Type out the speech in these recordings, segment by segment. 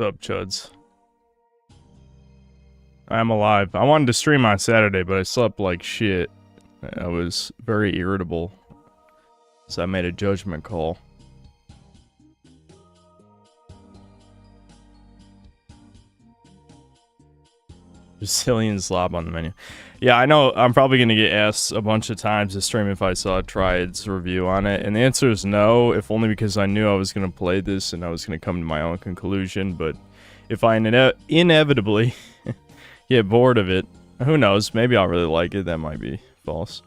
What's up, Chuds? I'm alive. I wanted to stream on Saturday, but I slept like shit. I was very irritable, so I made a judgment call. Brazilian slob on the menu. Yeah, I know I'm probably going to get asked a bunch of times to stream if I saw Triad's review on it, and the answer is no, if only because I knew I was going to play this and I was going to come to my own conclusion, but if I inevitably get bored of it, who knows, maybe I'll really like it, that might be false.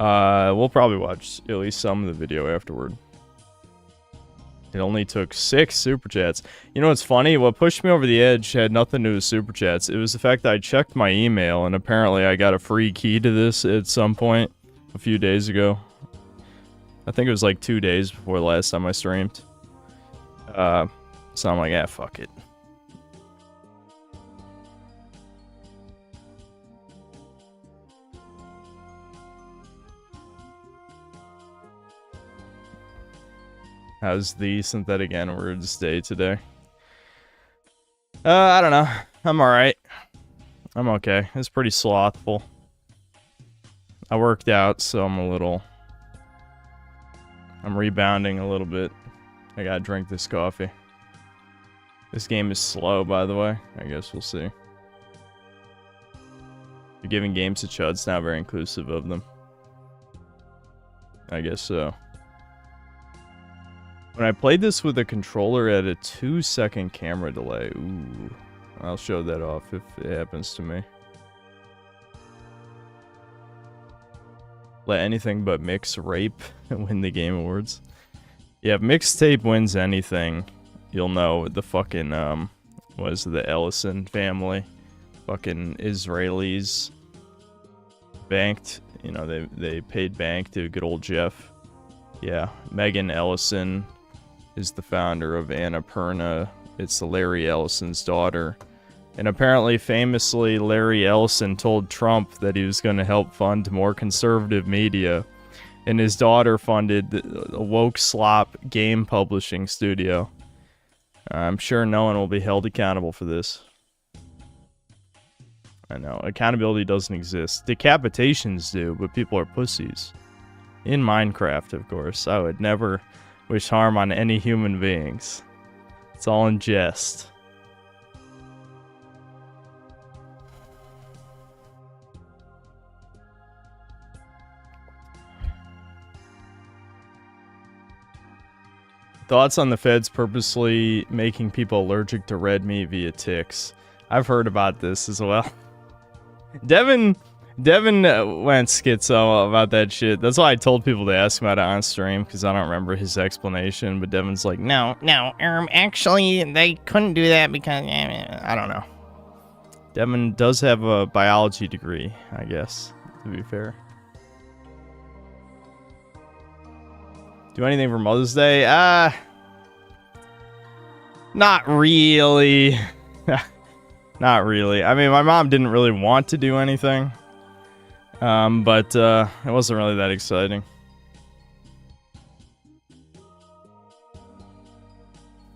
We'll probably watch at least some of the video afterward. It only took 6 super chats. You know what's funny? What pushed me over the edge had nothing to do with super chats. It was the fact that I checked my email and apparently I got a free key to this at some point a few days ago. I think it was like 2 days before the last time I streamed. So I'm like, ah, fuck it. How's the synthetic N-words day today? I don't know. I'm alright. I'm okay. It's pretty slothful. I worked out, so I'm rebounding a little bit. I gotta drink this coffee. This game is slow, by the way. I guess we'll see. You're giving games to Chuds, not very inclusive of them. I guess so. When I played this with a controller at a 2-second camera delay, ooh, I'll show that off if it happens to me. Let anything but mix rape win the Game Awards. Yeah, if mixtape wins anything, you'll know the fucking, what is it, the Ellison family, fucking Israelis banked, you know, they paid bank to good old Jeff. Yeah, Megan Ellison is the founder of Annapurna. It's Larry Ellison's daughter. And apparently, famously, Larry Ellison told Trump that he was going to help fund more conservative media. And his daughter funded a woke slop game publishing studio. I'm sure no one will be held accountable for this. I know, accountability doesn't exist. Decapitations do, but people are pussies. In Minecraft, of course. I would never wish harm on any human beings. It's all in jest. Thoughts on the feds purposely making people allergic to red meat via ticks? I've heard about this as well. Devin went schizo about that shit. That's why I told people to ask him about it on stream, because I don't remember his explanation, but Devin's like, no, actually, they couldn't do that because, I don't know. Devin does have a biology degree, I guess, to be fair. Do anything for Mother's Day? Not really. Not really. I mean, my mom didn't really want to do anything. But it wasn't really that exciting.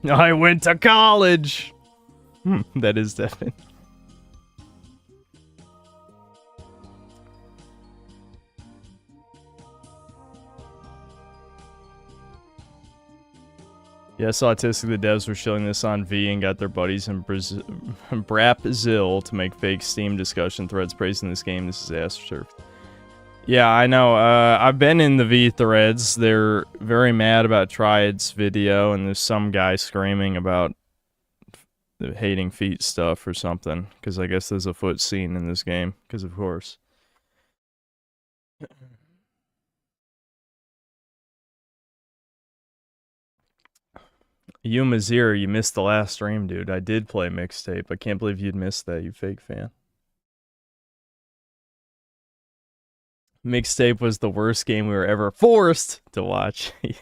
I went to college! That is Devin. Yeah, I saw autistic the devs were showing this on V and got their buddies in Brazil to make fake Steam discussion threads praising this game. This is AstroTurf. Yeah, I know. I've been in the V threads. They're very mad about Triad's video, and there's some guy screaming about the hating feet stuff or something, because I guess there's a foot scene in this game, because of course. You Mazir, you missed the last stream, dude. I did play mixtape. I can't believe you'd missed that, you fake fan. Mixtape was the worst game we were ever forced to watch. Yeah.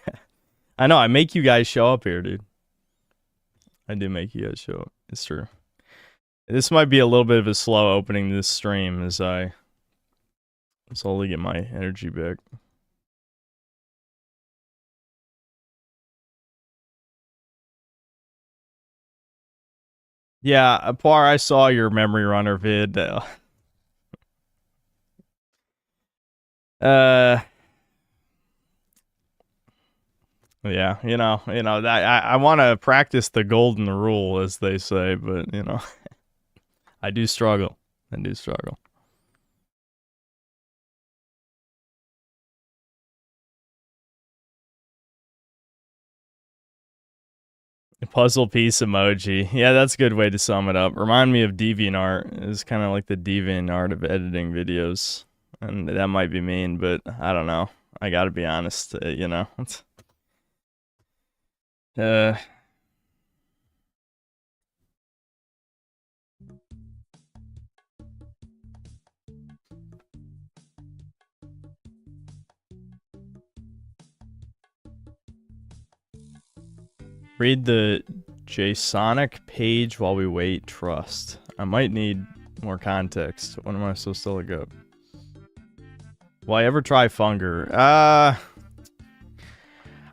I know, I make you guys show up here, dude. I do make you guys show up. It's true. This might be a little bit of a slow opening to this stream as I slowly get my energy back. Yeah, Par, I saw your memory runner vid. Yeah, that I want to practice the golden rule, as they say, but I do struggle. I do struggle. Puzzle piece emoji. Yeah, that's a good way to sum it up. Remind me of DeviantArt. It's kind of like the DeviantArt of editing videos. And that might be mean, but I don't know. I gotta be honest, uh, read the JSonic page while we wait. Trust. I might need more context. When am I supposed to look up? Will I ever try Funger?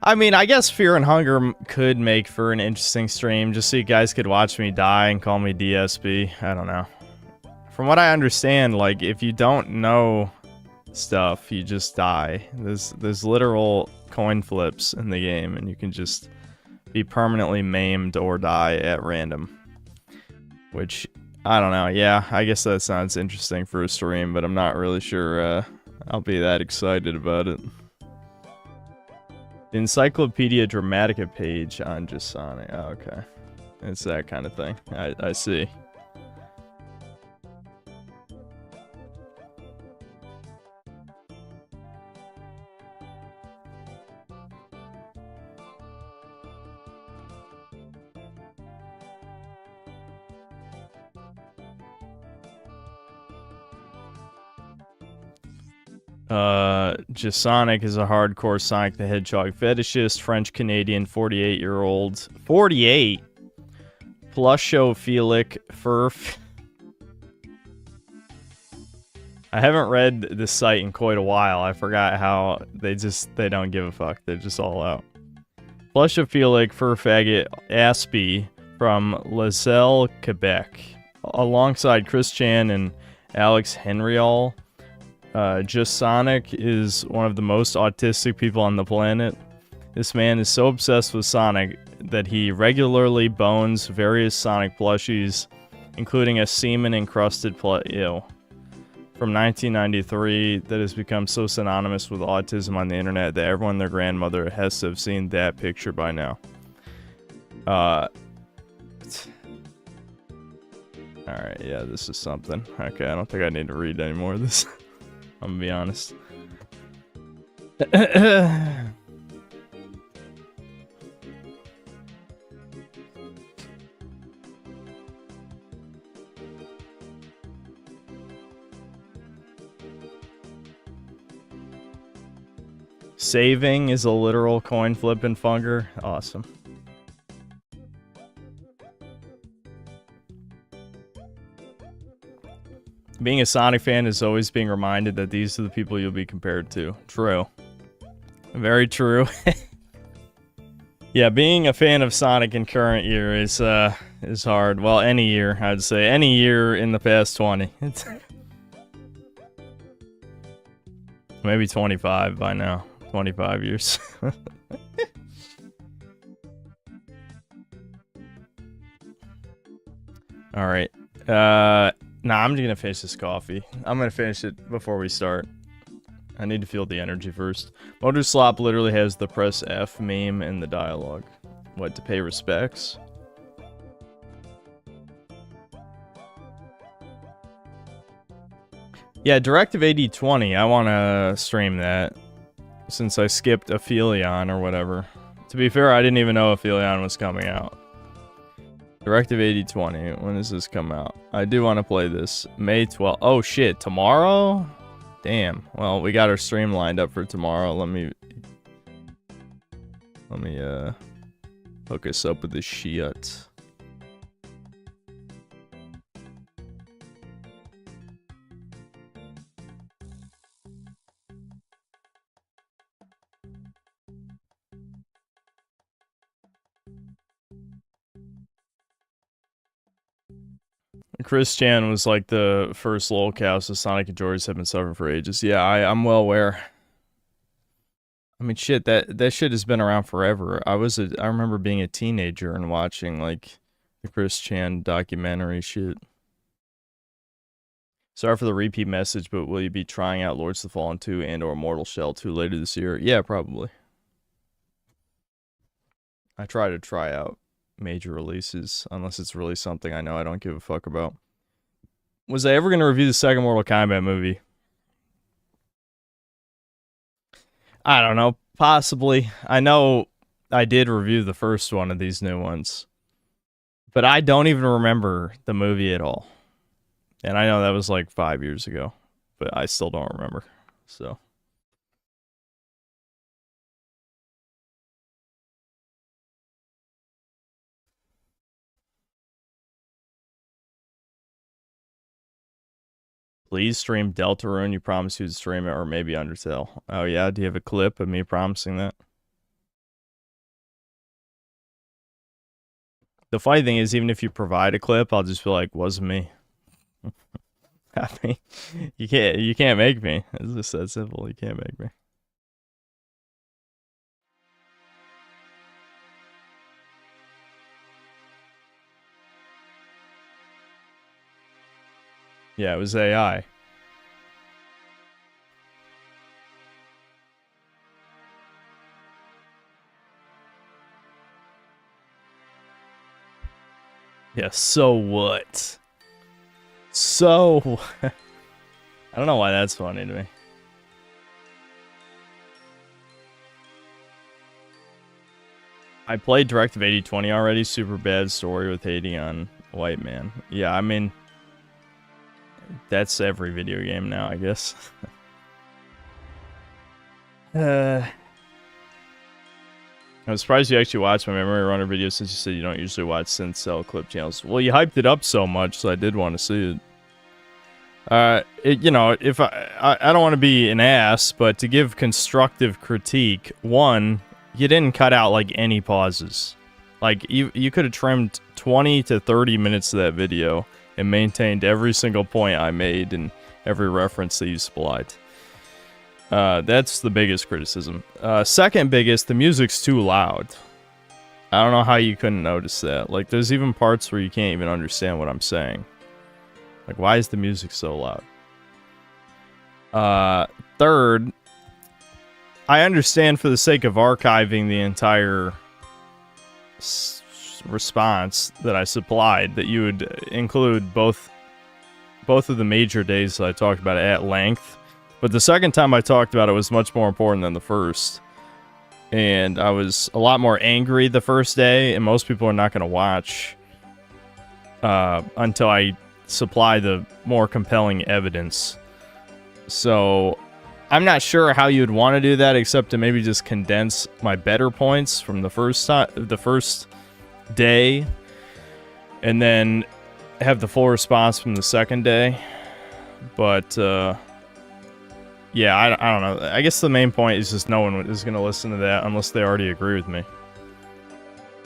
I mean, I guess Fear and Hunger could make for an interesting stream, just so you guys could watch me die and call me DSB. I don't know. From what I understand, like, if you don't know stuff, you just die. There's literal coin flips in the game, and you can just be permanently maimed or die at random. Which, I don't know. Yeah, I guess that sounds interesting for a stream, but I'm not really sure I'll be that excited about it. Encyclopedia Dramatica page on JSonic. Oh, okay. It's that kind of thing. I see. JSonic is a hardcore Sonic the Hedgehog fetishist, French-Canadian, 48-year-old. 48? Plushophilic furf. I haven't read this site in quite a while. I forgot how they don't give a fuck. They're just all out. Plushophilic furfaggot Aspie from Lazelle, Quebec. Alongside Chris Chan and Alex Henriol. JSonic is one of the most autistic people on the planet. This man is so obsessed with Sonic that he regularly bones various Sonic plushies, including a semen-encrusted from 1993 that has become so synonymous with autism on the internet that everyone and their grandmother has to have seen that picture by now. Alright, yeah, this is something. Okay, I don't think I need to read any more of this. I'm gonna be honest. Saving is a literal coin flip and Funger. Awesome. Being a Sonic fan is always being reminded that these are the people you'll be compared to. True. Very true. Yeah, being a fan of Sonic in current year is hard. Well, any year, I'd say. Any year in the past 20. It's maybe 25 by now. 25 years. Alright. Nah, I'm gonna finish this coffee. I'm gonna finish it before we start. I need to feel the energy first. Motoslop literally has the press F meme in the dialogue. What, to pay respects? Yeah, Directive 8020, I wanna stream that. Since I skipped Aphelion or whatever. To be fair, I didn't even know Aphelion was coming out. Directive 8020, when does this come out? I do want to play this. May 12th. Oh shit, tomorrow? Damn. Well, we got our stream lined up for tomorrow. Let me hook us up with this shit. Chris Chan was like the first lolcow, so Sonic and George have been suffering for ages. Yeah, I'm well aware. I mean, shit, that shit has been around forever. I remember being a teenager and watching like the Chris Chan documentary shit. Sorry for the repeat message, but will you be trying out Lords of the Fallen 2 and or Mortal Shell 2 later this year? Yeah, probably. I try to try out major releases, unless it's really something I know I don't give a fuck about. Was I ever going to review the second Mortal Kombat movie? I don't know. Possibly. I know I did review the first one of these new ones. But I don't even remember the movie at all. And I know that was like 5 years ago, but I still don't remember. So. Please stream Deltarune. You promised you'd stream it, or maybe Undertale. Oh yeah, do you have a clip of me promising that? The funny thing is, even if you provide a clip, I'll just be like, wasn't me. I mean, you can't make me. It's just that simple. You can't make me. Yeah, it was AI. Yeah, so what? So... I don't know why that's funny to me. I played Directive 8020 already. Super bad story with hating on white man. Yeah, I mean... That's every video game now, I guess. I'm surprised you actually watched my Memory Runner video since you said you don't usually watch synth cell clip channels. Well, you hyped it up so much, so I did want to see it. You know, if I don't want to be an ass, but to give constructive critique, one, you didn't cut out like any pauses. Like you could have trimmed 20 to 30 minutes of that video and maintained every single point I made and every reference that you supplied. That's the biggest criticism. Second biggest, the music's too loud. I don't know how you couldn't notice that. Like, there's even parts where you can't even understand what I'm saying. Like, why is the music so loud? Third, I understand for the sake of archiving the entire response that I supplied that you would include both of the major days that I talked about it at length. But the second time I talked about it was much more important than the first. And I was a lot more angry the first day, and most people are not going to watch until I supply the more compelling evidence. So I'm not sure how you'd want to do that, except to maybe just condense my better points from the first day, and then have the full response from the second day. But yeah, I don't know. I guess the main point is just no one is going to listen to that unless they already agree with me.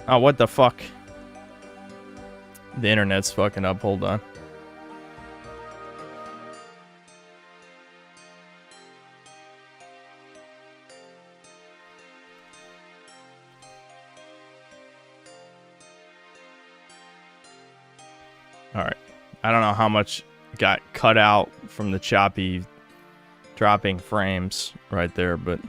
Oh, what the fuck? The internet's fucking up. Hold on. Alright. I don't know how much got cut out from the choppy dropping frames right there, but...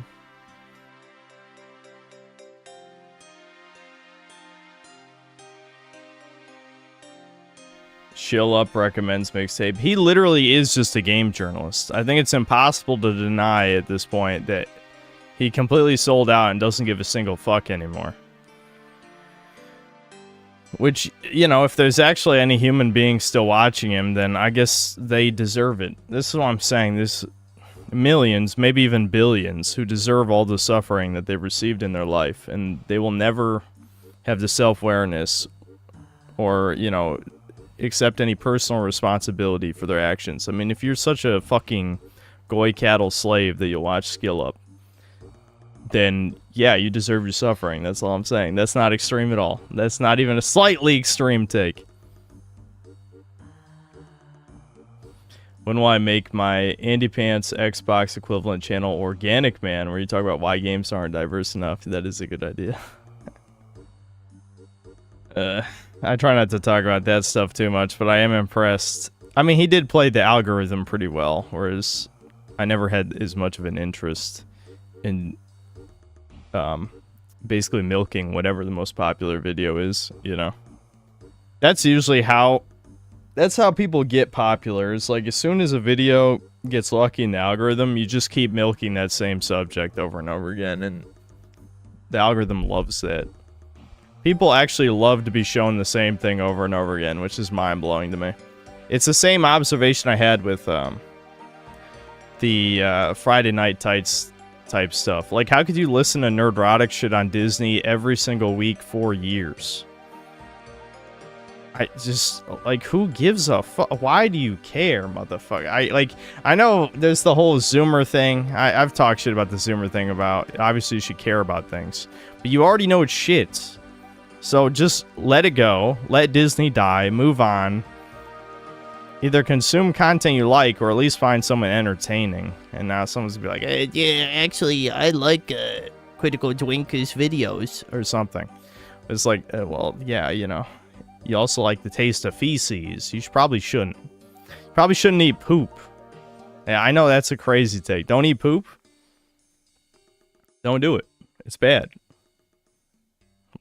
Chill Up recommends mixtape. He literally is just a game journalist. I think it's impossible to deny at this point that he completely sold out and doesn't give a single fuck anymore. Which, you know, if there's actually any human being still watching him, then I guess they deserve it. This is what I'm saying. There's millions, maybe even billions, who deserve all the suffering that they've received in their life, and they will never have the self-awareness or, you know, accept any personal responsibility for their actions. I mean, if you're such a fucking goy cattle slave that you'll watch Skill Up, then yeah, you deserve your suffering. That's all I'm saying. That's not extreme at all. That's not even a slightly extreme take. When will I make my Andy Pants Xbox equivalent channel Organic Man, where you talk about why games aren't diverse enough? That is a good idea. I try not to talk about that stuff too much, but I am impressed. I mean, he did play the algorithm pretty well, whereas I never had as much of an interest in basically milking whatever the most popular video is, you know? That's usually how... That's how people get popular. It's like, as soon as a video gets lucky in the algorithm, you just keep milking that same subject over and over again, and the algorithm loves that. People actually love to be shown the same thing over and over again, which is mind-blowing to me. It's the same observation I had with the Friday Night Tights type stuff. Like, how could you listen to nerdrotic shit on Disney every single week for years? I just, like, who gives a fuck? Why do you care, motherfucker? I know there's the whole Zoomer thing. I've talked shit about the Zoomer thing about, obviously you should care about things. But you already know it's shit. So just let it go. Let Disney die. Move on. Either consume content you like, or at least find someone entertaining. And now someone's gonna be like, hey, yeah, actually, I like Critical Drinker's videos, or something. It's like, well, yeah, you know. You also like the taste of feces. You probably shouldn't. You probably shouldn't eat poop. Yeah, I know that's a crazy take. Don't eat poop. Don't do it. It's bad.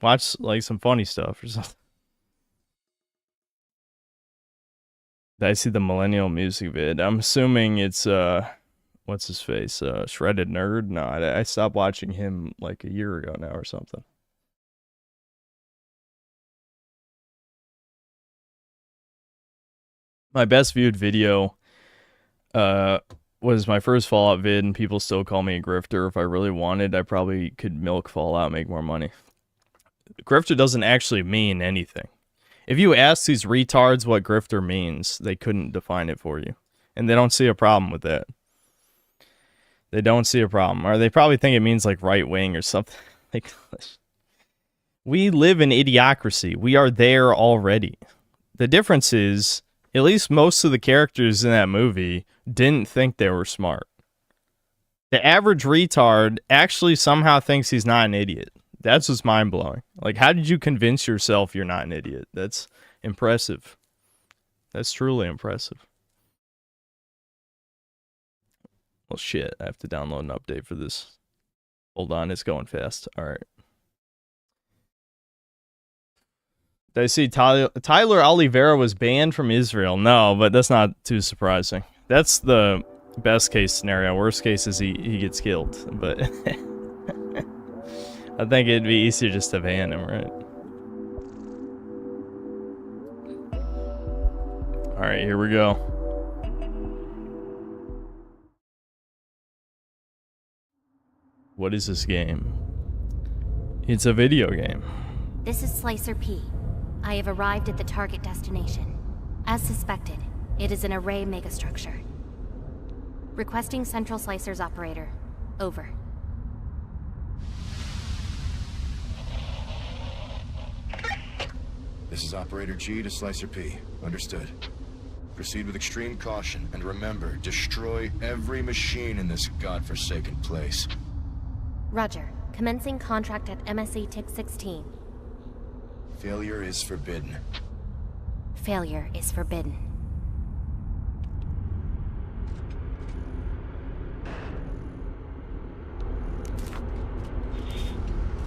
Watch, like, some funny stuff or something. Did I see the Millennial Music vid? I'm assuming it's, what's his face? Shredded Nerd? No, I stopped watching him, like, a year ago now or something. My best viewed video was my first Fallout vid, and people still call me a grifter. If I really wanted, I probably could milk Fallout and make more money. Grifter doesn't actually mean anything. If you ask these retards what grifter means, they couldn't define it for you. And they don't see a problem with that. They don't see a problem. Or they probably think it means like right wing or something. Like, we live in idiocracy. We are there already. The difference is, at least most of the characters in that movie didn't think they were smart. The average retard actually somehow thinks he's not an idiot. That's what's mind-blowing. Like, how did you convince yourself you're not an idiot? That's impressive. That's truly impressive. Well, shit. I have to download an update for this. Hold on, it's going fast. Alright. Did I see Tyler Oliveira was banned from Israel? No, but that's not too surprising. That's the best case scenario. Worst case is he gets killed. But I think it'd be easier just to ban him, right? Alright, here we go. What is this game? It's a video game. This is Slicer P. I have arrived at the target destination. As suspected, it is an array megastructure. Requesting Central Slicer's operator. Over. This is Operator G to Slicer P. Understood. Proceed with extreme caution, and remember, destroy every machine in this godforsaken place. Roger. Commencing contract at MSA Tick 16. Failure is forbidden. Failure is forbidden.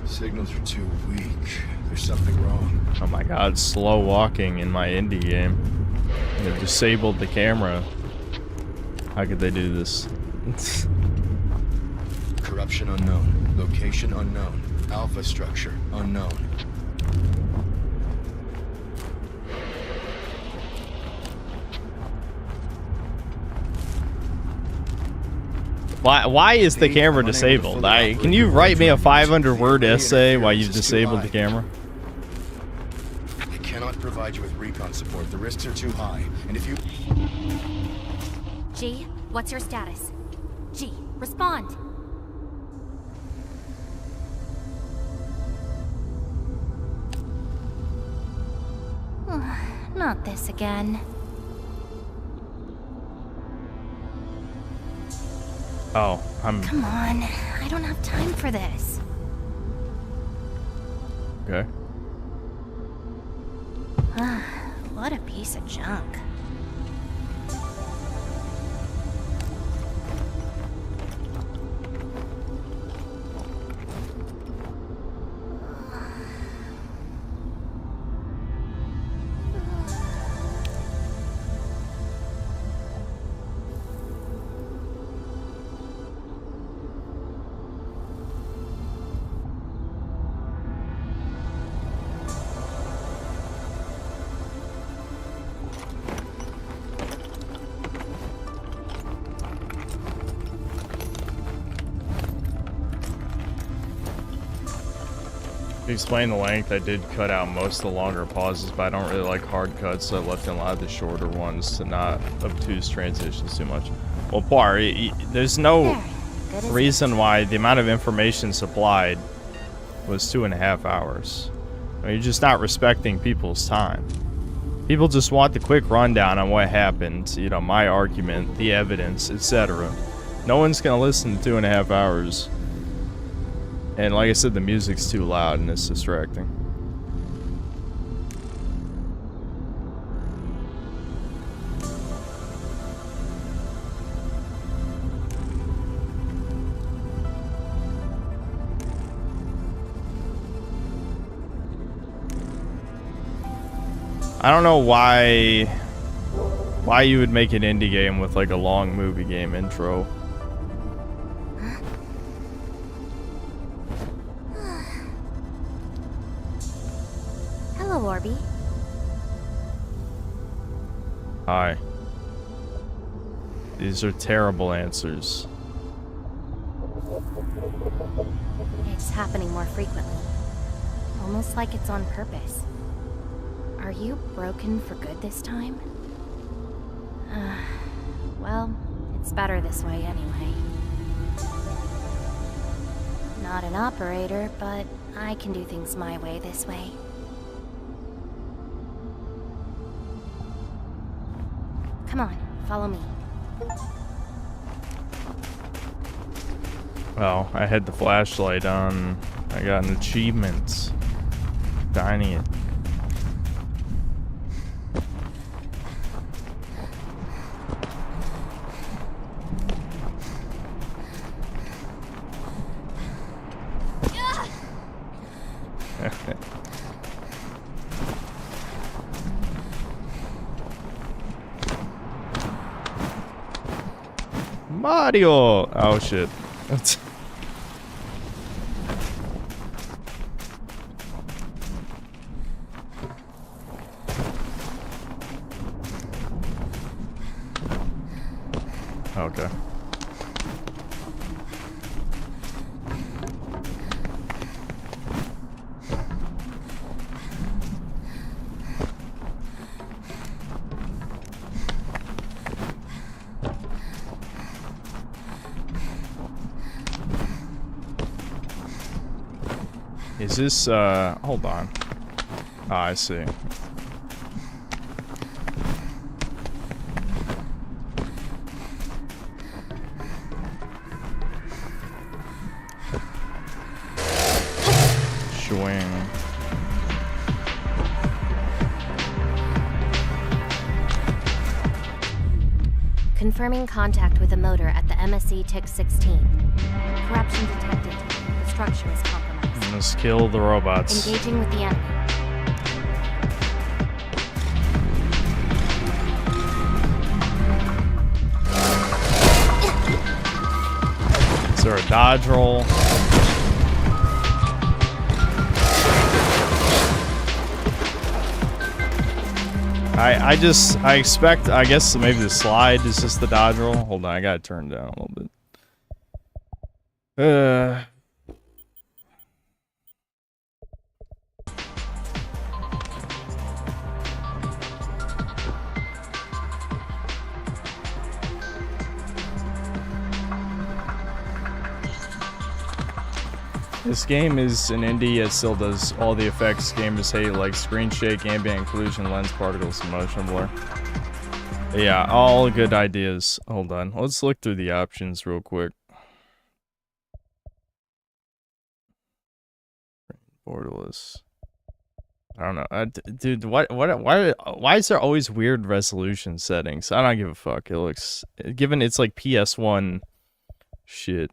Signals are too weak. There's something wrong. Oh my god, slow walking in my indie game. They've disabled the camera. How could they do this? Corruption unknown. Location unknown. Alpha structure unknown. Why is the camera disabled? Can you write me a 500-word essay why you've disabled the camera? I cannot provide you with recon support. The risks are too high. And if you... G, what's your status? G, respond! Not this again. Oh, Come on, I don't have time for this. Okay. What a piece of junk. To explain the length, I did cut out most of the longer pauses, but I don't really like hard cuts, so I left in a lot of the shorter ones to not obtuse transitions too much. Well, Par, there's no reason why the amount of information supplied was 2.5 hours. I mean, you're just not respecting people's time. People just want the quick rundown on what happened, you know, my argument, the evidence, etc. No one's gonna listen to 2.5 hours. And like I said, the music's too loud and it's distracting. I don't know why you would make an indie game with like a long movie game intro. Hello, Orby. Hi. These are terrible answers. It's happening more frequently. Almost like it's on purpose. Are you broken for good this time? Well, it's better this way anyway. Not an operator, but I can do things my way this way. Come on, follow me. Well, I had the flashlight on. I got an achievement. Dining it. Mario! Oh shit. Okay. Is this, hold on. Ah, I see. Swing. Confirming contact with a motor at the MSC Tick 16. Corruption detected. The structure is compromised. Let's kill the robots. Engaging with the enemy. Is there a dodge roll? I expect, I guess maybe the slide is just the dodge roll. Hold on, I gotta turn it down a little bit. This game is an indie, it still does all the effects gamers hate, like screen shake, ambient occlusion, lens particles, and motion blur. Yeah, all good ideas. Hold on, let's look through the options real quick. borderless. I don't know, dude. Why is there always weird resolution settings? I don't give a fuck. It looks, given it's like PS1 shit.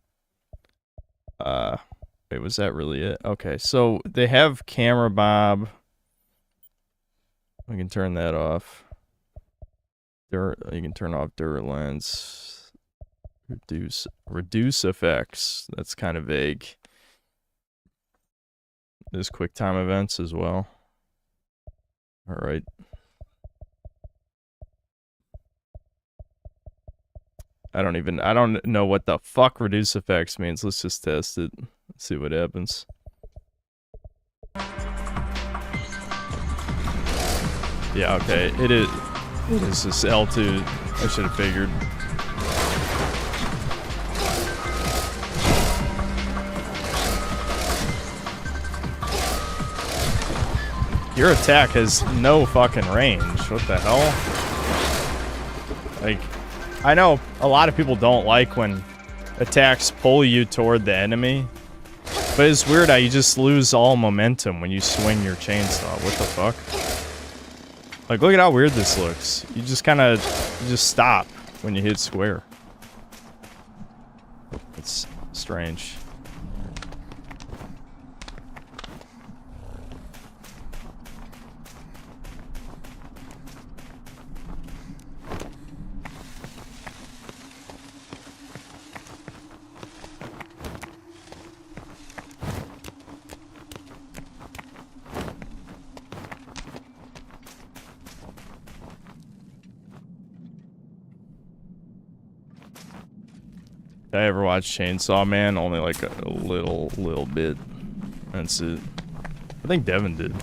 Wait, was that really it? Okay, so they have camera bob. We can turn that off. You can turn off dirt lens. Reduce effects. That's kind of vague. There's QuickTime events as well. All right. I don't know what the fuck reduce effects means. Let's just test it. Let's see what happens. Yeah, okay. It is this L2. I should have figured. Your attack has no fucking range. What the hell? Like, I know a lot of people don't like when attacks pull you toward the enemy, but it's weird how you just lose all momentum when you swing your chainsaw. What the fuck? Like, look at how weird this looks. You just kind of just stop when you hit square. It's strange. Did I ever watch Chainsaw Man? Only like a little bit. That's it. I think Devin did.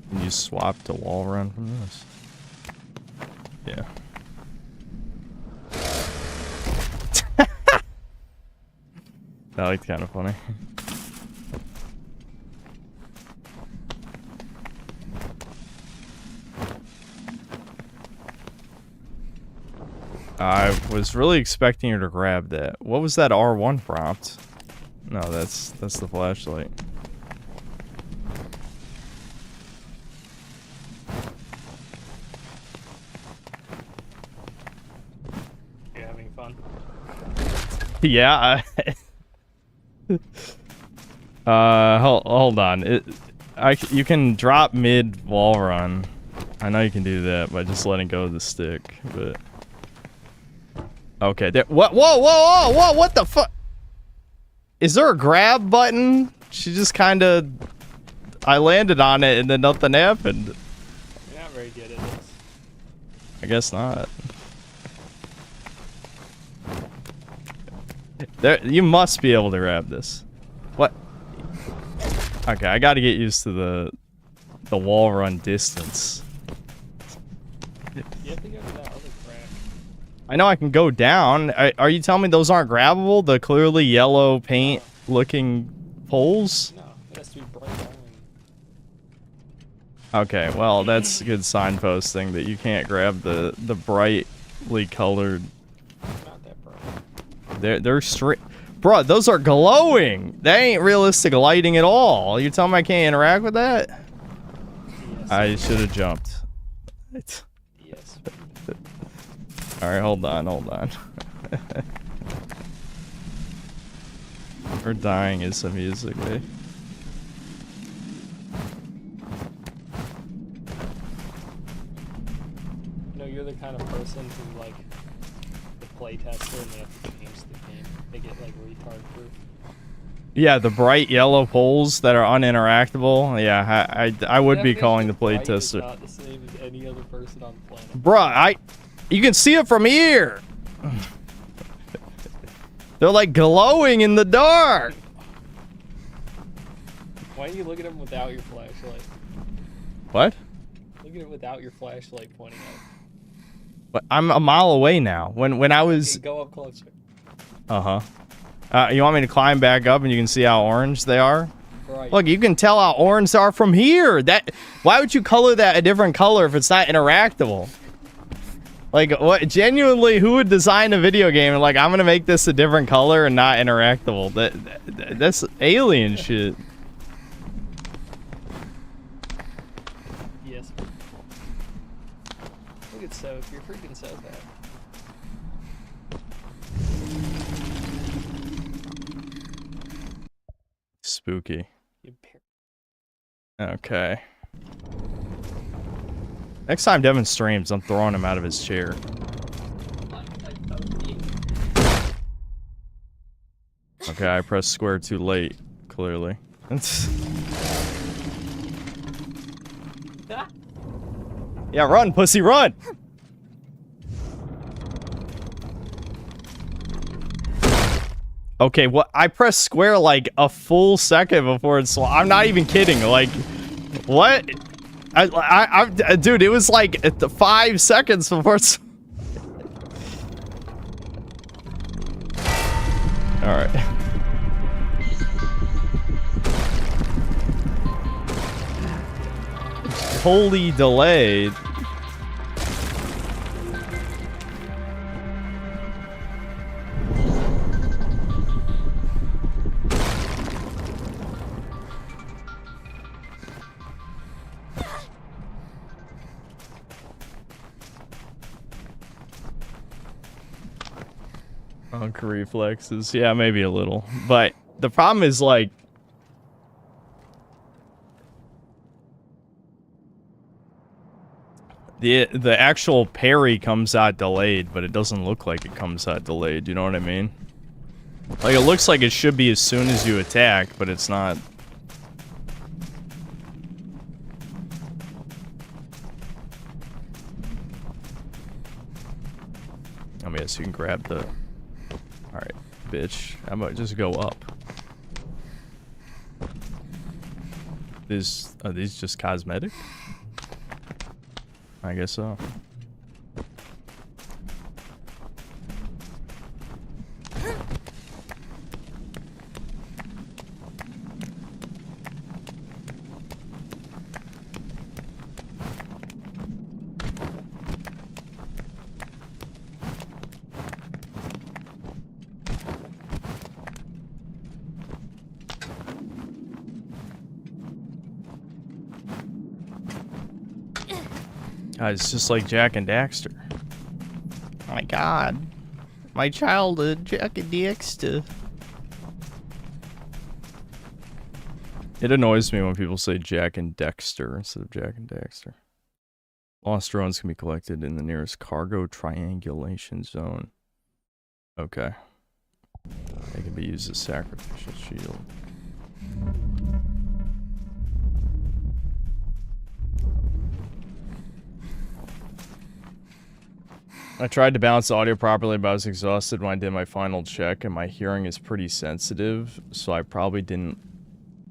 Can you swap to wall run from this? Yeah. That looked kind of funny. I was really expecting her to grab that. What was that R1 prompt? No, that's the flashlight. You having fun? Yeah. Hold on. You can drop mid wall run. I know you can do that by just letting go of the stick, but. Okay, there. What? Whoa! What the fuck? Is there a grab button? She just kind of. I landed on it and then nothing happened. You're not very good at this. I guess not. There, you must be able to grab this. What? Okay, I got to get used to the wall run distance. You have to go to that other crack. I know I can go down. Are you telling me those aren't grabbable? The clearly yellow paint looking poles? No, it has to be bright orange. Okay, well, that's a good signposting that you can't grab the brightly colored. Not that bright. They're straight. Bro, those are glowing. They ain't realistic lighting at all. You tell me I can't interact with that? Yes. I should have jumped. Yes. Alright, hold on. We're dying is some music, eh? No, you're the kind of person who, like, the playtester and they have to change the game. They get, like, retard proof. Yeah, the bright yellow poles that are uninteractable. Yeah, I would be calling the playtester. Not the same as any other person on the planet. Bruh, you can see it from here. They're like glowing in the dark. Why don't you look at them without your flashlight? What? Look at it without your flashlight pointing at it. But I'm a mile away now. When I was. Okay, go up closer. You want me to climb back up and you can see how orange they are? Right. Look, you can tell how orange they are from here. Why would you color that a different color if it's not interactable? Like, what? Genuinely, who would design a video game and like, I'm gonna make this a different color and not interactable? That's alien shit. Yes. Look at Soph. You're freaking so bad. Spooky. You Okay. Next time Devin streams, I'm throwing him out of his chair. Okay, I pressed square too late, clearly. Yeah, run, pussy, run! Okay, what? I pressed square like a full second before it's. I'm not even kidding. Like, what? Dude, it was like 5 seconds before it's. All right. Wholly delayed. Monk reflexes. Yeah, maybe a little. But the problem is, like... The actual parry comes out delayed, but it doesn't look like it comes out delayed. You know what I mean? Like, it looks like it should be as soon as you attack, but it's not. I mean, yes, you can grab the... Alright, bitch. How about just go up? Are these just cosmetic? I guess so. It's just like Jack and Daxter. Oh my god. My childhood, Jack and Daxter. It annoys me when people say Jack and Dexter instead of Jack and Daxter. Lost drones can be collected in the nearest cargo triangulation zone. Okay. They can be used as sacrificial shield. I tried to balance the audio properly, but I was exhausted when I did my final check, and my hearing is pretty sensitive, so I probably didn't...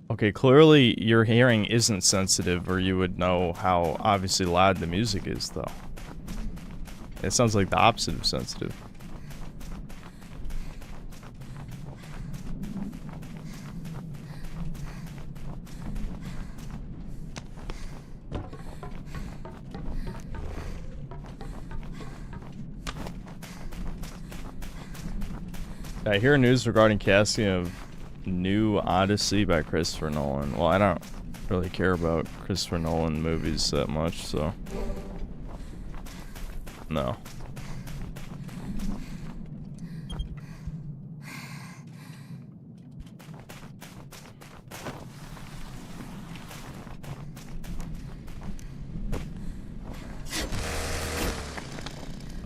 Okay, clearly your hearing isn't sensitive, or you would know how obviously loud the music is, though. It sounds like the opposite of sensitive. I hear news regarding casting of new 𝐂𝐇𝐀𝐏𝐿 by Christopher Nolan. Well, I don't really care about Christopher Nolan movies that much, so... No.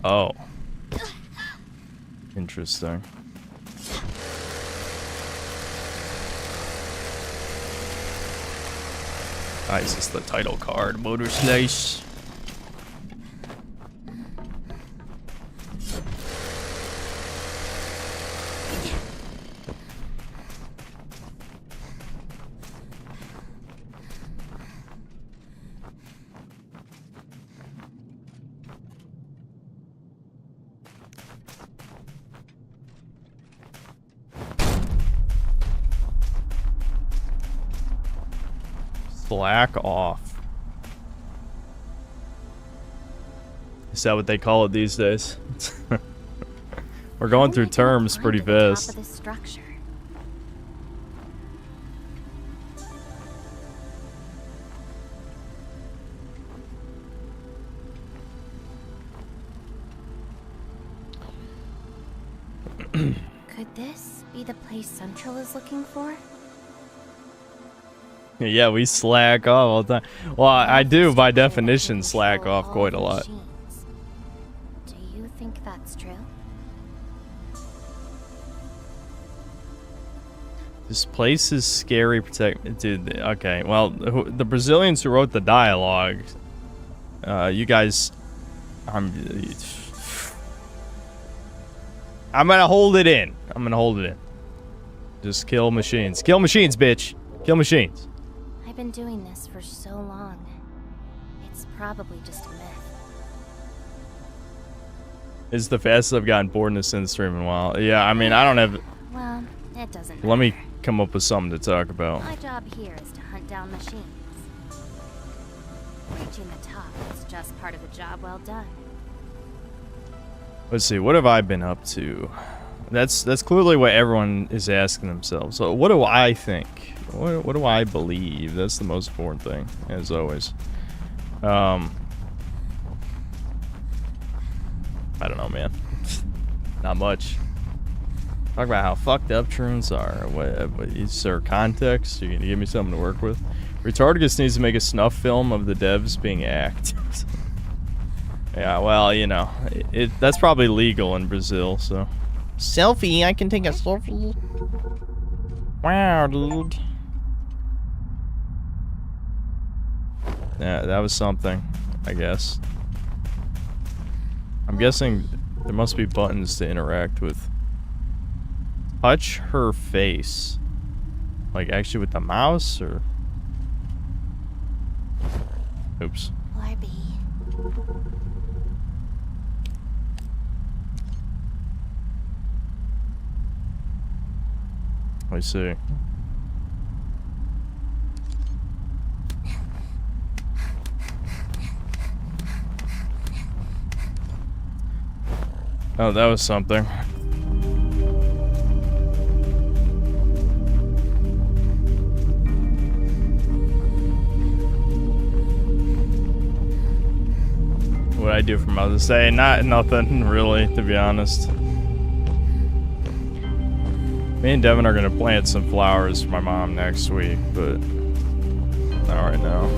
Oh. Interesting. Is this the title card? Motoslice. Slack off. Is that what they call it these days? We're going through terms pretty fast. Top of this structure. Could this be the place Central is looking for? Yeah, we slack off all the time. Well, I do, by definition, slack off quite a lot. Do you think that's true? This place is scary. Dude, okay. Well, the Brazilians who wrote the dialogue, you guys, I'm gonna hold it in. I'm gonna hold it in. Just kill machines. Kill machines, bitch. Kill machines. I've been doing this for so long. It's probably just a myth. It's the fastest I've gotten bored in this stream in a while. Yeah, I mean, I don't have... Well, it doesn't matter. Let me come up with something to talk about. My job here is to hunt down machines. Reaching the top is just part of the job well done. Let's see, what have I been up to? That's clearly what everyone is asking themselves. So what do I think? What do I believe? That's the most important thing, as always. I don't know, man. Not much. Talk about how fucked up Trunes are. What is there context? You're gonna give me something to work with? Retardicus needs to make a snuff film of the devs being hacked. Yeah, well, you know, that's probably legal in Brazil, so. Selfie, I can take a selfie. Wow, dude. Yeah, that was something, I guess. I'm guessing there must be buttons to interact with. Touch her face. Like, actually with the mouse, or? Oops. Barbie. I see. Oh, that was something. What I do for Mother's Day? Nothing really, to be honest. Me and Devin are gonna plant some flowers for my mom next week, but not right now.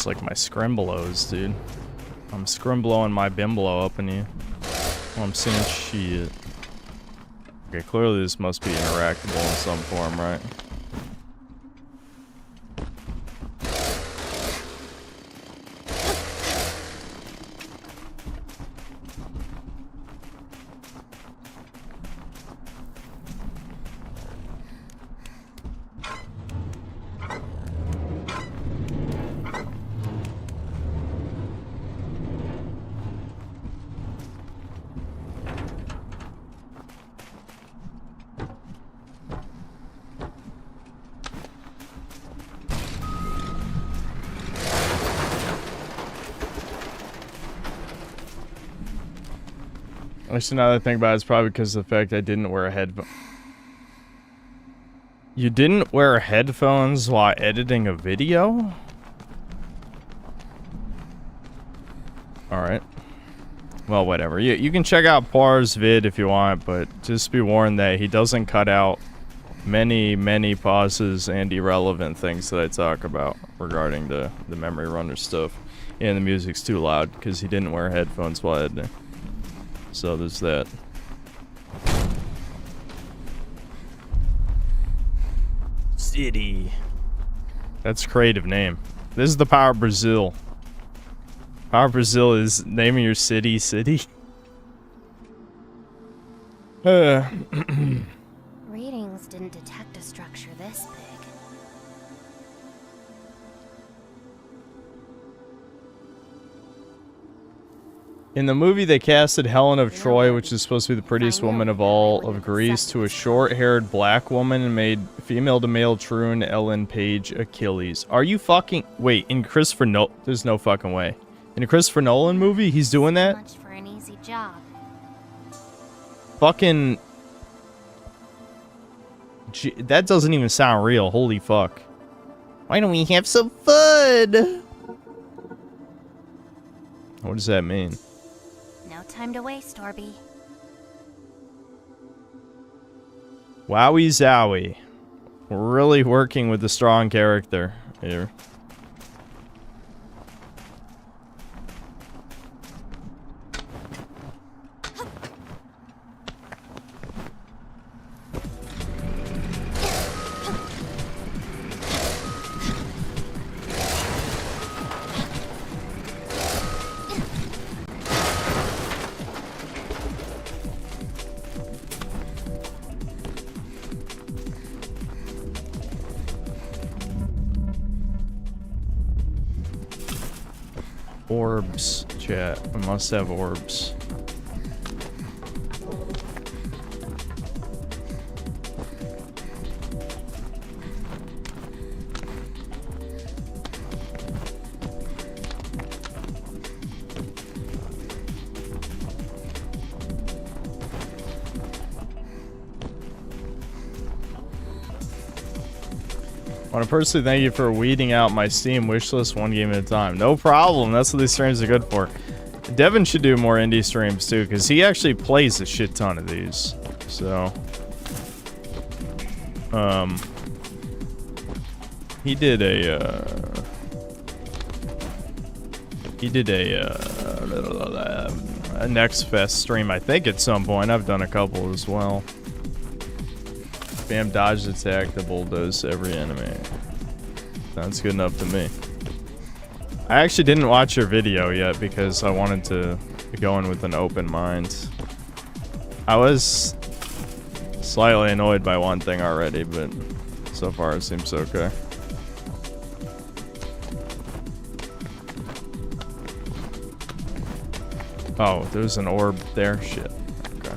Like my scrimbelos, dude. I'm scrimblowing my bimblo up in you. I'm seeing shit. Okay, clearly this must be interactable in some form, right? Actually, now that I think about it, it's probably because of the fact I didn't wear a headphone. You didn't wear headphones while editing a video? Alright. Well, whatever. You can check out Par's vid if you want, but just be warned that he doesn't cut out many pauses and irrelevant things that I talk about regarding the memory runner stuff. And the music's too loud because he didn't wear headphones while editing. So there's that. City. That's a creative name. This is the Power of Brazil. Power of Brazil is naming your city. Readings didn't detect a structure this big. In the movie, they casted Helen of Troy, which is supposed to be the prettiest woman of all of Greece, to a short-haired black woman and made female-to-male Troon Ellen Page Achilles. Are you fucking... Wait, in Christopher Nolan... There's no fucking way. In a Christopher Nolan movie, he's doing that? Much for an easy job. Fucking... That doesn't even sound real. Holy fuck. Why don't we have some fun? What does that mean? No time to waste, Orby. Wowie zowie. We're really working with a strong character here. Orbs, chat. I must have orbs. I want to personally thank you for weeding out my Steam wishlist one game at a time. No problem. That's what these streams are good for. Devin should do more indie streams too, because he actually plays a shit ton of these. So, he did a Next Fest stream, I think, at some point. I've done a couple as well. Spam dodge attack the bulldoze every enemy. Sounds good enough to me. I actually didn't watch your video yet because I wanted to go in with an open mind. I was slightly annoyed by one thing already, but so far it seems okay. Oh, there's an orb there? Shit. Okay.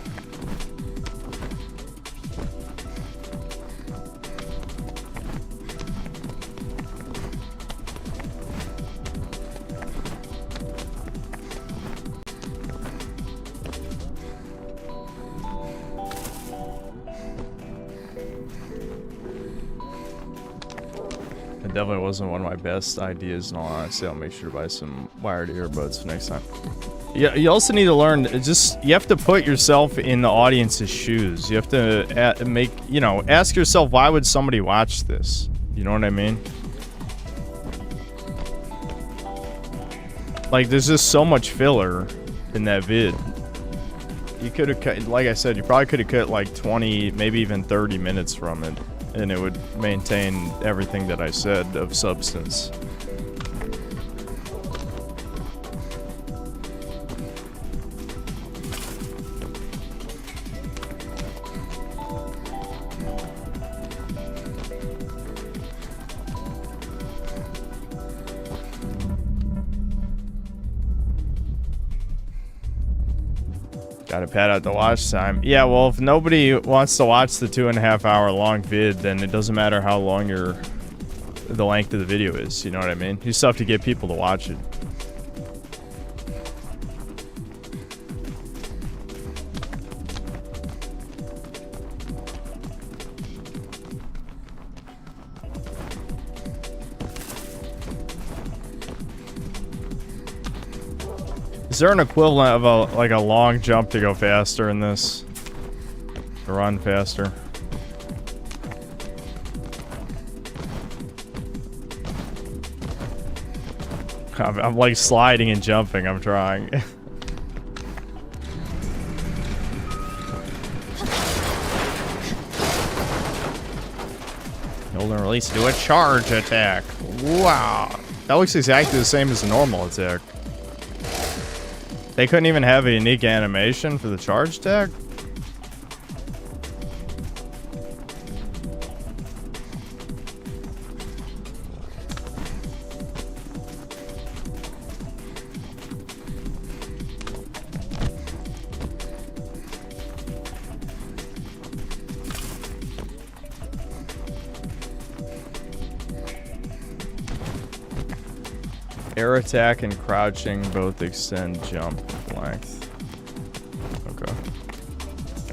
It definitely wasn't one of my best ideas, in all honesty. I'll make sure to buy some wired earbuds for next time. Yeah, you also need to learn, you have to put yourself in the audience's shoes. You have to ask yourself, why would somebody watch this? You know what I mean? Like, there's just so much filler in that vid. You could have cut, like I said, you probably could have cut like 20, maybe even 30 minutes from it, and it would maintain everything that I said of substance. Gotta pad out the watch time. Yeah, well, if nobody wants to watch the 2.5 hour long vid, then it doesn't matter how long the length of the video is. You know what I mean? You still have to get people to watch it. Is there an equivalent of a long jump to go faster in this? To run faster? I'm like sliding and jumping, I'm trying. Hold and release to do a charge attack. Wow. That looks exactly the same as a normal attack. They couldn't even have a unique animation for the charge attack? Air attack and crouching both extend jump length. Okay.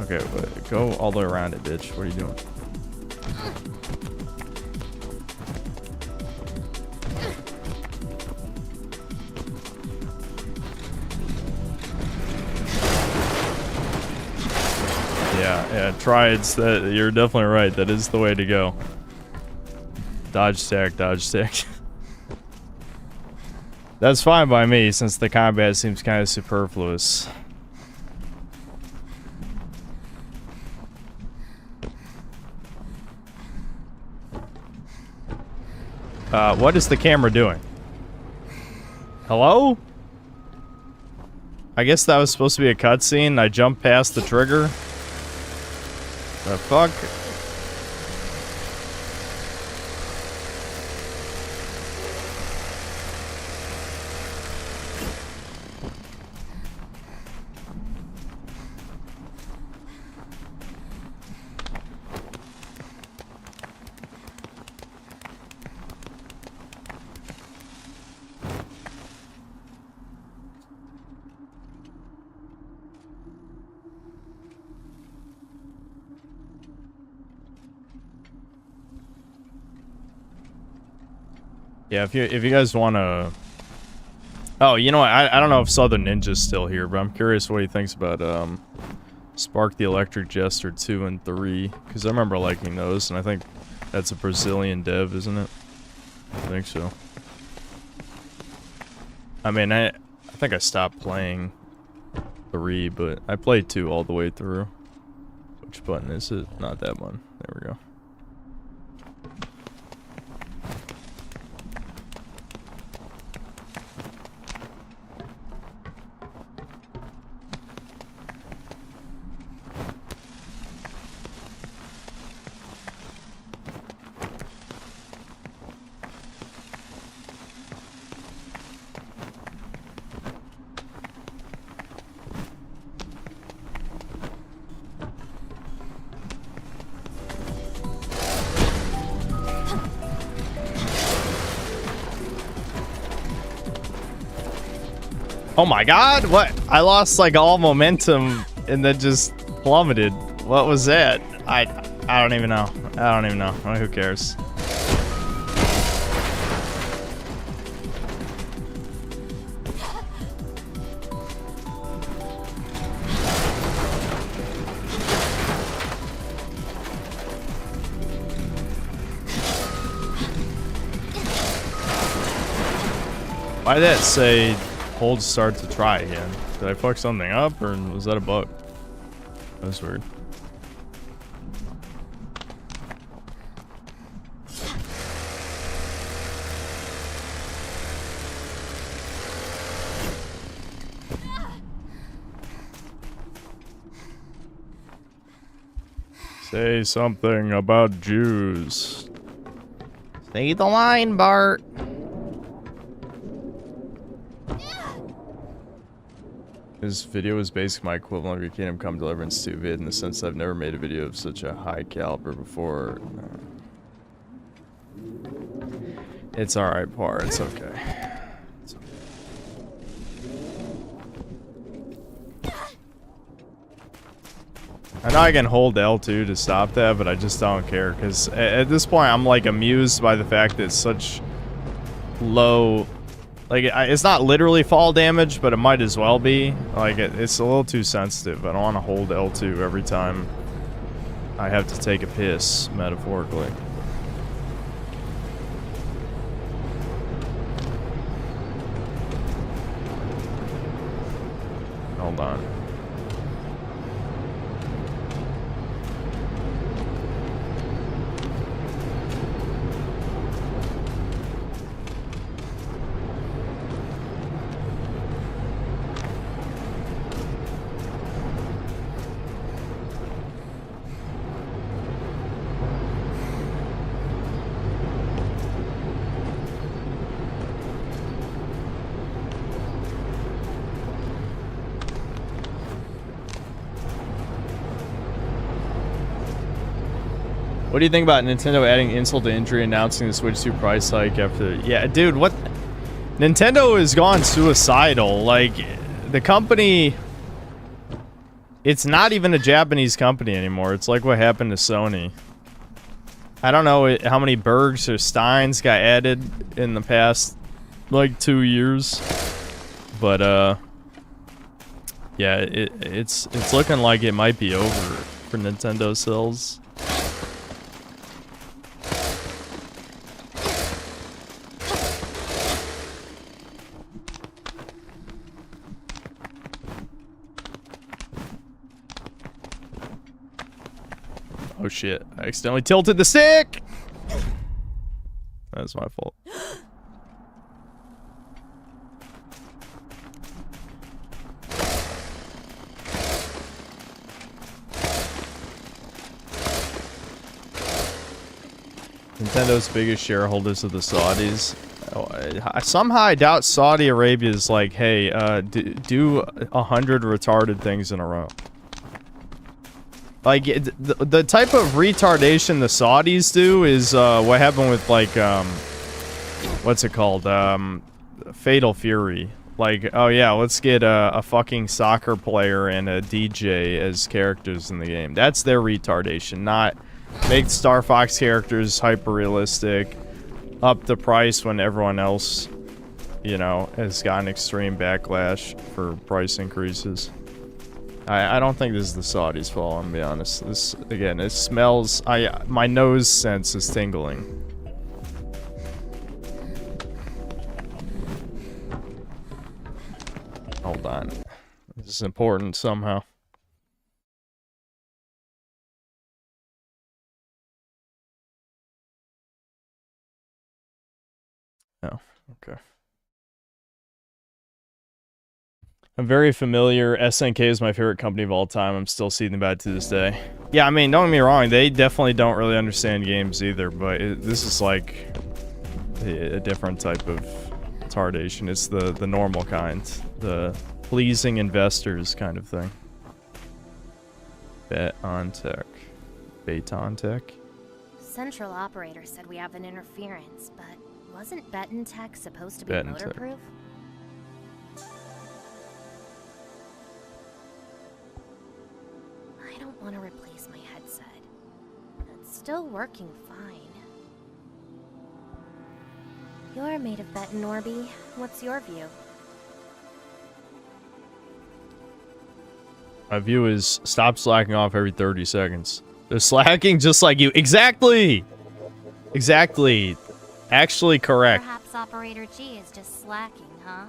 Okay, but go all the way around it, bitch. What are you doing? Yeah, triads, that you're definitely right. That is the way to go. Dodge stack, dodge stack. That's fine by me, since the combat seems kind of superfluous. What is the camera doing? Hello? I guess that was supposed to be a cutscene. I jumped past the trigger. The fuck? Yeah, if you guys want to... Oh, you know what? I don't know if Southern Ninja's still here, but I'm curious what he thinks about Spark the Electric Jester 2 and 3. Because I remember liking those, and I think that's a Brazilian dev, isn't it? I think so. I mean, I think I stopped playing 3, but I played 2 all the way through. Which button is it? Not that one. There we go. Oh my god, what? I lost like all momentum and then just plummeted. What was that? I don't even know. I don't even know. Well, who cares? Why did that say hold start to try again? Did I fuck something up, or was that a bug? That was weird. Say something about Jews. Say the line, Bart. This video is basically my equivalent of Kingdom Come Deliverance 2 vid in the sense that I've never made a video of such a high caliber before. It's alright, Par. It's okay. It's okay. I know I can hold L2 to stop that, but I just don't care, because at this point I'm like amused by the fact that it's such low... Like, it's not literally fall damage, but it might as well be. Like, it's a little too sensitive. I don't want to hold L2 every time I have to take a piss, metaphorically. Hold on. What do you think about Nintendo adding insult to injury, announcing the Switch 2 price hike after... Yeah, dude, what... Nintendo has gone suicidal. Like, the company... It's not even a Japanese company anymore. It's like what happened to Sony. I don't know how many Bergs or Steins got added in the past, like, 2 years. But, yeah, it's looking like it might be over for Nintendo sales. Oh shit, I accidentally tilted the stick! That's my fault. Nintendo's biggest shareholders are the Saudis. Oh, somehow I doubt Saudi Arabia is like, hey, do 100 retarded things in a row. Like, the type of retardation the Saudis do is, what happened with, like, what's it called? Fatal Fury. Like, oh yeah, let's get a fucking soccer player and a DJ as characters in the game. That's their retardation, not make Star Fox characters hyper-realistic, up the price when everyone else, you know, has gotten extreme backlash for price increases. I don't think this is the Saudis' fault, I'm gonna be honest. This, again, it smells... my nose sense is tingling. Hold on. This is important somehow. Oh, okay. I'm very familiar. SNK is my favorite company of all time. I'm still seething about it to this day. Yeah, I mean, don't get me wrong. They definitely don't really understand games either, but this is like a different type of retardation. It's the normal kind. The pleasing investors kind of thing. Bet on tech. Bet on tech. Central operator said we have an interference, but wasn't 𝐵ETTEN supposed to be motorproof? I don't want to replace my headset. It's still working fine. You're made of 𝐵ETTEN, Orby. What's your view? My view is stop slacking off every 30 seconds. They're slacking just like you. Exactly! Exactly. Actually correct. Perhaps Operator G is just slacking, huh?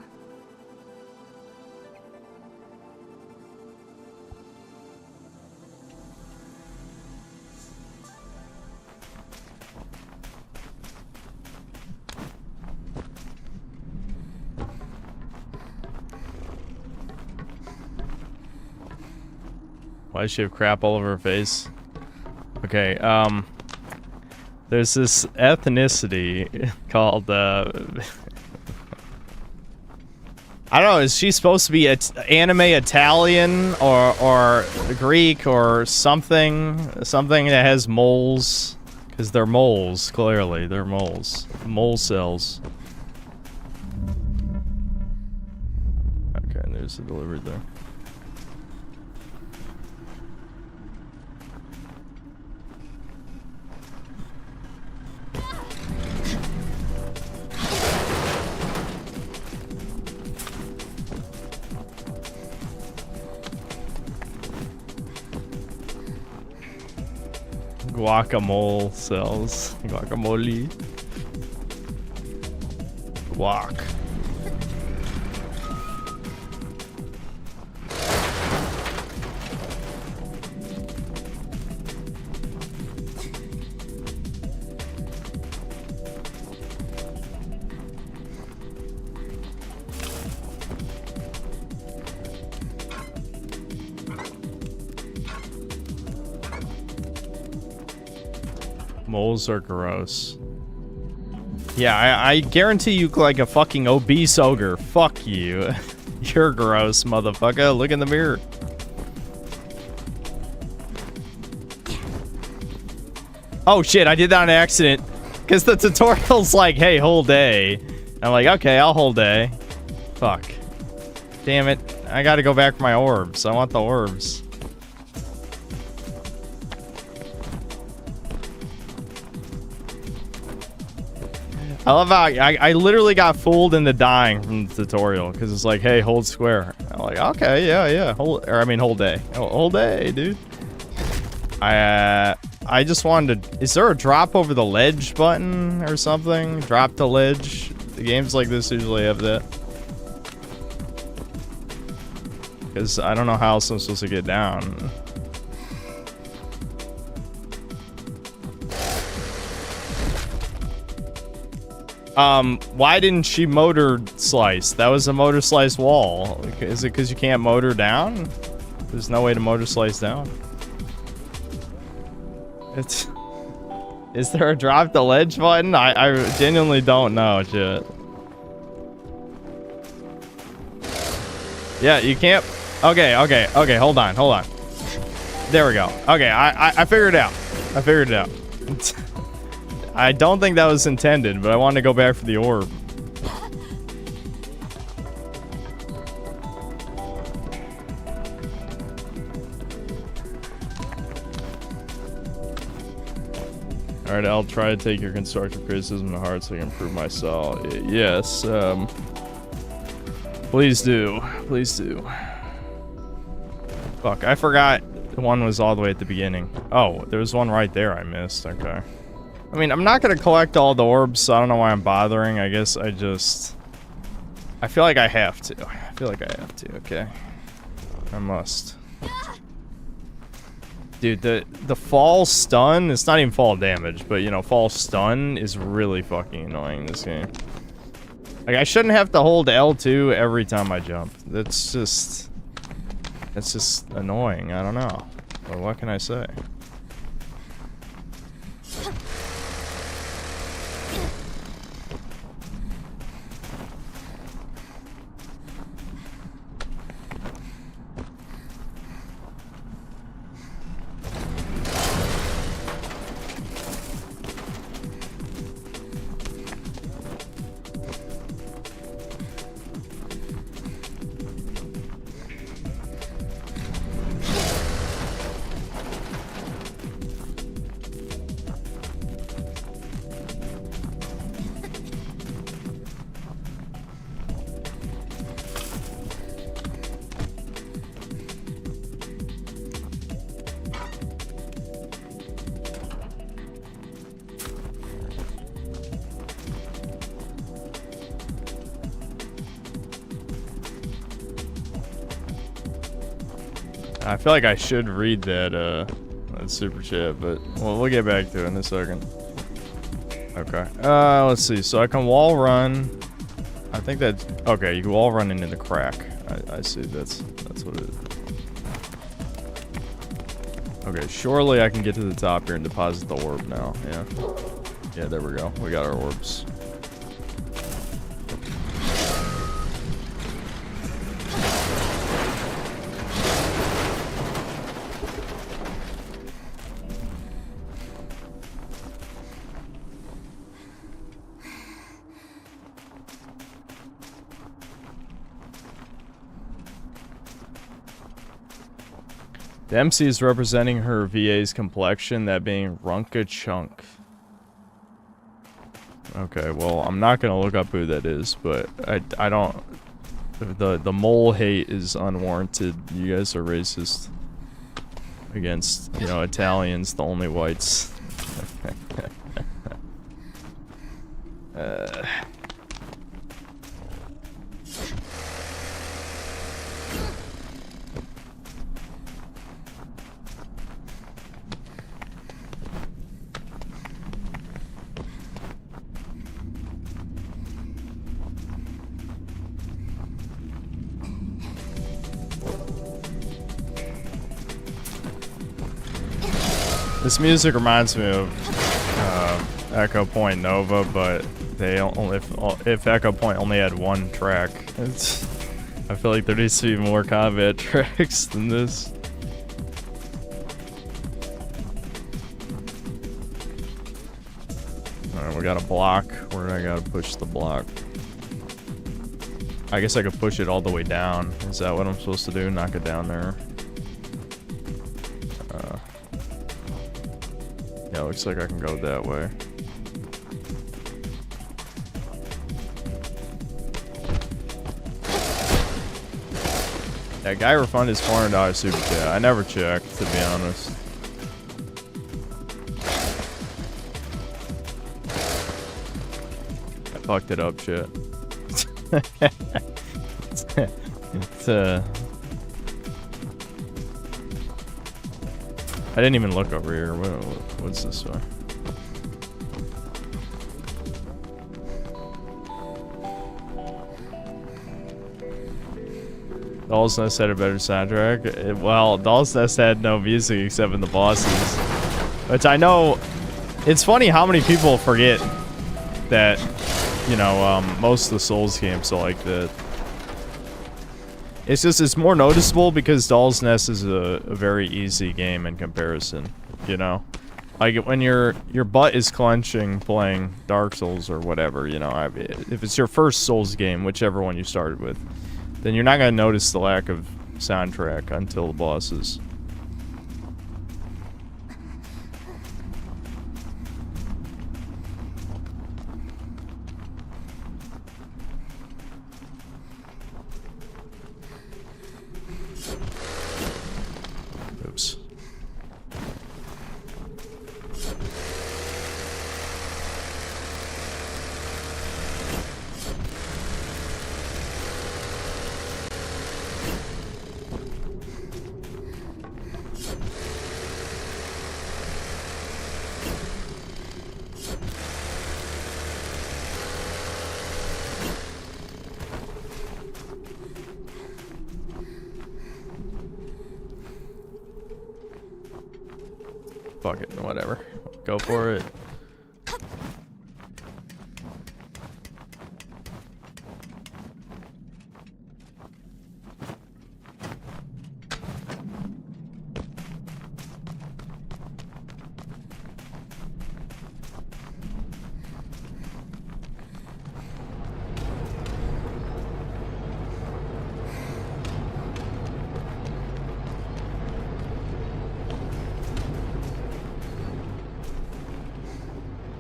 Why does she have crap all over her face? Okay, there's this ethnicity called, I don't know, is she supposed to be anime Italian or Greek or something? Something that has moles? Because they're moles, clearly. They're moles. Mole cells. Okay, there's the delivery there. Guacamole cells. Guacamole. Guac. Moles are gross. Yeah, I guarantee you look like a fucking obese ogre. Fuck you. You're gross, motherfucker. Look in the mirror. Oh shit, I did that on accident. Because the tutorial's like, hey, whole day. I'm like, okay, I'll hold A. Fuck. Damn it. I gotta go back for my orbs. I want the orbs. I love how I literally got fooled into dying from the tutorial because it's like, hey, hold square. I'm like, okay, yeah, hold A. Hold A, dude. I just wanted to. Is there a drop over the ledge button or something? Drop to ledge. The games like this usually have that. Because I don't know how else I'm supposed to get down. Why didn't she motor slice? That was a motor slice wall. Is it because you can't motor down? There's no way to motor slice down. Is there a drop the ledge button? I genuinely don't know, shit. Yeah, you can't. Okay, hold on. There we go. Okay, I figured it out. I don't think that was intended, but I wanted to go back for the orb. Alright, I'll try to take your constructive criticism to heart so I can improve myself. Yes, please do. Fuck, I forgot the one was all the way at the beginning. Oh, there was one right there I missed. Okay. I mean, I'm not gonna collect all the orbs, so I don't know why I'm bothering. I guess I feel like I have to. Okay. I must. Dude, the fall stun, it's not even fall damage, but you know, fall stun is really fucking annoying in this game. Like, I shouldn't have to hold L2 every time I jump. That's just annoying. I don't know. But what can I say? I feel like I should read that super chat, but we'll get back to it in a second. Okay. Let's see. So I can wall run. I think that's okay. You can wall run into the crack. I see. That's what it is. Okay. Surely I can get to the top here and deposit the orb now. Yeah. There we go. We got our orbs. The MC is representing her VA's complexion, that being 𝐂𝐇𝐀𝐏𝐿. Okay, well, I'm not gonna look up who that is, but I don't. The mole hate is unwarranted. You guys are racist against, you know, Italians, the only whites. This music reminds me of 𝐂𝐇𝐀𝐏𝐿, but they only if 𝐂𝐇𝐀𝐏𝐿 only had one track. I feel like there needs to be more combat tracks than this. Alright, we got a block. Where do I gotta push the block? I guess I could push it all the way down. Is that what I'm supposed to do? Knock it down there. Yeah, looks like I can go that way. That guy refunded his $400 super chat. I never checked, to be honest. I fucked it up, shit. it's I didn't even look over here. What's this for? Doll's Nest had a better soundtrack. Well, Doll's Nest had no music except in the bosses. Which I know... It's funny how many people forget that, you know, most of the Souls games are like that. It's just, it's more noticeable because Doll's Nest is a very easy game in comparison, you know? Like, when your butt is clenching playing Dark Souls or whatever, you know, if it's your first Souls game, whichever one you started with, then you're not gonna notice the lack of soundtrack until the bosses. Oops. Fuck it, whatever. Go for it.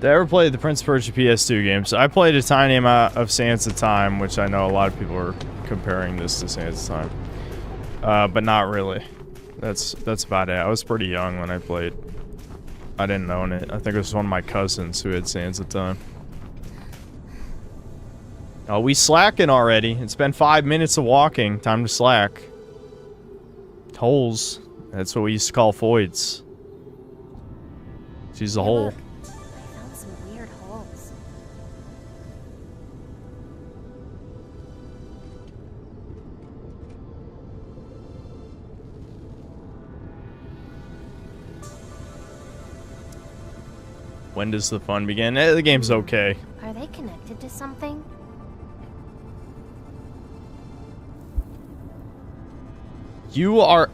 Did I ever play the Prince of Persia PS2 games? I played a tiny amount of Sands of Time, which I know a lot of people are comparing this to Sands of Time. But not really. That's about it. I was pretty young when I played. I didn't own it. I think it was one of my cousins who had Sands of Time. Oh, we slacking already. It's been 5 minutes of walking. Time to slack. Holes. That's what we used to call Foids. She's a hole. When does the fun begin? The game's okay. Are they connected to something? You are...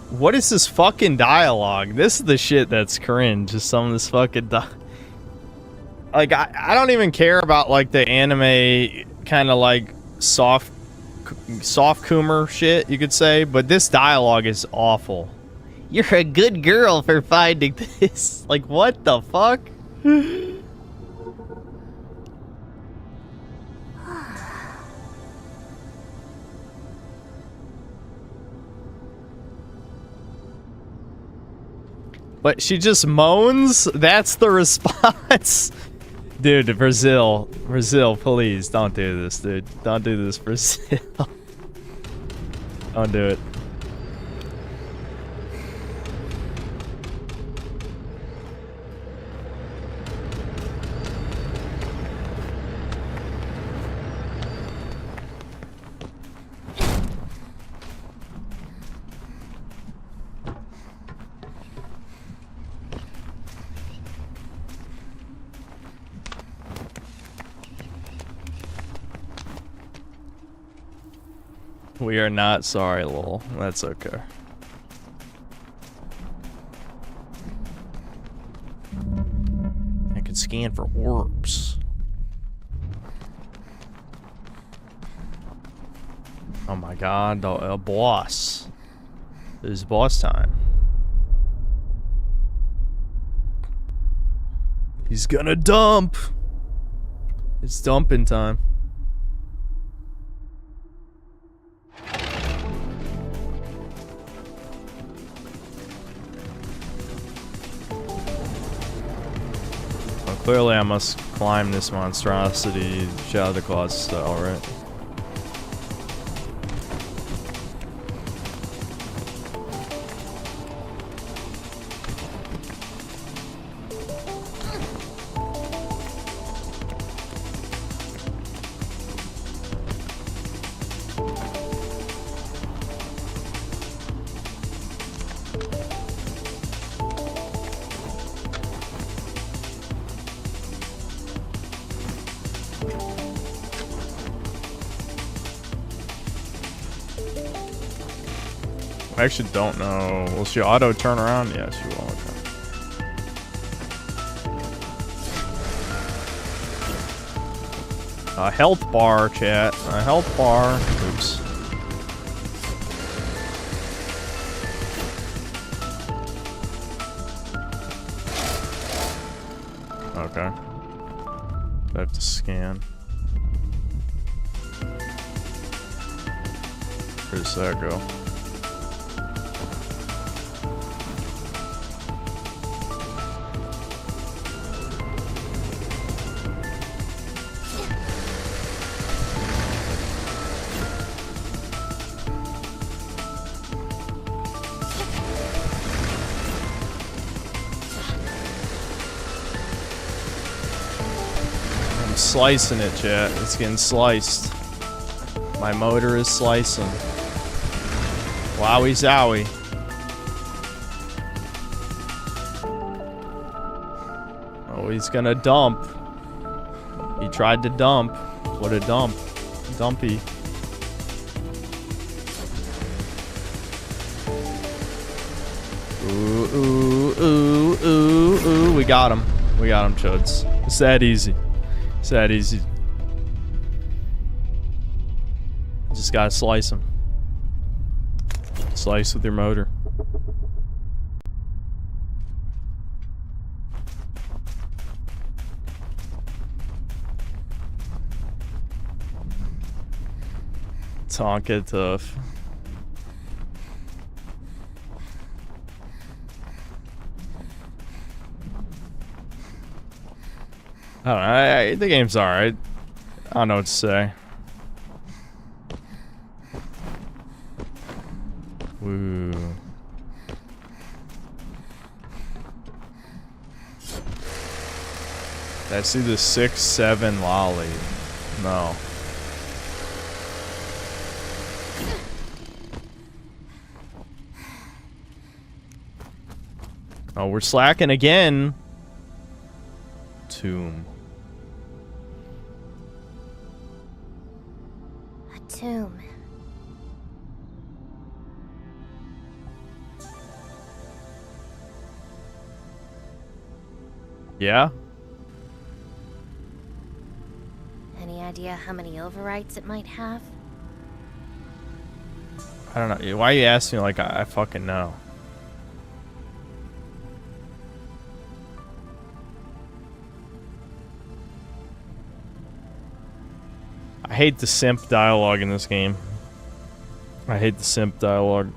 What is this fucking dialogue? This is the shit that's cringe. Just some of this fucking like, I don't even care about, like, the anime kind of, like, soft coomer shit, you could say. But this dialogue is awful. You're a good girl for finding this. Like, what the fuck? But she just moans? That's the response? Dude, Brazil, please, don't do this, dude. Don't do this, Brazil. Don't do it. We are not sorry, lol. That's okay. I can scan for orbs. god, a boss. It's boss time. He's gonna dump. It's dumping time. Well, clearly I must climb this monstrosity Shadow of the Closet style, right? I actually don't know. Will she auto turn around? Yeah, she will. Okay. A health bar, chat. A health bar. Oops. Okay. I have to scan. Where does that go? Slicing it, chat. It's getting sliced. My motor is slicing. Wowie zowie. Oh, he's gonna dump. He tried to dump. What a dump. Dumpy. Ooh, ooh, ooh, ooh, ooh. We got him. We got him, Chuds. It's that easy. It's that easy. Just gotta slice them. Slice with your motor. 𝐂𝐇𝐀𝐏𝐄𝐒. I don't know. The game's alright. I don't know what to say. Woo. Did I see the 6-7 lolly? No. Oh, we're slacking again. Tomb. Tomb. Yeah? Any idea how many overwrites it might have? I don't know. Why are you asking me like I fucking know? I hate the simp dialogue in this game. I hate the simp dialogue.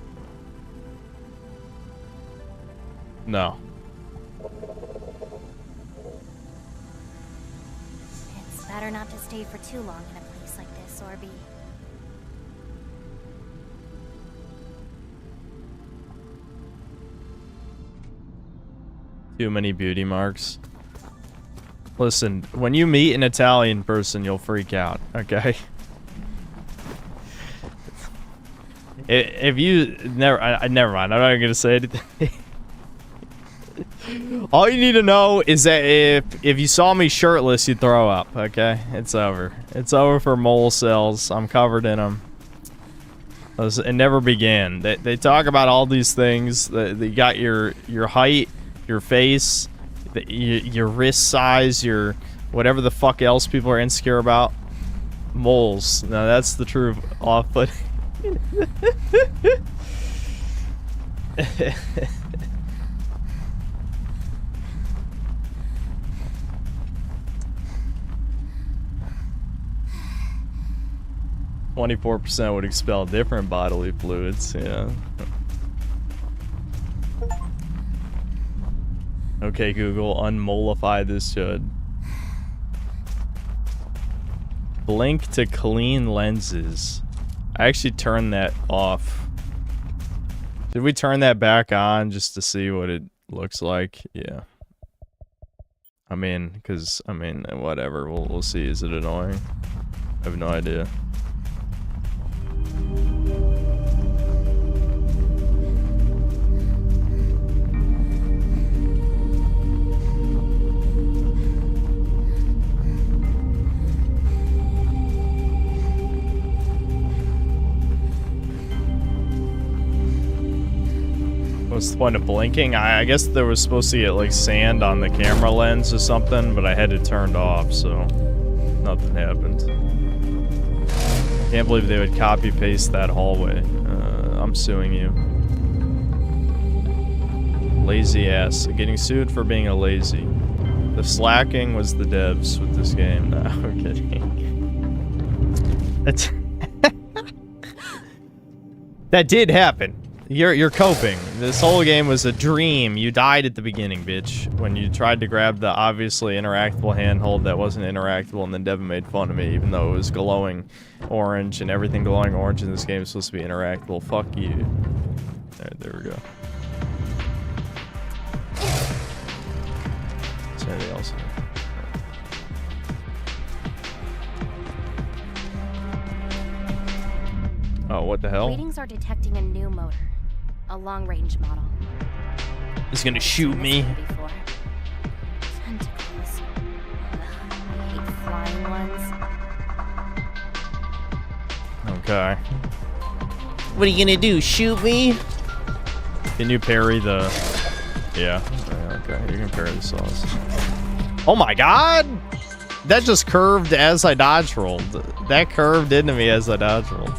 No. It's better not to stay for too long in a place like this, Orby. Too many beauty marks. Listen, when you meet an Italian person, you'll freak out, okay? If you never mind. I'm not even gonna say anything. All you need to know is that if you saw me shirtless, you'd throw up, okay? It's over. It's over for mole cells. I'm covered in them. It never began. They talk about all these things. They got your height, your face, your wrist size, your whatever the fuck else people are insecure about. Moles. Now that's the true off-putting. %would expel different bodily fluids, yeah. Okay, Google, unmollify this chud. Blink to clean lenses. I actually turned that off. Did we turn that back on just to see what it looks like? Yeah. I mean, because, I mean, whatever. We'll see. Is it annoying? I have no idea. What's the point of blinking? I guess there was supposed to get like sand on the camera lens or something, but I had it turned off, so nothing happened. Can't believe they would copy paste that hallway. I'm suing you. Lazy ass. Getting sued for being a lazy. The slacking was the devs with this game. No, I'm kidding. That's that did happen. You're coping. This whole game was a dream. You died at the beginning, bitch. When you tried to grab the obviously interactable handhold that wasn't interactable, and then Devin made fun of me, even though it was glowing orange, and everything glowing orange in this game is supposed to be interactable. Fuck you. There we go. Is there anything else? Oh, what the hell? Readings are detecting a new motor. A long-range model. He's gonna shoot me. Before. Tentacles. Ugh, I hate flying ones. Okay. What are you gonna do? Shoot me? Can you parry the... Yeah. Okay, you can parry the sauce. Oh my god! That just curved as I dodge rolled. That curved into me as I dodge rolled.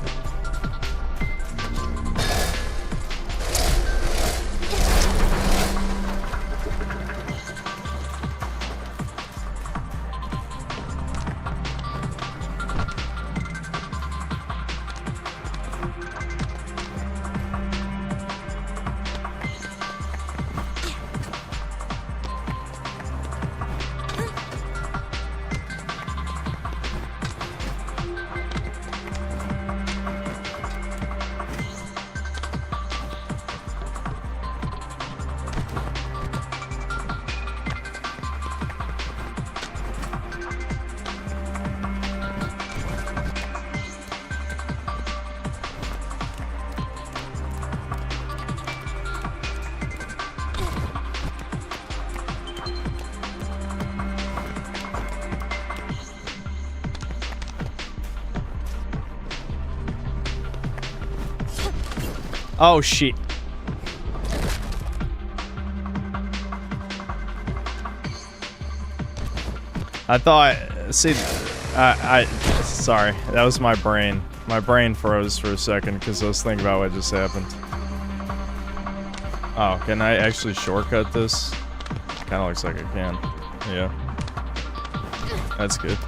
Oh shit. I thought, see, sorry, that was my brain. My brain froze for a second because I was thinking about what just happened. Oh, can I actually shortcut this? Kind of looks like I can. Yeah. That's good.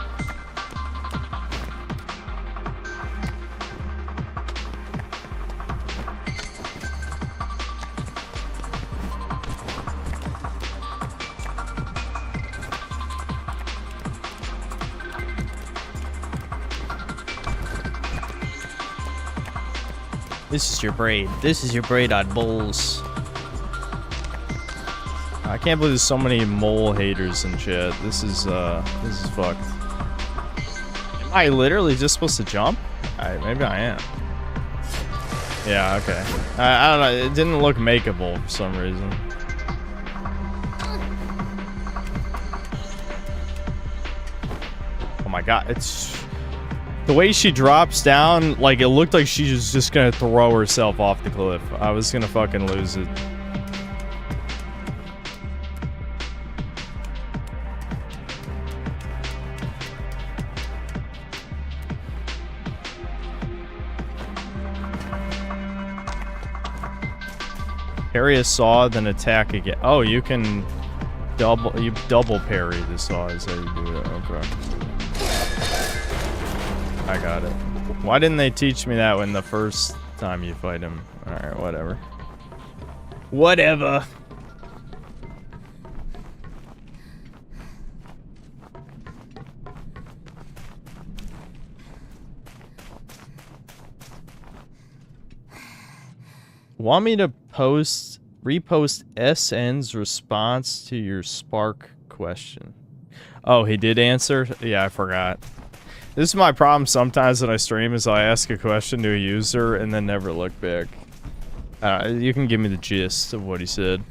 This is your braid. This is your braid on moles. I can't believe there's so many mole haters in chat. This is fucked. Am I literally just supposed to jump? Maybe I am. Yeah, okay. I don't know. It didn't look makeable for some reason. Oh my god, it's... The way she drops down, like, it looked like she was just gonna throw herself off the cliff. I was gonna fucking lose it. Parry a saw, then attack again. Oh, you can double parry the saw is how you do it. Okay. I got it. Why didn't they teach me that when the first time you fight him? Alright, whatever. Whatever. Want me to repost SN's response to your Spark question? Oh, he did answer? Yeah, I forgot. This is my problem sometimes that I stream is I ask a question to a user and then never look back. You can give me the gist of what he said.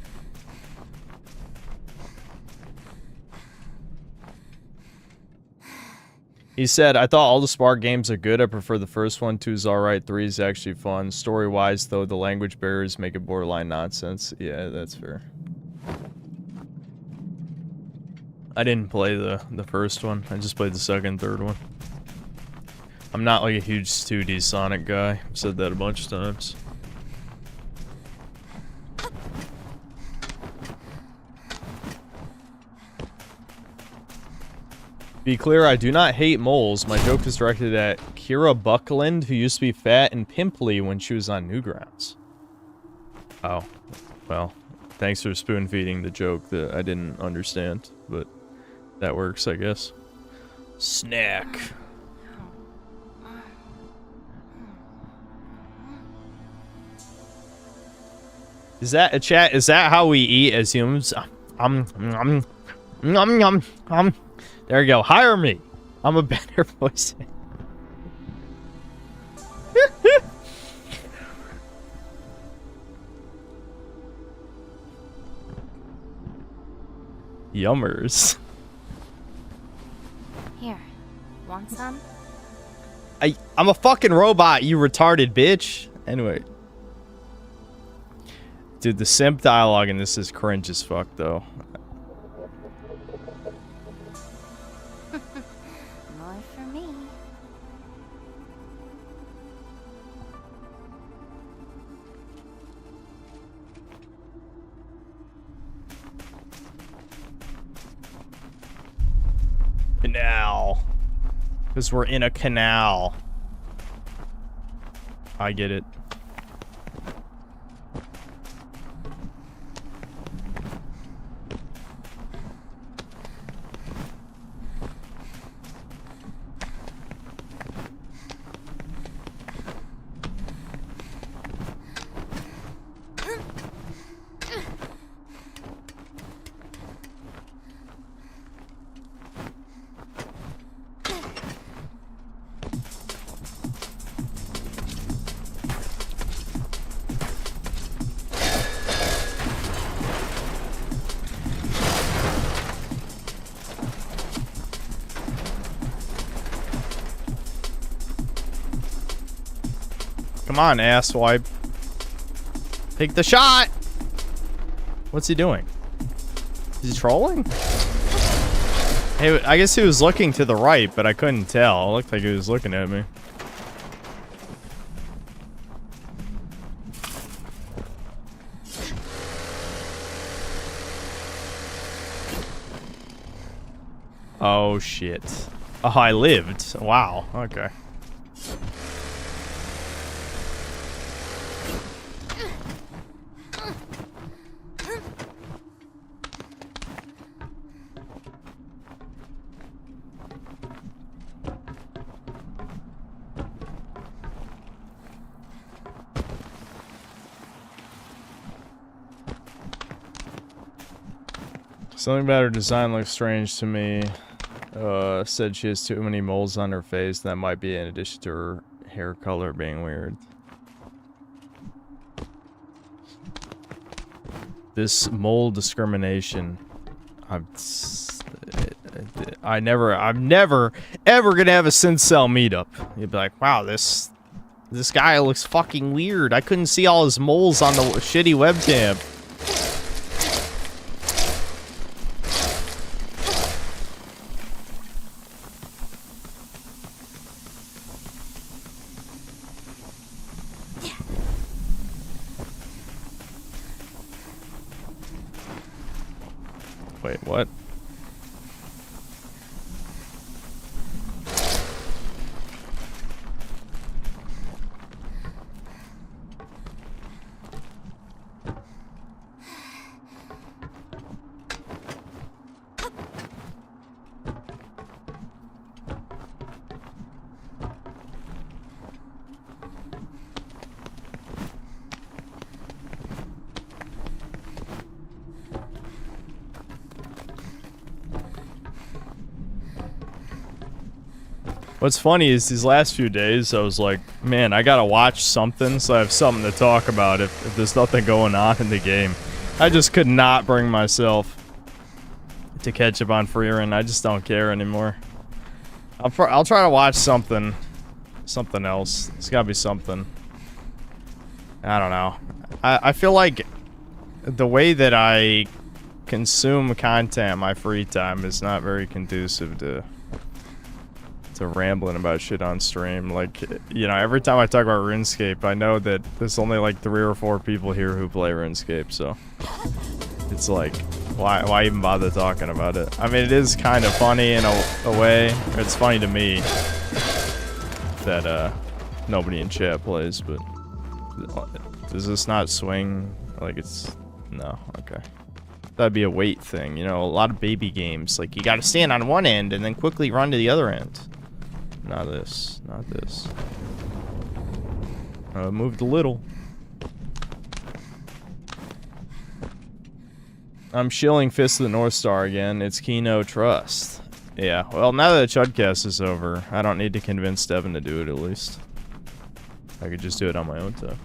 He said, I thought all the Spark games are good. I prefer the first one. 2's alright. 3 is actually fun. Story-wise, though, the language barriers make it borderline nonsense. Yeah, that's fair. I didn't play the first one. I just played the second and third one. I'm not like a huge 2D Sonic guy. I've said that a bunch of times. Be clear, I do not hate moles. My joke is directed at Kira Buckland, who used to be fat and pimply when she was on Newgrounds. Oh, well, thanks for spoon feeding the joke that I didn't understand, but that works, I guess. Snack. Is that a chat? Is that how we eat as humans? There you go. Hire me. I'm a better voice. Yummers. Here, want some? I'm a fucking robot, you retarded bitch. Anyway. Dude, the simp dialogue in this is cringe as fuck, though. More for me. Canal. Because we're in a canal. I get it. Come on, asswipe. Take the shot! What's he doing? Is he trolling? Hey, I guess he was looking to the right, but I couldn't tell. It looked like he was looking at me. Oh, shit. Oh, I lived. Wow, okay. Something about her design looks strange to me. Said she has too many moles on her face. That might be in addition to her hair color being weird. This mole discrimination. I'm never ever gonna have a Syncell meetup. You'd be like, wow, this guy looks fucking weird. I couldn't see all his moles on the shitty webcam. Wait, what? What's funny is these last few days, I was like, man, I gotta watch something so I have something to talk about if there's nothing going on in the game. I just could not bring myself to catch up on Freerun. I just don't care anymore. I'll try to watch something else. It's gotta be something. I don't know. I feel like the way that I consume content in my free time is not very conducive to rambling about shit on stream. Like, you know, every time I talk about RuneScape, I know that there's only like 3 or 4 people here who play RuneScape, so it's like, why even bother talking about it? I mean, it is kind of funny in a way. It's funny to me that nobody in chat plays, but does this not swing? Like, it's... No, okay. That'd be a weight thing, you know, a lot of baby games. Like, you gotta stand on one end and then quickly run to the other end. Not this. Not this. Moved a little. I'm shilling Fist of the North Star again. It's Kino Trust. Yeah, well, now that the Chudcast is over, I don't need to convince Devin to do it, at least. I could just do it on my own time.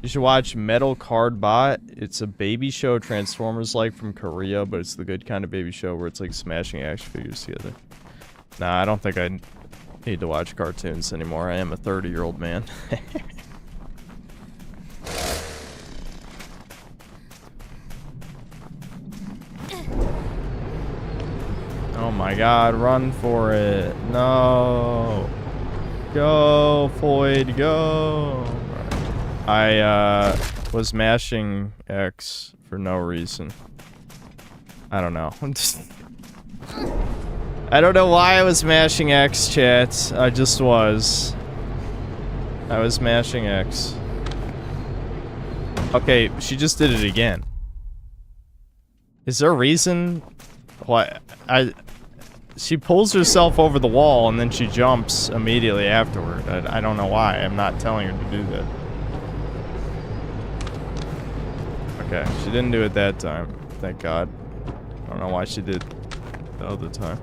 You should watch Metal Card Bot. It's a baby show Transformers-like from Korea, but it's the good kind of baby show where it's like smashing action figures together. Nah, I don't think I need to watch cartoons anymore. I am a 30-year-old man. Oh my god, run for it. No. Go, Floyd, go. I was mashing X for no reason. I don't know. I don't know why I was mashing X, chat. I just was. I was mashing X. Okay, she just did it again. Is there a reason why she pulls herself over the wall and then she jumps immediately afterward? I don't know why. I'm not telling her to do that. Okay, she didn't do it that time. Thank God. I don't know why she did the other time.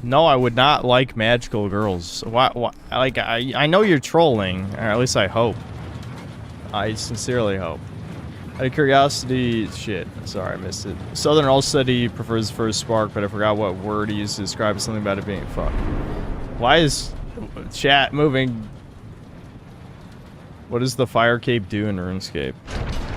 No, I would not like magical girls. Why, like, I know you're trolling, or at least I hope. I sincerely hope. Out of curiosity, shit, sorry, I missed it. Southern also said he prefers the first spark, but I forgot what word he used to describe something about it being fuck. Why is chat moving? What does the fire cape do in RuneScape?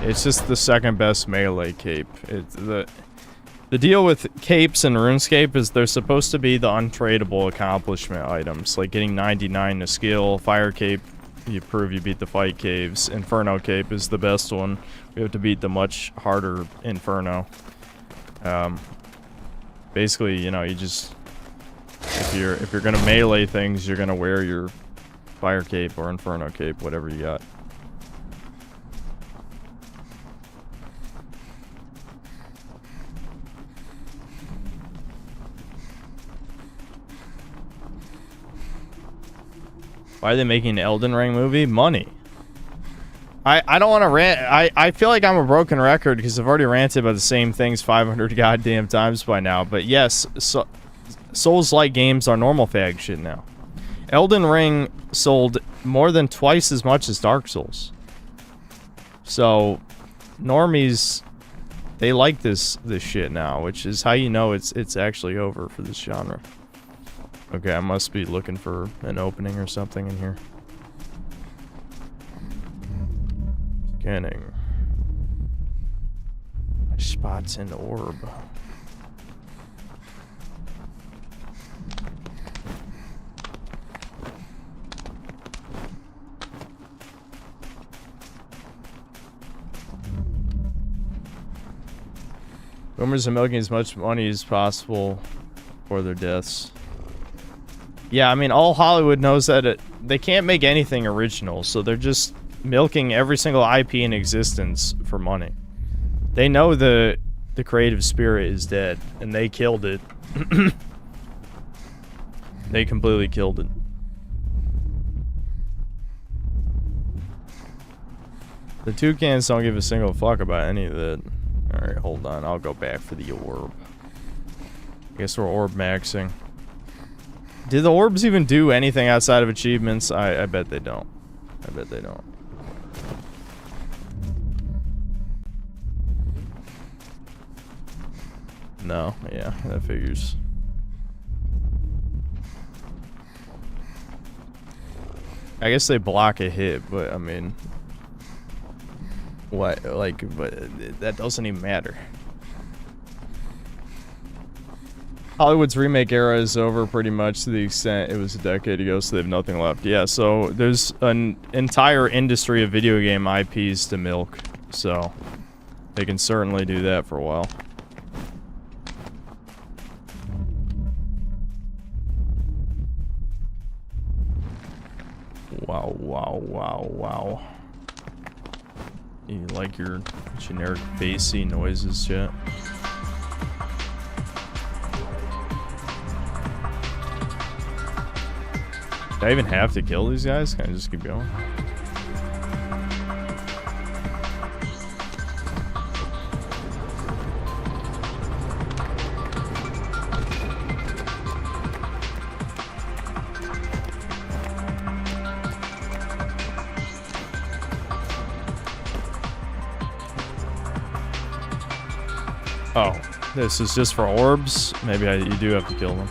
It's just the second best melee cape. It's the deal with capes in RuneScape is they're supposed to be the untradeable accomplishment items, like getting 99 to skill. Fire cape, you prove you beat the fight caves. Inferno cape is the best one. We have to beat the much harder Inferno. Basically, you know, you just if you're gonna melee things, you're gonna wear your fire cape or Inferno cape, whatever you got. Why are they making an Elden Ring movie? Money. I don't want to rant. I feel like I'm a broken record because I've already ranted about the same things 500 goddamn times by now. But yes, Souls-like games are normal fag shit now. Elden Ring sold more than twice as much as Dark Souls. So, normies, they like this shit now, which is how you know it's actually over for this genre. Okay, I must be looking for an opening or something in here. Scanning. Spots in orb. Boomers are milking as much money as possible for their deaths. Yeah, I mean, all Hollywood knows that they can't make anything original, so they're just milking every single IP in existence for money. They know the creative spirit is dead, and they killed it. They completely killed it. The toucans don't give a single fuck about any of that. Alright, hold on. I'll go back for the orb. I guess we're orb maxing. Did the orbs even do anything outside of achievements? I bet they don't. I bet they don't. No, yeah, that figures. I guess they block a hit, but I mean... What, like, but that doesn't even matter. Hollywood's remake era is over pretty much to the extent it was a decade ago, so they have nothing left. Yeah, so there's an entire industry of video game IPs to milk, so they can certainly do that for a while. Wow, wow, wow, wow. You like your generic bassy noises, chat? Do I even have to kill these guys? Can I just keep going? Oh, this is just for orbs? Maybe you do have to kill them.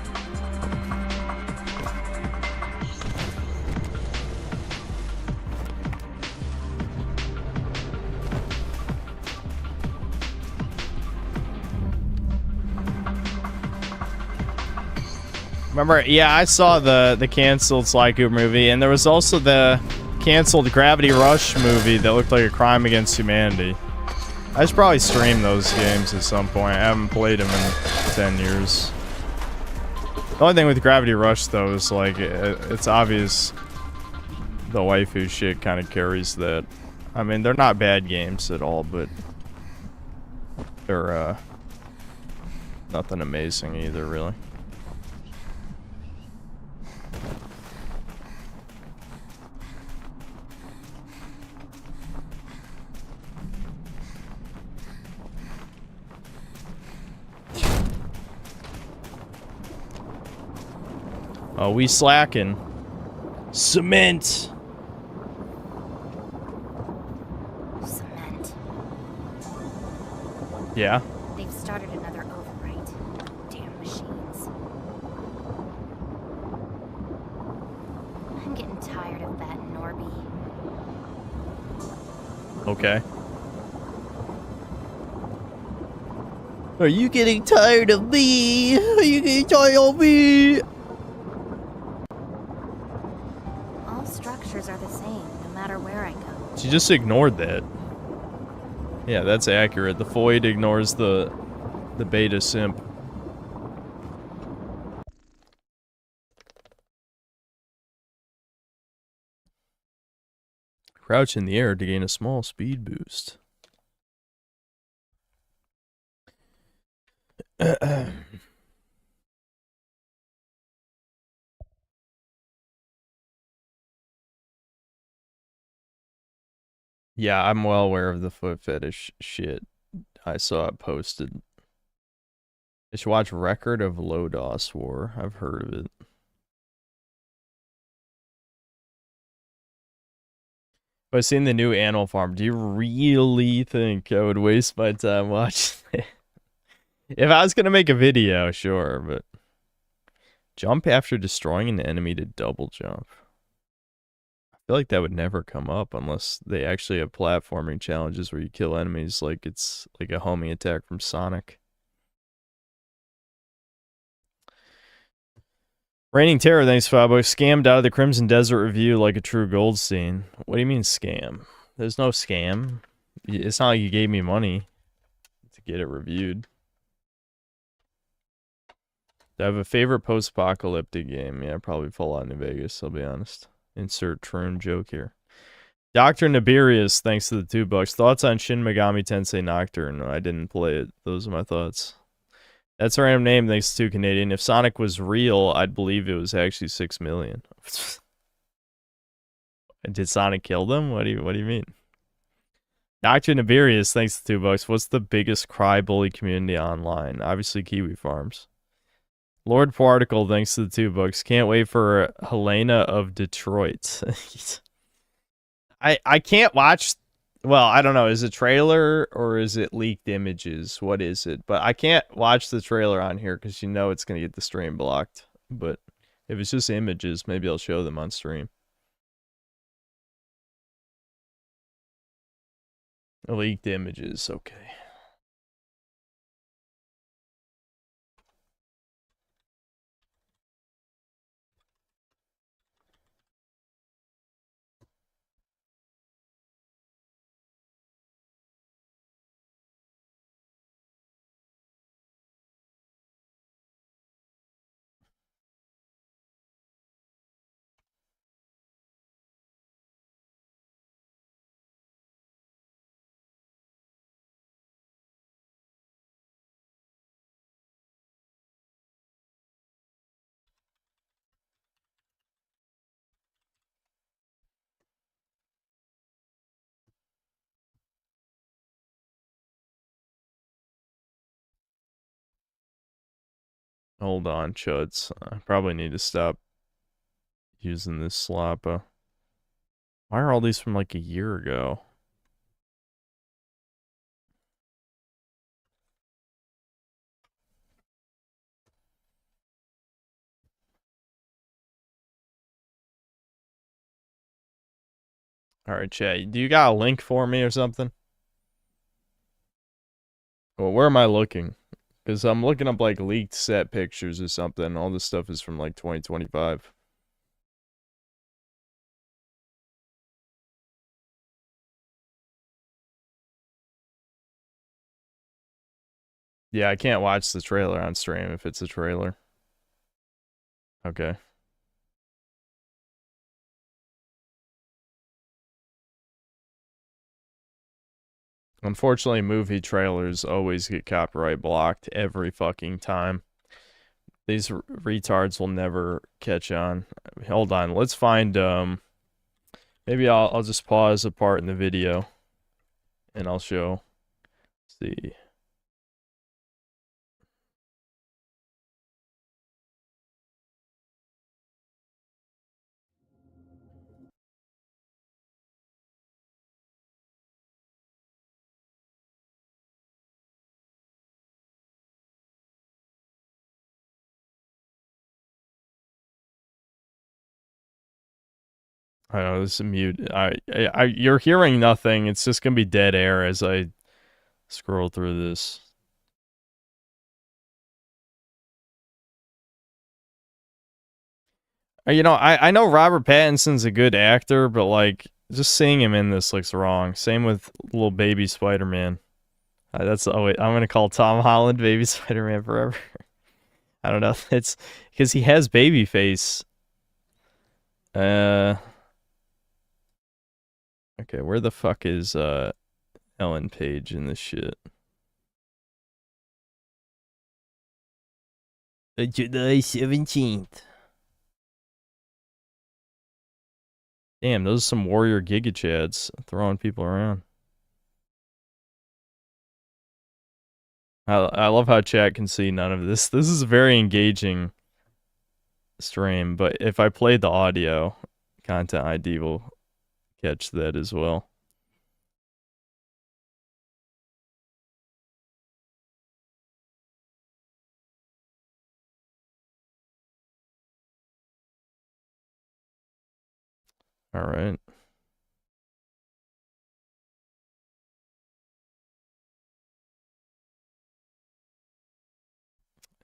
Remember, yeah, I saw the canceled Sly Cooper movie, and there was also the canceled Gravity Rush movie that looked like a crime against humanity. I should probably stream those games at some point. I haven't played them in 10 years. The only thing with Gravity Rush, though, is like, it's obvious the waifu shit kind of carries that. I mean, they're not bad games at all, but they're, nothing amazing either, really. Oh, we slacking. Cement. Cement. Yeah. They've started another overwrite. Damn machines. I'm getting tired of that Norby. Okay. Are you getting tired of me? Are you getting tired of me? All structures are the same, no matter where I go. She just ignored that. Yeah, that's accurate. The Void ignores the beta simp. Crouch in the air to gain a small speed boost. Yeah, I'm well aware of the foot fetish shit. I saw it posted. I should watch Record of Lodos War. I've heard of it. If I seen the new Animal Farm, do you really think I would waste my time watching it? If I was gonna make a video, sure, but jump after destroying an enemy to double jump. I feel like that would never come up unless they actually have platforming challenges where you kill enemies like it's like a homing attack from Sonic. Raining Terror, thanks, Fabo. Scammed out of the Crimson Desert review like a true Goldstein. What do you mean scam? There's no scam. It's not like you gave me money to get it reviewed. Do I have a favorite post-apocalyptic game? Yeah, probably Fallout New Vegas, I'll be honest. Insert Troon joke here. Dr. Nibirius, thanks to the $2. Thoughts on Shin Megami Tensei Nocturne? I didn't play it. Those are my thoughts. That's a random name, thanks to Canadian. If Sonic was real, I'd believe it was actually 6 million. Did Sonic kill them? What do you mean? Dr. Nibirius, thanks to $2. What's the biggest cry bully community online? Obviously Kiwi Farms. Lord Particle, thanks to the $2. Can't wait for Helena of Detroit. I can't watch. Well, I don't know. Is it trailer or is it leaked images? What is it? But I can't watch the trailer on here because you know it's going to get the stream blocked. But if it's just images, maybe I'll show them on stream. Leaked images, okay. Hold on, Chuds. I probably need to stop using this slop. Why are all these from like a year ago? Alright, chat. Do you got a link for me or something? Well, where am I looking? Because I'm looking up like leaked set pictures or something. All this stuff is from like 2025. Yeah, I can't watch the trailer on stream if it's a trailer. Okay. Unfortunately, movie trailers always get copyright blocked every fucking time. These retards will never catch on. Hold on, let's find maybe I'll just pause a part in the video and I'll show. Let's see. I know this is mute. You're hearing nothing. It's just gonna be dead air as I scroll through this. You know, I know Robert Pattinson's a good actor, but like just seeing him in this looks wrong. Same with little baby Spider-Man. That's wait, I'm gonna call Tom Holland baby Spider-Man forever. I don't know. It's because he has baby face. Okay, where the fuck is Ellen Page in this shit? July 17th. Damn, those are some warrior Giga Chads throwing people around. I love how chat can see none of this. This is a very engaging stream, but if I play the audio, content ID will catch that as well. All right.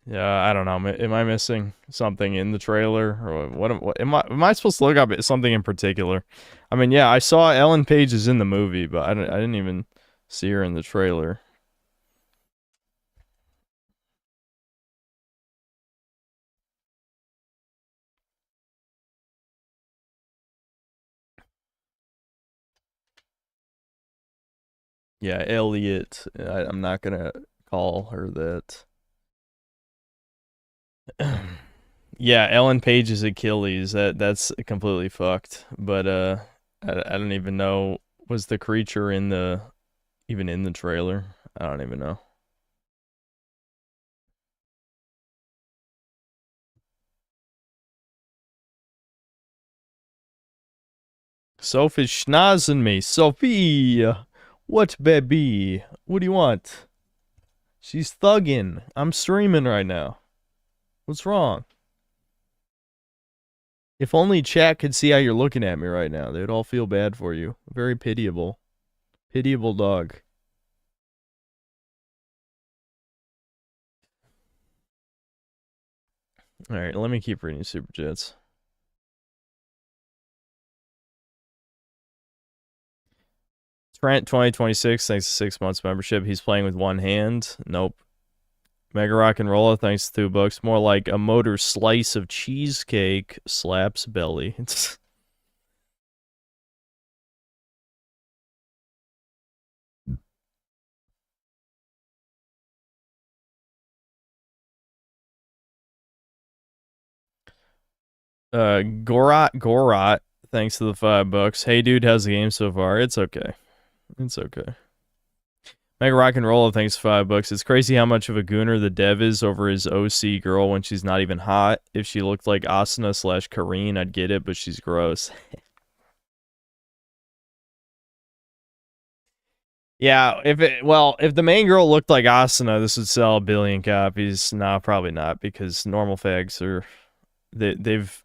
Yeah, I don't know. Am I missing something in the trailer, or what am I supposed to look up something in particular? I mean, yeah, I saw Ellen Page is in the movie, but I didn't even see her in the trailer. Yeah, Elliot. I'm not gonna call her that. Yeah, Ellen Page's Achilles. That's completely fucked. But I don't even know. Was the creature even in the trailer? I don't even know. Sophie's schnozzing me. Sophie, what baby? What do you want? She's thugging. I'm streaming right now. What's wrong? If only chat could see how you're looking at me right now, they'd all feel bad for you. Very pitiable. Pitiable dog. Alright, let me keep reading Super Chats. Trent 2026, thanks to 6 months membership. He's playing with one hand. Nope. Mega Rock and Rolla, thanks to $2. More like a motor slice of cheesecake slaps belly. Gorat, thanks to the $5. Hey dude, how's the game so far? It's okay. It's okay. Mega Rock and Roll, thanks to $5. It's crazy how much of a gooner the dev is over his OC girl when she's not even hot. If she looked like Asuna / Kareen, I'd get it, but she's gross. Yeah, if the main girl looked like Asuna, this would sell 1 billion copies. Nah, probably not, because normal fags are they've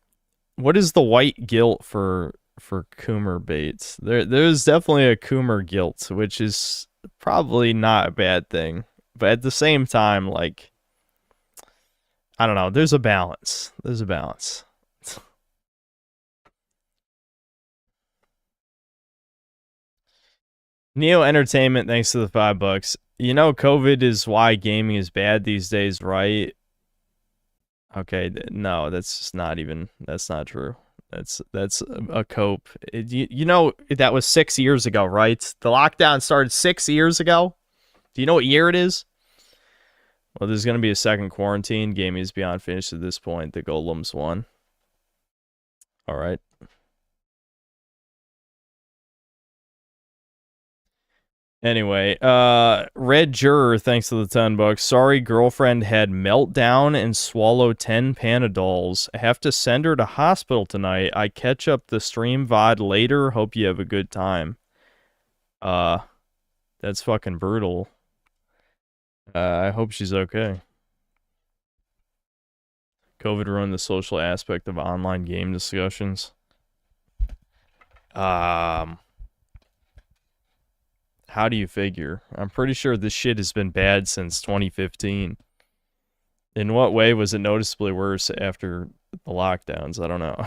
what is the white guilt for Coomer baits? There's definitely a Coomer guilt, which is probably not a bad thing, but at the same time, like, I don't know, there's a balance. Neo Entertainment, thanks to the $5. You know, COVID is why gaming is bad these days, right? Okay, no, that's just not even. That's not true. That's a cope. You know that was 6 years ago, right? The lockdown started 6 years ago. Do you know what year it is? Well, there's gonna be a second quarantine. Gaming is beyond finished at this point. The golems won. All right. Anyway, Red Juror, thanks to the $10. Sorry, girlfriend had meltdown and swallowed 10 Panadols. I have to send her to hospital tonight. I catch up the stream VOD later. Hope you have a good time. That's fucking brutal. I hope she's okay. COVID ruined the social aspect of online game discussions. How do you figure? I'm pretty sure this shit has been bad since 2015. In what way was it noticeably worse after the lockdowns? I don't know.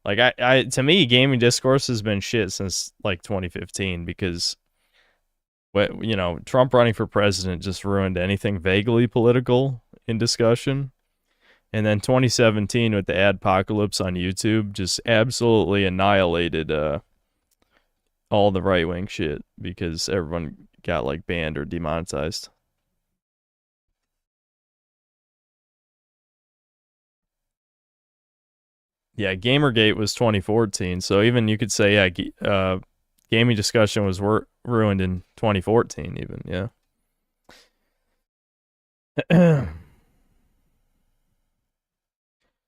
Like, to me, gaming discourse has been shit since, like, 2015, because, you know, Trump running for president just ruined anything vaguely political in discussion. And then 2017 with the adpocalypse on YouTube just absolutely annihilated, all the right-wing shit, because everyone got, like, banned or demonetized. Yeah, Gamergate was 2014, so even you could say, yeah, gaming discussion was ruined in 2014 even, yeah.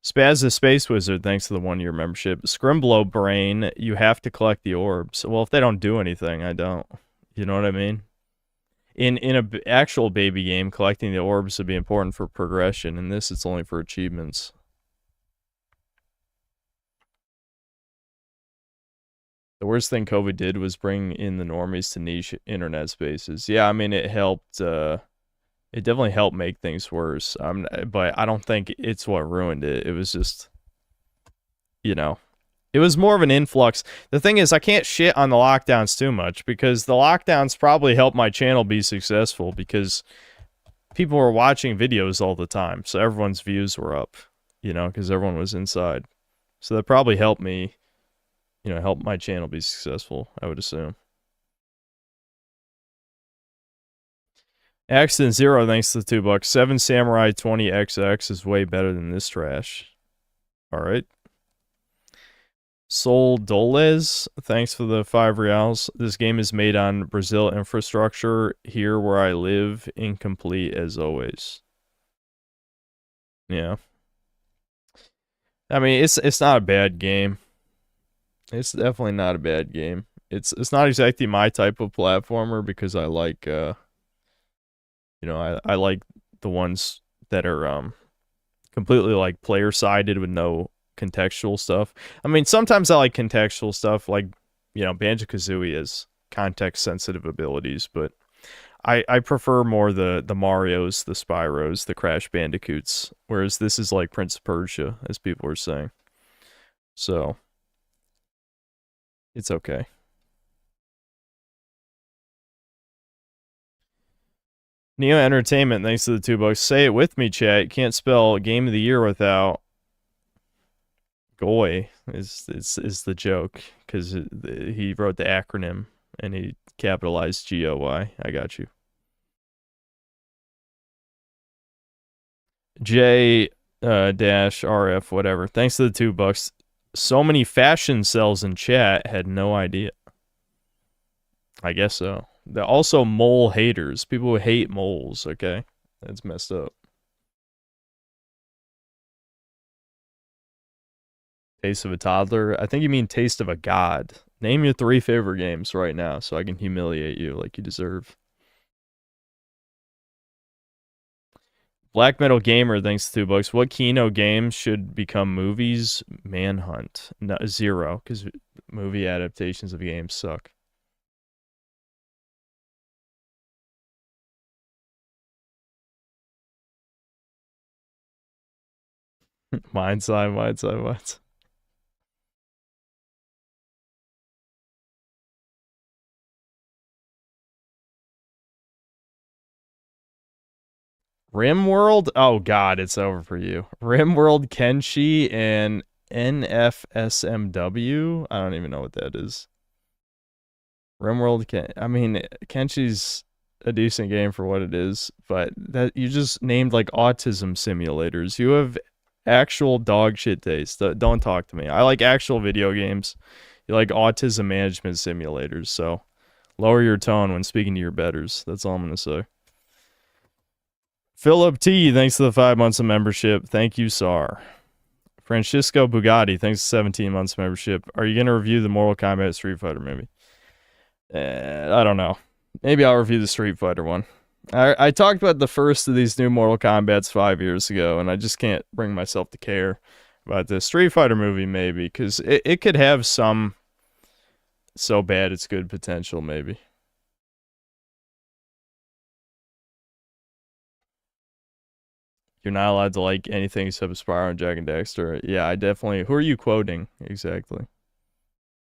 Spaz the Space Wizard, thanks to the 1-year membership. Scrimblow Brain, you have to collect the orbs. Well, if they don't do anything, I don't. You know what I mean? In a actual baby game, collecting the orbs would be important for progression. In this, it's only for achievements. The worst thing COVID did was bring in the normies to niche internet spaces. Yeah, I mean, it helped, it definitely helped make things worse. But I don't think it's what ruined it. It was just, you know, it was more of an influx. The thing is, I can't shit on the lockdowns too much because the lockdowns probably helped my channel be successful because people were watching videos all the time. So everyone's views were up, you know, because everyone was inside. So that probably helped me, you know, help my channel be successful, I would assume. Accident Zero, thanks to the $2. 7 Samurai 20XX is way better than this trash. Alright. Sol Doles, thanks for the 5 reals. This game is made on Brazil infrastructure. Here where I live, incomplete as always. Yeah. I mean, it's not a bad game. It's definitely not a bad game. It's not exactly my type of platformer because I like you know, I like the ones that are completely like player sided with no contextual stuff. I mean, sometimes I like contextual stuff, like, you know, Banjo-Kazooie has context sensitive abilities, but I prefer more the Marios, the Spyros, the Crash Bandicoots, whereas this is like Prince of Persia, as people are saying. So it's okay. Neo Entertainment, thanks to the $2. Say it with me, chat. You can't spell Game of the Year without GOI is the joke, because he wrote the acronym and he capitalized GOI. I got you. J dash RF, whatever. Thanks to the $2. So many fashion cells in chat, had no idea. I guess so. They're also mole haters. People who hate moles, okay? That's messed up. Taste of a toddler? I think you mean taste of a god. Name your 3 favorite games right now so I can humiliate you like you deserve. Black Metal Gamer, thanks to $2. What Kino games should become movies? Manhunt. No, 0, because movie adaptations of games suck. Mine's eye. RimWorld? Oh god, it's over for you. RimWorld Kenshi and NFSMW? I don't even know what that is. RimWorld I mean, Kenshi's a decent game for what it is, but that you just named like autism simulators. You have actual dog shit taste. Don't talk to me. I like actual video games. You like autism management simulators, so lower your tone when speaking to your betters. That's all I'm gonna say. Philip T, thanks to the 5 months of membership. Thank you, Sar. Francisco Bugatti, thanks to 17 months of membership. Are you gonna review the Mortal Kombat Street Fighter movie? I don't know. Maybe I'll review the Street Fighter one. I talked about the first of these new Mortal Kombats 5 years ago, and I just can't bring myself to care about the Street Fighter movie, maybe, because it could have some so bad it's good potential, maybe. You're not allowed to like anything except Spyro and Jak and Daxter. Yeah, I definitely... Who are you quoting, exactly?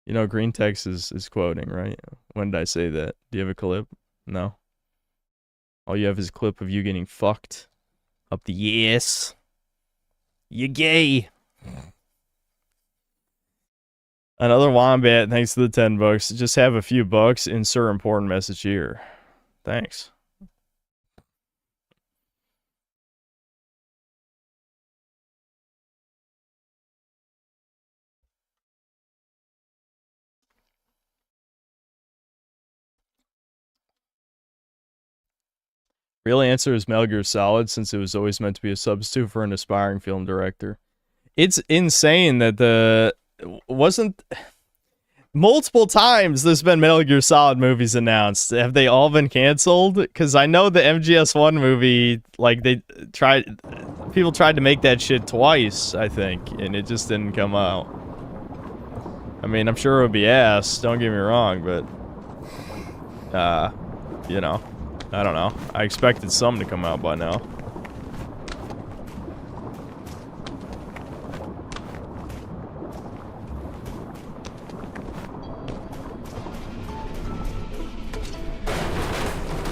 You know, Green Text is quoting, right? When did I say that? Do you have a clip? No? All you have is a clip of you getting fucked up the ass. You gay. Another Wombat, thanks to the $10. Just have a few bucks, insert important message here. Thanks. Real answer is Metal Gear Solid, since it was always meant to be a substitute for an aspiring film director. It's insane that wasn't multiple times there's been Metal Gear Solid movies announced. Have they all been canceled? Because I know the MGS1 movie, like people tried to make that shit twice, I think, and it just didn't come out. I mean, I'm sure it would be ass, don't get me wrong, but you know, I don't know. I expected something to come out by now.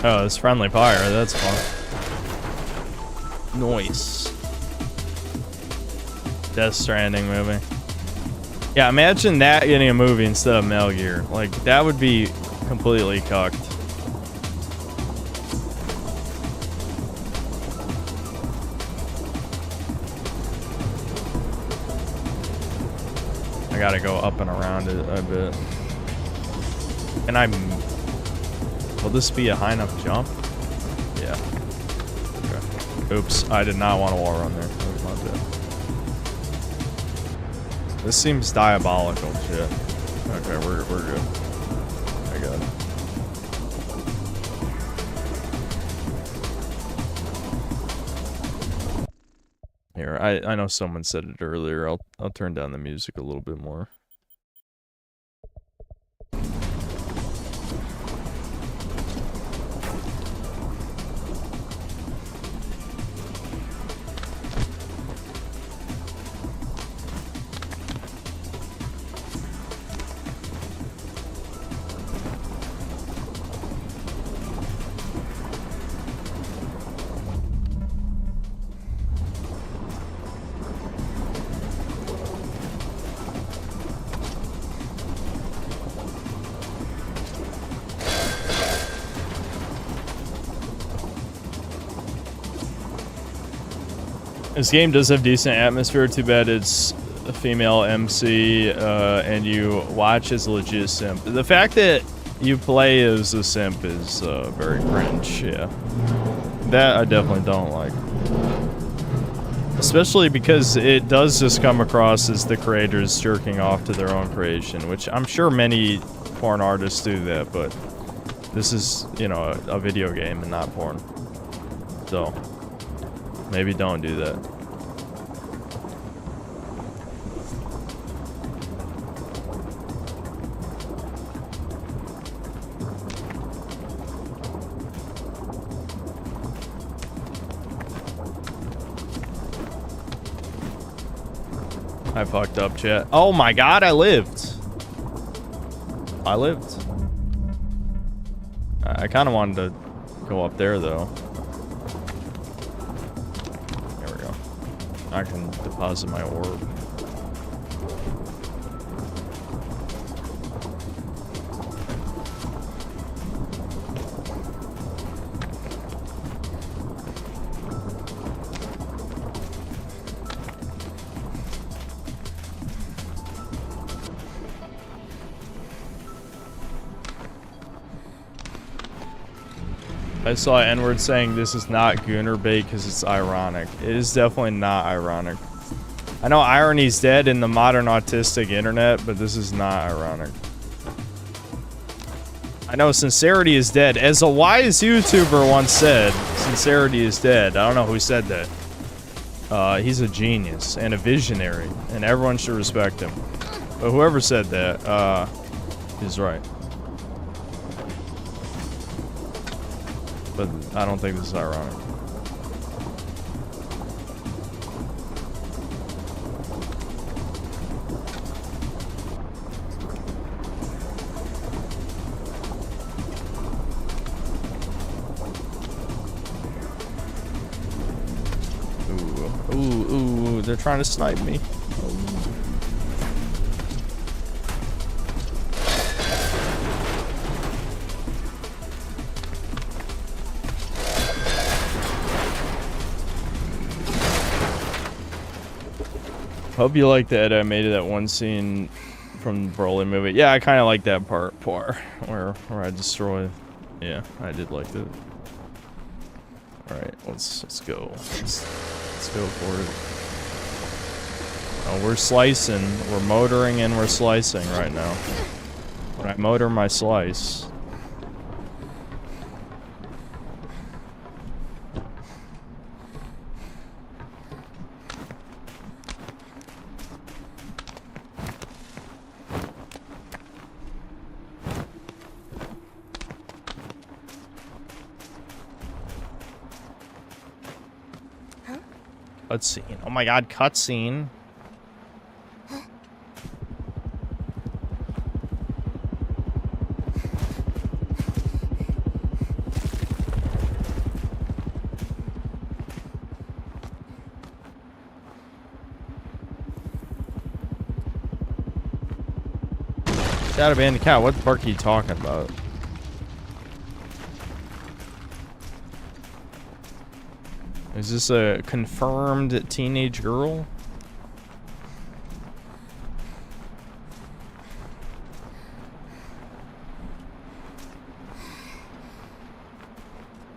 Oh, it's friendly fire. That's fun. Nice. Death Stranding movie. Yeah, imagine that getting a movie instead of Metal Gear. Like, that would be completely cucked. I gotta go up and around it a bit. And will this be a high enough jump? Yeah. Okay. Oops, I did not want to wall run there. That was my bad. This seems diabolical shit. Okay, we're good. I got it. Here, I know someone said it earlier. I'll turn down the music a little bit more. This game does have decent atmosphere. Too bad it's a female MC and you watch as a legit simp. The fact that you play as a simp is very cringe, yeah. That I definitely don't like. Especially because it does just come across as the creators jerking off to their own creation, which I'm sure many porn artists do that, but this is, you know, a video game and not porn. So, maybe don't do that. I fucked up, chat. Oh my god, I lived. I lived. I kind of wanted to go up there, though. There we go. I can deposit my orb. I saw N-word saying this is not Gooner bait because it's ironic. It is definitely not ironic. I know irony's dead in the modern autistic internet, but this is not ironic. I know sincerity is dead. As a wise YouTuber once said, sincerity is dead. I don't know who said that. He's a genius and a visionary, and everyone should respect him. But whoever said that, is right. But I don't think this is ironic. Ooh, they're trying to snipe me. Hope you like the edit I made of that one scene from the Broly movie. Yeah, I kind of like that part where I destroy. Yeah, I did like that. Alright, let's go. Let's go for it. Oh, we're slicing. We're motoring and we're slicing right now. When I motor my slice. Cutscene. Oh my god, cutscene. Got a bandit cat. What the fuck are you talking about? Is this a confirmed teenage girl?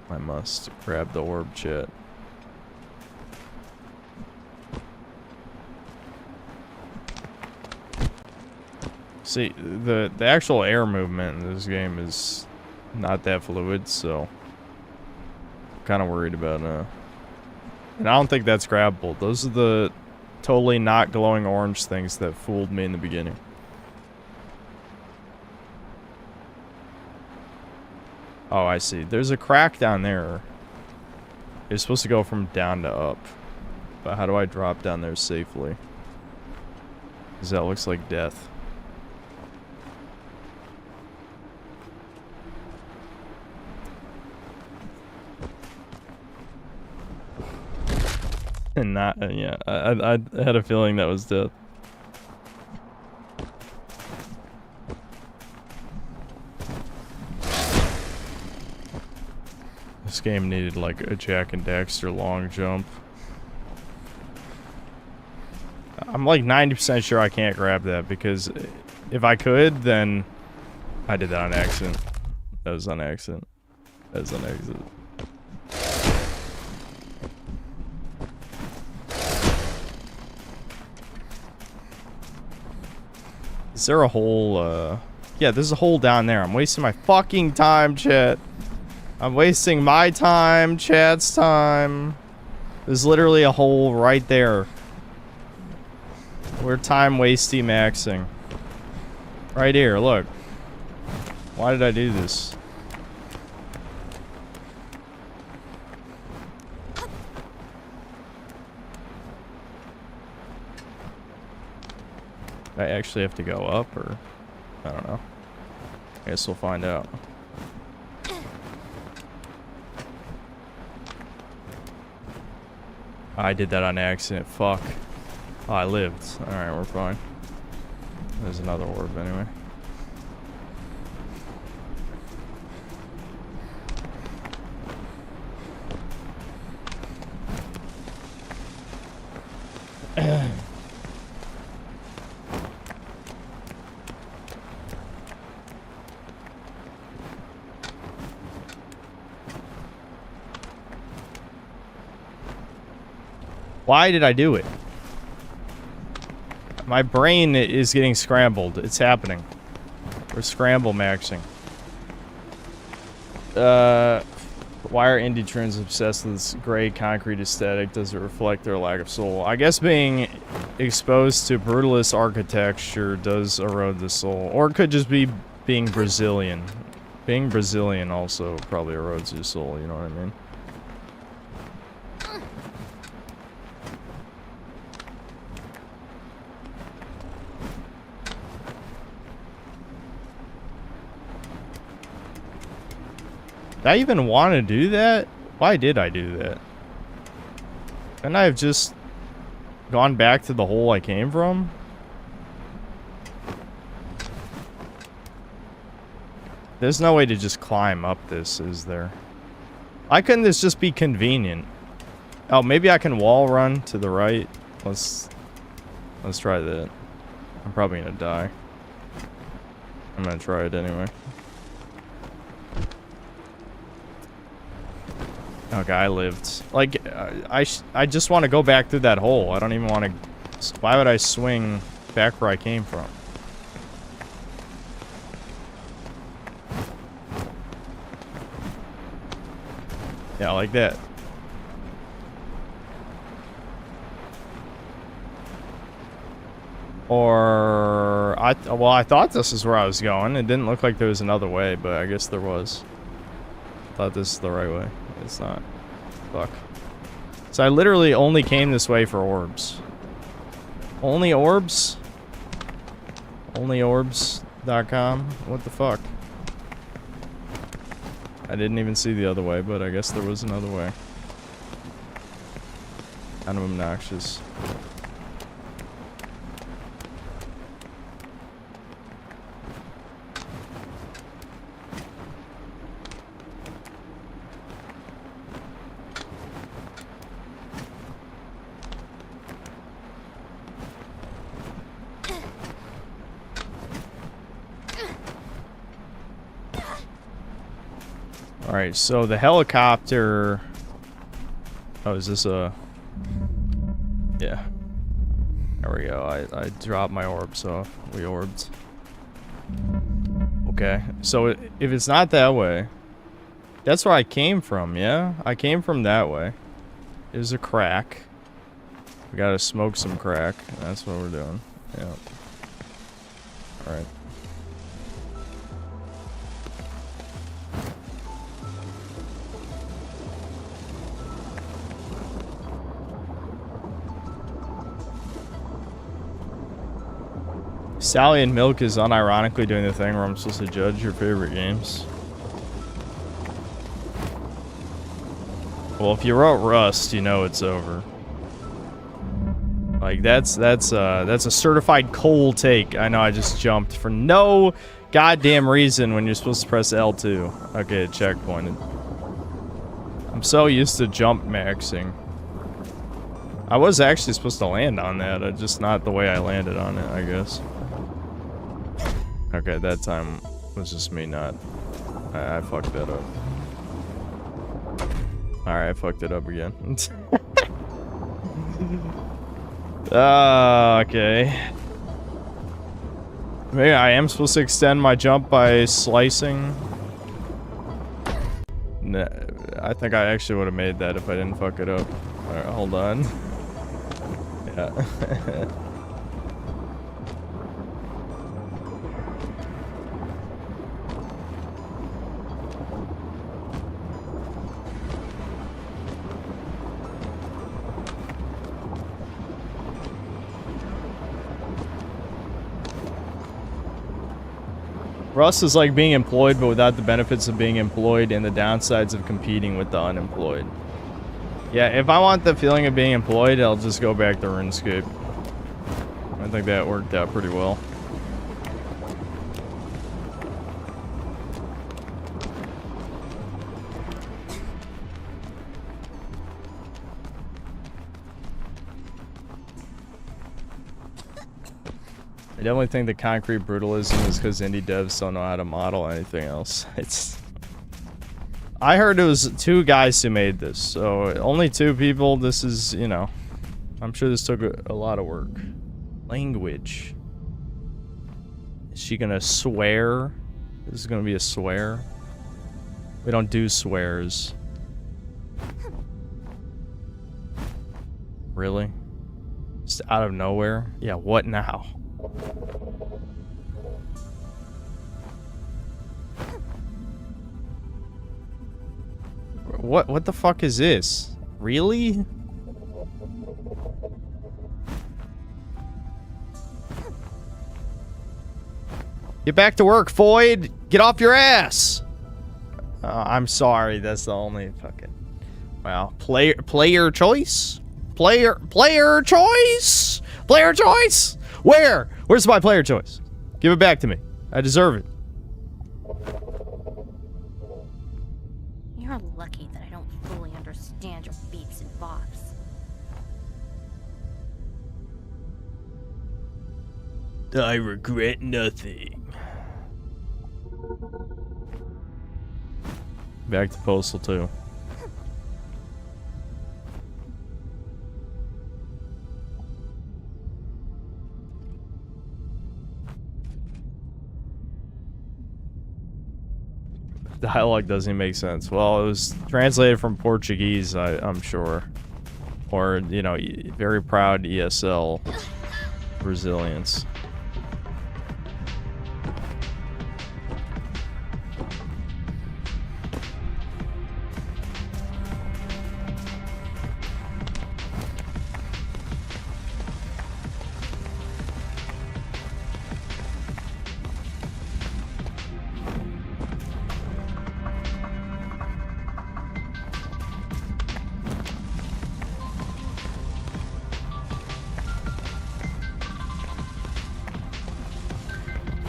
I must grab the orb, chat. See, the actual air movement in this game is not that fluid, so I'm kind of worried about and I don't think that's grabbable. Those are the totally not glowing orange things that fooled me in the beginning. Oh, I see. There's a crack down there. It's supposed to go from down to up. But how do I drop down there safely? Because that looks like death. And not, yeah, I had a feeling that was death. This game needed like a Jack and Daxter long jump. I'm like 90% sure I can't grab that because if I could, then I did that on accident. That was on accident. That was on accident. Is there a hole, yeah, there's a hole down there. I'm wasting my fucking time, chat. I'm wasting my time, chat's time. There's literally a hole right there. We're time wasty maxing. Right here, look. Why did I do this? I actually have to go up, or I don't know. I guess we'll find out. I did that on accident. Fuck. Oh, I lived. Alright, we're fine. There's another orb anyway. Why did I do it? My brain is getting scrambled. It's happening. We're scramble maxing. Why are indie trends obsessed with this gray concrete aesthetic? Does it reflect their lack of soul? I guess being exposed to brutalist architecture does erode the soul. Or it could just be being Brazilian. Being Brazilian also probably erodes your soul, you know what I mean? Did I even want to do that? Why did I do that? Couldn't I have just gone back to the hole I came from? There's no way to just climb up this, is there? Why couldn't this just be convenient? Oh, maybe I can wall run to the right. Let's try that. I'm probably gonna die. I'm gonna try it anyway. Okay, I lived. Like, I just want to go back through that hole. I don't even want to... Why would I swing back where I came from? Yeah, like that. Or... Well, I thought this is where I was going. It didn't look like there was another way, but I guess there was. I thought this is the right way. It's not. Fuck. So I literally only came this way for orbs. Only orbs? Onlyorbs.com? What the fuck? I didn't even see the other way, but I guess there was another way. Kind of obnoxious. Alright, so the helicopter... Oh, is this a... Yeah. There we go. I dropped my orb, so we orbed. Okay, so if it's not that way... That's where I came from, yeah? I came from that way. There's a crack. We gotta smoke some crack. That's what we're doing. Yeah. Alright. Sally and Milk is unironically doing the thing where I'm supposed to judge your favorite games. Well, if you wrote Rust, you know it's over. Like that's a certified cold take. I know I just jumped for no goddamn reason when you're supposed to press L2. Okay, checkpointed. I'm so used to jump maxing. I was actually supposed to land on that, just not the way I landed on it, I guess. Okay, that time was just me not... I fucked that up. Alright, I fucked it up again. Okay. Maybe I am supposed to extend my jump by slicing. Nah, I think I actually would have made that if I didn't fuck it up. Alright, hold on. Yeah. Rust is like being employed, but without the benefits of being employed and the downsides of competing with the unemployed. Yeah, if I want the feeling of being employed, I'll just go back to RuneScape. I think that worked out pretty well. I definitely think the concrete brutalism is because indie devs don't know how to model anything else. I heard it was 2 guys who made this, so only 2 people. This is, you know, I'm sure this took a lot of work. Language. Is she gonna swear? This is gonna be a swear. We don't do swears. Really? Just out of nowhere? Yeah, what now? What the fuck is this? Really? Get back to work, Foyd! Get off your ass! I'm sorry, that's the only fucking... Well, player choice? Player choice? Player choice? Where? Where's my player choice? Give it back to me. I deserve it. You're lucky that I don't fully understand your beeps and bops. I regret nothing. Back to Postal 2. dialogue doesn't even make sense. Well, it was translated from Portuguese, I'm sure. Or, you know, very proud ESL Brazilians.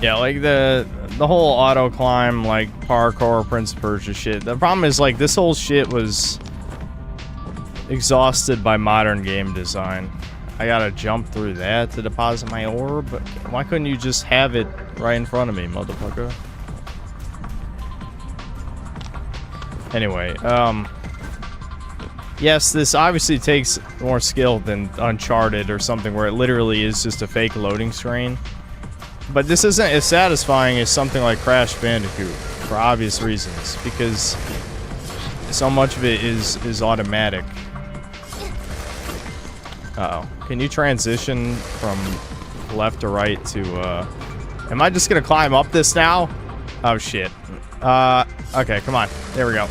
Yeah, like the whole auto climb, like parkour, Prince of Persia shit. The problem is like this whole shit was exhausted by modern game design. I gotta jump through that to deposit my orb. But why couldn't you just have it right in front of me, motherfucker? Anyway, yes, this obviously takes more skill than Uncharted or something where it literally is just a fake loading screen. But this isn't as satisfying as something like Crash Bandicoot, for obvious reasons, because so much of it is automatic. Uh-oh. Can you transition from left to right to, Am I just gonna climb up this now? Oh, shit. Okay, come on. There we go.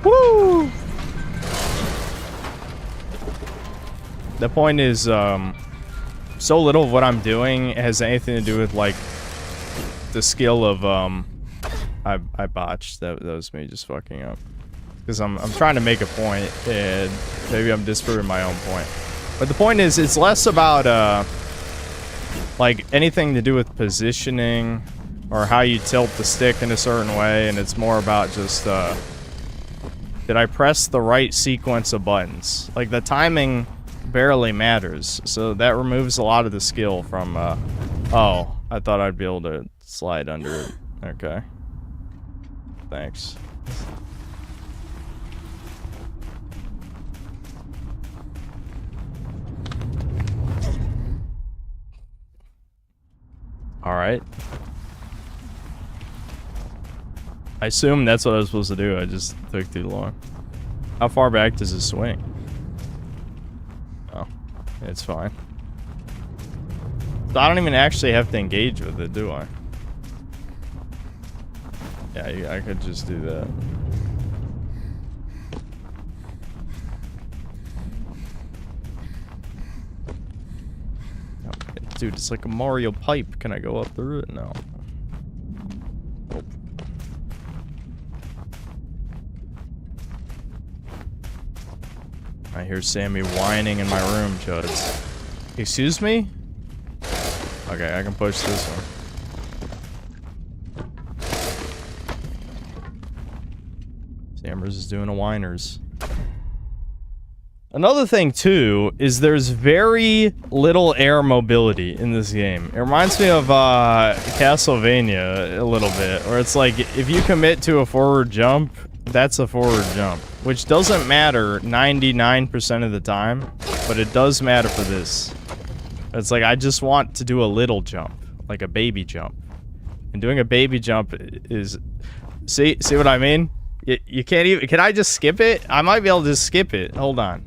Woo! The point is, so little of what I'm doing has anything to do with, like, the skill of, I botched. That was me just fucking up. Because I'm trying to make a point, and maybe I'm disproving my own point. But the point is, it's less about, like, anything to do with positioning, or how you tilt the stick in a certain way, and it's more about just, did I press the right sequence of buttons? Like, the timing barely matters, so that removes a lot of the skill from, oh, I thought I'd be able to slide under it. Okay. Thanks. Alright. I assume that's what I was supposed to do, I just took too long. How far back does it swing? Oh, it's fine. So I don't even actually have to engage with it, do I? Yeah, I could just do that. Okay, dude, it's like a Mario pipe. Can I go up through it? No. Nope. I hear Sammy whining in my room, Chuds. Excuse me? Okay, I can push this one. Sammers is doing a whiners. Another thing, too, is there's very little air mobility in this game. It reminds me of Castlevania a little bit, where it's like, if you commit to a forward jump, that's a forward jump. Which doesn't matter 99% of the time, but it does matter for this. It's like, I just want to do a little jump, like a baby jump. And doing a baby jump is... See what I mean? You can't even... Can I just skip it? I might be able to just skip it. Hold on.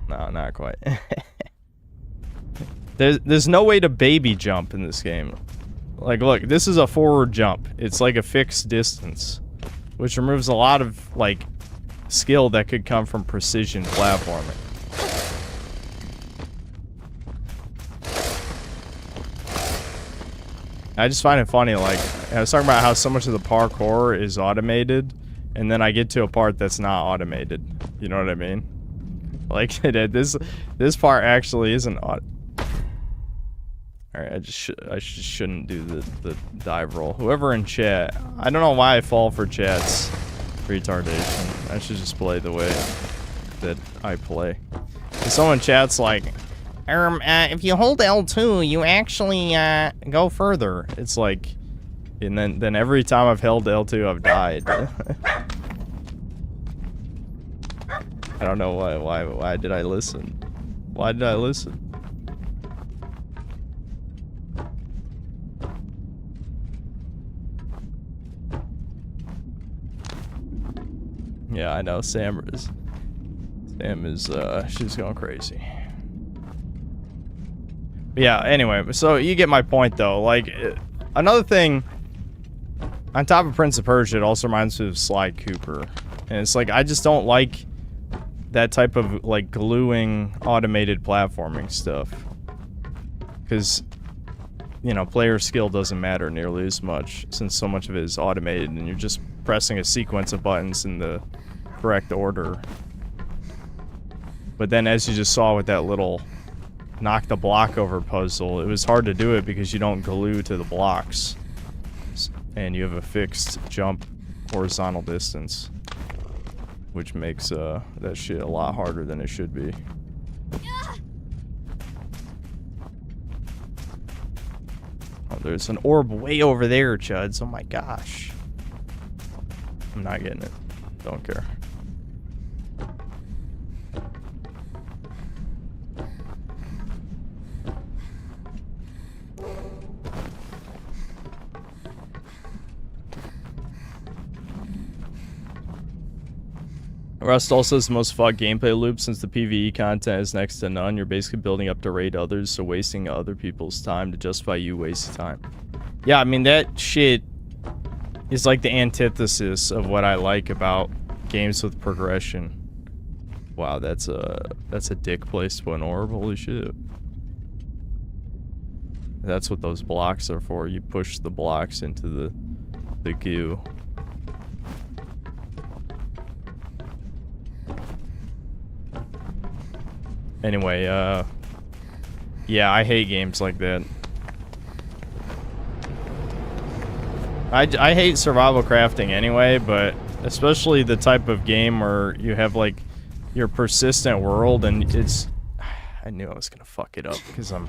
No, not quite. There's no way to baby jump in this game. Like, look, this is a forward jump. It's like a fixed distance, which removes a lot of, like, skill that could come from precision platforming. I just find it funny, like, I was talking about how so much of the parkour is automated, and then I get to a part that's not automated. You know what I mean? Like, this part actually isn't Alright, I just shouldn't do the dive roll. Whoever in chat, I don't know why I fall for chat's retardation. I should just play the way that I play. If someone chats like, if you hold L2, you actually, go further. It's like, and then every time I've held L2, I've died. I don't know why did I listen? Why did I listen? Yeah, I know. Sam is, she's going crazy. Yeah, anyway, so you get my point, though. Like, another thing, on top of Prince of Persia, it also reminds me of Sly Cooper. And it's like, I just don't like that type of, like, gluing automated platforming stuff. Because, you know, player skill doesn't matter nearly as much, since so much of it is automated, and you're just pressing a sequence of buttons in the correct order. But then, as you just saw with that little knock the block over puzzle, it was hard to do it because you don't glue to the blocks. And you have a fixed jump horizontal distance, which makes that shit a lot harder than it should be. Oh, there's an orb way over there, Chuds. Oh my gosh. I'm not getting it. Don't care. Rust also has the most fucked gameplay loop since the PvE content is next to none. You're basically building up to raid others, so wasting other people's time to justify you wasting time. Yeah, I mean, that shit is like the antithesis of what I like about games with progression. Wow, that's a dick place to put an orb. Holy shit. That's what those blocks are for. You push the blocks into the goo. Anyway, yeah, I hate games like that. I hate survival crafting anyway, but especially the type of game where you have, like, your persistent world, and it's... I knew I was gonna fuck it up, because I'm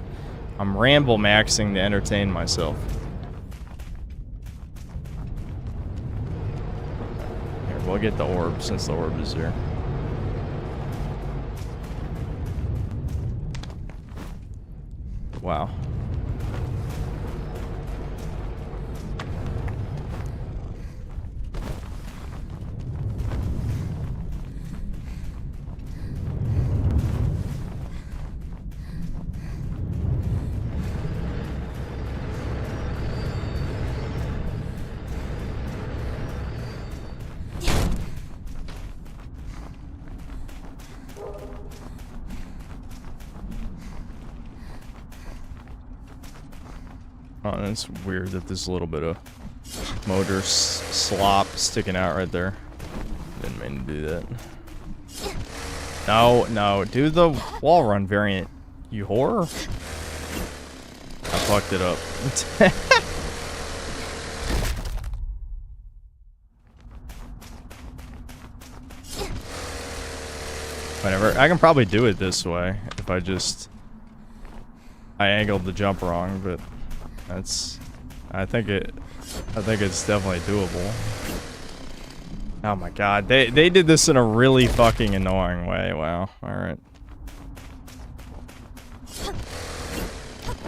ramble maxing to entertain myself. Here, we'll get the orb, since the orb is here. Wow. Oh, it's weird that there's a little bit of motor slop sticking out right there. Didn't mean to do that. No, no, do the wall run variant, you whore. I fucked it up. Whatever, I can probably do it this way if I angled the jump wrong, but I think it's definitely doable. Oh my god, they did this in a really fucking annoying way. Wow. All right.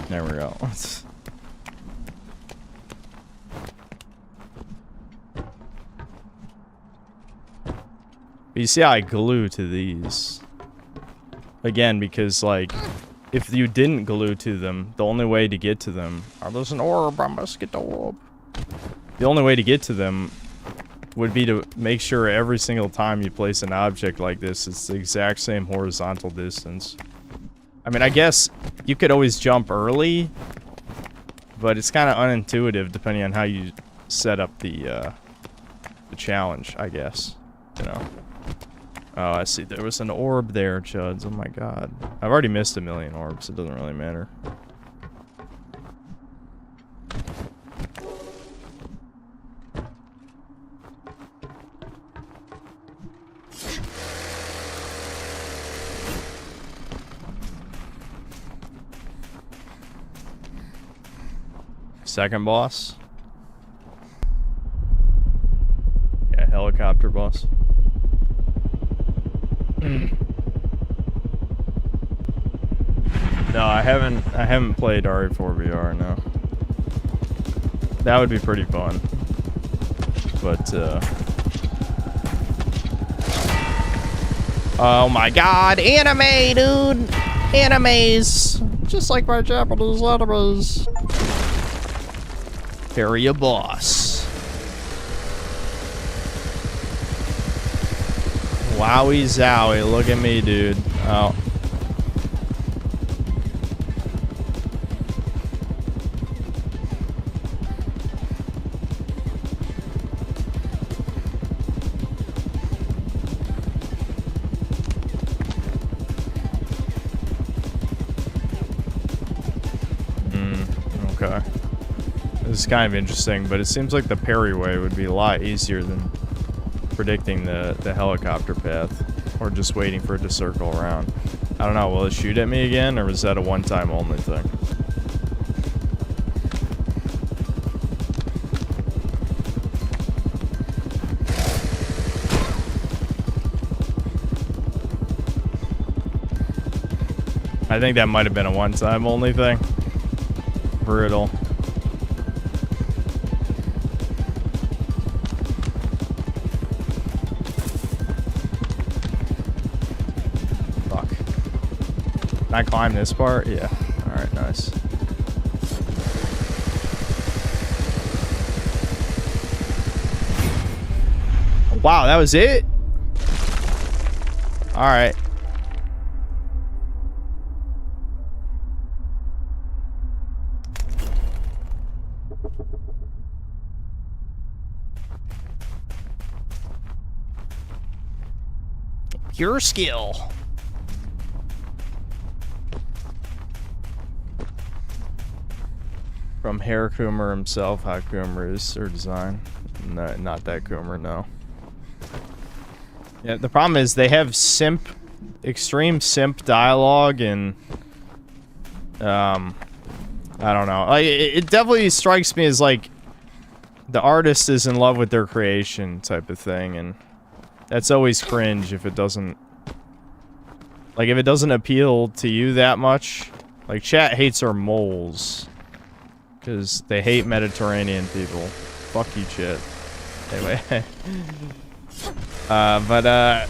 There we go. But you see how I glue to these again, because like, if you didn't glue to them, the only way to get to them... Oh, there's an orb, I must get the orb. The only way to get to them would be to make sure every single time you place an object like this, it's the exact same horizontal distance. I mean, I guess you could always jump early, but it's kind of unintuitive depending on how you set up the challenge, I guess. You know? Oh, I see. There was an orb there, Chuds. Oh my god. I've already missed a million orbs. It doesn't really matter. Second boss? Yeah, helicopter boss. No, I haven't played RE4 VR, no. That would be pretty fun. But Oh my god, anime, dude! Animes! Just like my Japanese animes. Carry a boss. Wowie zowie, look at me, dude. Oh. Okay. This is kind of interesting, but it seems like the parry way would be a lot easier than predicting the helicopter path, or just waiting for it to circle around. I don't know, will it shoot at me again, or is that a one-time only thing? I think that might have been a one-time only thing. Brutal. Fuck. Can I climb this part? Yeah. Alright, nice. Wow, that was it? Alright. Pure skill. From 𝐒𝐿𝐃𝐄𝐈𝐀 himself, how 𝐂𝐿𝐃𝐄𝐈𝐀 is, or design. No, not that 𝐂𝐿𝐃𝐄𝐈𝐀, no. Yeah, the problem is they have extreme simp dialogue, and I don't know. Like, it definitely strikes me as like the artist is in love with their creation type of thing, and that's always cringe if it doesn't, like, if it doesn't appeal to you that much. Like, chat hates our moles because they hate Mediterranean people. Fuck you, chat. Anyway. But I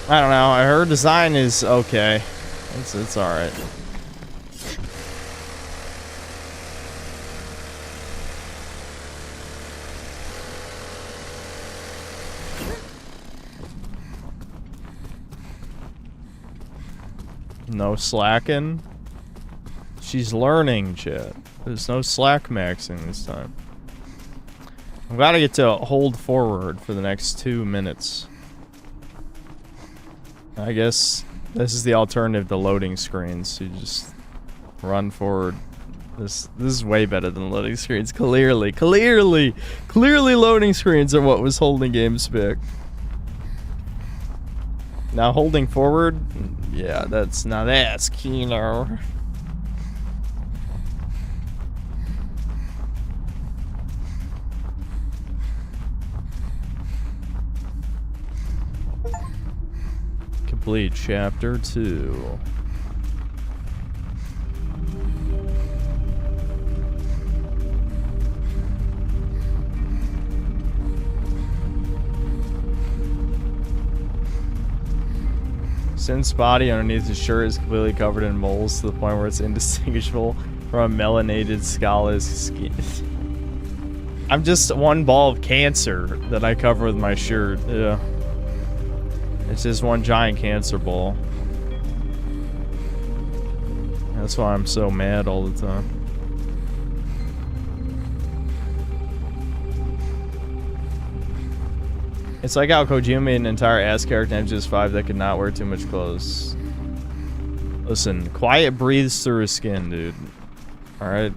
don't know. Her design is okay. It's alright. No slacking. She's learning, chat. There's no slack maxing this time. I've got to get to hold forward for the next 2 minutes. I guess this is the alternative to loading screens. You just run forward. This is way better than loading screens. Clearly loading screens are what was holding games back. Now holding forward, yeah, that's keener. Complete chapter 2. Sin's body underneath his shirt is completely covered in moles to the point where it's indistinguishable from a melanated Scala's skin. I'm just one ball of cancer that I cover with my shirt. Yeah. It's just one giant cancer ball. That's why I'm so mad all the time. It's like how Kojima made an entire ass character in MGS5 that could not wear too much clothes. Listen, quiet breathes through his skin, dude. Alright?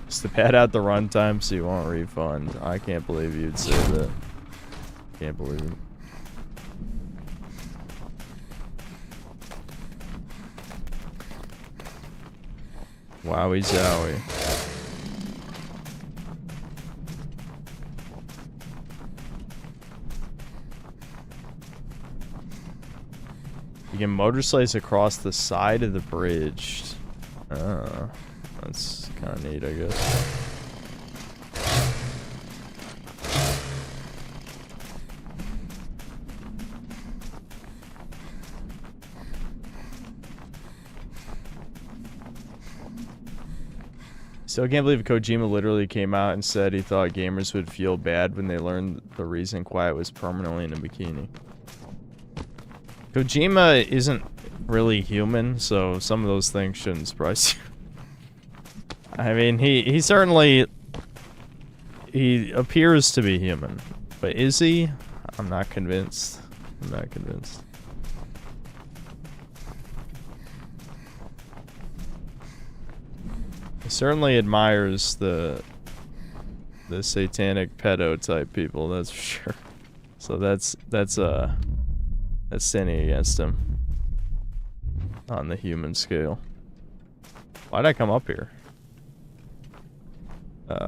Just to pad out the runtime so you won't refund. I can't believe you'd say that. Can't believe it. Wowie zowie. You can Motoslice across the side of the bridge. That's kind of neat, I guess. Still can't believe Kojima literally came out and said he thought gamers would feel bad when they learned the reason Quiet was permanently in a bikini. Kojima isn't really human, so some of those things shouldn't surprise you. I mean, he certainly... He appears to be human. But is he? I'm not convinced. I'm not convinced. He certainly admires the satanic pedo type people, that's for sure. So that's sinning against him on the human scale. Why'd I come up here? Is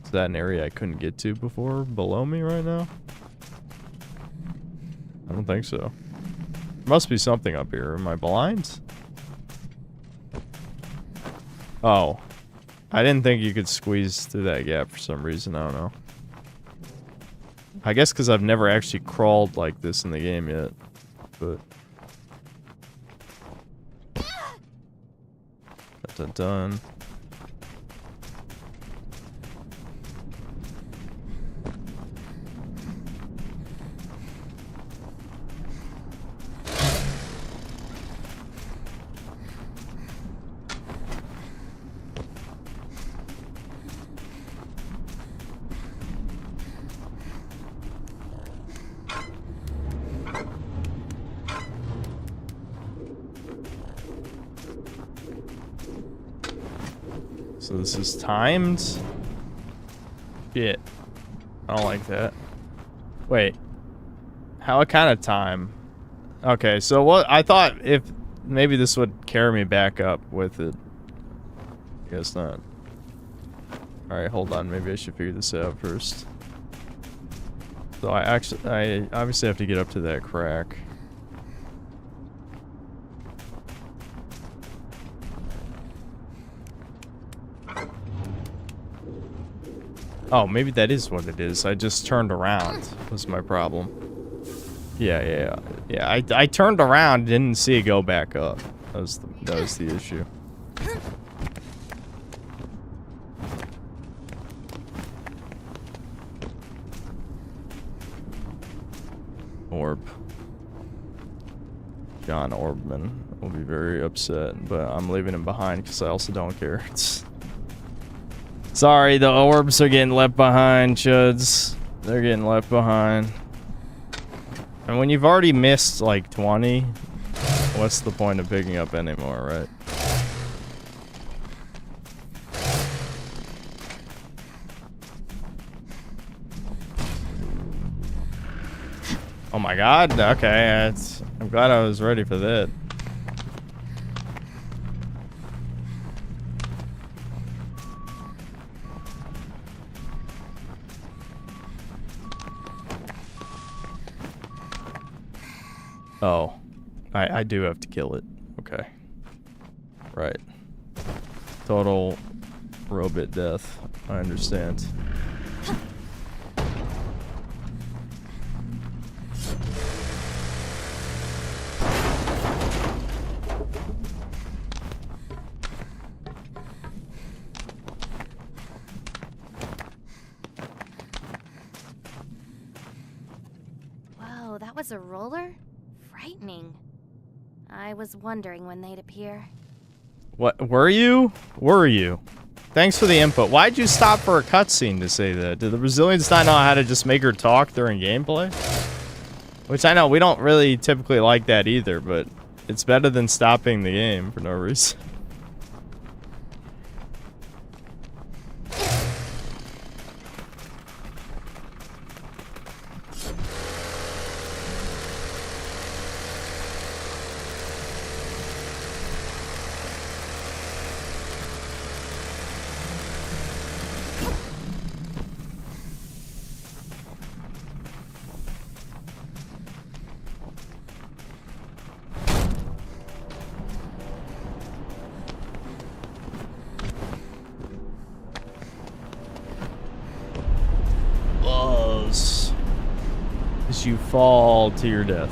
that an area I couldn't get to before below me right now? I don't think so. There must be something up here. Am I blind? Oh. I didn't think you could squeeze through that gap for some reason. I don't know. I guess because I've never actually crawled like this in the game yet. But... Dun. So this is timed? Shit. I don't like that. Wait. How kind of time? Okay, so what I thought if maybe this would carry me back up with it. Guess not. Alright, hold on. Maybe I should figure this out first. So I obviously have to get up to that crack. Oh, maybe that is what it is. I just turned around. Was my problem. Yeah. I turned around, didn't see it go back up. That was the issue. Orb. John Orbman will be very upset, but I'm leaving him behind because I also don't care. Sorry, the orbs are getting left behind, Chuds. They're getting left behind. And when you've already missed like 20, what's the point of picking up anymore, right? Oh my god, okay, I'm glad I was ready for that. Oh, I do have to kill it. Okay. Right. Total robot death. I understand. Whoa, that was a roller? Frightening. I was wondering when they'd appear. What? Were you? Were you? Thanks for the input. Why'd you stop for a cutscene to say that? Did the Brazilians not know how to just make her talk during gameplay? Which I know we don't really typically like that either, but it's better than stopping the game for no reason. As you fall to your death.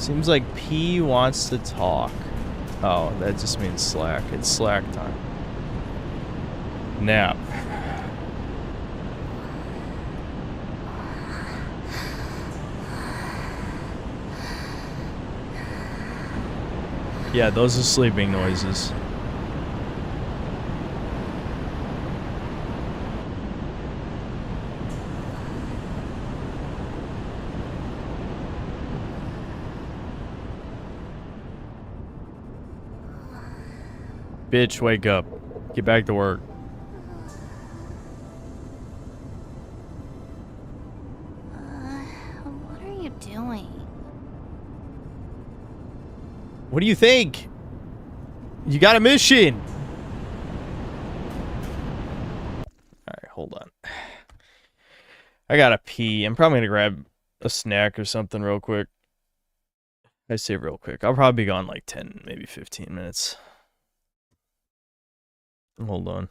Seems like P wants to talk. Oh, that just means slack. It's slack time. Nap. Yeah, those are sleeping noises. Bitch, wake up. Get back to work. What are you doing? What do you think? You got a mission. Alright, hold on. I gotta pee. I'm probably gonna grab a snack or something real quick. I say real quick. I'll probably be gone like 10, maybe 15 minutes. Hold on.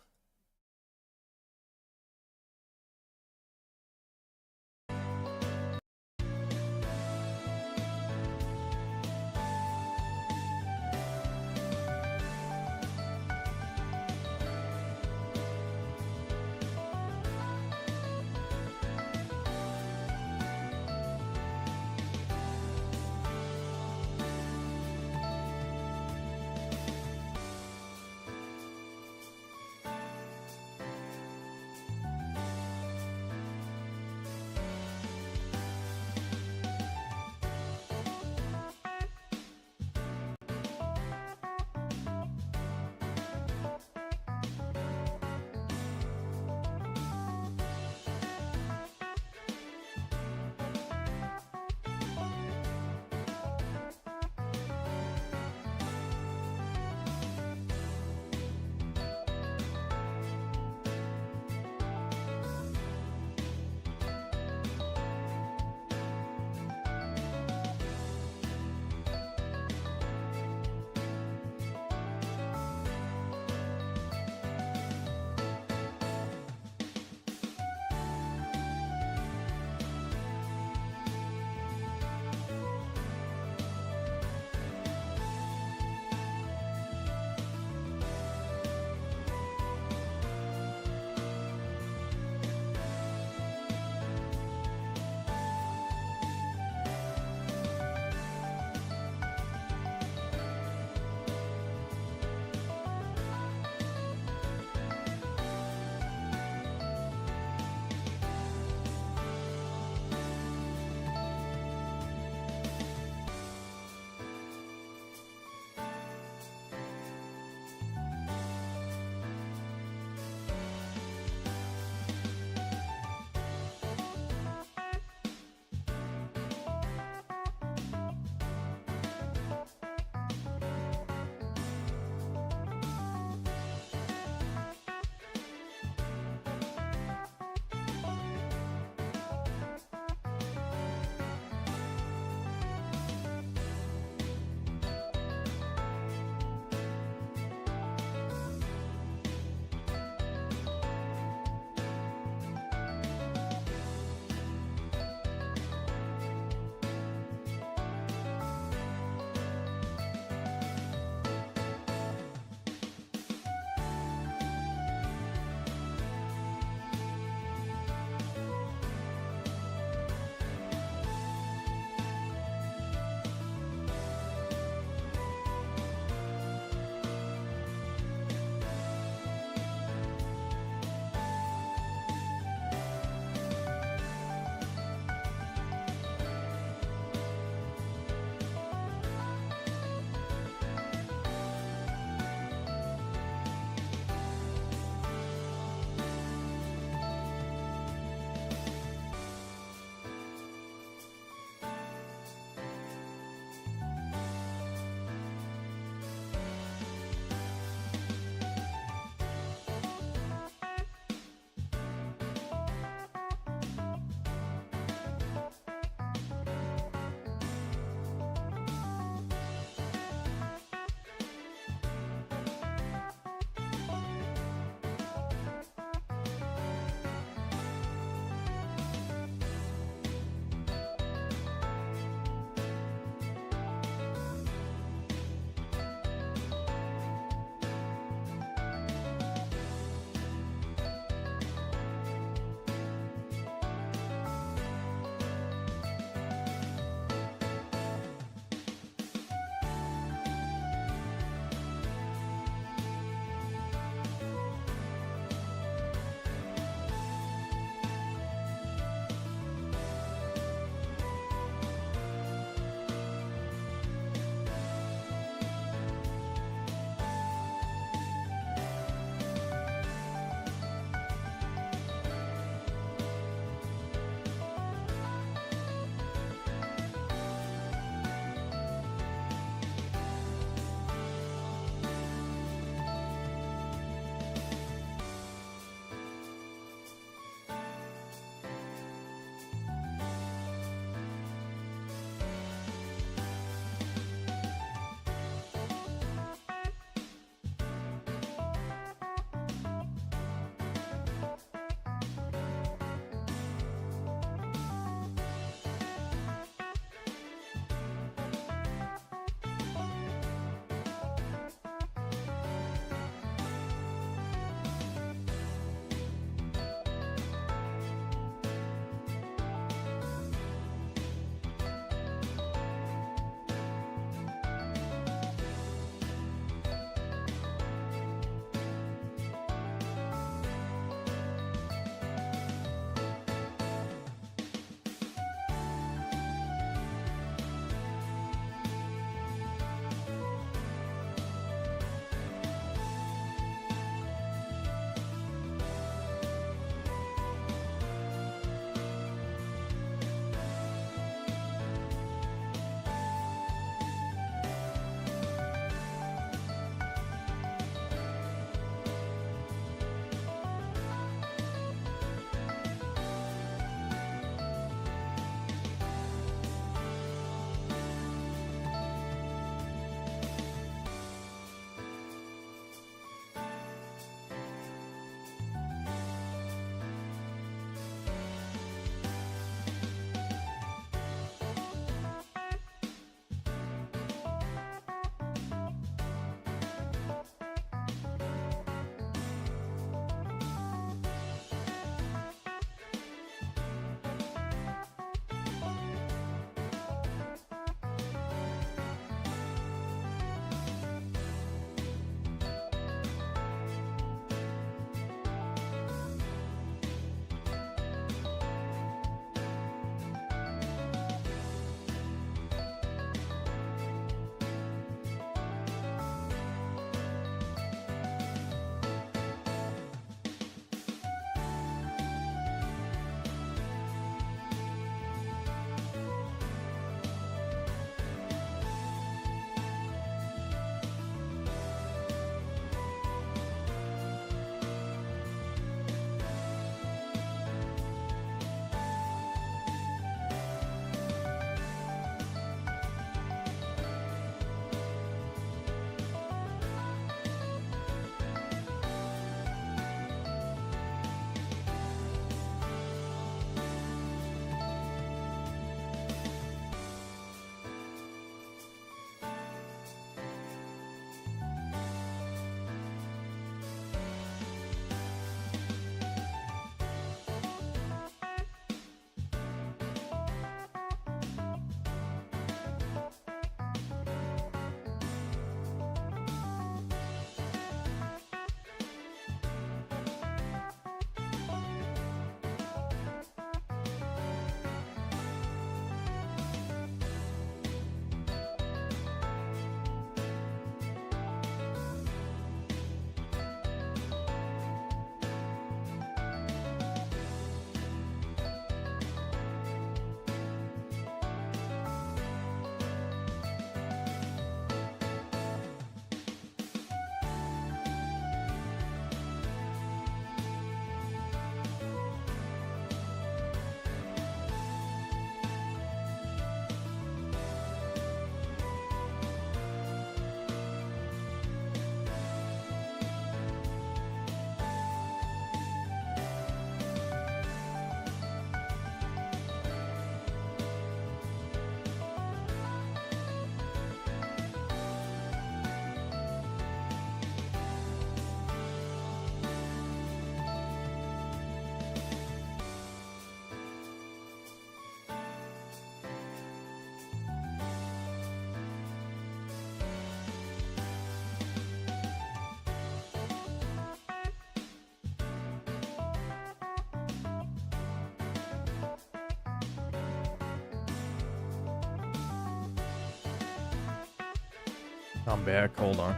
I'm back. Hold on.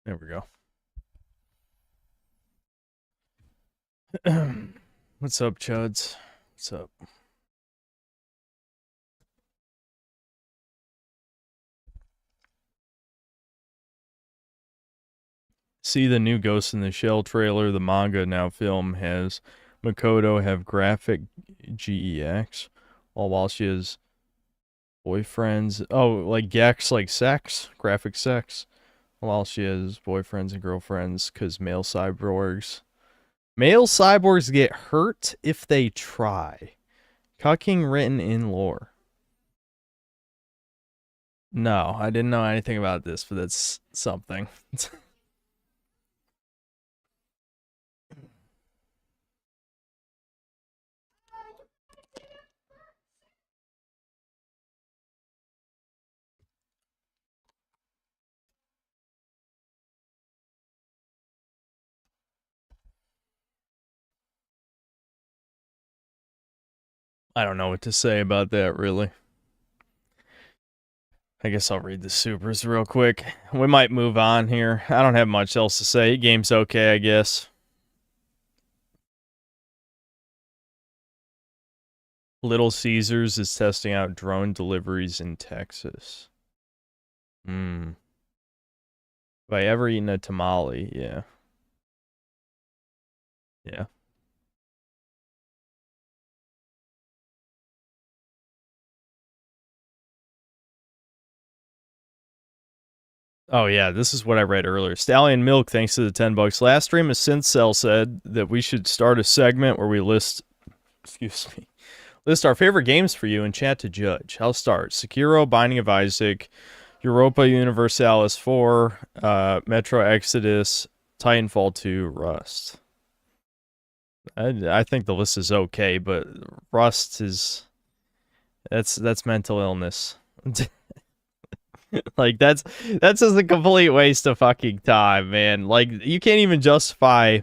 There we go. What's up, Chuds? What's up? See the new Ghost in the Shell trailer. The manga now film has Makoto have graphic GEX, while she has boyfriends. Oh, like Gex, like sex, graphic sex. While she has boyfriends and girlfriends, because male cyborgs get hurt if they try. Cucking written in lore. No, I didn't know anything about this, but that's something. I don't know what to say about that, really. I guess I'll read the supers real quick. We might move on here. I don't have much else to say. Game's okay, I guess. Little Caesars is testing out drone deliveries in Texas. Have I ever eaten a tamale? Yeah. Yeah. Oh yeah, this is what I read earlier. Stallion Milk, thanks to the $10. Last stream, a synth cell said that we should start a segment where we list our favorite games for you and chat to judge. I'll start. Sekiro, Binding of Isaac, Europa Universalis 4, Metro Exodus, Titanfall 2, Rust. I think the list is okay, but Rust is that's mental illness. Like that's just a complete waste of fucking time, man. Like you can't even justify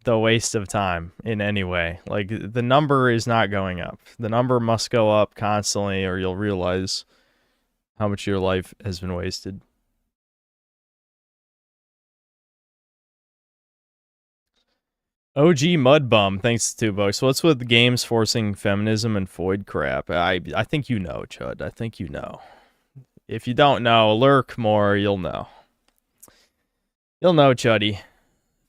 the waste of time in any way. Like the number is not going up. The number must go up constantly or you'll realize how much of your life has been wasted. OG Mudbum, thanks to $2. What's with games forcing feminism and Foyd crap? I think you know, Chud. I think you know. If you don't know, lurk more, you'll know. You'll know, Chuddy.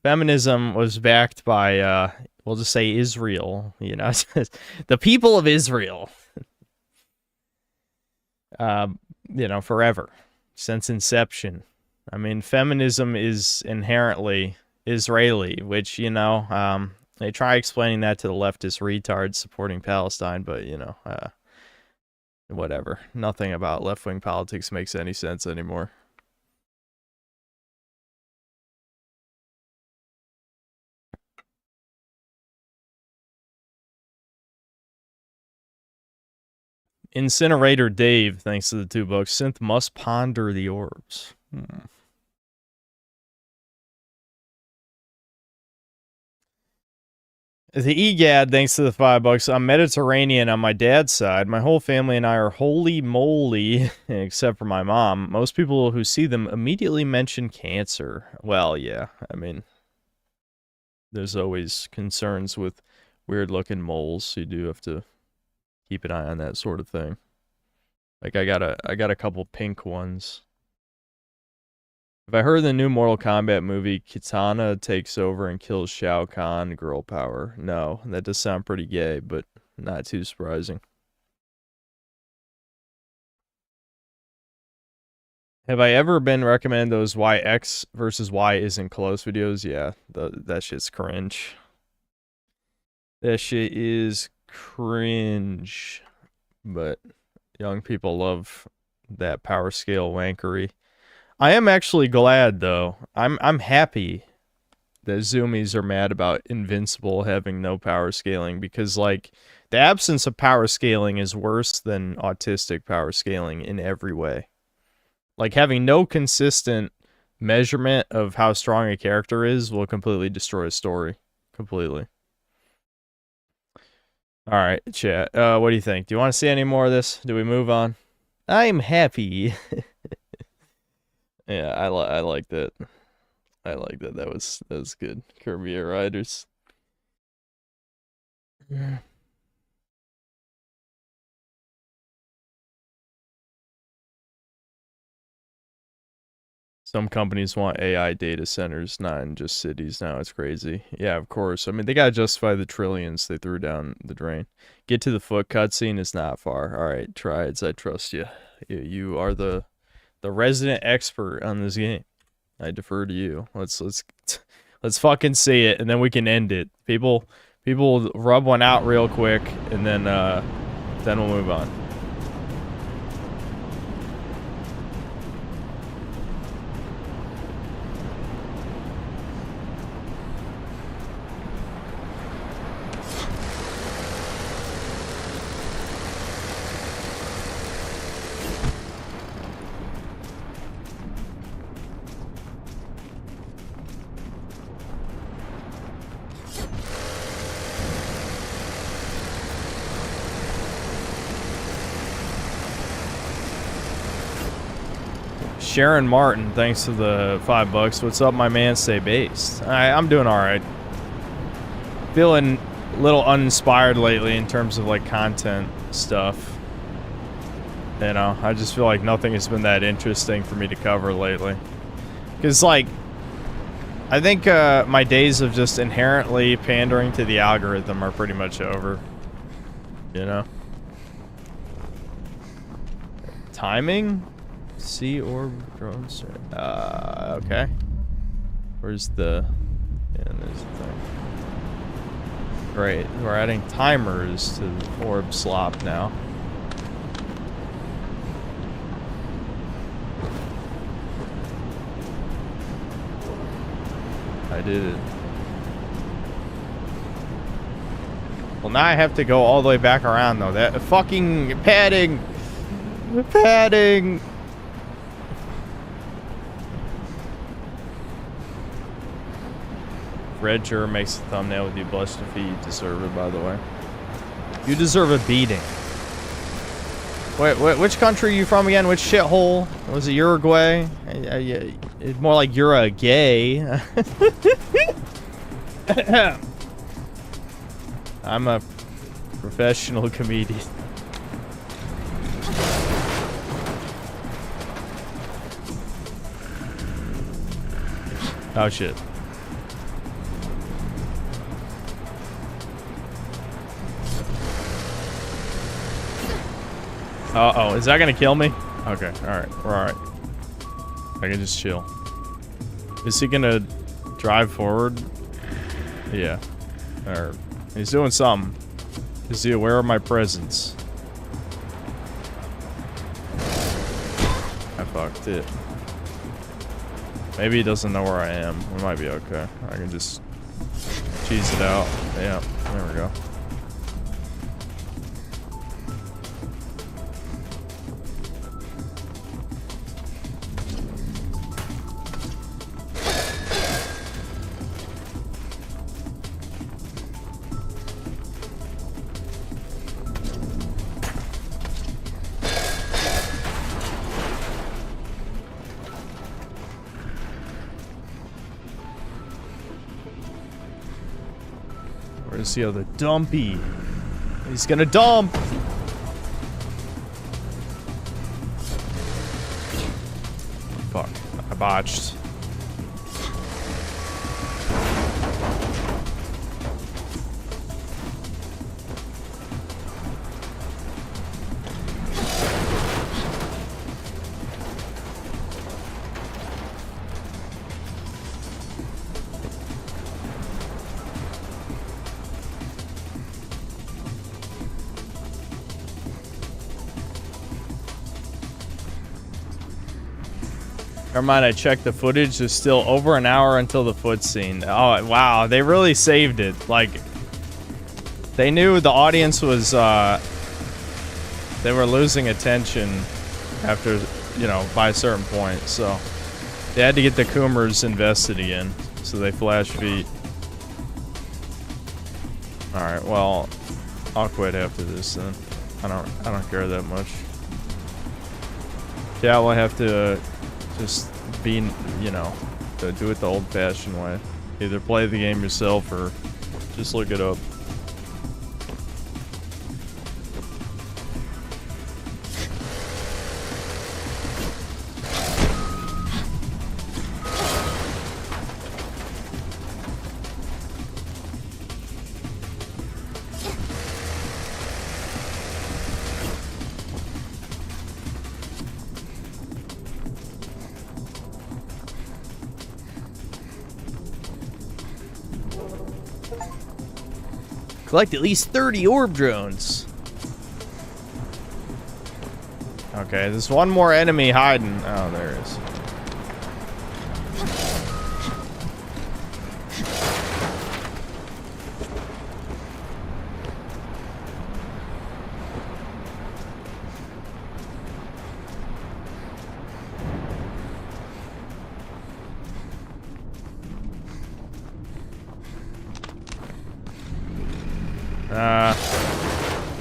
Feminism was backed by, we'll just say Israel, you know, the people of Israel. You know, forever, since inception. I mean, feminism is inherently Israeli, which, you know, they try explaining that to the leftist retards supporting Palestine, but, you know, whatever. Nothing about left-wing politics makes any sense anymore. Incinerator Dave, thanks to the $2. Synth must ponder the orbs. The EGAD, thanks to the $5. I'm Mediterranean on my dad's side. My whole family and I are holy moly, except for my mom. Most people who see them immediately mention cancer. Well, yeah, I mean, there's always concerns with weird-looking moles, so you do have to keep an eye on that sort of thing. Like, I got a couple pink ones. Have I heard the new Mortal Kombat movie, Kitana takes over and kills Shao Kahn, girl power? No, that does sound pretty gay, but not too surprising. Have I ever been recommended those why X versus Y isn't close videos? Yeah, that shit's cringe. That shit is cringe. But young people love that power scale wankery. I am actually glad, though. I'm happy that Zoomies are mad about Invincible having no power scaling, because, like, the absence of power scaling is worse than autistic power scaling in every way. Like, having no consistent measurement of how strong a character is will completely destroy a story. Completely. Alright, chat. What do you think? Do you want to see any more of this? Do we move on? I'm happy. Yeah, I like that. I like that. That was good. Kirby Air Riders. Some companies want AI data centers, not in just cities now. It's crazy. Yeah, of course. I mean, they gotta justify the trillions they threw down the drain. Get to the foot cutscene is not far. All right, Trides, I trust you. You are the resident expert on this game. I defer to you. Let's fucking see it, and then we can end it. People rub one out real quick, and then we'll move on. Sharon Martin, thanks to the $5. What's up, my man? Stay based. I'm doing all right. Feeling a little uninspired lately in terms of like content stuff. You know, I just feel like nothing has been that interesting for me to cover lately. Because like, I think my days of just inherently pandering to the algorithm are pretty much over. You know? Timing? Sea orb drones. Okay. Where's the... Yeah, there's the thing. Great. We're adding timers to the orb slop now. I did it. Well, now I have to go all the way back around, though. That fucking padding! Padding! Redger makes a thumbnail with you blush to feed. You deserve it, by the way. You deserve a beating. Wait, which country are you from again? Which shithole? Was it Uruguay? It's more like you're a gay. I'm a professional comedian. Oh shit. Uh-oh, is that gonna kill me? Okay, alright, we're alright. I can just chill. Is he gonna drive forward? Yeah. Or, he's doing something. Is he aware of my presence? I fucked it. Maybe he doesn't know where I am. We might be okay. I can just cheese it out. Yeah, there we go. Where's the other dumpy? He's gonna dump! Fuck. I botched. Never mind, I checked the footage. There's still over an hour until the foot scene. Oh, wow. They really saved it. Like, they knew the audience was, they were losing attention after, you know, by a certain point. So, they had to get the Coomers invested again. So they flash feet. Alright, well, I'll quit after this then. I don't care that much. Yeah, we'll have to just being, you know, to do it the old-fashioned way. Either play the game yourself or just look it up. Collect at least 30 orb drones. Okay, there's one more enemy hiding. Oh, there it is.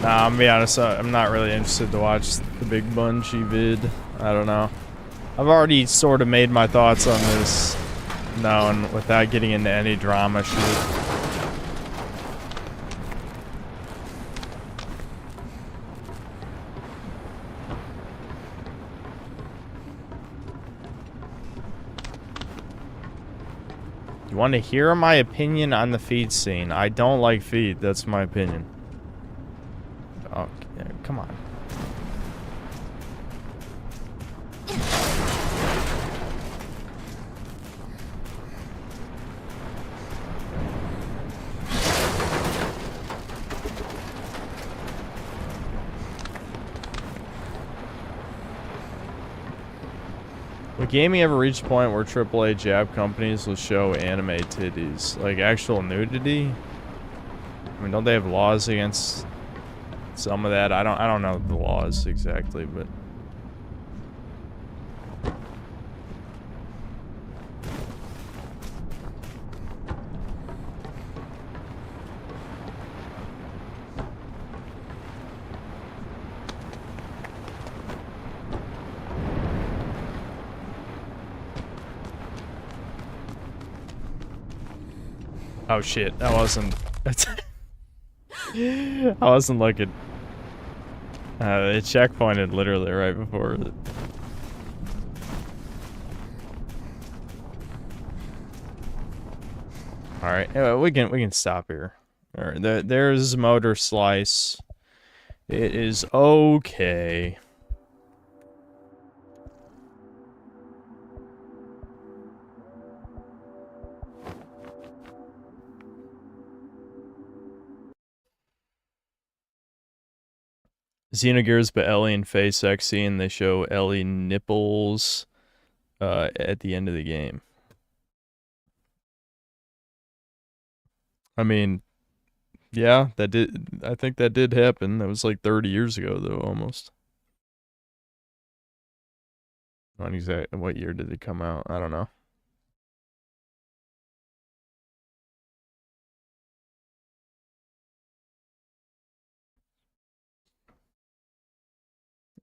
Nah, I'm gonna be honest, I'm not really interested to watch the big Bungie vid. I don't know. I've already sort of made my thoughts on this known without getting into any drama shit. You want to hear my opinion on the feed scene? I don't like feed, that's my opinion. Oh, yeah, come on. Would gaming ever reach a point where AAA jab companies will show anime titties? Like actual nudity? I mean, don't they have laws against some of that? I don't know the laws exactly, but oh shit, that wasn't I wasn't looking. It checkpointed literally right before it. All right, we can stop here. All right, there's Motoslice. It is okay. Xenogears, but Ellie and face sexy, and they show Ellie nipples at the end of the game. I mean, yeah, that did. I think that did happen. That was like 30 years ago, though, almost. Not exactly. What year did it come out? I don't know.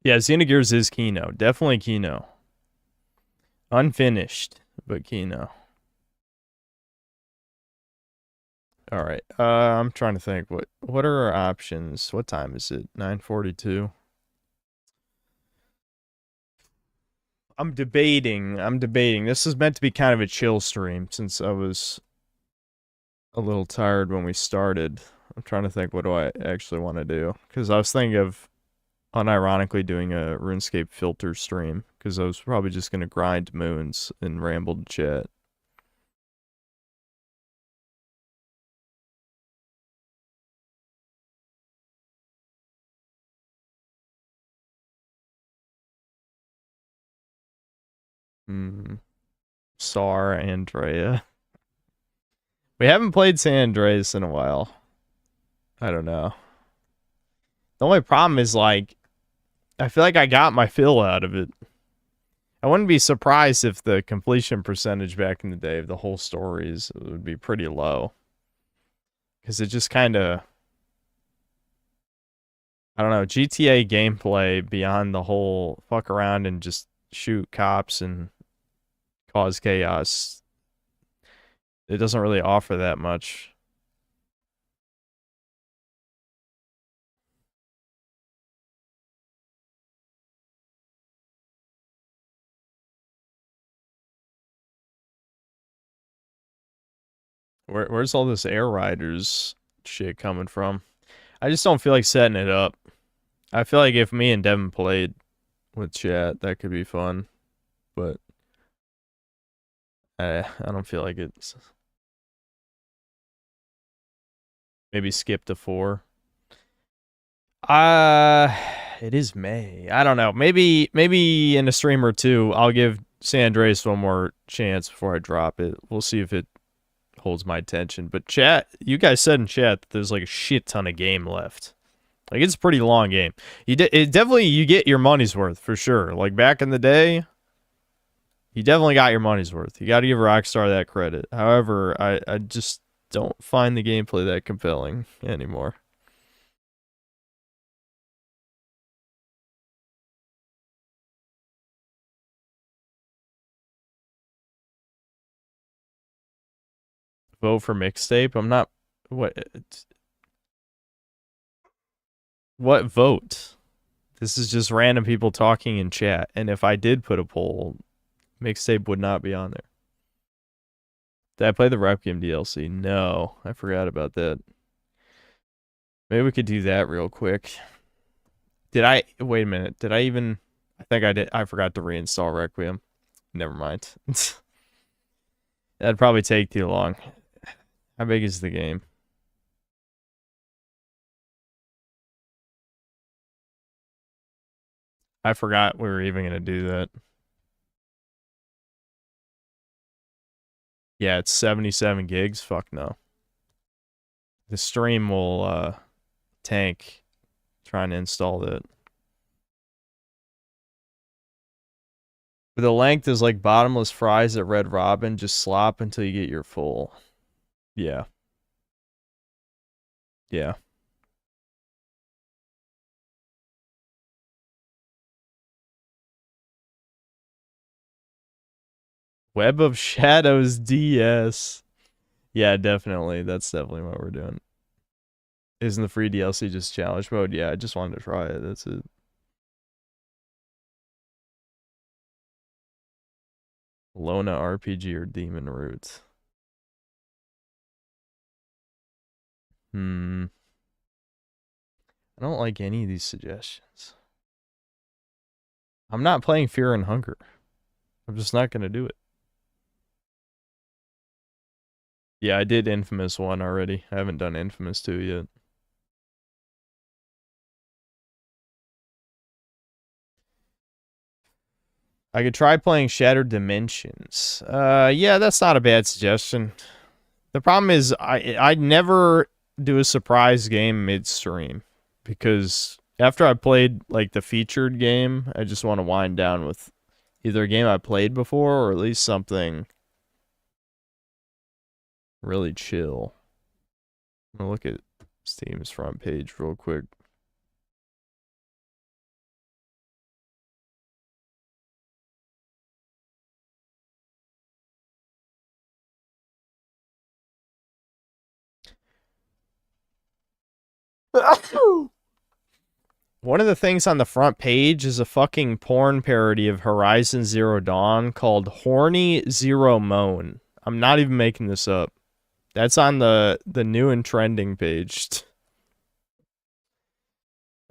Yeah, Xenogears is Kino. Definitely Kino. Unfinished, but Kino. All right. I'm trying to think. What are our options? What time is it? 9:42. I'm debating. This is meant to be kind of a chill stream since I was a little tired when we started. I'm trying to think what do I actually want to do, because I was thinking of unironically doing a RuneScape filter stream, because I was probably just going to grind moons and ramble to chat. Sar Andrea. We haven't played San Andreas in a while. I don't know. The only problem is, like, I feel like I got my fill out of it. I wouldn't be surprised if the completion percentage back in the day of the whole stories would be pretty low. Because it just kind of... I don't know, GTA gameplay beyond the whole fuck around and just shoot cops and cause chaos. It doesn't really offer that much. Where's all this Air Riders shit coming from? I just don't feel like setting it up. I feel like if me and Devin played with chat, that could be fun. But I don't feel like it's... Maybe skip to 4. It is May. I don't know. Maybe in a stream or two, I'll give San Andreas one more chance before I drop it. We'll see if it holds my attention. But chat, you guys said in chat that there's like a shit ton of game left. Like, it's a pretty long game. It definitely, you get your money's worth for sure. Like back in the day, you definitely got your money's worth. You got to give Rockstar that credit. However, I just don't find the gameplay that compelling anymore. Vote for mixtape? I'm not... What vote? This is just random people talking in chat. And if I did put a poll, mixtape would not be on there. Did I play the Requiem DLC? No, I forgot about that. Maybe we could do that real quick. Did I... Wait a minute. Did I even... I think I did. I forgot to reinstall Requiem. Never mind. That'd probably take too long. How big is the game? I forgot we were even going to do that. Yeah, it's 77 gigs. Fuck no. The stream will tank trying to install that. But the length is like bottomless fries at Red Robin. Just slop until you get your full. Yeah. Yeah. Web of Shadows DS. Yeah, definitely. That's definitely what we're doing. Isn't the free DLC just challenge mode? Yeah, I just wanted to try it. That's it. Lona RPG or Demon Roots? I don't like any of these suggestions. I'm not playing Fear and Hunger. I'm just not going to do it. Yeah, I did Infamous 1 already. I haven't done Infamous 2 yet. I could try playing Shattered Dimensions. Yeah, that's not a bad suggestion. The problem is I'd never do a surprise game midstream because after I played like the featured game, I just want to wind down with either a game I played before or at least something really chill. I'm gonna look at Steam's front page real quick. One of the things on the front page is a fucking porn parody of Horizon Zero Dawn called Horny Zero Moan. I'm not even making this up. That's on the new and trending page.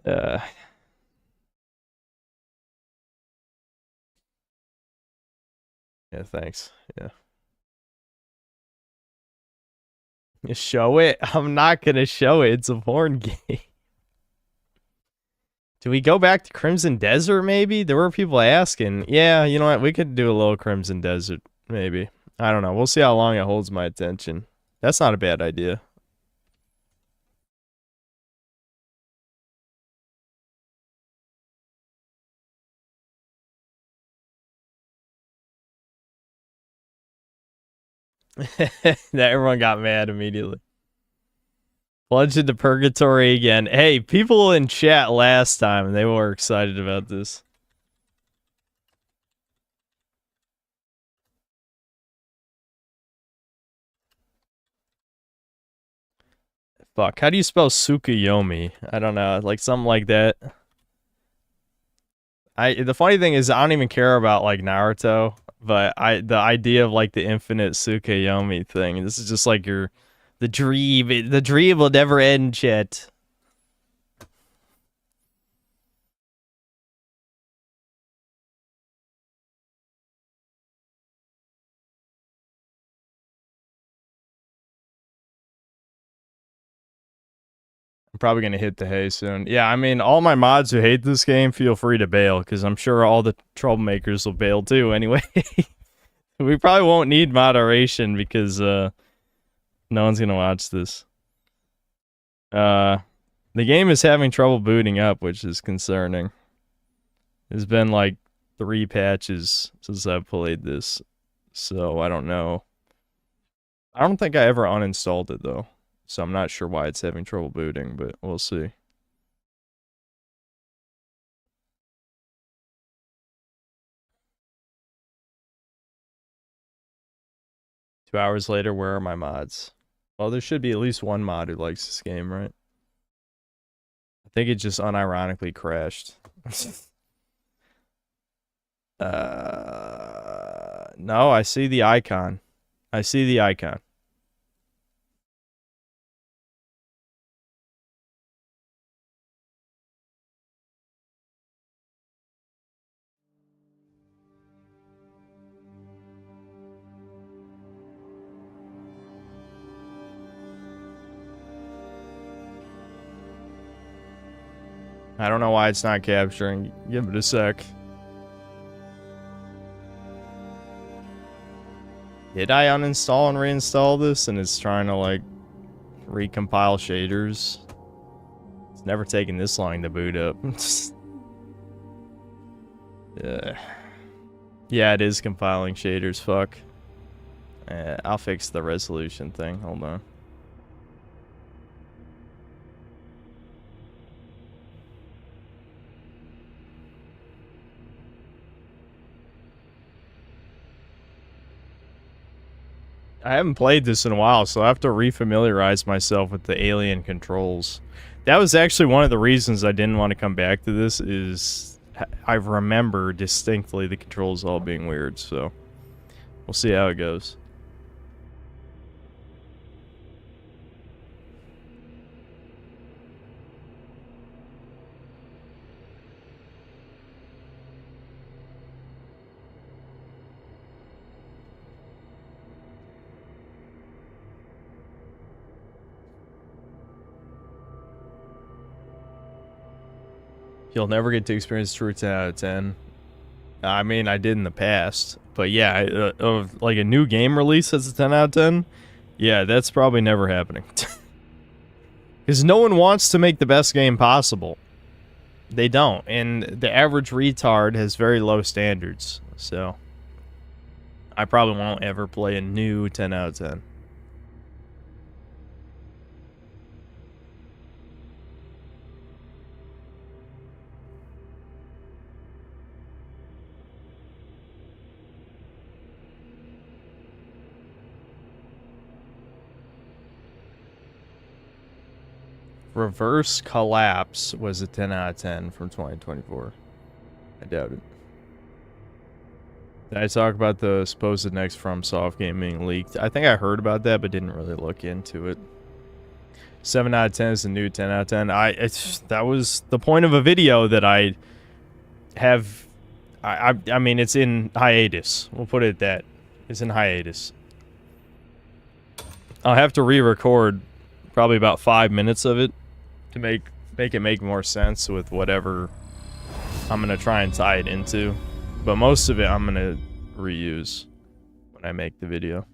Yeah, thanks. Yeah. You show it? I'm not gonna show it. It's a porn game. Do we go back to Crimson Desert, maybe? There were people asking. Yeah, you know what? We could do a little Crimson Desert, maybe. I don't know. We'll see how long it holds my attention. That's not a bad idea. That everyone got mad immediately. Plunged into purgatory again. Hey, people in chat last time, they were excited about this. Fuck, how do you spell Tsukuyomi? I don't know, like something like that. The funny thing is I don't even care about like Naruto, but the idea of like the infinite Tsukuyomi thing, this is just like the dream will never end, chat. I'm probably going to hit the hay soon. Yeah, I mean, all my mods who hate this game, feel free to bail, because I'm sure all the troublemakers will bail too anyway. We probably won't need moderation, because no one's going to watch this. The game is having trouble booting up, which is concerning. There's been like 3 patches since I've played this, so I don't know. I don't think I ever uninstalled it, though. So I'm not sure why it's having trouble booting, but we'll see. Two hours later, where are my mods? Well, there should be at least one mod who likes this game, right? I think it just unironically crashed. No, I see the icon. I see the icon. I don't know why it's not capturing. Give it a sec. Did I uninstall and reinstall this and it's trying to like recompile shaders? It's never taken this long to boot up. Yeah, it is compiling shaders, fuck. I'll fix the resolution thing, hold on. I haven't played this in a while, so I have to refamiliarize myself with the alien controls. That was actually one of the reasons I didn't want to come back to this, is I remember distinctly the controls all being weird, so we'll see how it goes. You'll never get to experience true 10 out of 10. I mean, I did in the past. But yeah, of like a new game release that's a 10 out of 10, yeah, that's probably never happening. Because no one wants to make the best game possible. They don't. And the average retard has very low standards. So I probably won't ever play a new 10 out of 10. Reverse Collapse was a 10 out of 10 from 2024. I doubt it. Did I talk about the supposed next FromSoft game being leaked? I think I heard about that, but didn't really look into it. 7 out of 10 is the new 10 out of 10. That was the point of a video that I have. I mean, it's in hiatus. We'll put it at that. It's in hiatus. I'll have to re-record probably about 5 minutes of it to make it make more sense with whatever I'm gonna try and tie it into. But most of it I'm gonna reuse when I make the video.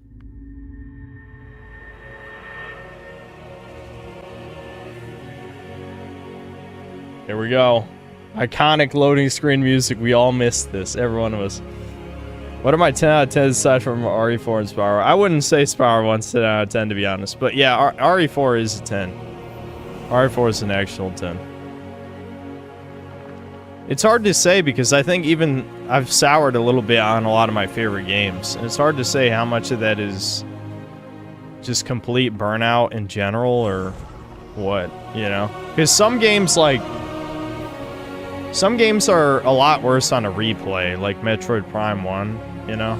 Here we go. Iconic loading screen music. We all missed this. Every one of us. What are my 10 out of 10 aside from RE4 and Spyro? I wouldn't say Spyro 1's 10 out of 10 to be honest. But yeah, RE4 is a 10. RE4 is an actual 10. It's hard to say because I think even I've soured a little bit on a lot of my favorite games. And it's hard to say how much of that is just complete burnout in general or what, you know? Because some games, like... Some games are a lot worse on a replay, like Metroid Prime 1, you know?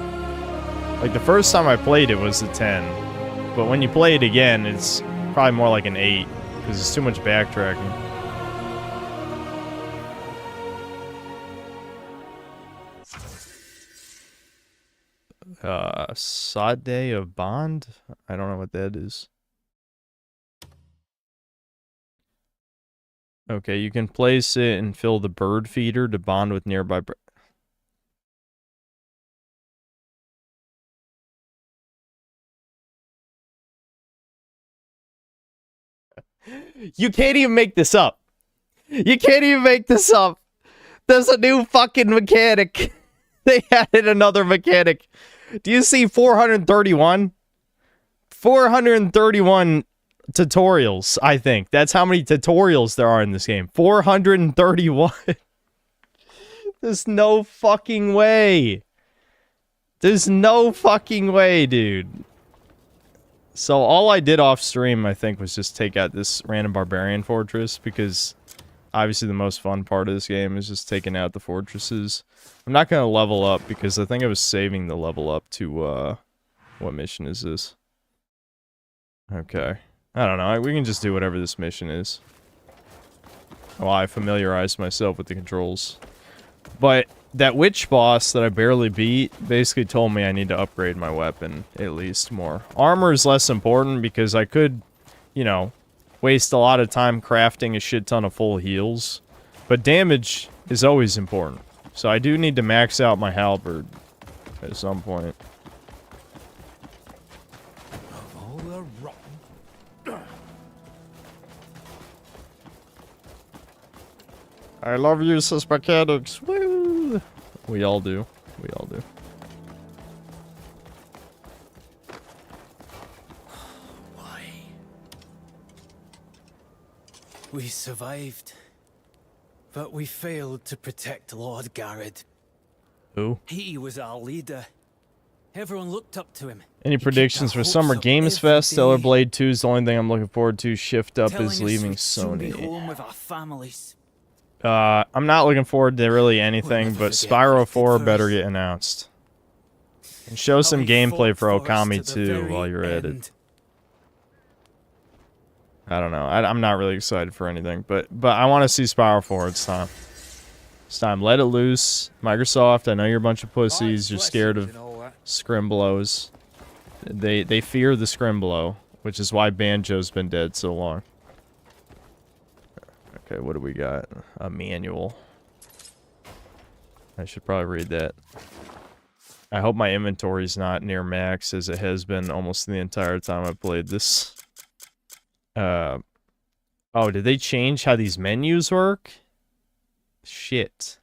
Like, the first time I played it was a 10. But when you play it again, it's probably more like an 8. Because it's too much backtracking. Sade of Bond? I don't know what that is. Okay, you can place it and fill the bird feeder to bond with nearby You can't even make this up. You can't even make this up. There's a new fucking mechanic. They added another mechanic. Do you see 431? 431 tutorials, I think. That's how many tutorials there are in this game. 431. There's no fucking way. There's no fucking way, dude. So all I did off stream, I think, was just take out this random barbarian fortress, because obviously the most fun part of this game is just taking out the fortresses. I'm not gonna level up, because I think I was saving the level up to, what mission is this? Okay. I don't know, we can just do whatever this mission is. Well, I familiarized myself with the controls. But that witch boss that I barely beat basically told me I need to upgrade my weapon at least more. Armor is less important because I could, you know, waste a lot of time crafting a shit ton of full heals. But damage is always important. So I do need to max out my halberd at some point. I love useless mechanics. Woo! We all do. We all do. Why? We survived. But we failed to protect Lord Garrett. Who? He was our leader. Everyone looked up to him. Any predictions for Summer Games Fest? Stellar Blade 2 is the only thing I'm looking forward to. Shift Up is leaving Sony. Home with our families. I'm not looking forward to really anything, but Spyro 4 better get announced. And show some gameplay for 𝐂𝐿𝐿𝐂𝐀𝐏 while you're at it. I don't know. I'm not really excited for anything, but I want to see Spyro 4. It's time. It's time. Let it loose. Microsoft, I know you're a bunch of pussies. You're scared of Scrimblows. They fear the Scrimblow, which is why Banjo's been dead so long. Okay, what do we got? A manual. I should probably read that. I hope my inventory's not near max, as it has been almost the entire time I played this. Oh, did they change how these menus work? Shit.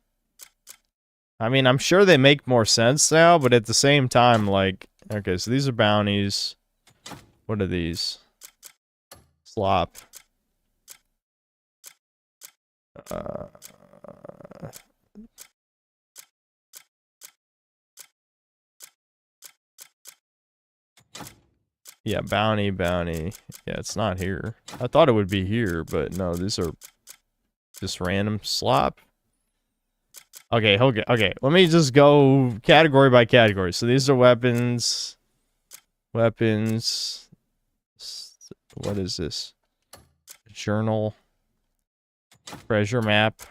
I mean, I'm sure they make more sense now, but at the same time, like... Okay, so these are bounties. What are these? Slop. Yeah, bounty. Yeah, it's not here. I thought it would be here, but no, these are just random slop. Okay, let me just go category by category. So these are weapons. Weapons. What is this? Journal. Treasure map.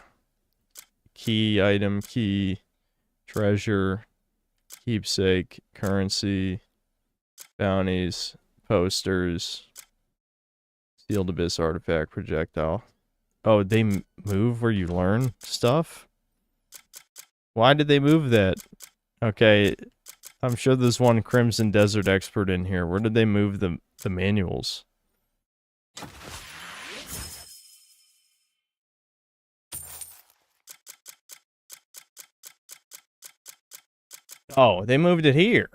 Key, item, key. Treasure. Keepsake. Currency. Bounties. Posters. Sealed Abyss artifact. Projectile. Oh, they move where you learn stuff? Why did they move that? Okay, I'm sure there's one Crimson Desert expert in here. Where did they move the manuals? Oh, they moved it here.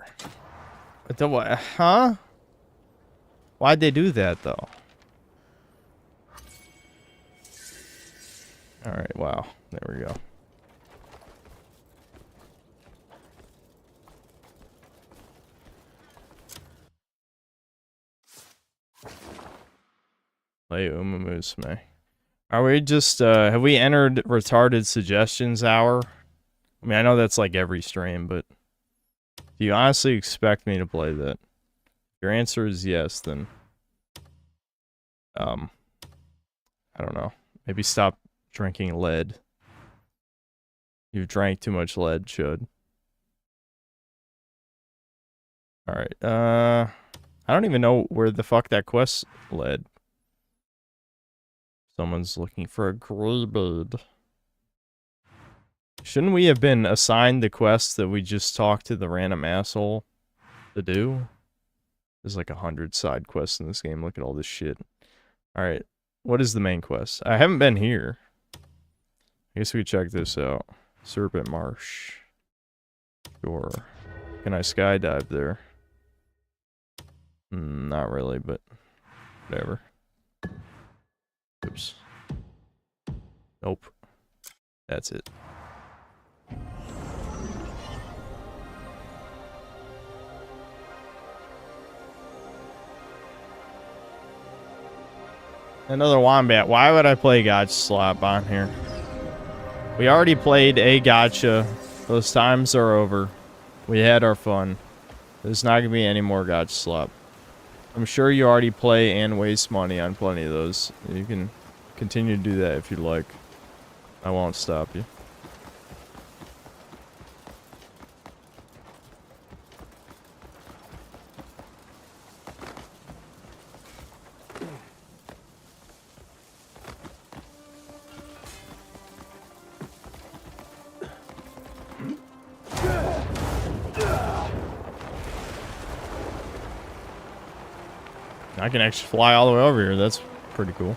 What? Huh? Why'd they do that, though? Alright, wow. There we go. Play Umamusume. Are we just, have we entered retarded suggestions hour? I mean, I know that's like every stream, but do you honestly expect me to play that? If your answer is yes, then, I don't know. Maybe stop drinking lead. You've drank too much lead, Chud. Alright, I don't even know where the fuck that quest led. Someone's looking for a gray bird. Shouldn't we have been assigned the quest that we just talked to the random asshole to do? There's like 100 side quests in this game. Look at all this shit. Alright, what is the main quest? I haven't been here. I guess we check this out. Serpent Marsh. Sure. Can I skydive there? Not really, but whatever. Oops. Nope. That's it. Another wombat. Why would I play Gotcha Slap on here? We already played a Gotcha. Those times are over. We had our fun. There's not gonna be any more Gotcha Slap. I'm sure you already play and waste money on plenty of those. You can continue to do that if you'd like. I won't stop you. I can actually fly all the way over here. That's pretty cool.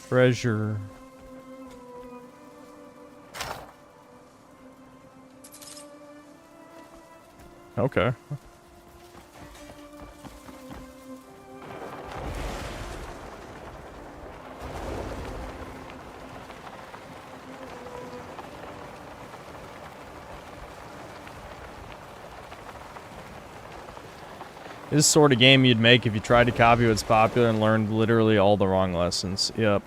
Treasure. Okay. This is the sort of game you'd make if you tried to copy what's popular and learned literally all the wrong lessons. Yep.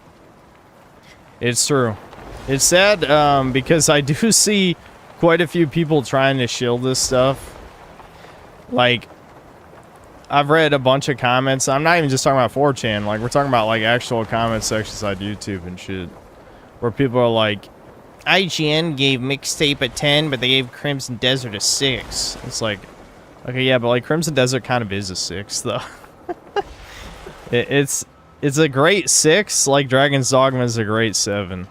It's true. It's sad, because I do see quite a few people trying to shield this stuff. Like, I've read a bunch of comments. I'm not even just talking about 4chan. Like, we're talking about, like, actual comment sections on YouTube and shit. Where people are like, IGN gave Mixtape a 10, but they gave Crimson Desert a 6. It's like... Okay, yeah, but like Crimson Desert kind of is a 6, though. it's a great 6, like Dragon's Dogma is a great 7.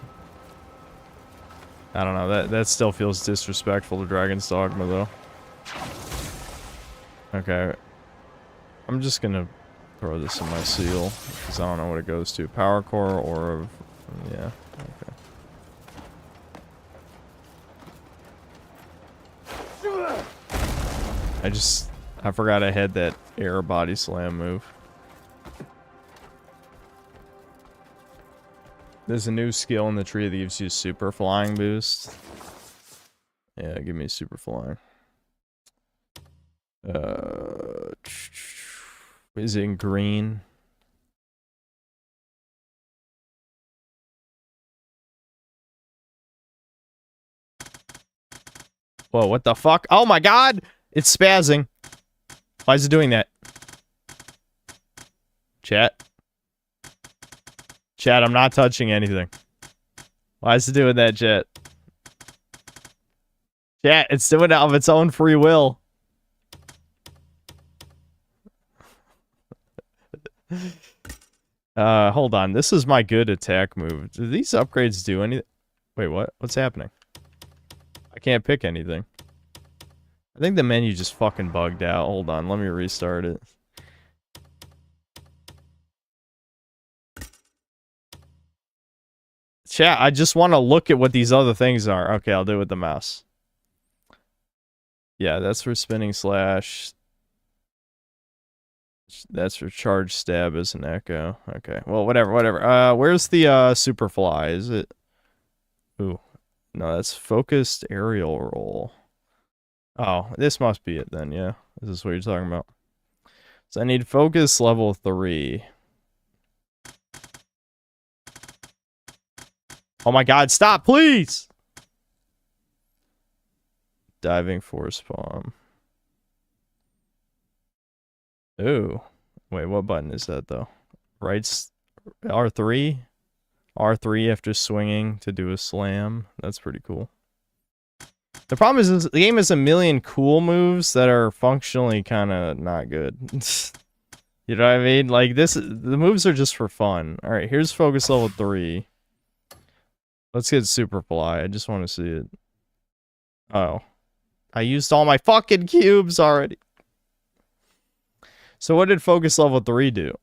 I don't know, that still feels disrespectful to Dragon's Dogma, though. Okay. I'm just gonna throw this in my seal, because I don't know what it goes to. Power Core or... yeah, okay. I forgot I had that air body slam move. There's a new skill in the tree that gives you super flying boost. Yeah, give me super flying. Is it in green? Whoa, what the fuck? Oh my god! It's spazzing. Why is it doing that? Chat. Chat, I'm not touching anything. Why is it doing that, chat? Chat, it's doing it of its own free will. Hold on. This is my good attack move. Do these upgrades do anything? Wait, what? What's happening? I can't pick anything. I think the menu just fucking bugged out. Hold on, let me restart it. Chat, I just want to look at what these other things are. Okay, I'll do it with the mouse. Yeah, that's for spinning slash. That's for charge stab as an echo. Okay, well, whatever. Where's the super fly? Is it... Ooh. No, that's focused aerial roll. Oh, this must be it then, yeah. This is what you're talking about. So I need focus level 3. Oh my god, stop, please! Diving force palm. Ooh. Wait, what button is that though? Right's R3? R3 after swinging to do a slam. That's pretty cool. The problem is the game has a million cool moves that are functionally kind of not good. You know what I mean? Like the moves are just for fun. All right, here's focus level 3. Let's get super fly. I just want to see it. Oh, I used all my fucking cubes already. So what did focus level 3 do?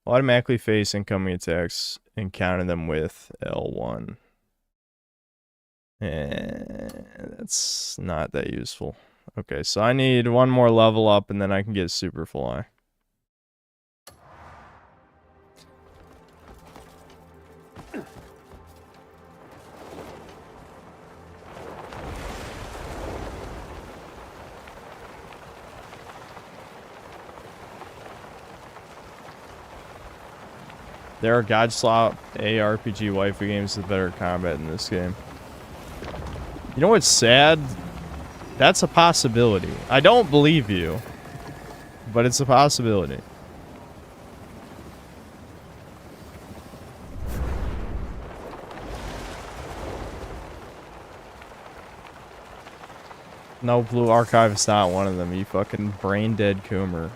Automatically face incoming attacks and counter them with L1. That's not that useful. Okay, so I need one more level up and then I can get super fly. There are God-slop ARPG waifu games with better combat in this game. You know what's sad? That's a possibility. I don't believe you, but it's a possibility. No, Blue Archive is not one of them, you fucking brain-dead coomer.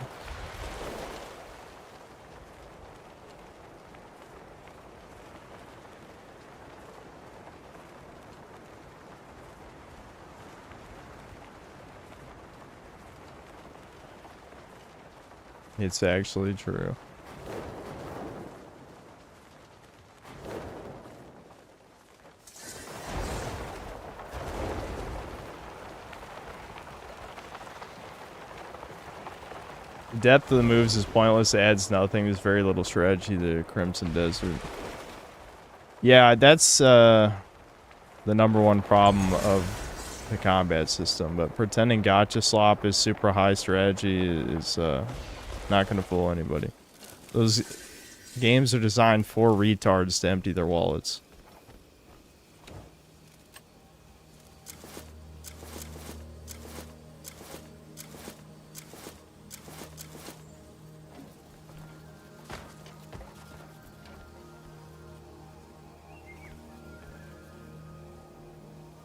It's actually true. The depth of the moves is pointless, it adds nothing, there's very little strategy to Crimson Desert. Yeah, that's the #1 problem of the combat system, but pretending gotcha slop is super high strategy is not gonna fool anybody. Those games are designed for retards to empty their wallets.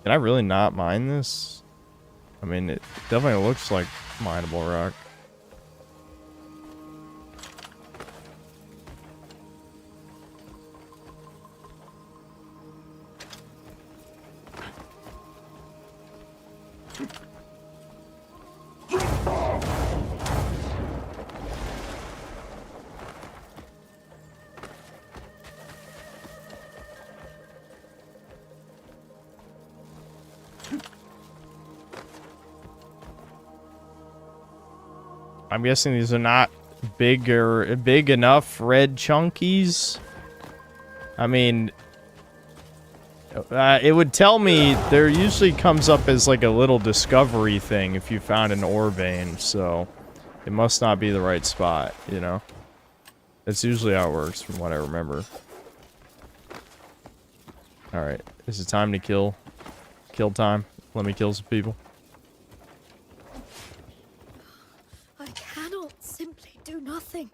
Can I really not mine this? I mean, it definitely looks like mineable rock. I'm guessing these are not big enough red chunkies. I mean, it would tell me there usually comes up as like a little discovery thing if you found an ore vein, so it must not be the right spot, you know? That's usually how it works from what I remember. Alright, is it time to kill? Kill time. Let me kill some people. Nothing.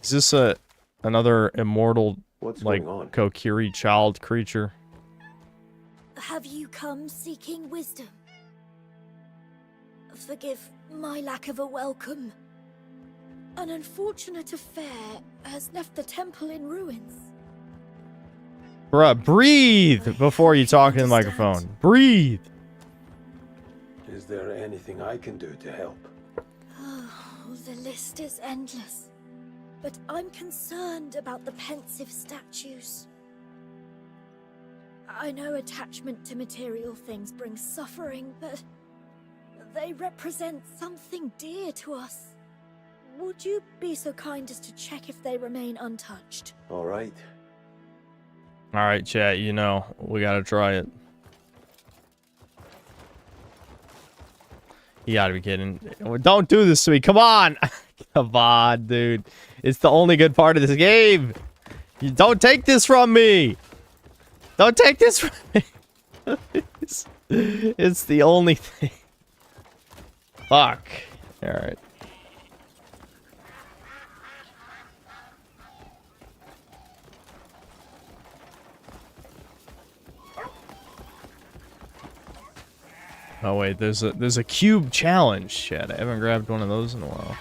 Is this another immortal, like, 𝐂𝐀𝐏𝐿 child creature? Have you come seeking wisdom? Forgive my lack of a welcome. An unfortunate affair has left the temple in ruins. Bruh, breathe before you talk in the microphone. Breathe! Is there anything I can do to help? The list is endless, but I'm concerned about the pensive statues. I know attachment to material things brings suffering, but they represent something dear to us. would you be so kind as to check if they remain untouched? All right. Alright, chat, you know, we gotta try it. You gotta be kidding. Don't do this to me. Come on. Come on, dude. It's the only good part of this game. You don't take this from me. Don't take this from me. It's the only thing. Fuck. Alright. Oh wait, there's a cube challenge, chat. I haven't grabbed one of those in a while.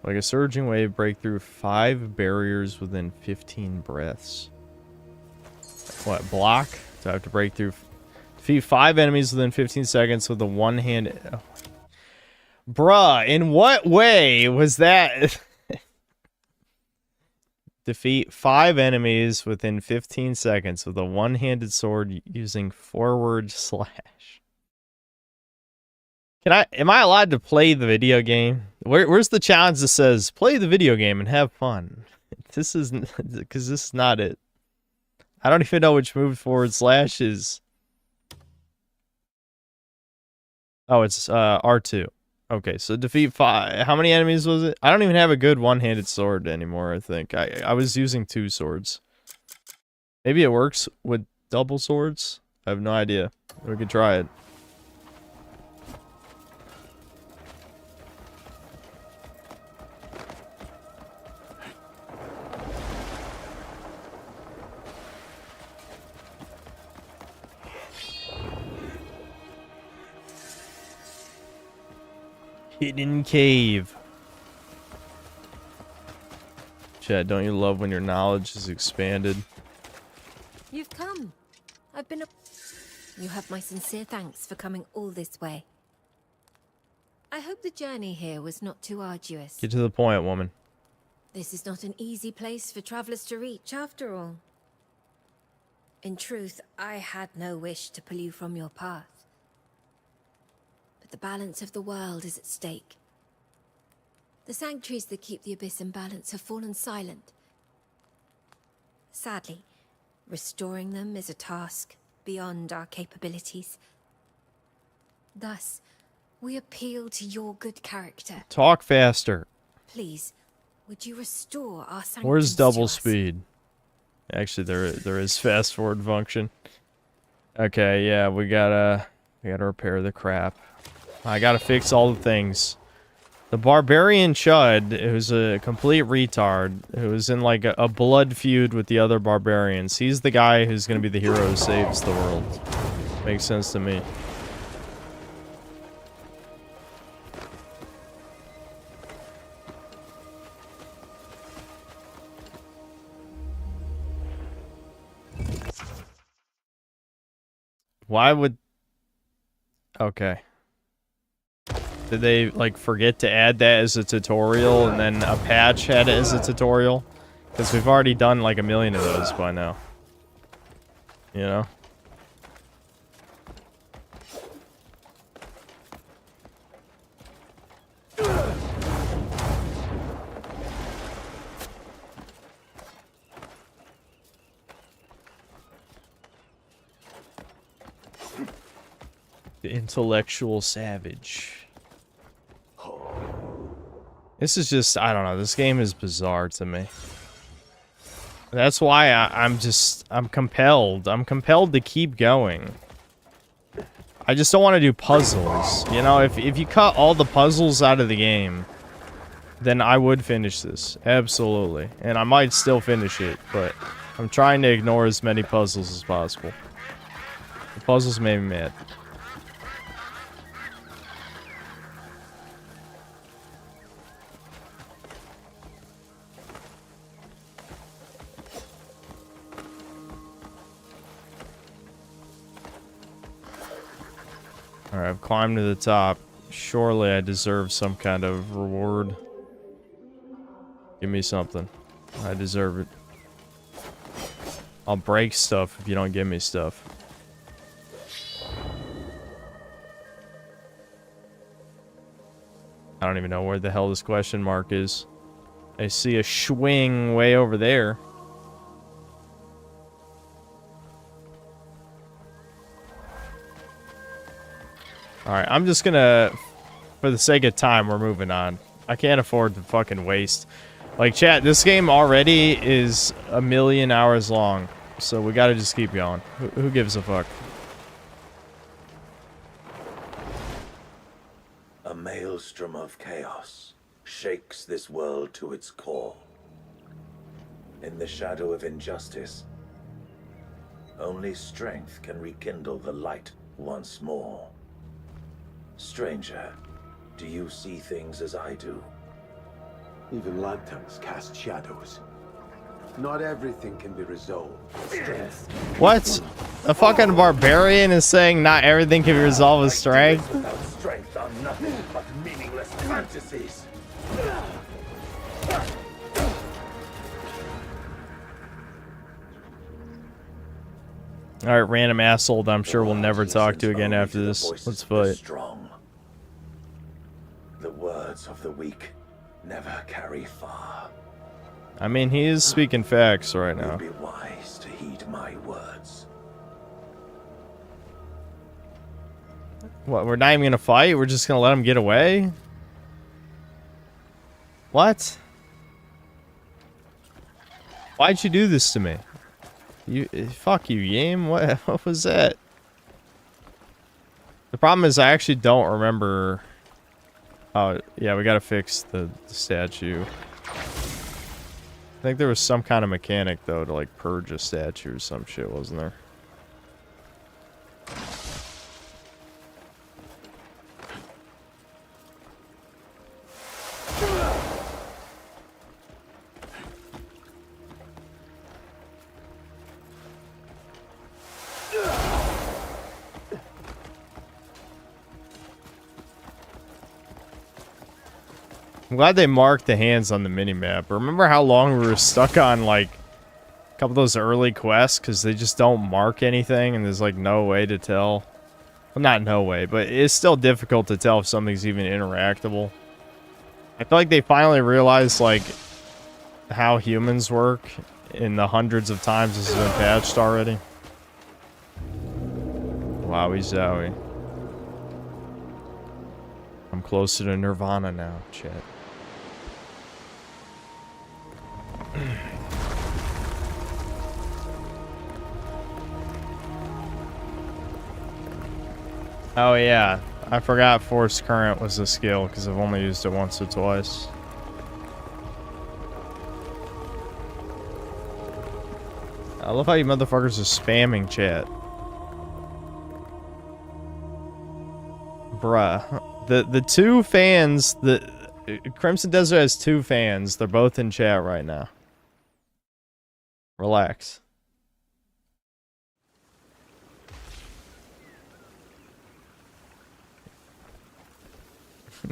Like a surging wave, break through 5 barriers within 15 breaths. What, block? Do I have to break through? Defeat 5 enemies within 15 seconds with a one-handed... Oh. Bruh, in what way was that? Defeat 5 enemies within 15 seconds with a one-handed sword using forward slash. Am I allowed to play the video game? Where's the challenge that says play the video game and have fun? This isn't, because this is not it. I don't even know which move forward slash is. Oh, it's R2. Okay, so defeat 5. How many enemies was it? I don't even have a good one-handed sword anymore, I think. I was using 2 swords. Maybe it works with double swords? I have no idea. We could try it. Hidden cave. Chad, don't you love when your knowledge is expanded? You've come. I've been You have my sincere thanks for coming all this way. I hope the journey here was not too arduous. Get to the point, woman. This is not an easy place for travelers to reach, after all. In truth, I had no wish to pull you from your path. The balance of the world is at stake. The sanctuaries that keep the abyss in balance have fallen silent. Sadly, restoring them is a task beyond our capabilities. Thus, we appeal to your good character. Talk faster. Please, would you restore our sanctuaries? Where's double speed? Actually, there is fast forward function. Okay, yeah, we gotta repair the crap. I gotta fix all the things. The barbarian Chud, who's a complete retard, who's in like a blood feud with the other barbarians. He's the guy who's gonna be the hero who saves the world. Makes sense to me. Why would... Okay. Did they, like, forget to add that as a tutorial, and then a patch had it as a tutorial? Because we've already done, like, a million of those by now. You know? The intellectual savage. This is just, I don't know, this game is bizarre to me. That's why I'm compelled. I'm compelled to keep going. I just don't want to do puzzles. You know, if you cut all the puzzles out of the game, then I would finish this. Absolutely. And I might still finish it, but I'm trying to ignore as many puzzles as possible. The puzzles made me mad. Alright, I've climbed to the top. Surely I deserve some kind of reward. Give me something. I deserve it. I'll break stuff if you don't give me stuff. I don't even know where the hell this question mark is. I see a swing way over there. Alright, I'm just gonna... For the sake of time, we're moving on. I can't afford to fucking waste. Like, chat, this game already is 1,000,000 hours long. So we gotta just keep going. Who gives a fuck? A maelstrom of chaos shakes this world to its core. In the shadow of injustice, only strength can rekindle the light once more. Stranger, do you see things as I do? Even lanterns cast shadows. Not everything can be resolved with strength. What? A fucking barbarian is saying not everything can be resolved with strength? Without strength are nothing but meaningless fantasies. Alright, random asshole that I'm sure we'll never talk to again after this. Let's fight. Strong. The words of the weak never carry far. I mean, he is speaking facts right now. You'd be wise to heed my words. What, we're not even gonna fight? We're just gonna let him get away? What? Why'd you do this to me? You fuck you, game. What was that? The problem is I actually don't remember. Oh yeah, we gotta fix the statue. I think there was some kind of mechanic though to like purge a statue or some shit, wasn't there? I'm glad they marked the hands on the minimap. Remember how long we were stuck on, like, a couple of those early quests? Because they just don't mark anything, and there's, like, no way to tell. Well, not no way, but it's still difficult to tell if something's even interactable. I feel like they finally realized, like, how humans work in the hundreds of times this has been patched already. Wowie zowie. I'm closer to Nirvana now, chat. Oh yeah, I forgot Force Current was a skill because I've only used it once or twice. I love how you motherfuckers are spamming chat. Bruh. The two fans, Crimson Desert has two fans. They're both in chat right now. Relax.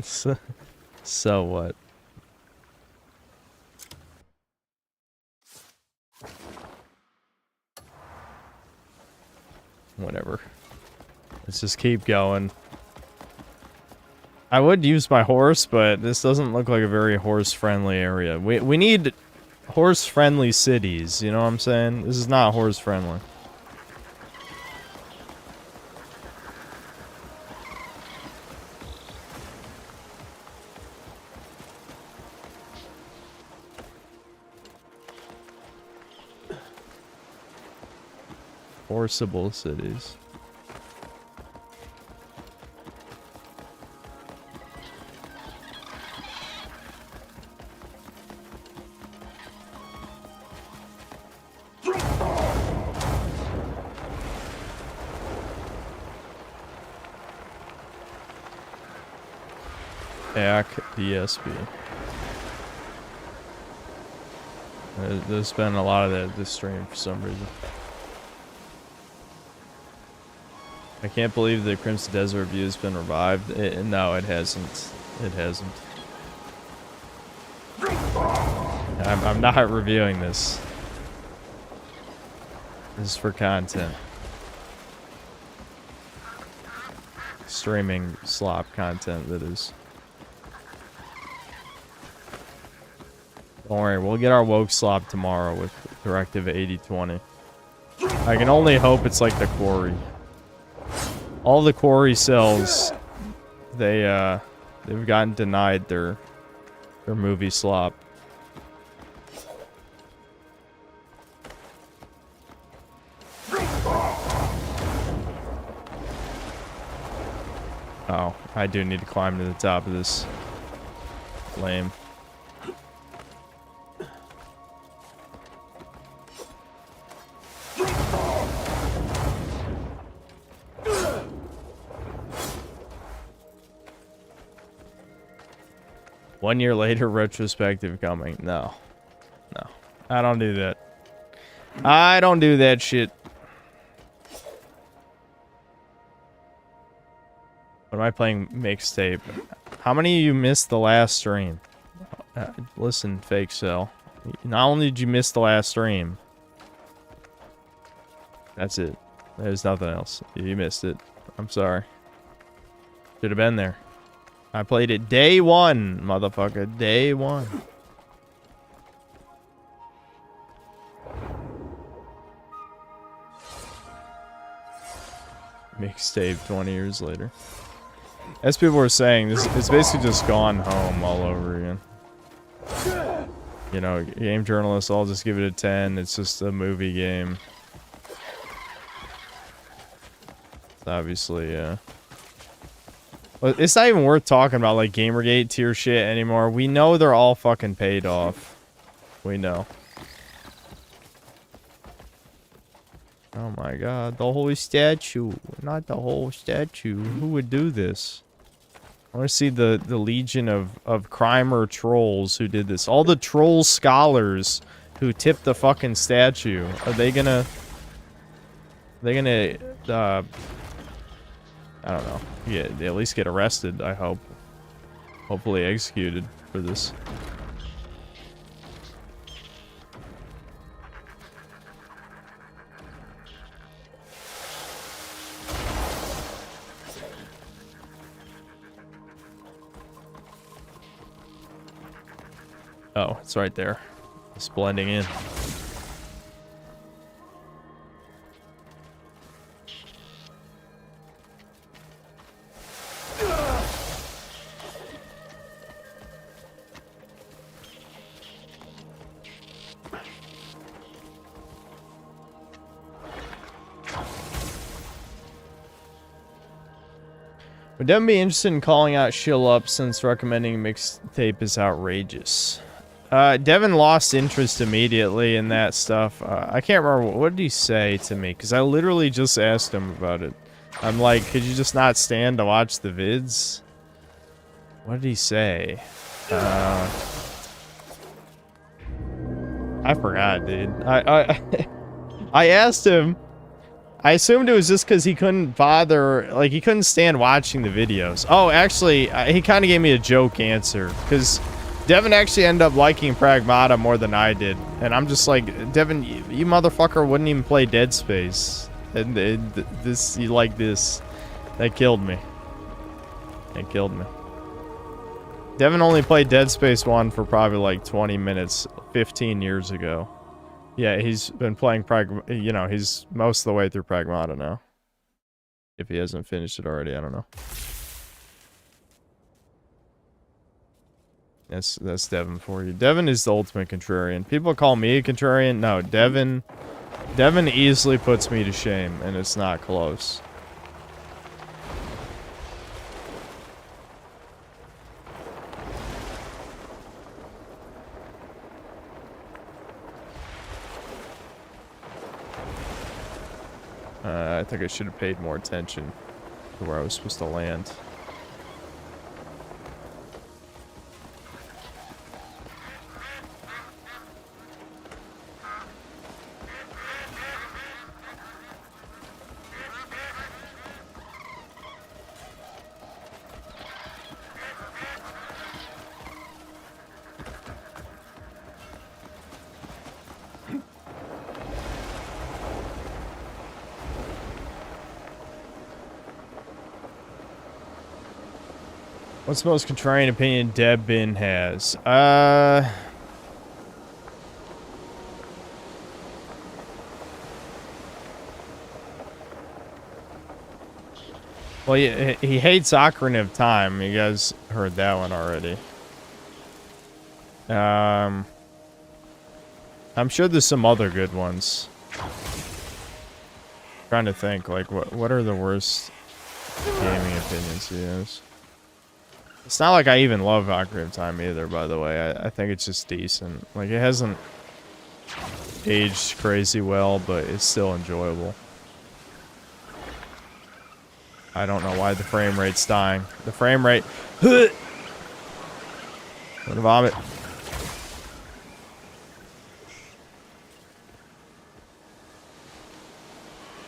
So what? Whatever. Let's just keep going. I would use my horse, but this doesn't look like a very horse-friendly area. We need horse-friendly cities, you know what I'm saying? This is not horse-friendly. Forcible cities. DSB. There's been a lot of that this stream for some reason. I can't believe the Crimson Desert review has been revived. No, it hasn't. It hasn't. I'm not reviewing this. This is for content. Streaming slop content, that is. Don't worry, we'll get our woke slop tomorrow with Directive 8020. I can only hope it's like the quarry. All the quarry cells, they've gotten denied their movie slop. Oh, I do need to climb to the top of this. Lame. One year later, retrospective coming. No. No. I don't do that. I don't do that shit. What am I playing mixtape? How many of you missed the last stream? Listen, fake cell. Not only did you miss the last stream. That's it. There's nothing else. You missed it. I'm sorry. Should have been there. I played it day one, motherfucker. Day one. Mixtape 20 years later. As people were saying, this it's basically just Gone Home all over again. You know, game journalists all just give it a 10. It's just a movie game. It's obviously, well, it's not even worth talking about, like, Gamergate tier shit anymore. We know they're all fucking paid off. We know. Oh my god, the whole statue. Not the whole statue. Who would do this? I want to see the legion of crimer trolls who did this. All the troll scholars who tipped the fucking statue. Are they gonna... I don't know. Yeah, they at least get arrested, I hope. Hopefully executed for this. Oh, it's right there. It's blending in. Would Devin be interested in calling out Shill Up since recommending mixtape is outrageous? Devin lost interest immediately in that stuff. I can't remember. What did he say to me? Because I literally just asked him about it. I'm like, could you just not stand to watch the vids? What did he say? I forgot, dude. I asked him. I assumed it was just because he couldn't bother, like, he couldn't stand watching the videos. Oh, actually, he kind of gave me a joke answer, because Devin actually ended up liking Pragmata more than I did. And I'm just like, Devin, you motherfucker wouldn't even play Dead Space. And this, you like this. That killed me. That killed me. Devin only played Dead Space 1 for probably like 20 minutes 15 years ago. Yeah, he's been playing you know, he's most of the way through Pragmata now. If he hasn't finished it already, I don't know. That's Devin for you. Devin is the ultimate contrarian. People call me a contrarian. No, Devin easily puts me to shame, and it's not close. I think I should have paid more attention to where I was supposed to land. What's the most contrarian opinion Debin has? Well, he hates Ocarina of Time. You guys heard that one already. I'm sure there's some other good ones. Trying to think, like, what are the worst gaming opinions he has? It's not like I even love Ocarina of Time either, by the way. I think it's just decent. Like, it hasn't aged crazy well, but it's still enjoyable. I don't know why the frame rate's dying. The frame rate... I'm gonna vomit.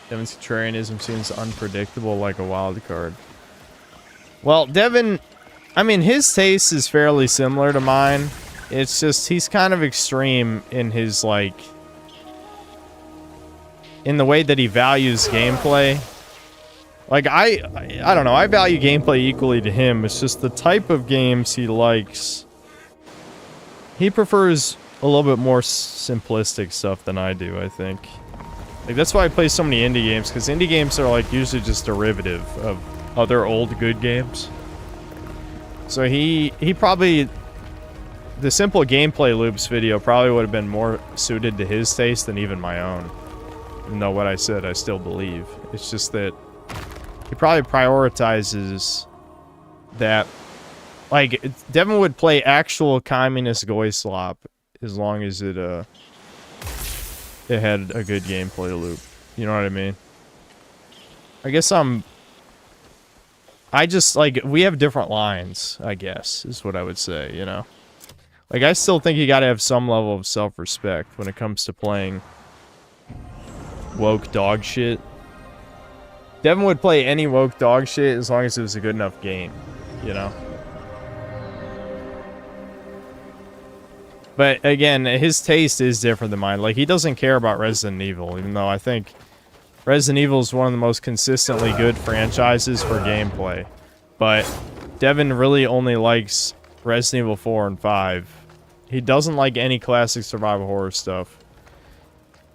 Devin's contrarianism seems unpredictable like a wild card. Well, Devin... I mean, his taste is fairly similar to mine. It's just, he's kind of extreme in his, like... in the way that he values gameplay. Like, I don't know, I value gameplay equally to him. It's just the type of games he likes. He prefers a little bit more simplistic stuff than I do, I think. Like, that's why I play so many indie games, because indie games are, like, usually just derivative of other old good games. So he probably... the simple gameplay loops video probably would have been more suited to his taste than even my own. Even though what I said, I still believe. It's just that he probably prioritizes that... like, Devin would play actual communist 𝐂𝐈𝐀 as long as it had a good gameplay loop. You know what I mean? I guess I just, like, we have different lines, I guess, is what I would say, you know? Like, I still think you gotta have some level of self-respect when it comes to playing woke dog shit. Devin would play any woke dog shit as long as it was a good enough game, you know? But, again, his taste is different than mine. Like, he doesn't care about Resident Evil, even though I think Resident Evil is one of the most consistently good franchises for gameplay. But Devin really only likes Resident Evil 4 and 5. He doesn't like any classic survival horror stuff.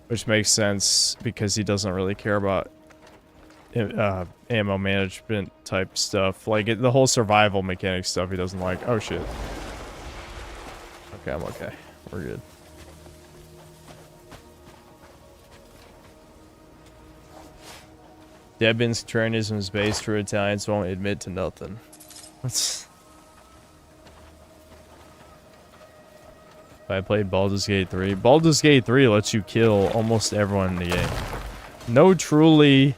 Which makes sense, because he doesn't really care about ammo management type stuff. Like, the whole survival mechanic stuff he doesn't like. Oh, shit. Okay, I'm okay. We're good. Debin's contrarianism is based for Italians who won't admit to nothing. I played Baldur's Gate 3. Baldur's Gate 3 lets you kill almost everyone in the game. No truly,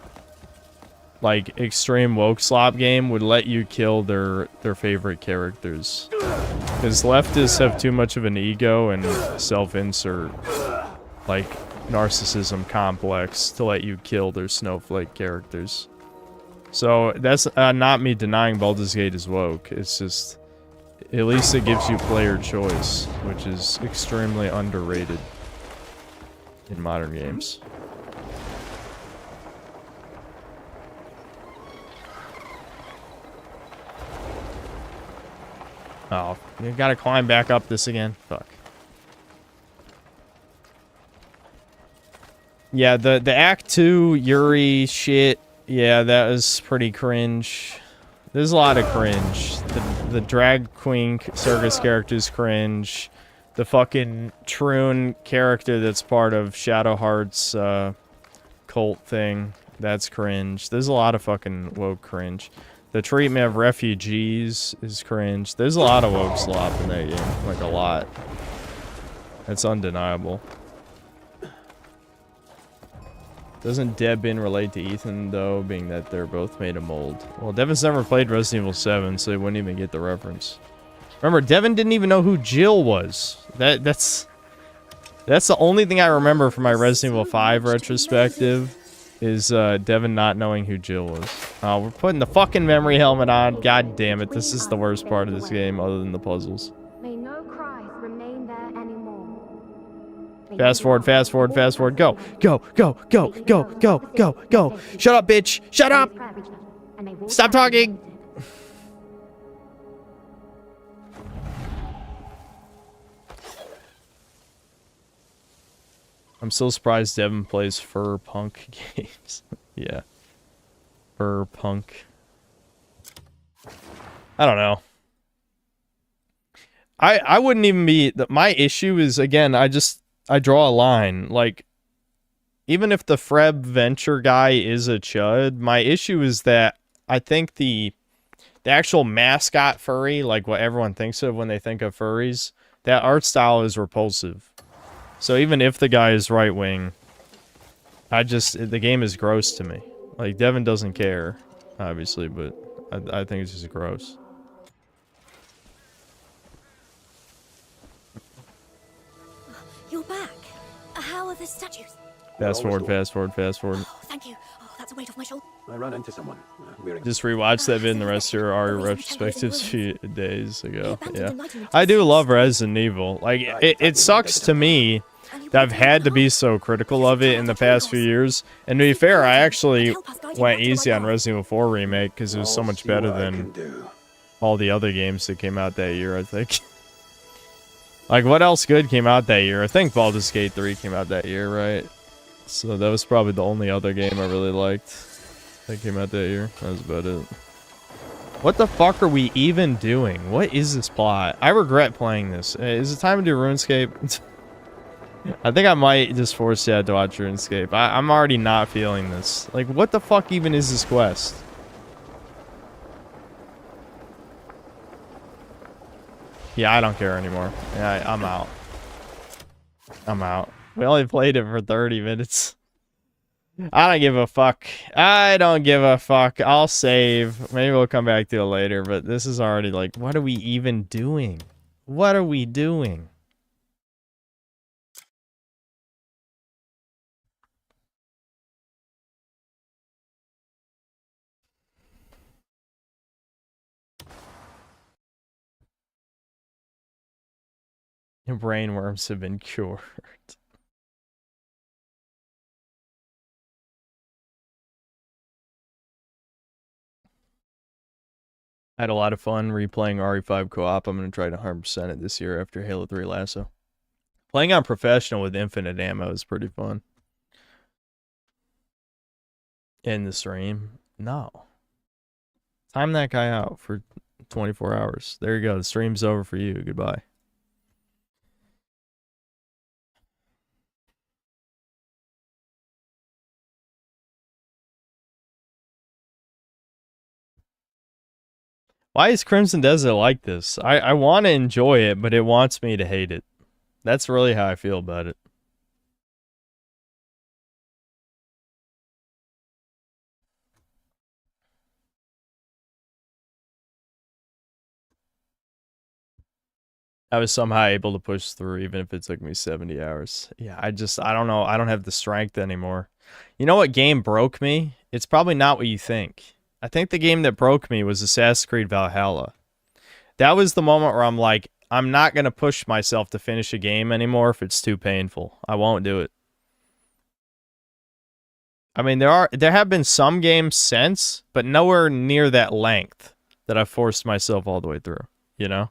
like, extreme woke slop game would let you kill their favorite characters. Because leftists have too much of an ego and self-insert, like, narcissism complex to let you kill their snowflake characters. So, that's not me denying Baldur's Gate is woke. It's just, at least it gives you player choice, which is extremely underrated in modern games. Oh, you gotta climb back up this again? Fuck. Yeah, the Act 2 Yuri shit, yeah, that was pretty cringe. There's a lot of cringe. The drag queen circus character's cringe. The fucking Troon character that's part of Shadowheart's cult thing, that's cringe. There's a lot of fucking woke cringe. The treatment of refugees is cringe. There's a lot of woke slop in that game. Like, a lot. That's undeniable. Doesn't Devin relate to Ethan, though, being that they're both made of mold? Well, Devin's never played Resident Evil 7, so he wouldn't even get the reference. Remember, Devin didn't even know who Jill was. That's the only thing I remember from my Resident Evil 5 retrospective. Is Devin not knowing who Jill was. Oh, we're putting the fucking memory helmet on. God damn it, this is the worst part of this game other than the puzzles. May no cries remain there anymore. Fast forward, fast forward, fast forward. Go, go, go, go, go, go, go, go. Shut up, bitch. Shut up. Stop talking. I'm still surprised Devin plays fur punk games. Yeah. Fur punk. I don't know. I wouldn't even be... My issue is, again, I draw a line. Like, even if the Freb Venture guy is a chud, my issue is that I think the actual mascot furry, like what everyone thinks of when they think of furries, that art style is repulsive. So even if the guy is right-wing, the game is gross to me. Like, Devin doesn't care, obviously, but I think it's just gross. You're back. How are the statues? Fast forward, fast forward, fast forward. Oh, thank you. Oh, that's a weight off my shoulder. I ran into someone. Just rewatched that vid and the rest of your Ari retrospectives a few days ago. Yeah. I do love Resident Evil. Like, it sucks to me that I've had to be so critical of it in the past few years. And to be fair, I actually went easy on Resident Evil 4 Remake because it was so much better than all the other games that came out that year, I think. Like, what else good came out that year? I think Baldur's Gate 3 came out that year, right? So that was probably the only other game I really liked that came out that year. That was about it. What the fuck are we even doing? What is this plot? I regret playing this. Is it time to do RuneScape? I think I might just force Dad to watch RuneScape. I'm already not feeling this. Like, what the fuck even is this quest? Yeah, I don't care anymore. Yeah, I'm out. I'm out. We only played it for 30 minutes. I don't give a fuck. I don't give a fuck. I'll save. Maybe we'll come back to it later, but this is already like, what are we even doing? What are we doing? Your brain worms have been cured. I had a lot of fun replaying RE5 co-op. I'm going to try to 100% it this year after Halo 3 Lasso. Playing on professional with infinite ammo is pretty fun. In the stream? No. Time that guy out for 24 hours. There you go. The stream's over for you. Goodbye. Why is Crimson Desert like this? I want to enjoy it, but it wants me to hate it. That's really how I feel about it. I was somehow able to push through, even if it took me 70 hours. Yeah, I don't know. I don't have the strength anymore. You know what game broke me? It's probably not what you think. I think the game that broke me was Assassin's Creed Valhalla. That was the moment where I'm like, I'm not going to push myself to finish a game anymore if it's too painful. I won't do it. I mean, there have been some games since, but nowhere near that length that I've forced myself all the way through, you know?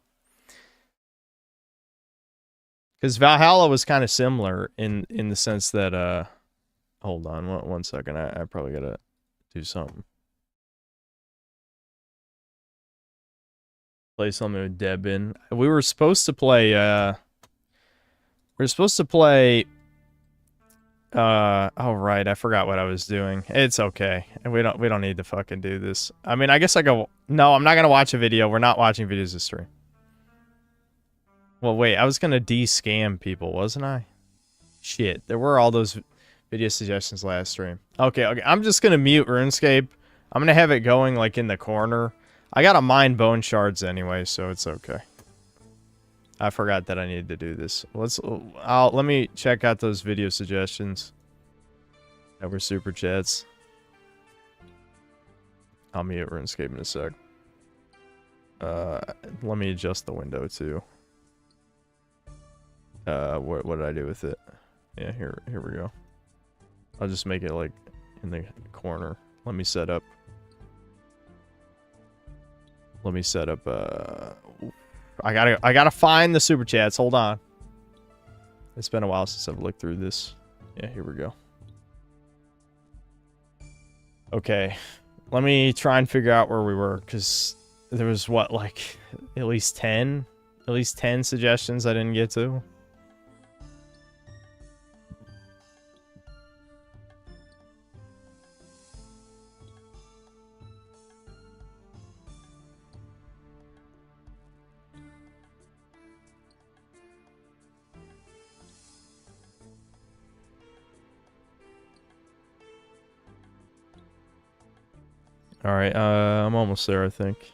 Because Valhalla was kind of similar in the sense that, hold on one second, I probably got to do something. Play something with Debin. We were supposed to play, oh right, I forgot what I was doing. It's okay. We don't need to fucking do this. I mean, I guess I go, no, I'm not gonna watch a video. We're not watching videos this stream. Well, wait, I was gonna de-scam people, wasn't I? Shit, there were all those video suggestions last stream. Okay, I'm just gonna mute RuneScape. I'm gonna have it going, like, in the corner. I gotta mine bone shards anyway, so it's okay. I forgot that I needed to do this. Let me check out those video suggestions that were super chats. I'll mute RuneScape in a sec. Let me adjust the window too. What did I do with it? Yeah, here we go. I'll just make it like in the corner. Let me set up. I gotta find the super chats. Hold on. It's been a while since I've looked through this. Yeah, here we go. Okay, let me try and figure out where we were, because there was, what, like, at least 10 suggestions I didn't get to. Alright, I'm almost there, I think.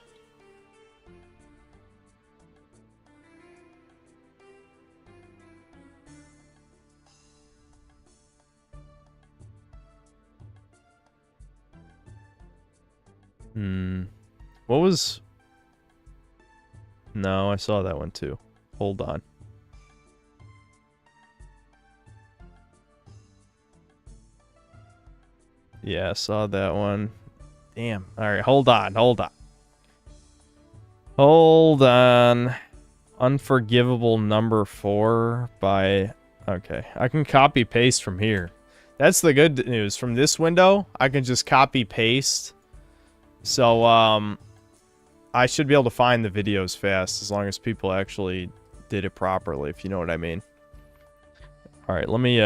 What was... No, I saw that one too. Hold on. Yeah, I saw that one. Damn. Alright, hold on. Unforgivable number 4 by... Okay, I can copy paste from here. That's the good news. From this window, I can just copy paste. So, I should be able to find the videos fast as long as people actually did it properly, if you know what I mean. Alright, let me,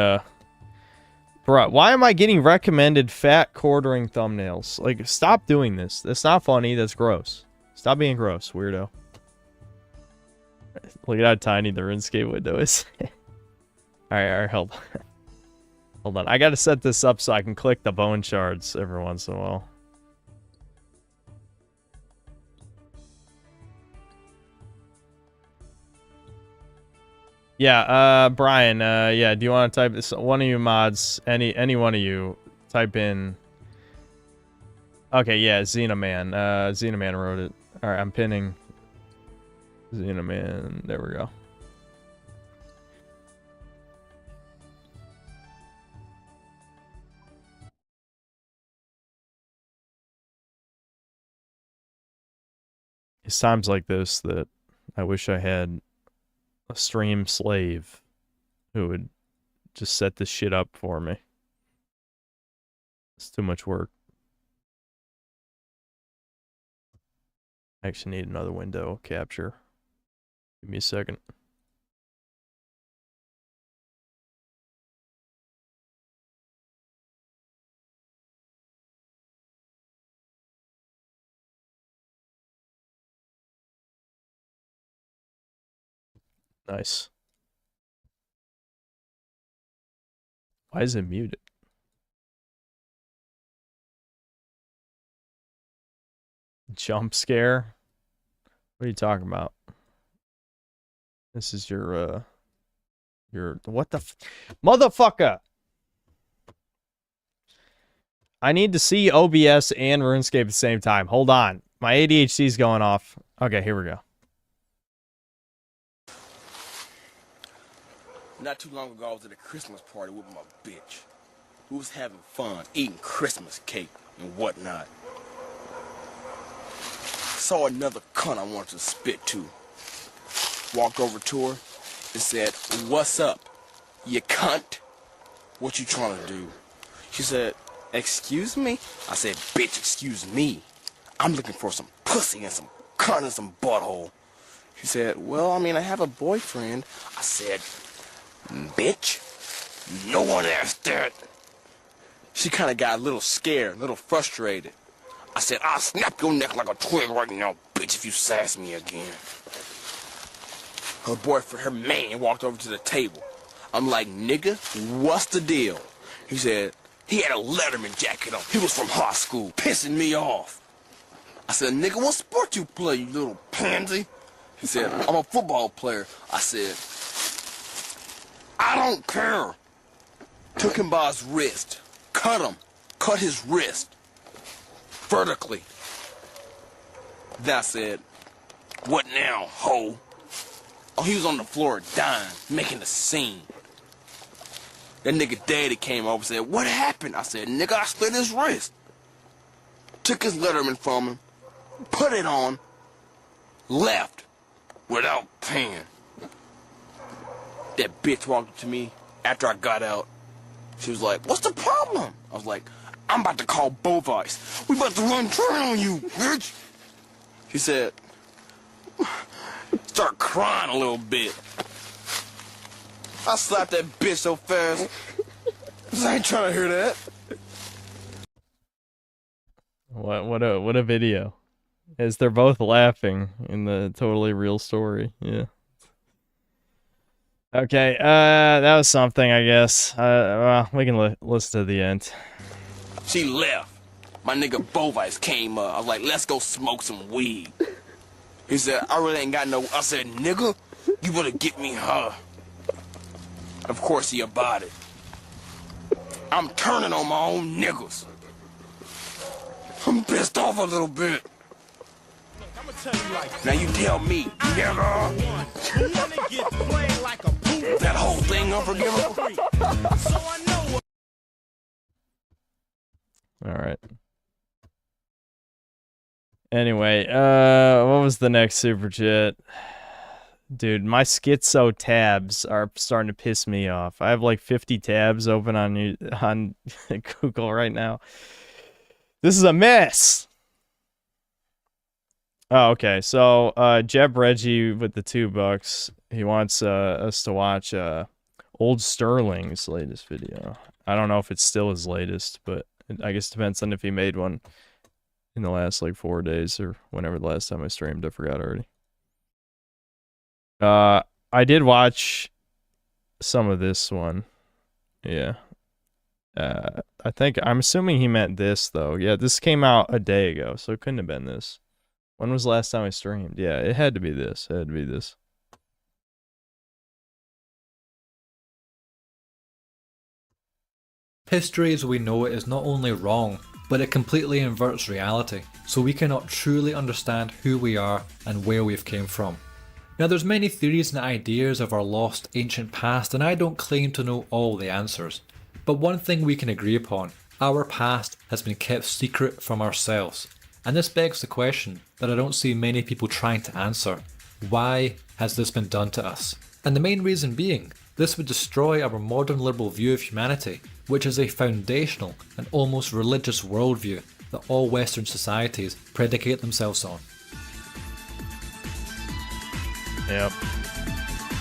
Bro, why am I getting recommended fat quartering thumbnails? Like, stop doing this. That's not funny. That's gross. Stop being gross, weirdo. Look at how tiny the Runescape window is. Alright, hold on. Hold on. I gotta set this up so I can click the bone shards every once in a while. Yeah, Brian, yeah, do you want to type this? One of you mods, any one of you, type in... Okay, yeah, Xenoman. Xenoman wrote it. Alright, I'm pinning Xenoman. There we go. It's times like this that I wish I had a stream slave who would just set this shit up for me. It's too much work. I actually need another window capture. Give me a second. Nice. Why is it muted? Jump scare? What are you talking about? This is your what the motherfucker! I need to see OBS and RuneScape at the same time. Hold on. My ADHD's going off. Okay, here we go. Not too long ago, I was at a Christmas party with my bitch. We was having fun, eating Christmas cake and whatnot. Saw another cunt I wanted to spit to. Walked over to her and said, "What's up, you cunt? What you trying to do?" She said, "Excuse me?" I said, "Bitch, excuse me. I'm looking for some pussy and some cunt and some butthole." She said, "Well, I mean, I have a boyfriend." I said, "Bitch, no one asked that." She kind of got a little scared, a little frustrated. I said, "I'll snap your neck like a twig right now, bitch, if you sass me again." Her boyfriend, her man, walked over to the table. I'm like, "Nigga, what's the deal?" He said, he had a Letterman jacket on. He was from high school, pissing me off. I said, "Nigga, what sport you play, you little pansy?" He said, "I'm a football player." I said, "I don't care." Took him by his wrist, cut his wrist, vertically. Then I said, "What now, hoe?" Oh, he was on the floor dying, making a scene. That nigga daddy came over and said, "What happened?" I said, "Nigga, I slit his wrist." Took his Letterman from him, put it on, left, without paying. That bitch walked up to me after I got out. She was like, what's the problem? I was like, I'm about to call Bovice. We about to run train on you, bitch. She said, start crying a little bit. I slapped that bitch so fast. I ain't trying to hear that. What a video. As they're both laughing in the totally real story. Yeah. Okay, that was something, I guess. Well, we can listen to the end. She left. My nigga Bovice came up. I was like, let's go smoke some weed. He said, I really ain't got no... I said, nigga, you better get me her. Of course he about it. I'm turning on my own niggas. I'm pissed off a little bit. Now you tell me, nigga. That whole thing unforgivable? Alright. Anyway, what was the next super chat? Dude, my schizo tabs are starting to piss me off. I have like 50 tabs open on Google right now. This is a mess. Oh, okay. So, Jeb Reggie with the $2. He wants us to watch Old Sterling's latest video. I don't know if it's still his latest, but I guess it depends on if he made one in the last like 4 days or whenever the last time I streamed. I forgot already. I did watch some of this one. Yeah. I'm assuming he meant this though. Yeah, this came out a day ago, so it couldn't have been this. When was the last time I streamed? Yeah, it had to be this. It had to be this. History as we know it is not only wrong, but it completely inverts reality, so we cannot truly understand who we are and where we've came from. Now there's many theories and ideas of our lost ancient past, and I don't claim to know all the answers. But one thing we can agree upon, our past has been kept secret from ourselves. And this begs the question that I don't see many people trying to answer. Why has this been done to us? And the main reason being, this would destroy our modern liberal view of humanity, which is a foundational and almost religious worldview that all Western societies predicate themselves on. Yep.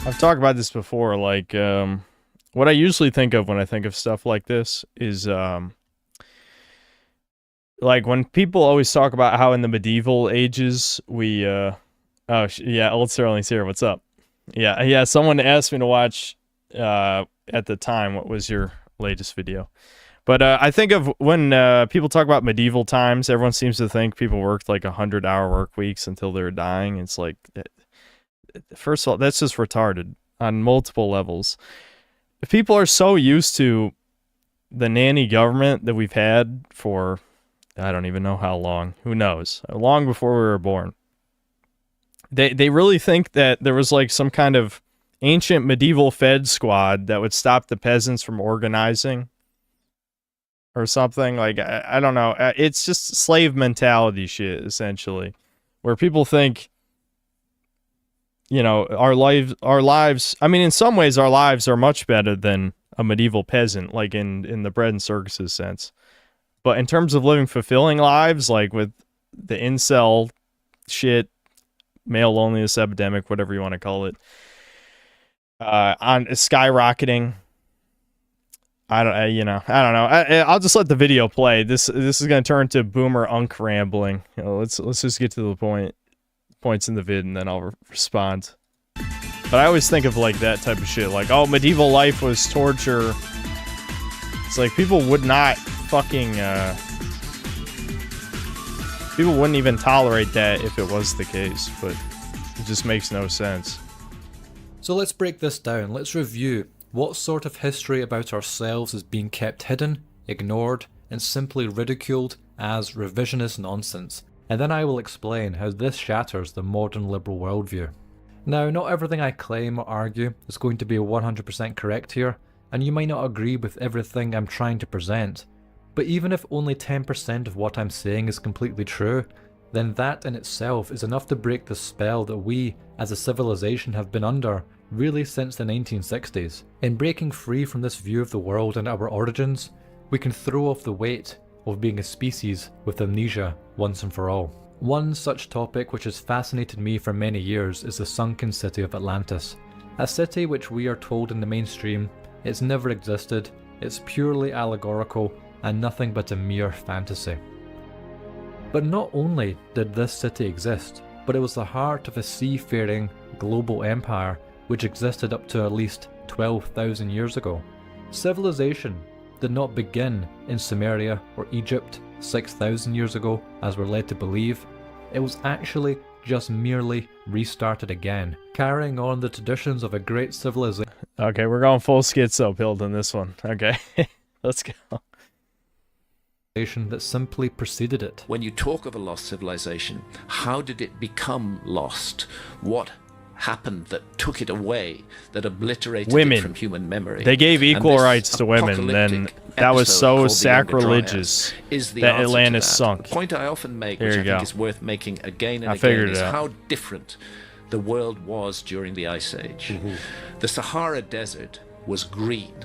I've talked about this before, like, what I usually think of when I think of stuff like this is, like, when people always talk about how in the medieval ages we, yeah, Old Sterling's here, what's up? Yeah, someone asked me to watch, at the time, what was your latest video? But I think of when people talk about medieval times, everyone seems to think people worked like 100-hour work weeks until they were dying. It's like, first of all, that's just retarded on multiple levels. If people are so used to the nanny government that we've had for, I don't even know how long, who knows, long before we were born. They really think that there was like some kind of ancient medieval Fed squad that would stop the peasants from organizing or something. Like, I don't know. It's just slave mentality shit, essentially, where people think, you know, our lives, I mean, in some ways our lives are much better than a medieval peasant, like in the bread and circuses sense. But in terms of living fulfilling lives, like with the incel shit, male loneliness epidemic, whatever you want to call it, on skyrocketing. I don't know. I'll just let the video play. This is gonna turn to boomer unk rambling. You know, let's just get to the points in the vid, and then I'll respond. But I always think of like that type of shit, like, oh, medieval life was torture. It's like people would not fucking people wouldn't even tolerate that if it was the case, but it just makes no sense. So let's break this down. Let's review what sort of history about ourselves is being kept hidden, ignored, and simply ridiculed as revisionist nonsense. And then I will explain how this shatters the modern liberal worldview. Now, not everything I claim or argue is going to be 100% correct here, and you might not agree with everything I'm trying to present. But even if only 10% of what I'm saying is completely true, then that in itself is enough to break the spell that we, as a civilization, have been under really since the 1960s. In breaking free from this view of the world and our origins, we can throw off the weight of being a species with amnesia once and for all. One such topic which has fascinated me for many years is the sunken city of Atlantis. A city which we are told in the mainstream it's never existed, it's purely allegorical and nothing but a mere fantasy. But not only did this city exist, but it was the heart of a seafaring global empire which existed up to at least 12,000 years ago. Civilization did not begin in Sumeria or Egypt 6,000 years ago as we're led to believe. It was actually just merely restarted again, carrying on the traditions of a great civilization. Okay, we're going full schizo build in this one. Okay, let's go. That simply preceded it. When you talk of a lost civilization, how did it become lost? What happened that took it away, that obliterated it from human memory? They gave equal rights to women, then that was so sacrilegious that Atlantis sunk. The point I often make, which I think is worth making again and again, is how different the world was during the Ice Age. The Sahara Desert was green.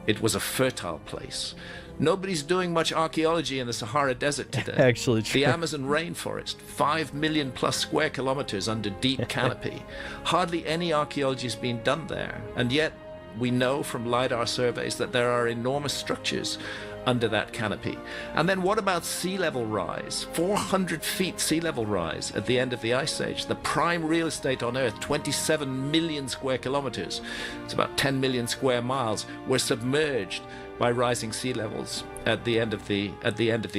It was a fertile place. Nobody's doing much archaeology in the Sahara Desert today. Actually true. The Amazon rainforest, 5 million plus square kilometers under deep canopy. Hardly any archaeology is being done there. And yet, we know from LiDAR surveys that there are enormous structures under that canopy. And then what about sea level rise? 400 feet sea level rise at the end of the Ice Age. The prime real estate on Earth, 27 million square kilometers. It's about 10 million square miles. Were submerged by rising sea levels at the end of the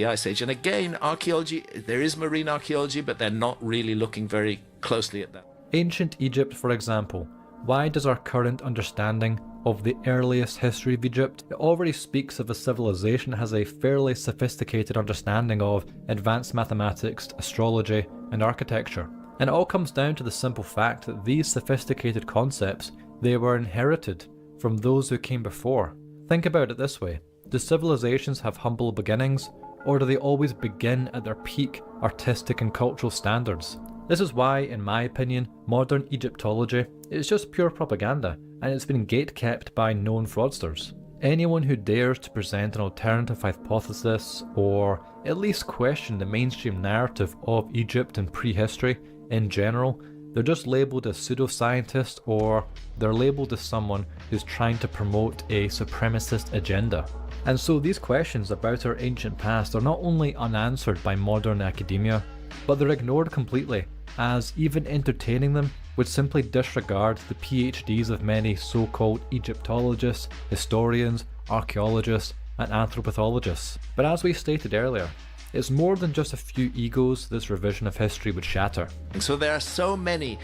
Ice Age. And again, archaeology, there is marine archaeology, but they're not really looking very closely at that. Ancient Egypt, for example. Why does our current understanding of the earliest history of Egypt, it already speaks of a civilization that has a fairly sophisticated understanding of advanced mathematics, astrology, and architecture. And it all comes down to the simple fact that these sophisticated concepts, they were inherited from those who came before. Think about it this way. Do civilizations have humble beginnings, or do they always begin at their peak artistic and cultural standards? This is why, in my opinion, modern Egyptology is just pure propaganda, and it's been gatekept by known fraudsters. Anyone who dares to present an alternative hypothesis, or at least question the mainstream narrative of Egypt and prehistory in general, they're just labelled as pseudoscientists, or they're labelled as someone who's trying to promote a supremacist agenda. And so these questions about our ancient past are not only unanswered by modern academia, but they're ignored completely, as even entertaining them would simply disregard the PhDs of many so-called Egyptologists, historians, archaeologists, and anthropologists. But as we stated earlier, it's more than just a few egos this revision of history would shatter. So there are so many...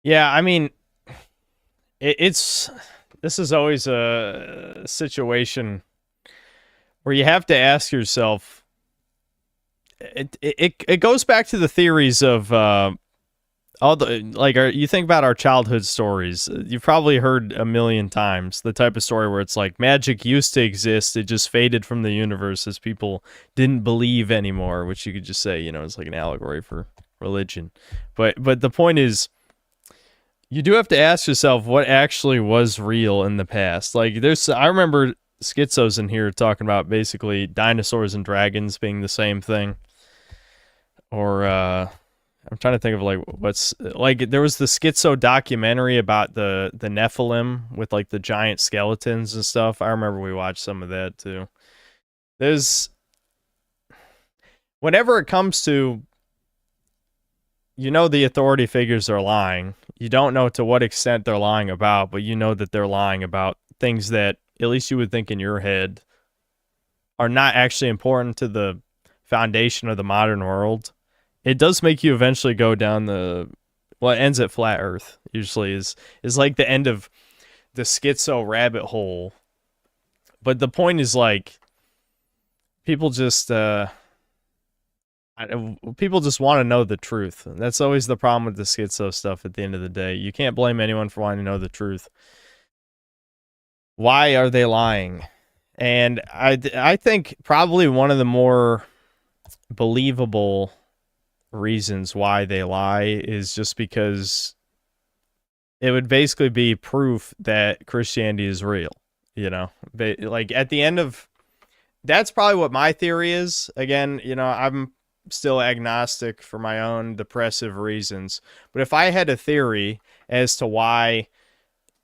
Yeah, I mean, this is always a situation where you have to ask yourself, it goes back to the theories of all the, like, you think about our childhood stories. You've probably heard a million times the type of story where it's like magic used to exist, it just faded from the universe as people didn't believe anymore, which you could just say, you know, it's like an allegory for religion. But the point is, you do have to ask yourself what actually was real in the past. Like, I remember schizos in here talking about basically dinosaurs and dragons being the same thing. Or I'm trying to think of like what's like, there was the schizo documentary about the Nephilim with like the giant skeletons and stuff. I remember we watched some of that too. Whenever it comes to, you know, the authority figures are lying. You don't know to what extent they're lying about, but you know that they're lying about things that at least you would think in your head are not actually important to the foundation of the modern world. It does make you eventually go down it ends at flat earth, usually is like the end of the schizo rabbit hole. But the point is, like, people just want to know the truth. That's always the problem with the schizo stuff at the end of the day. You can't blame anyone for wanting to know the truth. Why are they lying? And I think probably one of the more believable reasons why they lie is just because it would basically be proof that Christianity is real, you know? Like, at the end of... That's probably what my theory is. Again, you know, I'm still agnostic for my own depressive reasons. But if I had a theory as to why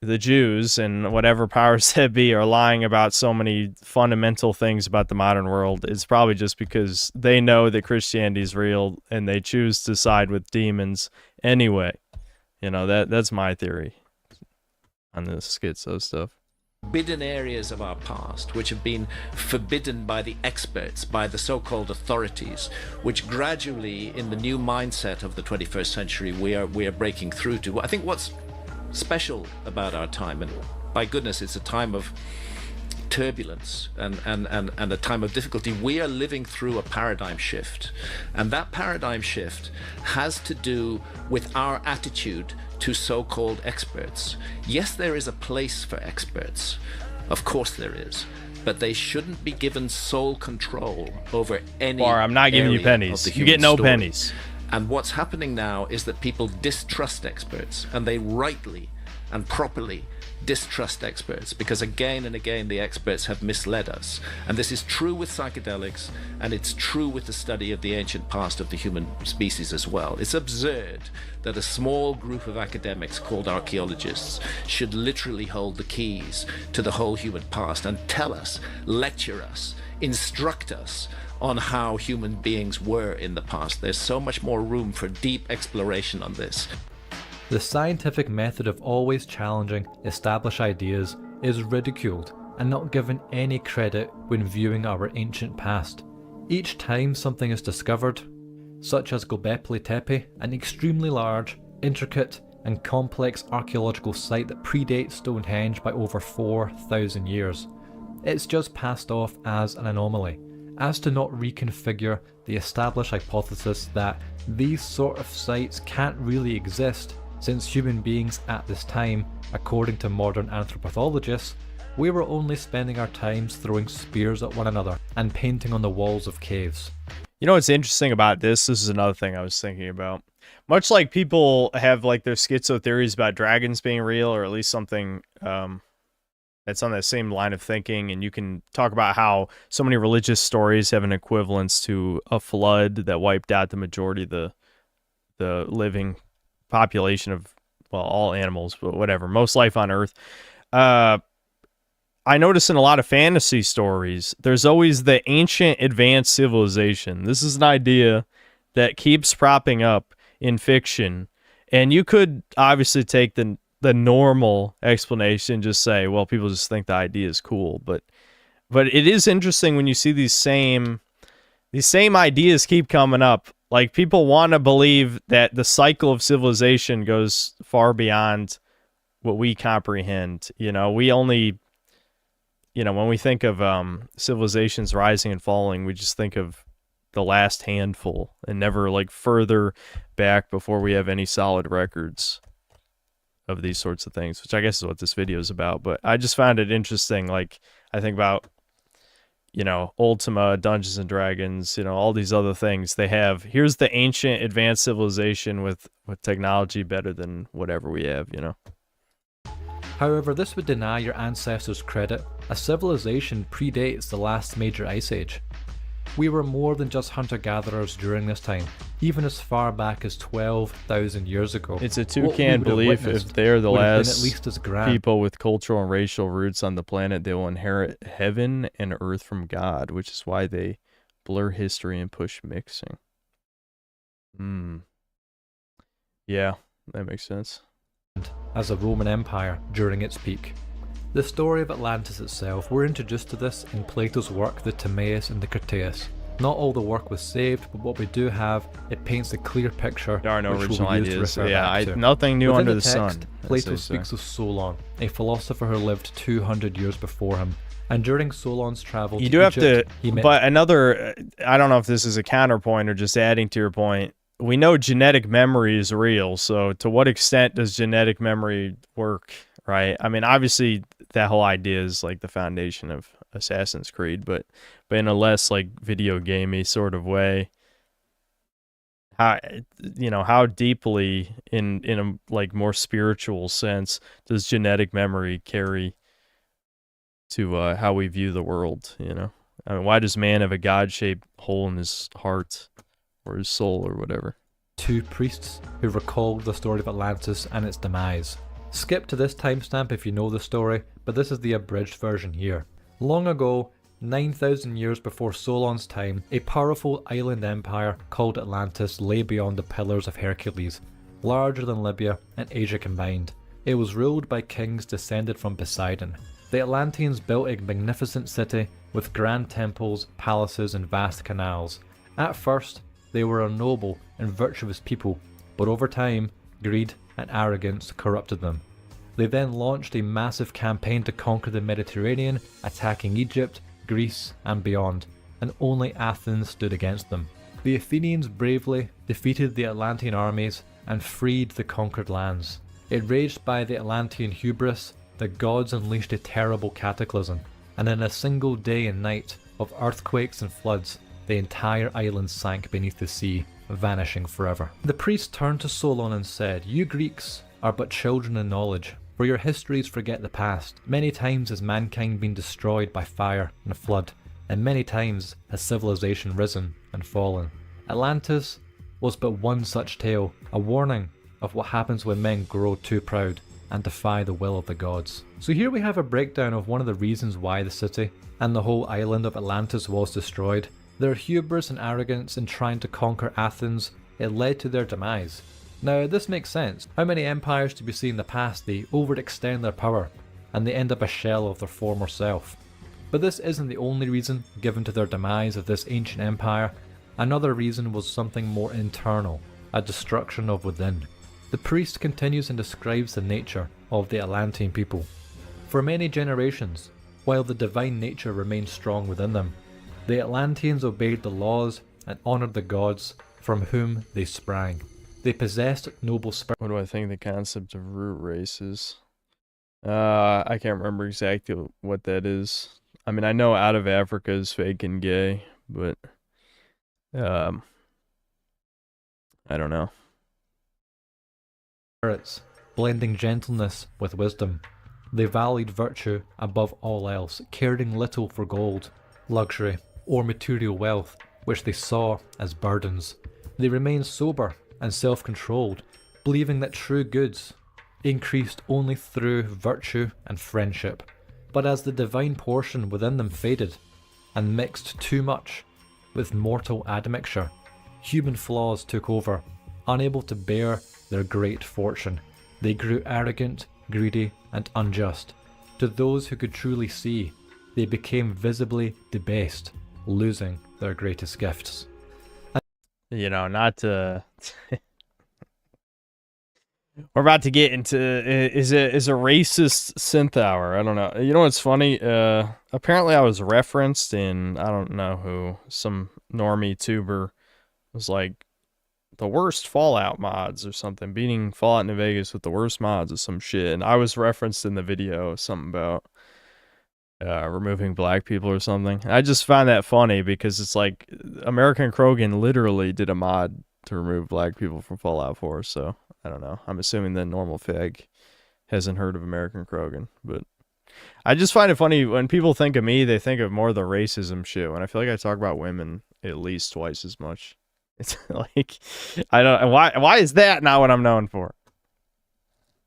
the Jews and whatever powers that be are lying about so many fundamental things about the modern world, it's probably just because they know that Christianity is real and they choose to side with demons anyway. You know, that's my theory on this schizo stuff. Forbidden areas of our past, which have been forbidden by the experts, by the so-called authorities, which gradually, in the new mindset of the 21st century, we are breaking through to. I think what's special about our time, and by goodness, it's a time of turbulence and a time of difficulty. We are living through a paradigm shift, and that paradigm shift has to do with our attitude to so-called experts. Yes, there is a place for experts, of course there is, but they shouldn't be given sole control over any Or I'm not giving you pennies. You get no pennies. And what's happening now is that people distrust experts, and they rightly and properly distrust experts, because again and again the experts have misled us. And this is true with psychedelics, and it's true with the study of the ancient past of the human species as well. It's absurd that a small group of academics called archaeologists should literally hold the keys to the whole human past and tell us, lecture us, instruct us on how human beings were in the past. There's so much more room for deep exploration on this. The scientific method of always challenging established ideas is ridiculed and not given any credit when viewing our ancient past. Each time something is discovered, such as 𝐂𝐇𝐀𝐿, an extremely large, intricate and complex archaeological site that predates Stonehenge by over 4,000 years, it's just passed off as an anomaly, as to not reconfigure the established hypothesis that these sort of sites can't really exist, since human beings at this time, according to modern anthropologists, we were only spending our times throwing spears at one another and painting on the walls of caves. You know what's interesting about this? This is another thing I was thinking about. Much like people have like their schizo theories about dragons being real, or at least something that's on that same line of thinking, and you can talk about how so many religious stories have an equivalence to a flood that wiped out the majority of the living population of, well, all animals, but whatever, most life on Earth. I notice in a lot of fantasy stories, there's always the ancient advanced civilization. This is an idea that keeps propping up in fiction, and you could obviously take the normal explanation, just say, well, people just think the idea is cool, but it is interesting when you see these same ideas keep coming up. Like, people want to believe that the cycle of civilization goes far beyond what we comprehend. You know, we only, you know, when we think of civilizations rising and falling, we just think of the last handful and never like further back before we have any solid records of these sorts of things, which I guess is what this video is about. But I just found it interesting. Like, I think about, you know, Ultima, Dungeons and Dragons, you know, all these other things they have. Here's the ancient advanced civilization with technology better than whatever we have, you know. However, this would deny your ancestors credit. A civilization predates the last major ice age. We were more than just hunter-gatherers during this time, even as far back as 12,000 years ago. It's a toucan belief if they're the last people with cultural and racial roots on the planet, they will inherit heaven and earth from God, which is why they blur history and push mixing. Yeah, that makes sense. As a Roman Empire during its peak. The story of Atlantis itself, we're introduced to this in Plato's work, the Timaeus and the Critias. Not all the work was saved, but what we do have, it paints a clear picture. There are no original ideas. Yeah, nothing new Within under the text, sun. Plato speaks of Solon, a philosopher who lived 200 years before him. And during Solon's travel to Egypt, but another, I don't know if this is a counterpoint or just adding to your point. We know genetic memory is real, so to what extent does genetic memory work, right? I mean, obviously that whole idea is like the foundation of Assassin's Creed, but in a less like video gamey sort of way, how, you know, how deeply in a like more spiritual sense does genetic memory carry to how we view the world, you know? I mean, why does man have a God-shaped hole in his heart or his soul or whatever? 2 priests who recalled the story of Atlantis and its demise. Skip to this timestamp if you know the story, but this is the abridged version here. Long ago, 9,000 years before Solon's time, a powerful island empire called Atlantis lay beyond the Pillars of Hercules, larger than Libya and Asia combined. It was ruled by kings descended from Poseidon. The Atlanteans built a magnificent city with grand temples, palaces and vast canals. At first, they were a noble and virtuous people, but over time, greed and arrogance corrupted them. They then launched a massive campaign to conquer the Mediterranean, attacking Egypt, Greece and beyond, and only Athens stood against them. The Athenians bravely defeated the Atlantean armies and freed the conquered lands. Enraged by the Atlantean hubris, the gods unleashed a terrible cataclysm, and in a single day and night of earthquakes and floods, the entire island sank beneath the sea, vanishing forever. The priest turned to Solon and said, "You Greeks are but children in knowledge, for your histories forget the past. Many times has mankind been destroyed by fire and flood, and many times has civilization risen and fallen. Atlantis was but one such tale, a warning of what happens when men grow too proud and defy the will of the gods." So here we have a breakdown of one of the reasons why the city and the whole island of Atlantis was destroyed. Their hubris and arrogance in trying to conquer Athens, it led to their demise. Now this makes sense. How many empires do we see in the past, they overextend their power and they end up a shell of their former self. But this isn't the only reason given to their demise of this ancient empire. Another reason was something more internal, a destruction of within. The priest continues and describes the nature of the Atlantean people. For many generations, while the divine nature remained strong within them, the Atlanteans obeyed the laws and honoured the gods from whom they sprang. They possessed noble spirit. What do I think the concept of root race is? I can't remember exactly what that is. I mean, I know out of Africa is fake and gay, but I don't know. Spirits, blending gentleness with wisdom. They valued virtue above all else, caring little for gold, luxury, or material wealth, which they saw as burdens. They remained sober and self-controlled, believing that true goods increased only through virtue and friendship. But as the divine portion within them faded and mixed too much with mortal admixture, human flaws took over. Unable to bear their great fortune, they grew arrogant, greedy and unjust. To those who could truly see, they became visibly debased, losing their greatest gifts. You know, not to... We're about to get into... Is a racist synth hour. I don't know. You know what's funny? Apparently I was referenced in... I don't know who. Some normie tuber was like... the worst Fallout mods or something. Beating Fallout New Vegas with the worst mods or some shit. And I was referenced in the video. Something about... removing black people or something. I just find that funny because it's like American Krogan literally did a mod to remove black people from Fallout 4, so I don't know. I'm assuming the normal fag hasn't heard of American Krogan, but I just find it funny when people think of me, they think of more of the racism shit, when I feel like I talk about women at least twice as much. It's like, I don't, why is that not what I'm known for?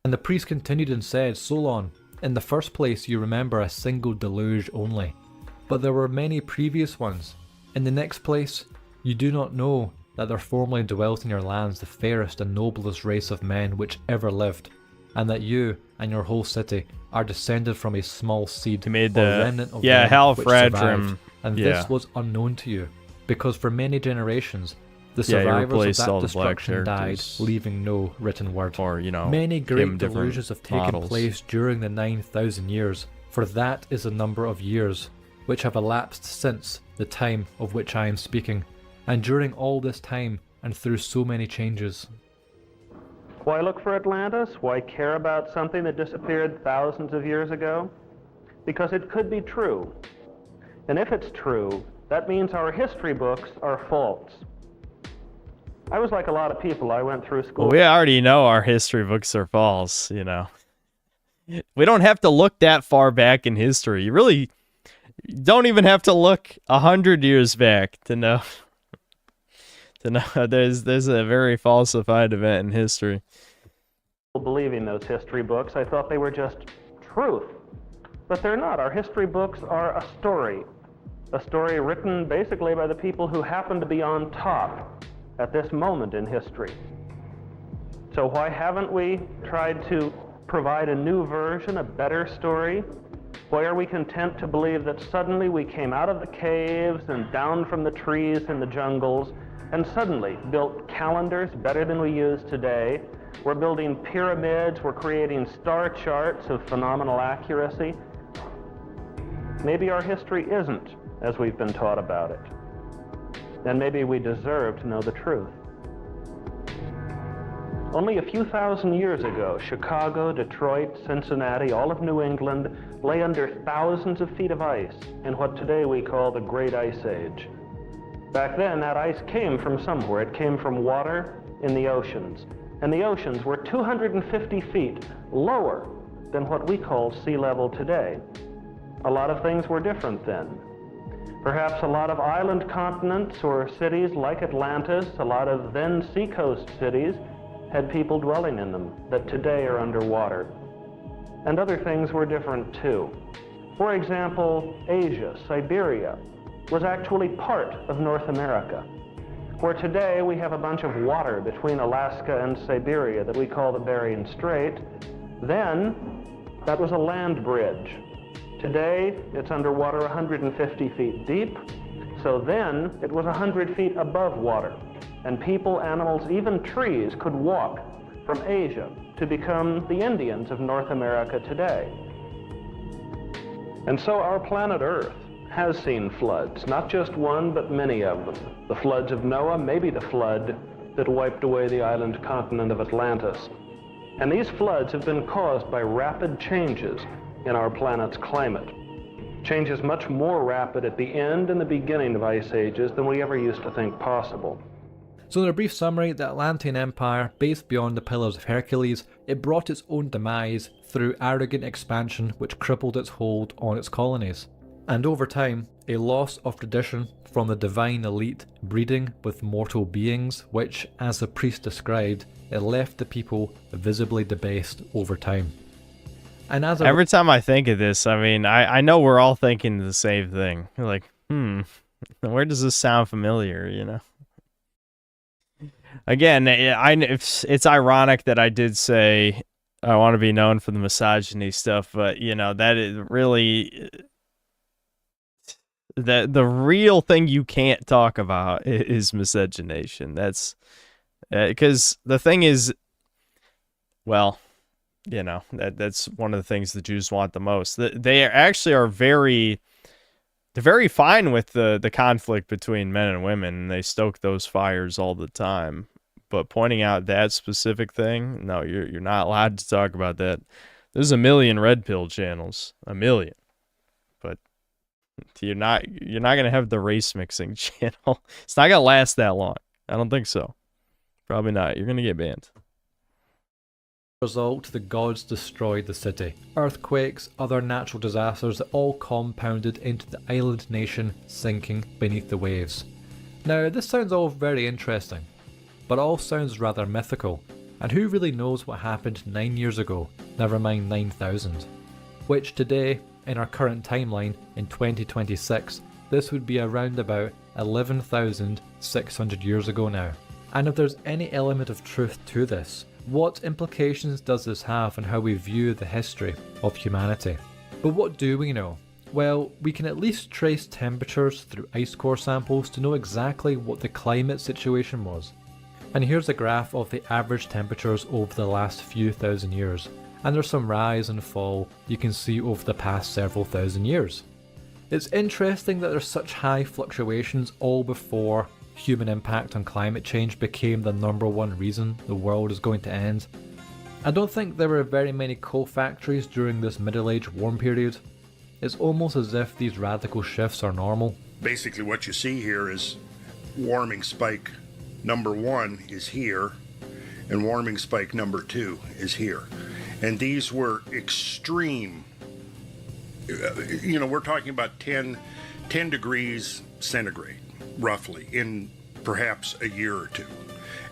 And the priest continued and said, "Solon, in the first place, you remember a single deluge only, but there were many previous ones. In the next place, you do not know that there formerly dwelt in your lands the fairest and noblest race of men which ever lived, and that you and your whole city are descended from a small seed or remnant of them which survived, and this was unknown to you, because for many generations the survivors of that destruction died, leaving no written word. Or, you know, many great delusions have taken place during the 9,000 years, for that is the number of years which have elapsed since the time of which I am speaking, and during all this time and through so many changes." Why look for Atlantis? Why care about something that disappeared thousands of years ago? Because it could be true. And if it's true, that means our history books are false. I was like a lot of people. I went through school. Well, we already know our history books are false, you know. We don't have to look that far back in history. You really don't even have to look 100 years back to know. There's a very falsified event in history. Believing those history books, I thought they were just truth. But they're not. Our history books are a story written basically by the people who happen to be on top at this moment in history. So why haven't we tried to provide a new version, a better story? Why are we content to believe that suddenly we came out of the caves and down from the trees in the jungles and suddenly built calendars better than we use today? We're building pyramids, we're creating star charts of phenomenal accuracy. Maybe our history isn't as we've been taught about it. Then maybe we deserve to know the truth. Only a few thousand years ago, Chicago, Detroit, Cincinnati, all of New England lay under thousands of feet of ice in what today we call the Great Ice Age. Back then, that ice came from somewhere. It came from water in the oceans. And the oceans were 250 feet lower than what we call sea level today. A lot of things were different then. Perhaps a lot of island continents or cities like Atlantis, a lot of then seacoast cities, had people dwelling in them that today are underwater. And other things were different too. For example, Asia, Siberia, was actually part of North America. Where today we have a bunch of water between Alaska and Siberia that we call the Bering Strait, then that was a land bridge. Today it's underwater 150 feet deep, so then it was 100 feet above water. And people, animals, even trees could walk from Asia to become the Indians of North America today. And so our planet Earth has seen floods, not just one, but many of them. The floods of Noah, maybe the flood that wiped away the island continent of Atlantis. And these floods have been caused by rapid changes in our planet's climate. Changes much more rapid at the end and the beginning of ice ages than we ever used to think possible. So in a brief summary, the Atlantean Empire, based beyond the Pillars of Hercules, it brought its own demise through arrogant expansion which crippled its hold on its colonies. And over time, a loss of tradition from the divine elite breeding with mortal beings, which, as the priest described, it left the people visibly debased over time. And as every time I think of this, I mean, I know we're all thinking the same thing. Like, where does this sound familiar, you know? Again, it's ironic that I did say I want to be known for the misogyny stuff, but, you know, that is really... The real thing you can't talk about is miscegenation. That's... because the thing is... Well, you know, that's one of the things the Jews want the most. They actually are very... They're very fine with the conflict between men and women, and they stoke those fires all the time. But pointing out that specific thing, no, you're not allowed to talk about that. There's a million red pill channels, a million, but you're not gonna have the race mixing channel. It's not gonna last that long. I don't think so. Probably not. You're gonna get banned. Result, the gods destroyed the city. Earthquakes, other natural disasters that all compounded into the island nation sinking beneath the waves. Now, this sounds all very interesting, but all sounds rather mythical. And who really knows what happened 9 years ago, never mind 9,000? Which today, in our current timeline, in 2026, this would be around about 11,600 years ago now. And if there's any element of truth to this, what implications does this have on how we view the history of humanity? But what do we know? Well, we can at least trace temperatures through ice core samples to know exactly what the climate situation was. And here's a graph of the average temperatures over the last few thousand years. And there's some rise and fall you can see over the past several thousand years. It's interesting that there's such high fluctuations all before human impact on climate change became the #1 reason the world is going to end. I don't think there were very many coal factories during this Middle Age warm period. It's almost as if these radical shifts are normal. Basically what you see here is warming spike number 1 is here, and warming spike number 2 is here. And these were extreme, you know, we're talking about 10 degrees centigrade, roughly, in perhaps a year or two.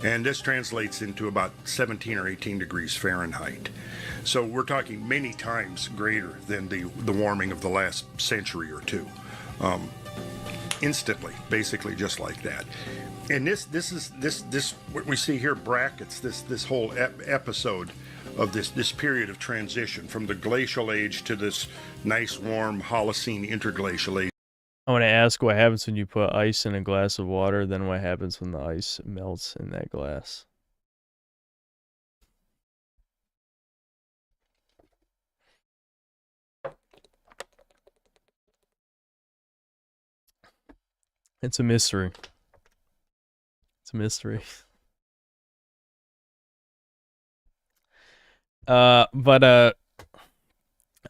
And this translates into about 17 or 18 degrees Fahrenheit. So we're talking many times greater than the warming of the last century or two. Instantly, basically just like that. And this what we see here, brackets this whole episode of this period of transition from the glacial age to this nice warm Holocene interglacial age. I want to ask what happens when you put ice in a glass of water, then what happens when the ice melts in that glass. It's a mystery. It's a mystery. But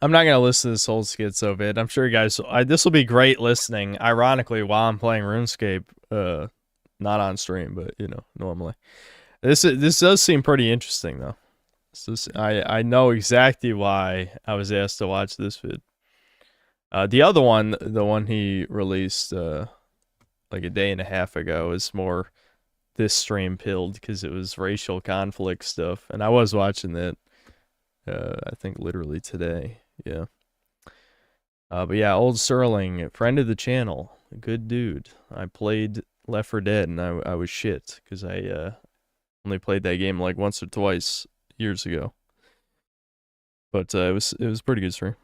I'm not gonna listen to this whole skit so bad. I'm sure you guys, this will be great listening. Ironically, while I'm playing RuneScape, not on stream, but you know, normally. This does seem pretty interesting though. I know exactly why I was asked to watch this vid. The other one, the one he released like a day and a half ago, is more this stream pilled because it was racial conflict stuff, and I was watching that. I think literally today. Yeah. But yeah, old Sterling, friend of the channel, a good dude. I played Left 4 Dead and I was shit because I only played that game like once or twice years ago. But it was pretty good stream.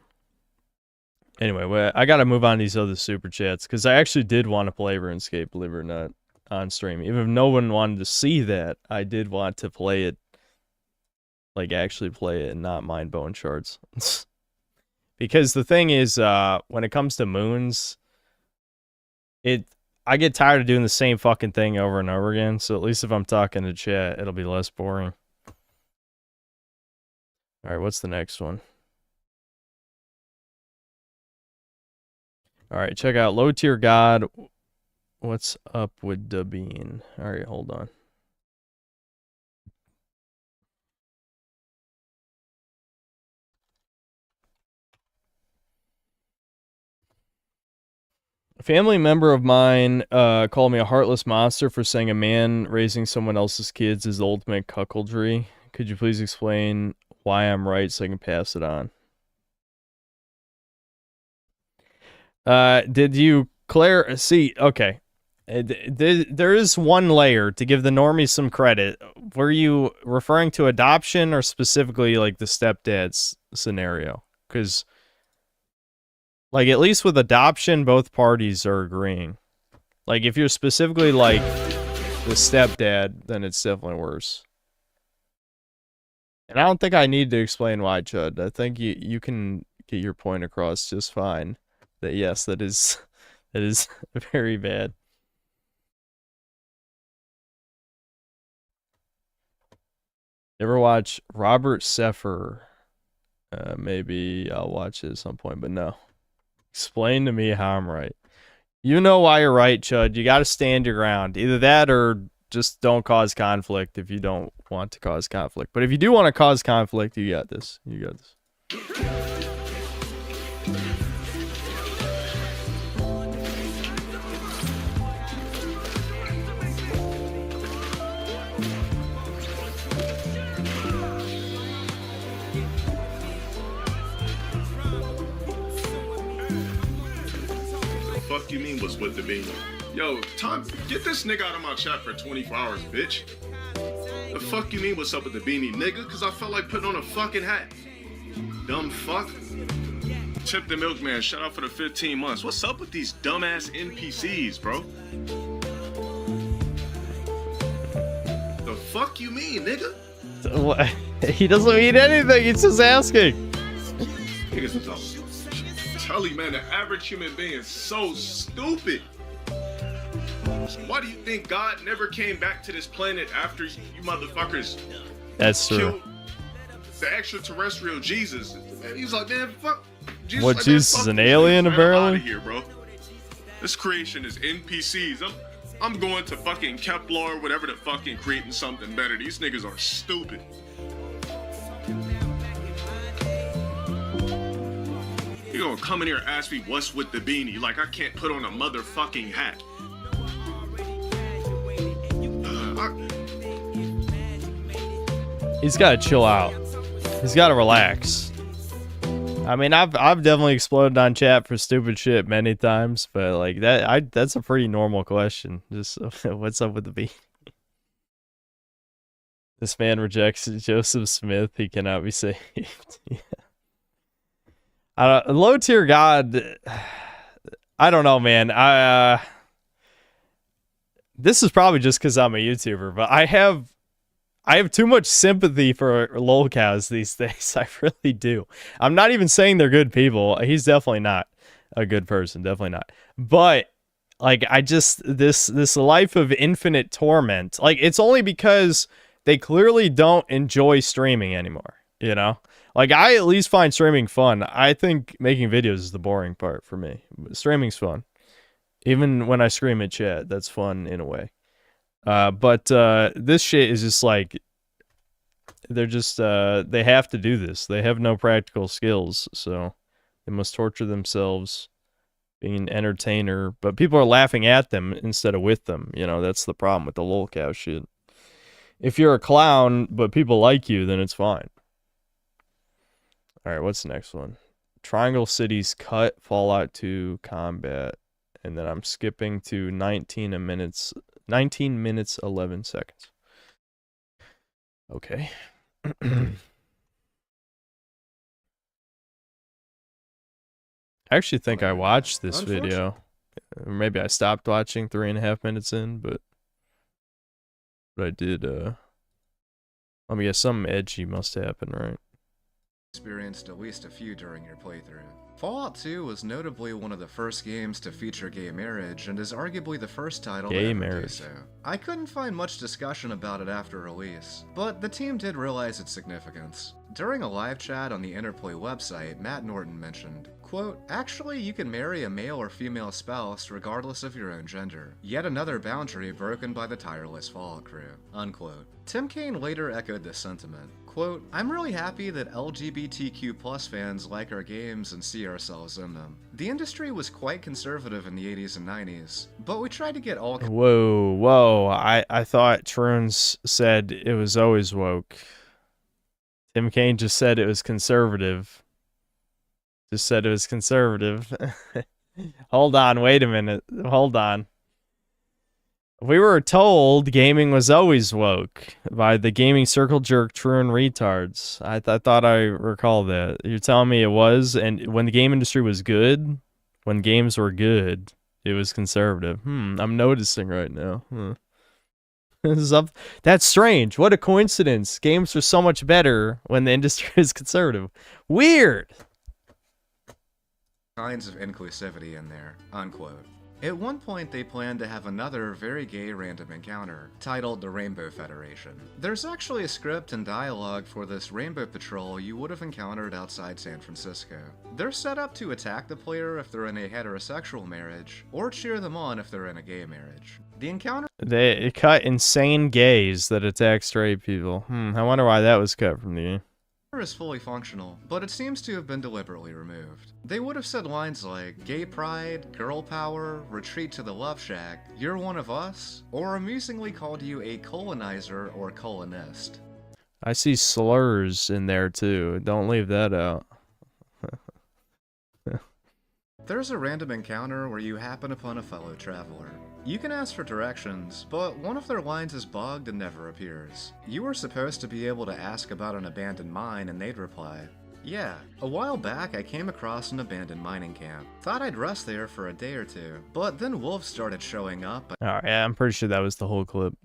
Anyway, well, I gotta move on to these other super chats because I actually did want to play RuneScape, believe it or not, on stream. Even if no one wanted to see that, I did want to play it. Like actually play it and not mind bone shards. Because the thing is, when it comes to moons, I get tired of doing the same fucking thing over and over again. So at least if I'm talking to chat, it'll be less boring. All right, what's the next one? All right, check out Low Tier God. What's up with the bean? All right, hold on. A family member of mine called me a heartless monster for saying a man raising someone else's kids is the ultimate cuckoldry. Could you please explain why I'm right so I can pass it on? Did you see, okay. There is one layer to give the normies some credit. Were you referring to adoption or specifically like the stepdad's scenario? Because like, at least with adoption, both parties are agreeing. Like, if you're specifically, like, the stepdad, then it's definitely worse. And I don't think I need to explain why, Chud. I think you can get your point across just fine. That, yes, that is very bad. Ever watch Robert Seffer? Maybe I'll watch it at some point, but no. Explain to me how I'm right. You know why you're right, Chud. You gotta stand your ground. Either that or just don't cause conflict if you don't want to cause conflict. But if you do want to cause conflict, you got this. You got this. Fuck you mean what's with the bean? Yo, Tom, get this nigga out of my chat for 24 hours, bitch. The fuck you mean what's up with the beanie, nigga? Cause I felt like putting on a fucking hat. Dumb fuck. Chip the Milkman, shout out for the 15 months. What's up with these dumbass NPCs, bro? The fuck you mean, nigga? What? He doesn't mean anything, he's just asking. Niggas dumb. Tell you, man, the average human being is so stupid. Why do you think God never came back to this planet after you motherfuckers killed the extraterrestrial Jesus? And he's like, man, fuck Jesus. What, like, Jesus is an alien, man, apparently? I'm out of here, bro. This creation is NPCs. I'm going to fucking Kevlar, whatever the fucking, creating something better. These niggas are stupid. You gonna come in here and ask me what's with the beanie? Like I can't put on a motherfucking hat. He's gotta chill out. He's gotta relax. I mean, I've definitely exploded on chat for stupid shit many times, but like that's a pretty normal question. Just what's up with the beanie? This man rejects Joseph Smith. He cannot be saved. Yeah. Low tier god. I don't know, man. This is probably just because I'm a YouTuber, but I have too much sympathy for lolcows these days. I really do. I'm not even saying they're good people. He's definitely not a good person. Definitely not. But like, I just this life of infinite torment. Like, it's only because they clearly don't enjoy streaming anymore. You know, like I at least find streaming fun. I think making videos is the boring part for me. Streaming's fun. Even when I scream at chat, that's fun in a way. But this shit is just like, they're just, they have to do this. They have no practical skills, so they must torture themselves being an entertainer. But people are laughing at them instead of with them. You know, that's the problem with the lolcow shit. If you're a clown, but people like you, then it's fine. Alright, what's the next one? Triangle Cities cut Fallout 2 combat. And then I'm skipping to 19 minutes 11 seconds. Okay. I actually think I watched this video. Maybe I stopped watching 3.5 minutes in, but I did. Let me guess, something edgy must happen, right? Experienced at least a few during your playthrough. Fallout 2 was notably one of the first games to feature gay marriage, and is arguably the first title to ever do so. I couldn't find much discussion about it after release, but the team did realize its significance. During a live chat on the Interplay website, Matt Norton mentioned, quote, "Actually, you can marry a male or female spouse regardless of your own gender. Yet another boundary broken by the tireless Fallout crew," unquote. Tim Kaine later echoed this sentiment. Quote, "I'm really happy that LGBTQ+ fans like our games and see ourselves in them. The industry was quite conservative in the 80s and 90s, but we tried to get all..." Whoa. I thought Trunes said it was always woke. Tim Kaine just said it was conservative. Hold on, wait a minute. Hold on. We were told gaming was always woke by the gaming circle jerk Trune retards. I thought I recall that. You're telling me it was, and when the game industry was good, when games were good, it was conservative. I'm noticing right now. That's strange. What a coincidence. Games are so much better when the industry is conservative. Weird. Kinds of inclusivity in there, unquote. At one point, they planned to have another very gay random encounter, titled the Rainbow Federation. There's actually a script and dialogue for this Rainbow Patrol you would have encountered outside San Francisco. They're set up to attack the player if they're in a heterosexual marriage, or cheer them on if they're in a gay marriage. The encounter... They cut insane gays that attack straight people. I wonder why that was cut from the game. Is fully functional, but it seems to have been deliberately removed. They would have said lines like gay pride, girl power, retreat to the love shack, you're one of us, or amusingly called you a colonizer or colonist. I see slurs in there too. Don't leave that out. There's a random encounter where you happen upon a fellow traveler. You can ask for directions, but one of their lines is bugged and never appears. You were supposed to be able to ask about an abandoned mine and they'd reply, "Yeah, a while back I came across an abandoned mining camp. Thought I'd rest there for a day or two, but then wolves started showing up." Alright, yeah, I'm pretty sure that was the whole clip.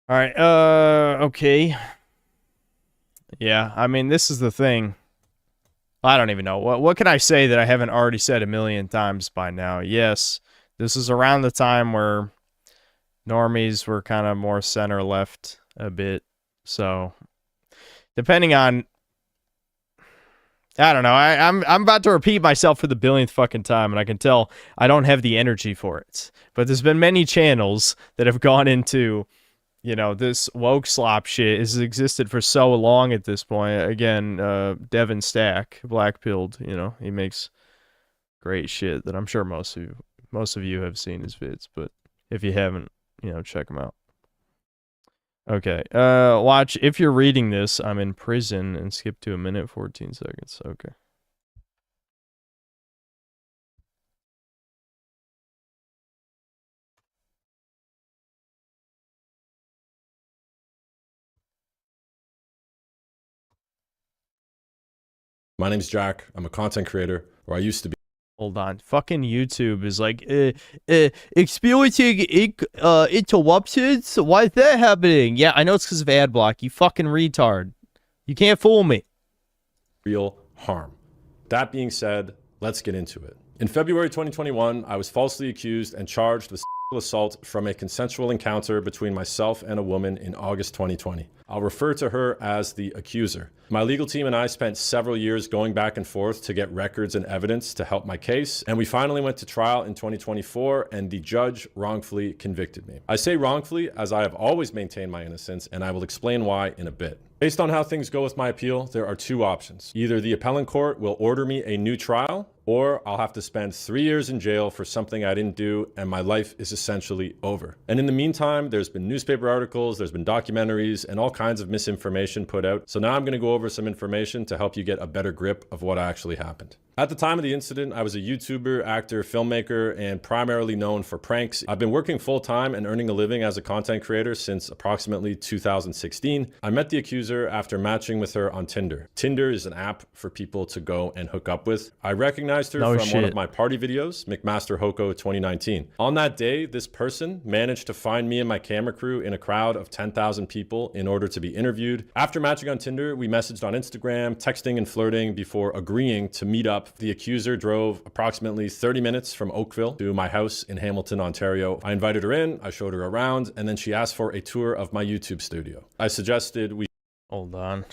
Alright, okay. Yeah, I mean, this is the thing. I don't even know. What can I say that I haven't already said a million times by now? Yes, this is around the time where normies were kind of more center-left a bit. So, depending on I don't know. I'm about to repeat myself for the billionth fucking time, and I can tell I don't have the energy for it. But there's been many channels that have gone into, you know, this woke slop shit has existed for so long at this point. Again, Devin Stack, black pilled, you know, he makes great shit that I'm sure most of you have seen his vids, but if you haven't, you know, check him out. Okay, watch, if you're reading this, I'm in prison, and skip to 1:14. Okay. My name's Jack. I'm a content creator, or I used to be. Hold on. Fucking YouTube is like, experiencing interruptions? Why is that happening? Yeah, I know it's because of ad block. You fucking retard. You can't fool me. Real harm. That being said, let's get into it. In February 2021, I was falsely accused and charged with sexual assault from a consensual encounter between myself and a woman in August 2020. I'll refer to her as the accuser. My legal team and I spent several years going back and forth to get records and evidence to help my case, and we finally went to trial in 2024, and the judge wrongfully convicted me. I say wrongfully as I have always maintained my innocence, and I will explain why in a bit. Based on how things go with my appeal, there are two options. Either the appellant court will order me a new trial, or I'll have to spend 3 years in jail for something I didn't do, and my life is essentially over. And in the meantime, there's been newspaper articles, there's been documentaries, and all kinds of misinformation put out. So now I'm gonna go over some information to help you get a better grip of what actually happened. At the time of the incident, I was a YouTuber, actor, filmmaker, and primarily known for pranks. I've been working full-time and earning a living as a content creator since approximately 2016. I met the accuser after matching with her on Tinder. Tinder is an app for people to go and hook up with. I recognized her from one of my party videos, McMaster Hoko 2019. On that day, this person managed to find me and my camera crew in a crowd of 10,000 people in order to be interviewed. After matching on Tinder, we messaged on Instagram, texting and flirting before agreeing to meet up. The accuser drove approximately 30 minutes from Oakville to my house in Hamilton, Ontario. I invited her in, I showed her around, and then she asked for a tour of my YouTube studio. I suggested we... Hold on.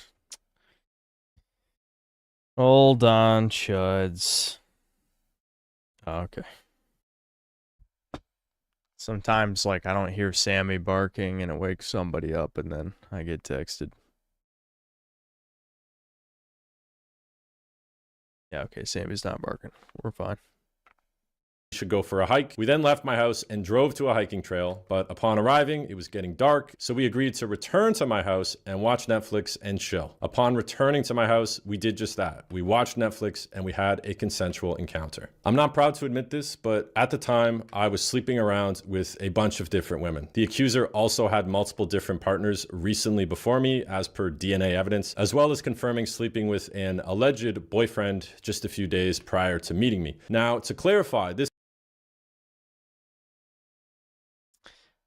Hold on, Chuds. Okay. Sometimes, like, I don't hear Sammy barking and it wakes somebody up, and then I get texted. Yeah, okay, Sammy's not barking. We're fine. Should go for a hike. We then left my house and drove to a hiking trail, but upon arriving, it was getting dark, so we agreed to return to my house and watch Netflix and chill. Upon returning to my house, we did just that. We watched Netflix and we had a consensual encounter. I'm not proud to admit this, but at the time, I was sleeping around with a bunch of different women. The accuser also had multiple different partners recently before me, as per DNA evidence, as well as confirming sleeping with an alleged boyfriend just a few days prior to meeting me. Now, to clarify, this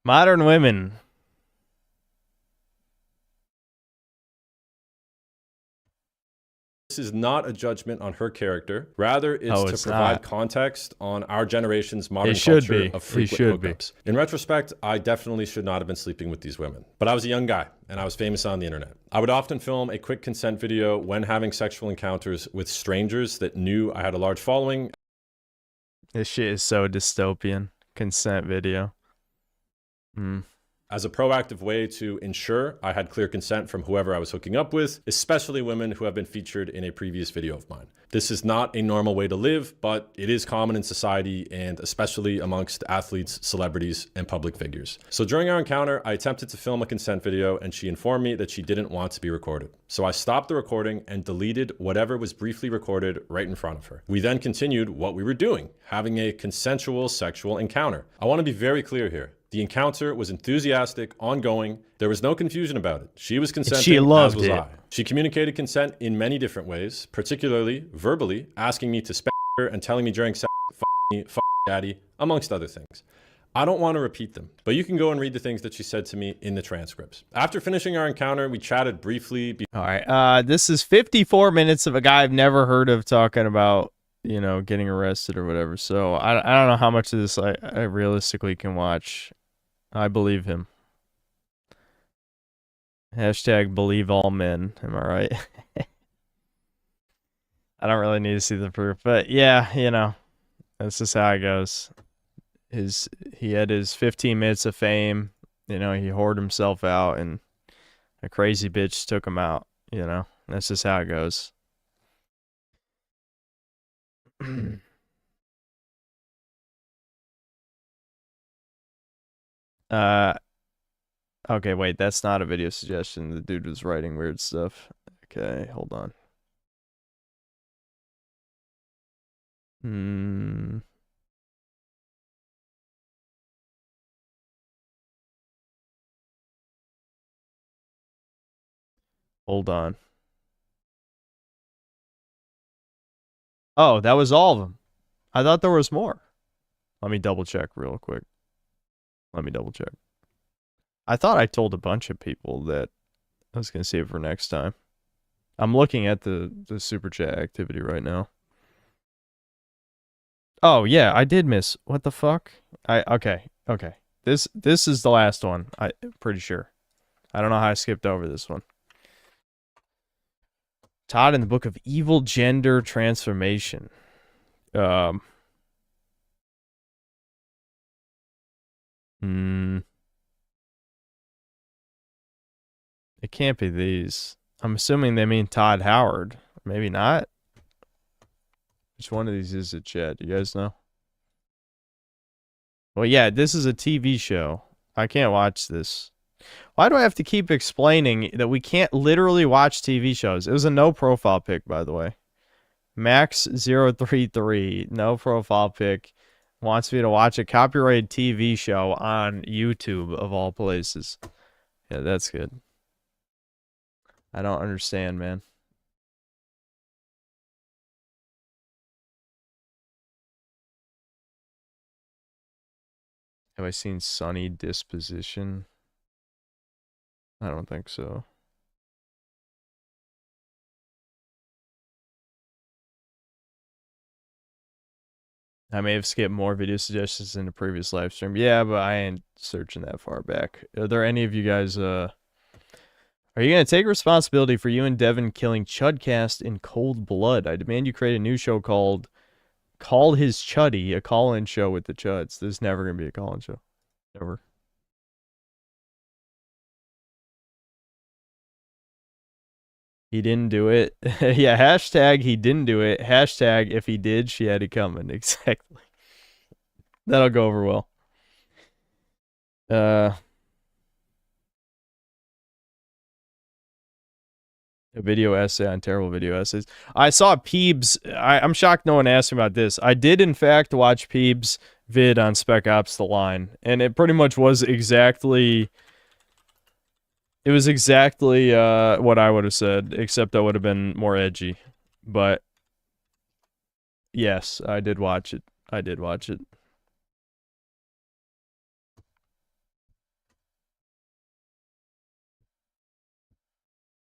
Modern women. This is not a judgment on her character. Rather, it's to provide context on our generation's modern culture of frequent hookups. In retrospect, I definitely should not have been sleeping with these women. But I was a young guy, and I was famous on the internet. I would often film a quick consent video when having sexual encounters with strangers that knew I had a large following. This shit is so dystopian. Consent video. As a proactive way to ensure I had clear consent from whoever I was hooking up with, especially women who have been featured in a previous video of mine. This is not a normal way to live, but it is common in society and especially amongst athletes, celebrities, and public figures. So during our encounter, I attempted to film a consent video and she informed me that she didn't want to be recorded. So I stopped the recording and deleted whatever was briefly recorded right in front of her. We then continued what we were doing, having a consensual sexual encounter. I want to be very clear here. The encounter was enthusiastic, ongoing. There was no confusion about it. She was consenting, as was I. She communicated consent in many different ways, particularly verbally, asking me to spank her and telling me during sex, "F me, f daddy," amongst other things. I don't want to repeat them, but you can go and read the things that she said to me in the transcripts. After finishing our encounter, we chatted briefly. All right, this is 54 minutes of a guy I've never heard of talking about, you know, getting arrested or whatever. So I don't know how much of this I realistically can watch. I believe him. Hashtag believe all men. Am I right? I don't really need to see the proof, but yeah, you know, that's just how it goes. He had his 15 minutes of fame, you know, he whored himself out and a crazy bitch took him out, you know. That's just how it goes. Okay, wait, that's not a video suggestion. The dude was writing weird stuff. Okay, hold on. Hold on. Oh, that was all of them. I thought there was more. Let me double check real quick. Let me double check. I thought I told a bunch of people that I was going to save it for next time. I'm looking at the super chat activity right now. Oh, yeah, I did miss. What the fuck? Okay. This is the last one. I'm pretty sure. I don't know how I skipped over this one. Todd in the Book of Evil Gender Transformation. It can't be these. I'm assuming they mean Todd Howard. Maybe not. Which one of these is it, Chad? Do you guys know? Well, yeah, this is a TV show. I can't watch this. Why do I have to keep explaining that we can't literally watch TV shows? It was a no profile pic, by the way. Max033, no profile pic, wants me to watch a copyrighted TV show on YouTube, of all places. Yeah, that's good. I don't understand, man. Have I seen Sunny Disposition? I don't think so. I may have skipped more video suggestions in the previous live stream. Yeah, but I ain't searching that far back. Are there any of you guys, are you going to take responsibility for you and Devin killing Chudcast in cold blood? I demand you create a new show called Call His Chuddy, a call-in show with the Chuds. This is never going to be a call-in show. Never. He didn't do it. Yeah, hashtag he didn't do it. Hashtag if he did, she had it coming. Exactly. That'll go over well. A video essay on terrible video essays. I saw Peebs. I'm shocked no one asked me about this. I did, in fact, watch Peebs' vid on Spec Ops The Line. And it pretty much was exactly... It was exactly what I would have said, except I would have been more edgy. But, yes, I did watch it. I did watch it.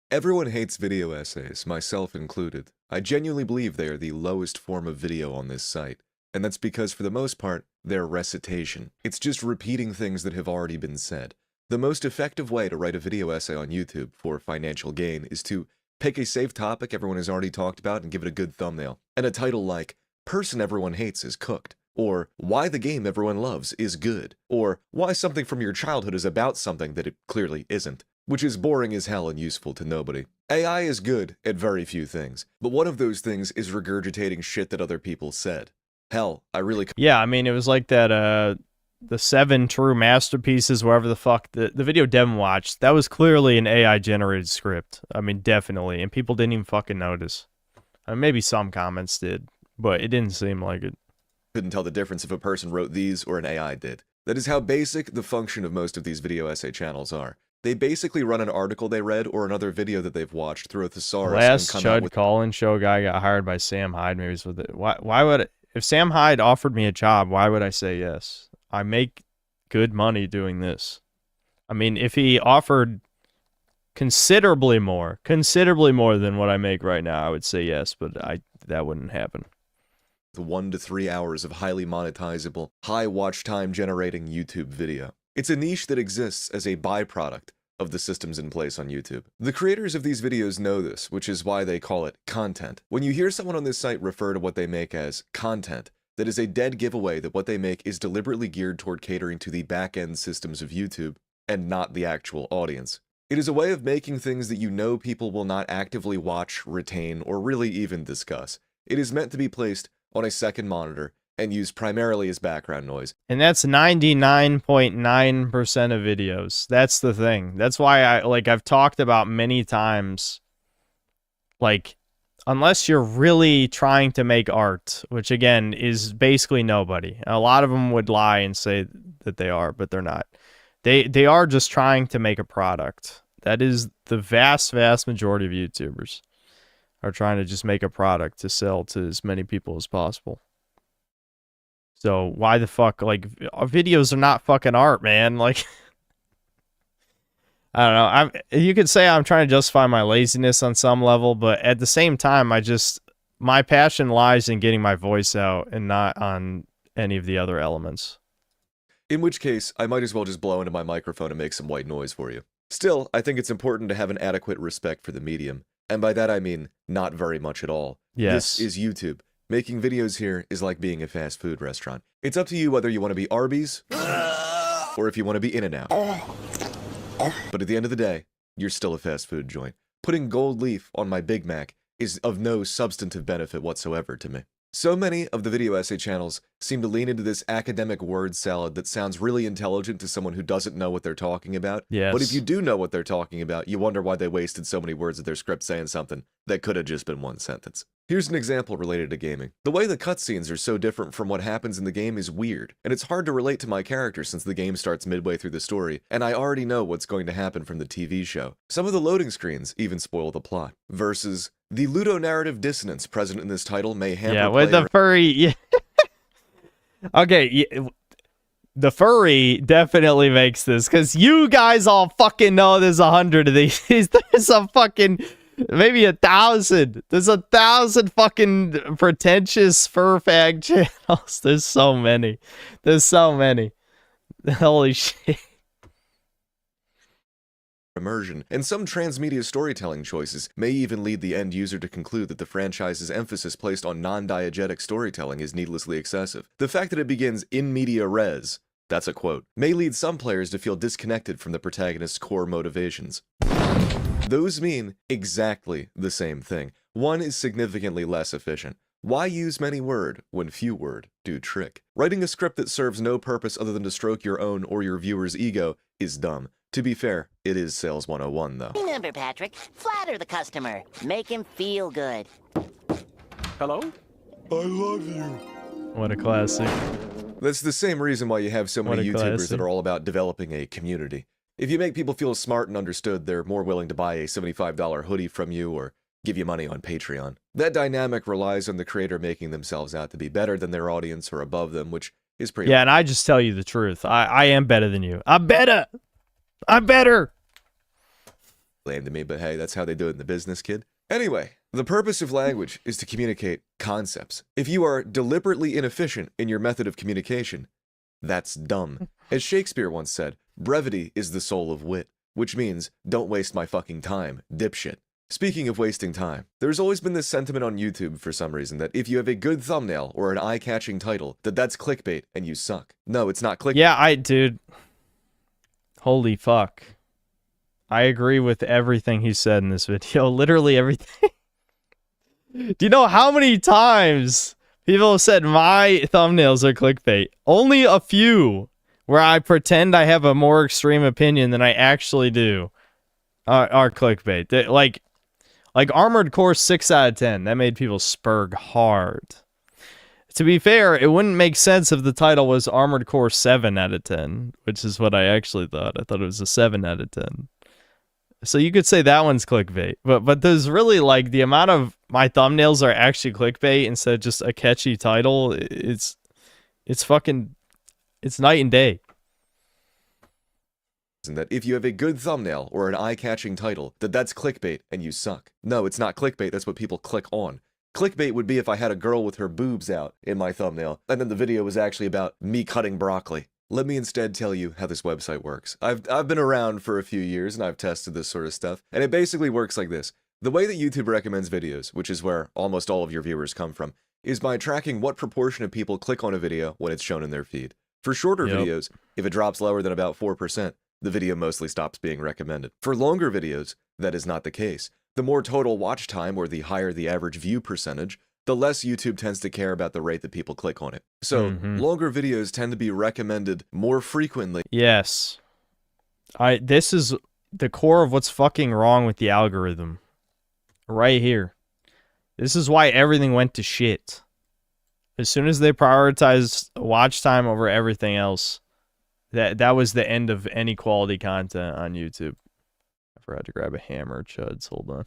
Everyone hates video essays, myself included. I genuinely believe they are the lowest form of video on this site. And that's because, for the most part, they're recitation. It's just repeating things that have already been said. The most effective way to write a video essay on YouTube for financial gain is to pick a safe topic everyone has already talked about and give it a good thumbnail. And a title like, Person Everyone Hates is Cooked, or Why the Game Everyone Loves is Good, or Why Something from Your Childhood is About Something that it clearly isn't, which is boring as hell and useful to nobody. AI is good at very few things, but one of those things is regurgitating shit that other people said. Hell, I really... Yeah, I mean, it was like that, the 7 true masterpieces, whatever the fuck, the video Devin watched, that was clearly an AI-generated script. I mean, definitely. And people didn't even fucking notice. I mean, maybe some comments did, but it didn't seem like it. Couldn't tell the difference if a person wrote these or an AI did. That is how basic the function of most of these video essay channels are. They basically run an article they read or another video that they've watched through a thesaurus Last and come out Chud with... call-in show guy got hired by Sam Hyde. Maybe it's with it. Why would it, if Sam Hyde offered me a job, why would I say yes? I make good money doing this. I mean, if he offered considerably more than what I make right now, I would say yes, but that wouldn't happen. The 1 to 3 hours of highly monetizable, high watch time generating YouTube video. It's a niche that exists as a byproduct of the systems in place on YouTube. The creators of these videos know this, which is why they call it content. When you hear someone on this site refer to what they make as content, that is a dead giveaway that what they make is deliberately geared toward catering to the back-end systems of YouTube and not the actual audience. It is a way of making things that you know people will not actively watch, retain, or really even discuss. It is meant to be placed on a second monitor and used primarily as background noise. And that's 99.9% of videos. That's the thing. That's why I've talked about many times, like, unless you're really trying to make art, which again is basically nobody. A lot of them would lie and say that they are, but they're not. They are just trying to make a product. That is the vast majority of YouTubers are trying to just make a product to sell to as many people as possible. So why the fuck, like, our videos are not fucking art, man. Like, I don't know. You could say I'm trying to justify my laziness on some level, but at the same time, my passion lies in getting my voice out and not on any of the other elements. In which case, I might as well just blow into my microphone and make some white noise for you. Still, I think it's important to have an adequate respect for the medium. And by that I mean, not very much at all. Yes. This is YouTube. Making videos here is like being a fast food restaurant. It's up to you whether you want to be Arby's, or if you want to be In-N-Out. But at the end of the day, you're still a fast food joint. Putting gold leaf on my Big Mac is of no substantive benefit whatsoever to me. So many of the video essay channels seem to lean into this academic word salad that sounds really intelligent to someone who doesn't know what they're talking about. Yes. But if you do know what they're talking about, you wonder why they wasted so many words of their script saying something that could have just been one sentence. Here's an example related to gaming. The way the cutscenes are so different from what happens in the game is weird, and it's hard to relate to my character since the game starts midway through the story, and I already know what's going to happen from the TV show. Some of the loading screens even spoil the plot. Versus, the ludonarrative dissonance present in this title may hamper with the furry... Yeah. Okay, the furry definitely makes this, because you guys all fucking know there's 100 of these. There's a fucking... Maybe 1,000. There's 1,000 fucking pretentious fur fag channels. There's so many. There's so many. Holy shit. Immersion, and some transmedia storytelling choices may even lead the end user to conclude that the franchise's emphasis placed on non-diegetic storytelling is needlessly excessive. The fact that it begins in media res, that's a quote, may lead some players to feel disconnected from the protagonist's core motivations. Those mean exactly the same thing. One is significantly less efficient. Why use many word when few word do trick? Writing a script that serves no purpose other than to stroke your own or your viewer's ego is dumb. To be fair, it is Sales 101 though. Remember, Patrick, flatter the customer. Make him feel good. Hello? I love you. What a classic. That's the same reason why you have so many YouTubers classic. that are all about developing a community. If you make people feel smart and understood, they're more willing to buy a $75 hoodie from you or give you money on Patreon. That dynamic relies on the creator making themselves out to be better than their audience or above them, which is pretty... Yeah, and I just tell you the truth. I am better than you. I'm better! I'm better! Lame to me, but hey, that's how they do it in the business, kid. Anyway, the purpose of language is to communicate concepts. If you are deliberately inefficient in your method of communication, that's dumb. As Shakespeare once said, brevity is the soul of wit, which means don't waste my fucking time, dipshit. Speaking of wasting time, there's always been this sentiment on YouTube for some reason that if you have a good thumbnail or an eye-catching title, that's clickbait and you suck. No, it's not clickbait. Yeah, dude. Holy fuck. I agree with everything he said in this video. Literally everything. Do you know how many times people have said my thumbnails are clickbait? Only a few where I pretend I have a more extreme opinion than I actually do are clickbait. Like Armored Core 6 out of 10. That made people spurg hard. To be fair, it wouldn't make sense if the title was Armored Core 7 out of 10, which is what I actually thought. I thought it was a 7 out of 10. So you could say that one's clickbait. But there's really, like, the amount of my thumbnails are actually clickbait instead of just a catchy title. It's fucking... It's night and day. That if you have a good thumbnail or an eye-catching title, that's clickbait and you suck. No, it's not clickbait, that's what people click on. Clickbait would be if I had a girl with her boobs out in my thumbnail, and then the video was actually about me cutting broccoli. Let me instead tell you how this website works. I've been around for a few years and I've tested this sort of stuff, and it basically works like this. The way that YouTube recommends videos, which is where almost all of your viewers come from, is by tracking what proportion of people click on a video when it's shown in their feed. For shorter videos, if it drops lower than about 4%, the video mostly stops being recommended. For longer videos, that is not the case. The more total watch time, or the higher the average view percentage, the less YouTube tends to care about the rate that people click on it. So, longer videos tend to be recommended more frequently. Yes. This is the core of what's fucking wrong with the algorithm. Right here. This is why everything went to shit. As soon as they prioritized watch time over everything else, that was the end of any quality content on YouTube. I forgot to grab a hammer, chuds. Hold on.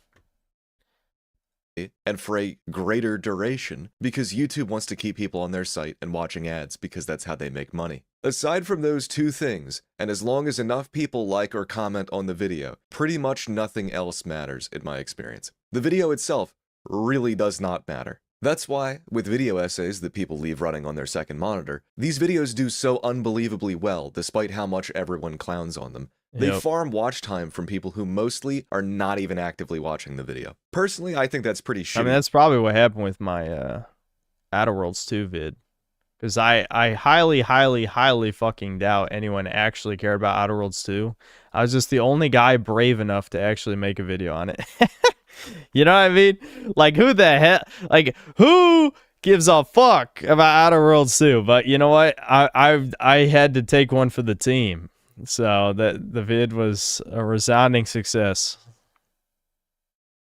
And for a greater duration, because YouTube wants to keep people on their site and watching ads because that's how they make money. Aside from those two things, and as long as enough people like or comment on the video, pretty much nothing else matters in my experience. The video itself really does not matter. That's why, with video essays that people leave running on their second monitor, these videos do so unbelievably well despite how much everyone clowns on them. They farm watch time from people who mostly are not even actively watching the video. Personally, I think that's pretty shitty. I mean, that's probably what happened with my Outer Worlds 2 vid. Because I highly fucking doubt anyone actually cared about Outer Worlds 2. I was just the only guy brave enough to actually make a video on it. You know what I mean? Like, who the hell? Like, who gives a fuck about Outer Worlds 2? But you know what? I had to take one for the team. So the vid was a resounding success.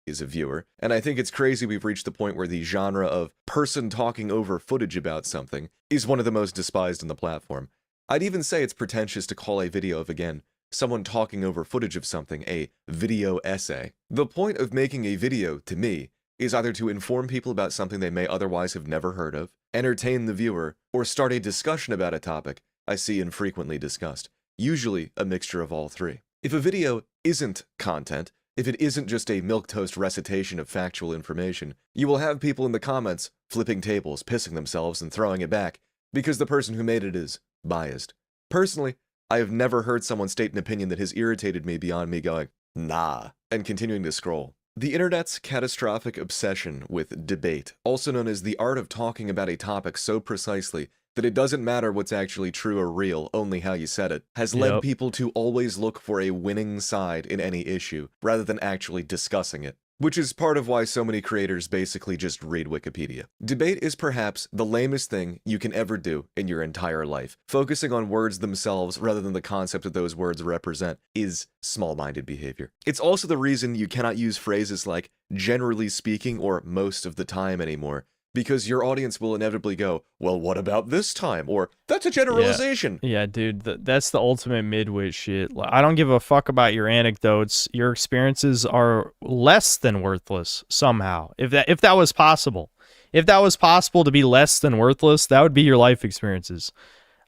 As a viewer, and I think it's crazy we've reached the point where the genre of person talking over footage about something is one of the most despised on the platform. I'd even say it's pretentious to call a video of, again, someone talking over footage of something a video essay. The point of making a video, to me, is either to inform people about something they may otherwise have never heard of, entertain the viewer, or start a discussion about a topic I see infrequently discussed. Usually a mixture of all three. If a video isn't content, if it isn't just a milquetoast recitation of factual information, you will have people in the comments flipping tables, pissing themselves, and throwing it back because the person who made it is biased. Personally, I have never heard someone state an opinion that has irritated me beyond me going, nah, and continuing to scroll. The internet's catastrophic obsession with debate, also known as the art of talking about a topic so precisely that it doesn't matter what's actually true or real, only how you said it, has led people to always look for a winning side in any issue, rather than actually discussing it. Which is part of why so many creators basically just read Wikipedia. Debate is perhaps the lamest thing you can ever do in your entire life. Focusing on words themselves rather than the concept that those words represent is small-minded behavior. It's also the reason you cannot use phrases like generally speaking or most of the time anymore, because your audience will inevitably go, well, what about this time? Or, that's a generalization. Yeah, dude, that's the ultimate midwit shit. I don't give a fuck about your anecdotes. Your experiences are less than worthless somehow. If that was possible. If that was possible to be less than worthless, that would be your life experiences.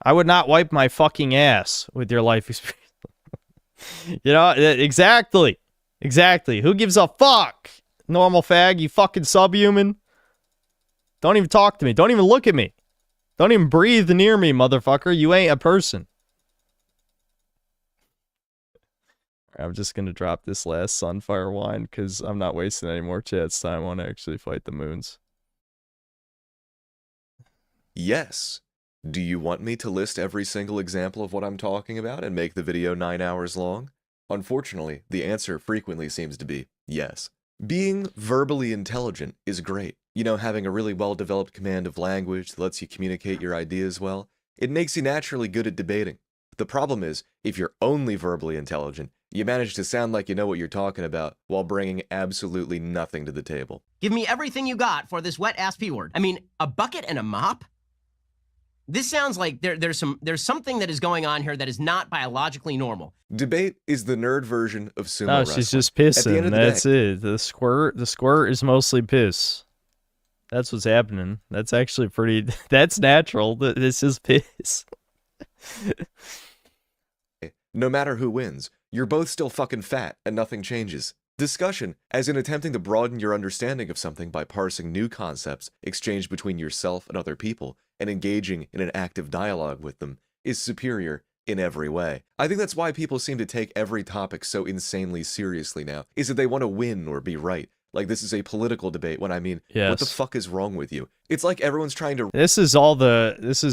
I would not wipe my fucking ass with your life experience. You know, exactly. Exactly. Who gives a fuck? Normal fag, you fucking subhuman. Don't even talk to me. Don't even look at me. Don't even breathe near me, motherfucker. You ain't a person. I'm just going to drop this last Sunfire wine because I'm not wasting any more chat's time. I want to actually fight the moons. Yes. Do you want me to list every single example of what I'm talking about and make the video 9 hours long? Unfortunately, the answer frequently seems to be yes. Being verbally intelligent is great. You know, having a really well-developed command of language that lets you communicate your ideas well, it makes you naturally good at debating. The problem is, if you're only verbally intelligent, you manage to sound like you know what you're talking about while bringing absolutely nothing to the table. Give me everything you got for this wet-ass P-word. I mean, a bucket and a mop? This sounds like there's something that is going on here that is not biologically normal. Debate is the nerd version of sumo No, wrestling. she's just pissing. That's it. The squirt is mostly piss. That's what's happening. That's actually pretty... That's natural. This is piss. No matter who wins, you're both still fucking fat and nothing changes. Discussion, as in attempting to broaden your understanding of something by parsing new concepts exchanged between yourself and other people and engaging in an active dialogue with them, is superior in every way. I think that's why people seem to take every topic so insanely seriously now, is that they want to win or be right. Like this is a political debate when I mean, what the fuck is wrong with you? It's like everyone's trying to... This is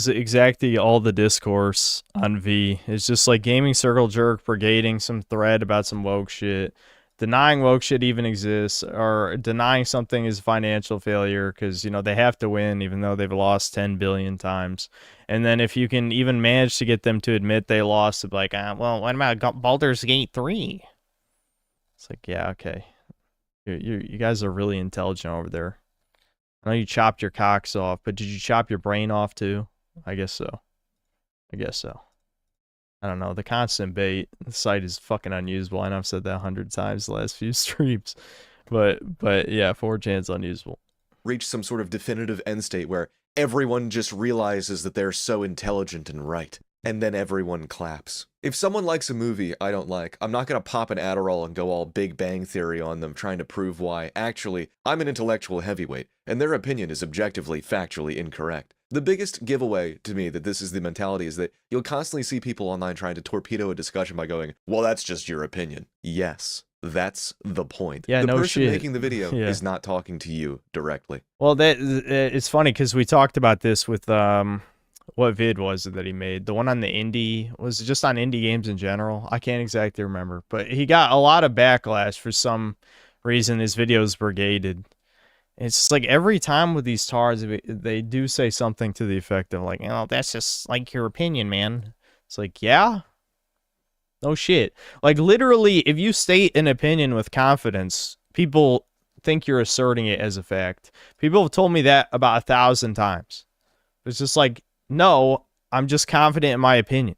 exactly all the discourse on V. It's just like gaming circle jerk brigading some thread about some woke shit, denying woke shit even exists, or denying something is financial failure because, you know, they have to win even though they've lost 10 billion times. And then if you can even manage to get them to admit they lost, it's like, well, what about Baldur's Gate 3? It's like, yeah, okay. You guys are really intelligent over there. I know you chopped your cocks off, but did you chop your brain off too? I guess so. I guess so. I don't know. The constant bait. The site is fucking unusable. I know I've said that 100 times the last few streams. But yeah, 4chan's unusable. Reach some sort of definitive end state where everyone just realizes that they're so intelligent and right. And then everyone claps. If someone likes a movie I don't like, I'm not going to pop an Adderall and go all Big Bang Theory on them trying to prove why, actually, I'm an intellectual heavyweight, and their opinion is objectively, factually incorrect. The biggest giveaway to me that this is the mentality is that you'll constantly see people online trying to torpedo a discussion by going, well, that's just your opinion. Yes, that's the point. Yeah, the no person shit. making the video Yeah. is not talking to you directly. Well, it's funny because we talked about this with what vid was it that he made? The one on the indie, was it just on indie games in general? I can't exactly remember, but he got a lot of backlash for some reason. His videos brigaded. It's just like every time with these TARs, they do say something to the effect of like, oh, that's just like your opinion, man. It's like, yeah, no shit. Like literally, if you state an opinion with confidence, people think you're asserting it as a fact. People have told me that about 1,000 times. It's just like, no, I'm just confident in my opinion.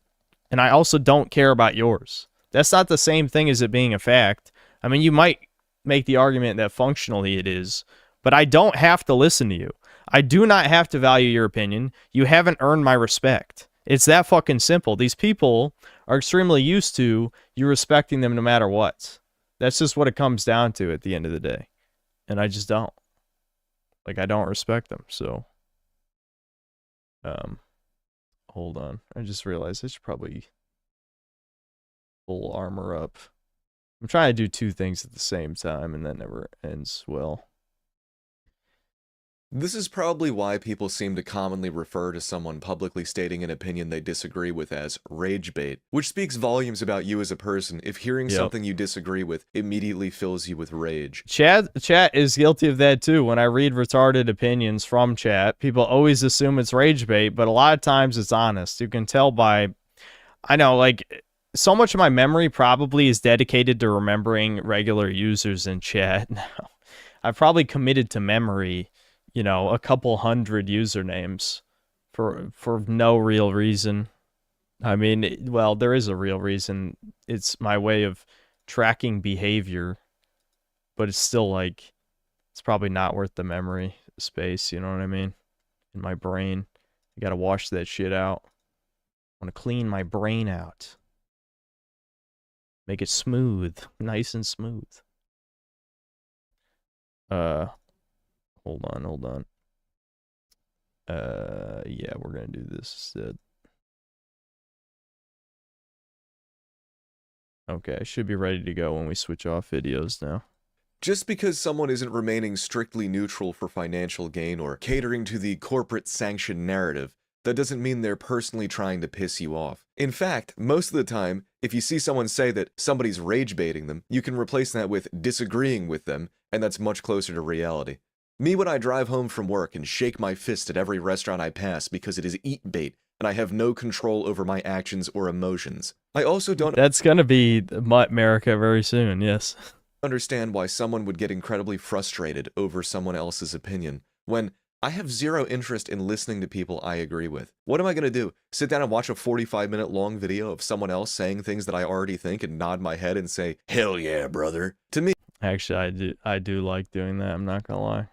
And I also don't care about yours. That's not the same thing as it being a fact. I mean, you might make the argument that functionally it is, but I don't have to listen to you. I do not have to value your opinion. You haven't earned my respect. It's that fucking simple. These people are extremely used to you respecting them no matter what. That's just what it comes down to at the end of the day. And I just don't. Like, I don't respect them, so... hold on. I just realized I should probably full armor up. I'm trying to do two things at the same time, and that never ends well. This is probably why people seem to commonly refer to someone publicly stating an opinion they disagree with as rage bait, which speaks volumes about you as a person if hearing something you disagree with immediately fills you with rage. Chat is guilty of that too. When I read retarded opinions from chat, people always assume it's rage bait, but a lot of times it's honest. You can tell by, I know, like, so much of my memory probably is dedicated to remembering regular users in chat now. I've probably committed to memory, you know, a couple hundred usernames for no real reason. I mean, well, there is a real reason. It's my way of tracking behavior, but it's still like, it's probably not worth the memory space, you know what I mean? In my brain. I gotta wash that shit out. I want to clean my brain out. Make it smooth. Nice and smooth. Hold on. Yeah, we're gonna do this instead. Okay, I should be ready to go when we switch off videos now. Just because someone isn't remaining strictly neutral for financial gain or catering to the corporate sanctioned narrative, that doesn't mean they're personally trying to piss you off. In fact, most of the time, if you see someone say that somebody's rage baiting them, you can replace that with disagreeing with them, and that's much closer to reality. Me when I drive home from work and shake my fist at every restaurant I pass because it is eat bait and I have no control over my actions or emotions. I also don't... That's gonna be America very soon, yes. ...understand why someone would get incredibly frustrated over someone else's opinion when I have zero interest in listening to people I agree with. What am I gonna do? Sit down and watch a 45-minute long video of someone else saying things that I already think and nod my head and say, hell yeah, brother? To me... Actually, I do like doing that, I'm not gonna lie.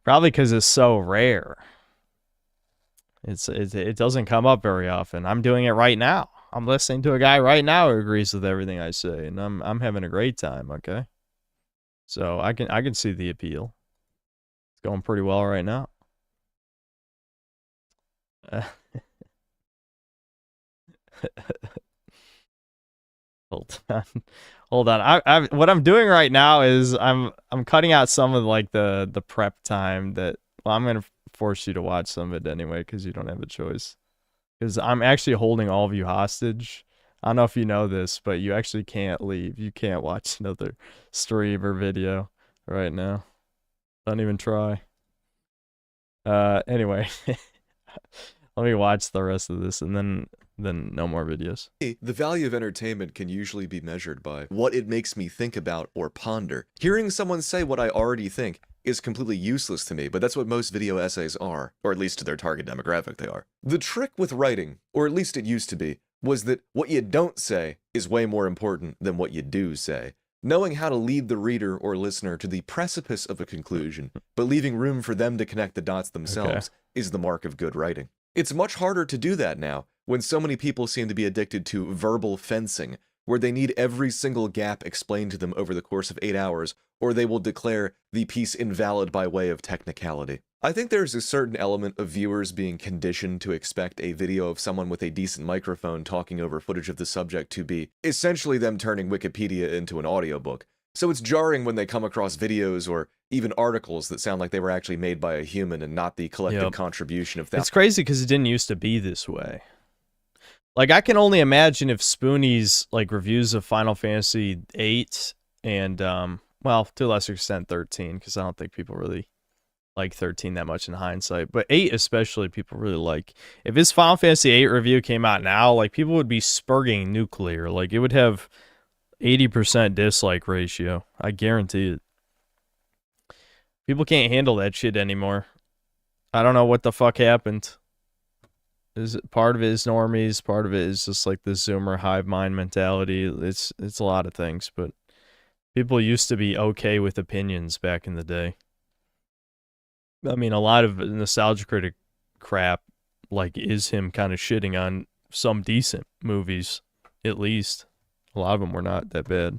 Probably because it's so rare. It doesn't come up very often. I'm doing it right now. I'm listening to a guy right now who agrees with everything I say, and I'm having a great time, okay? So I can see the appeal. It's going pretty well right now. Hold on. Hold on. What I'm doing right now is I'm cutting out some of like the prep time that, well, I'm going to force you to watch some of it anyway because you don't have a choice. Because I'm actually holding all of you hostage. I don't know if you know this, but you actually can't leave. You can't watch another stream or video right now. Don't even try. Anyway. Let me watch the rest of this and then no more videos. The value of entertainment can usually be measured by what it makes me think about or ponder. Hearing someone say what I already think is completely useless to me, but that's what most video essays are, or at least to their target demographic they are. The trick with writing, or at least it used to be, was that what you don't say is way more important than what you do say. Knowing how to lead the reader or listener to the precipice of a conclusion, but leaving room for them to connect the dots themselves is the mark of good writing. It's much harder to do that now, when so many people seem to be addicted to verbal fencing, where they need every single gap explained to them over the course of 8 hours, or they will declare the piece invalid by way of technicality. I think there's a certain element of viewers being conditioned to expect a video of someone with a decent microphone talking over footage of the subject to be essentially them turning Wikipedia into an audiobook. So it's jarring when they come across videos or even articles that sound like they were actually made by a human and not the collective contribution of that. It's crazy because it didn't used to be this way. Like, I can only imagine if Spoonie's, like, reviews of Final Fantasy VIII and, well, to a lesser extent 13, because I don't think people really like 13 that much in hindsight, but 8 especially people really like. If his Final Fantasy VIII review came out now, like, people would be spurging nuclear. Like, it would have 80% dislike ratio. I guarantee it. People can't handle that shit anymore. I don't know what the fuck happened. Is it part of it is normies, part of it is just like the Zoomer hive mind mentality. It's a lot of things, but people used to be okay with opinions back in the day. I mean, a lot of nostalgia critic crap, like, is him kind of shitting on some decent movies, at least. A lot of them were not that bad.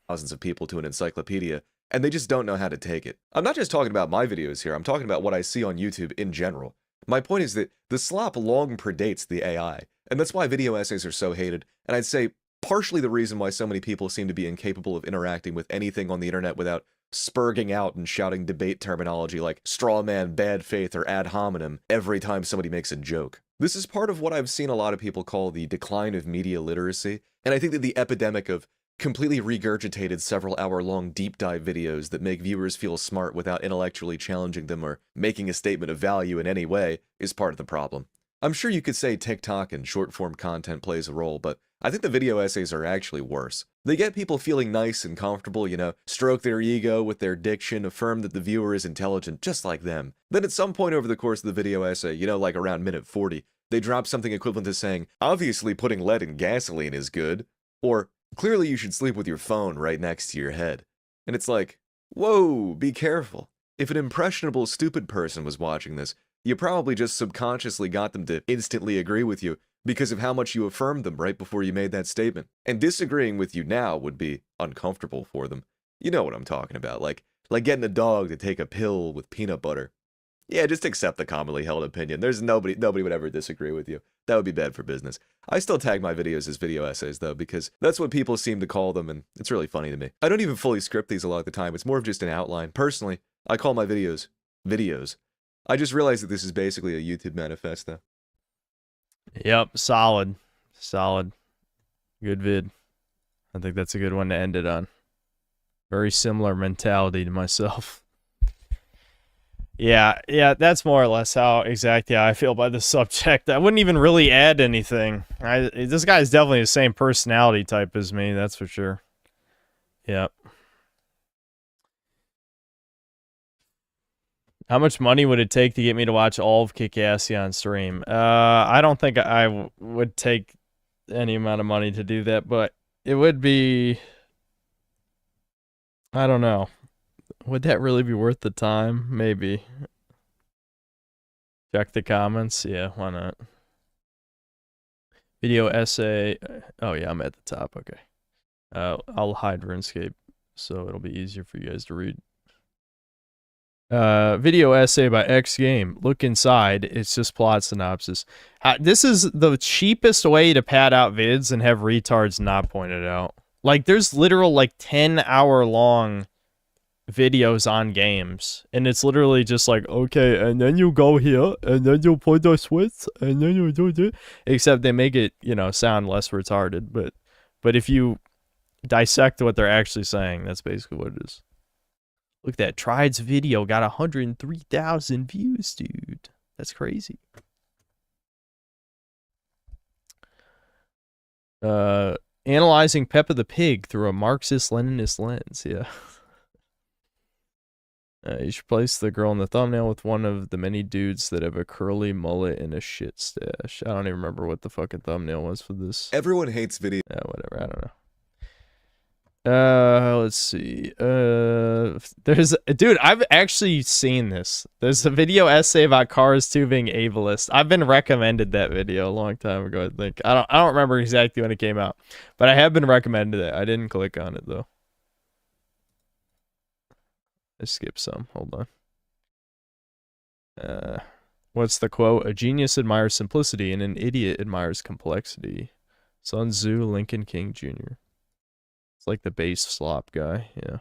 Thousands of people to an encyclopedia, and they just don't know how to take it. I'm not just talking about my videos here, I'm talking about what I see on YouTube in general. My point is that the slop long predates the AI, and that's why video essays are so hated, and I'd say partially the reason why so many people seem to be incapable of interacting with anything on the internet without spurging out and shouting debate terminology like straw man, bad faith, or ad hominem every time somebody makes a joke. This is part of what I've seen a lot of people call the decline of media literacy, and I think that the epidemic of completely regurgitated several-hour-long deep dive videos that make viewers feel smart without intellectually challenging them or making a statement of value in any way is part of the problem. I'm sure you could say TikTok and short-form content plays a role, but I think the video essays are actually worse. They get people feeling nice and comfortable, you know, stroke their ego with their diction, affirm that the viewer is intelligent just like them. Then at some point over the course of the video essay, you know, like around minute 40, they drop something equivalent to saying, obviously putting lead in gasoline is good, or clearly you should sleep with your phone right next to your head. And it's like, whoa, be careful. If an impressionable, stupid person was watching this, you probably just subconsciously got them to instantly agree with you because of how much you affirmed them right before you made that statement. And disagreeing with you now would be uncomfortable for them. You know what I'm talking about, like getting a dog to take a pill with peanut butter. Yeah, just accept the commonly held opinion. There's nobody would ever disagree with you. That would be bad for business. I still tag my videos as video essays, though, because that's what people seem to call them, and it's really funny to me. I don't even fully script these a lot of the time. It's more of just an outline. Personally, I call my videos videos. I just realized that this is basically a YouTube manifesto. Yep, solid. Solid. Good vid. I think that's a good one to end it on. Very similar mentality to myself. Yeah, that's more or less how exactly how I feel by the subject. I wouldn't even really add anything. This guy's definitely the same personality type as me, that's for sure. Yep. How much money would it take to get me to watch all of 𝐂𝐀𝐏𝐄 on stream? I don't think I would take any amount of money to do that, but it would be... I don't know. Would that really be worth the time? Maybe. Check the comments. Yeah, why not? Video essay. Oh, yeah, I'm at the top. Okay. I'll hide Runescape, so it'll be easier for you guys to read. Video essay by X Game. Look inside. It's just plot synopsis. This is the cheapest way to pad out vids and have retards not point it out. Like, there's literal, like, 10-hour-long videos on games. And it's literally just like, okay, and then you go here, and then you put the switch, and then you do this. Except they make it, you know, sound less retarded. But if you dissect what they're actually saying, that's basically what it is. Look at that. Tried's video got 103,000 views, dude. That's crazy. Analyzing Peppa the Pig through a Marxist-Leninist lens. Yeah. You should place the girl in the thumbnail with one of the many dudes that have a curly mullet and a shit stash. I don't even remember what the fucking thumbnail was for this. Everyone hates video. Yeah, whatever. I don't know. Let's see. Dude, I've actually seen this. There's a video essay about Cars 2 being ableist. I've been recommended that video a long time ago, I think. I don't remember exactly when it came out, but I have been recommended it. I didn't click on it though. I skipped some. Hold on. What's the quote? A genius admires simplicity and an idiot admires complexity. Sun Tzu, Lincoln King Jr. It's like the bass slop guy, yeah.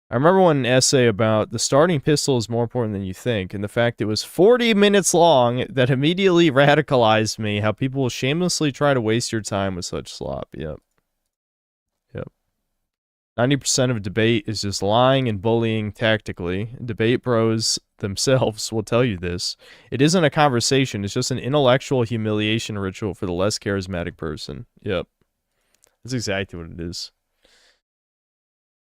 I remember one essay about the starting pistol is more important than you think, and the fact it was 40 minutes long that immediately radicalized me, how people will shamelessly try to waste your time with such slop. Yep. 90% of debate is just lying and bullying tactically. Debate bros themselves will tell you this. It isn't a conversation, it's just an intellectual humiliation ritual for the less charismatic person. Yep. That's exactly what it is.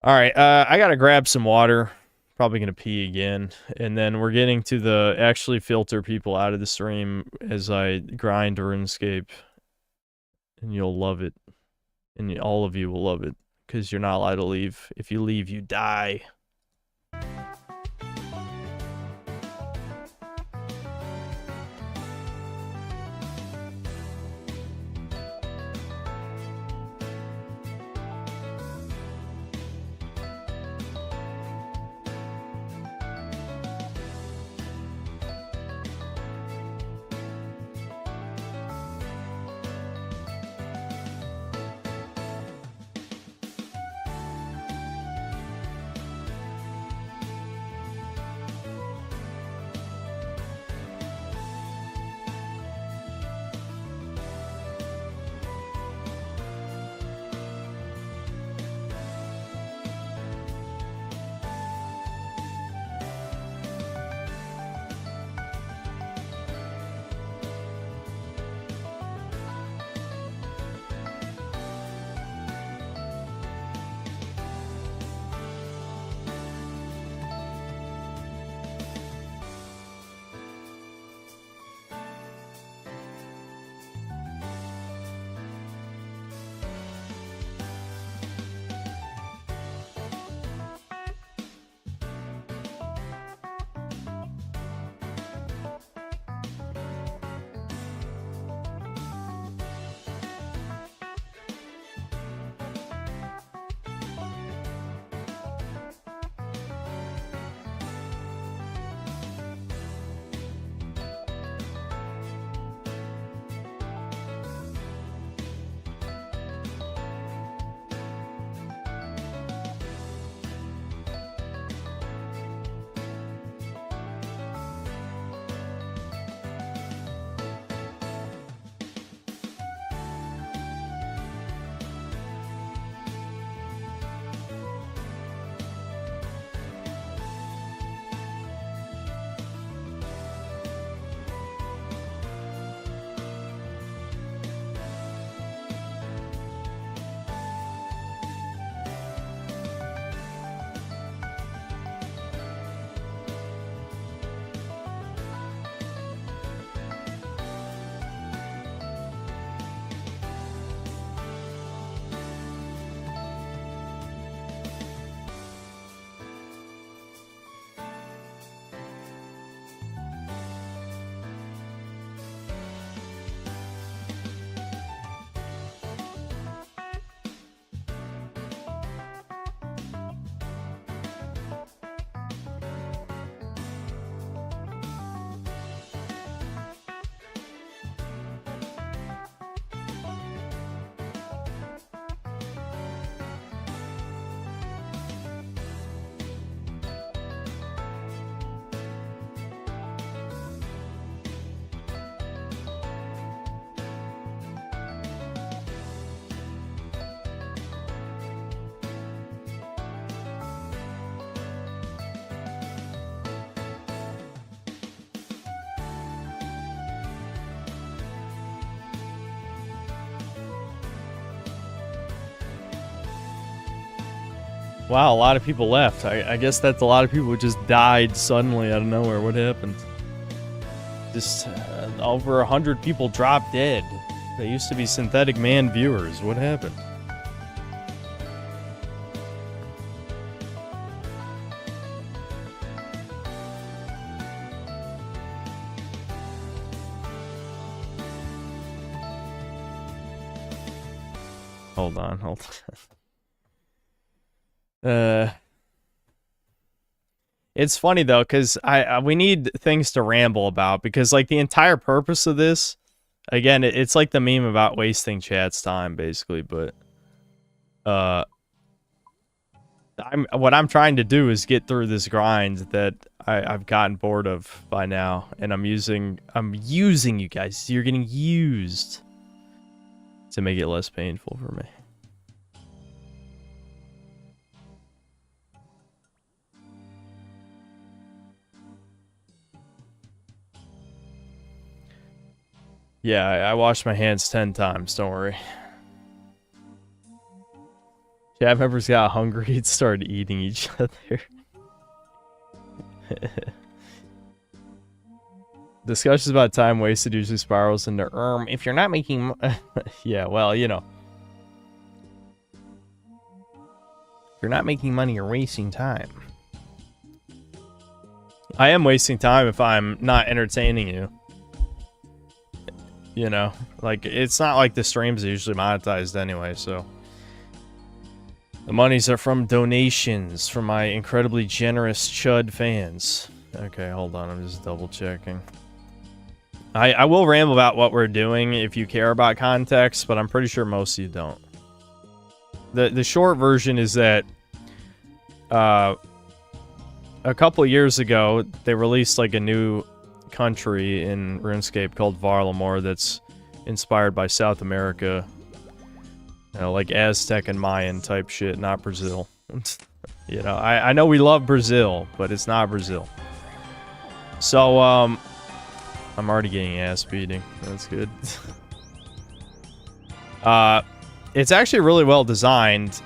Alright, I gotta grab some water. Probably gonna pee again. And then we're getting to the actually filter people out of the stream as I grind RuneScape. And you'll love it. And all of you will love it. Because you're not allowed to leave. If you leave, you die. Wow, a lot of people left. I guess that's a lot of people who just died suddenly out of nowhere. What happened? Just over 100 people dropped dead. They used to be Synthetic Man viewers. What happened? Hold on. It's funny though, because we need things to ramble about, because like the entire purpose of this, again, it's like the meme about wasting chat's time, basically. But what I'm trying to do is get through this grind that I've gotten bored of by now, and I'm using you guys. You're getting used to make it less painful for me. Yeah, I washed my hands 10 times, don't worry. Chat members got hungry and started eating each other. Discussions about time wasted usually spirals into, if you're not making... yeah, well, you know. If you're not making money, you're wasting time. I am wasting time if I'm not entertaining you. You know, like, it's not like the streams are usually monetized anyway, so. The monies are from donations from my incredibly generous Chud fans. Okay, hold on, I'm just double checking. I will ramble about what we're doing if you care about context, but I'm pretty sure most of you don't. The short version is that a couple years ago, they released like a new country in RuneScape called Varlamore that's inspired by South America. You know, like Aztec and Mayan type shit, not Brazil. You know, I know we love Brazil, but it's not Brazil. So, I'm already getting ass beating. That's good. It's actually really well designed,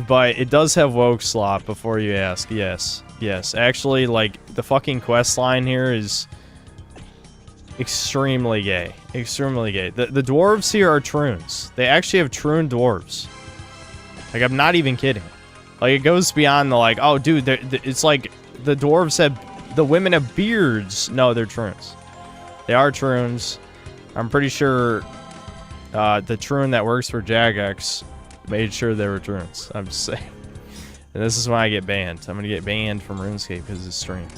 but it does have woke slop before you ask. Yes. Yes. Actually, like, the fucking quest line here is extremely gay. Extremely gay. The dwarves here are troons. They actually have troon dwarves. Like, I'm not even kidding. Like, it goes beyond the, like, oh, dude, it's like the dwarves have... The women have beards. No, they're troons. They are troons. I'm pretty sure the troon that works for Jagex made sure they were troons. I'm just saying. And this is when I get banned. I'm going to get banned from RuneScape because of the stream.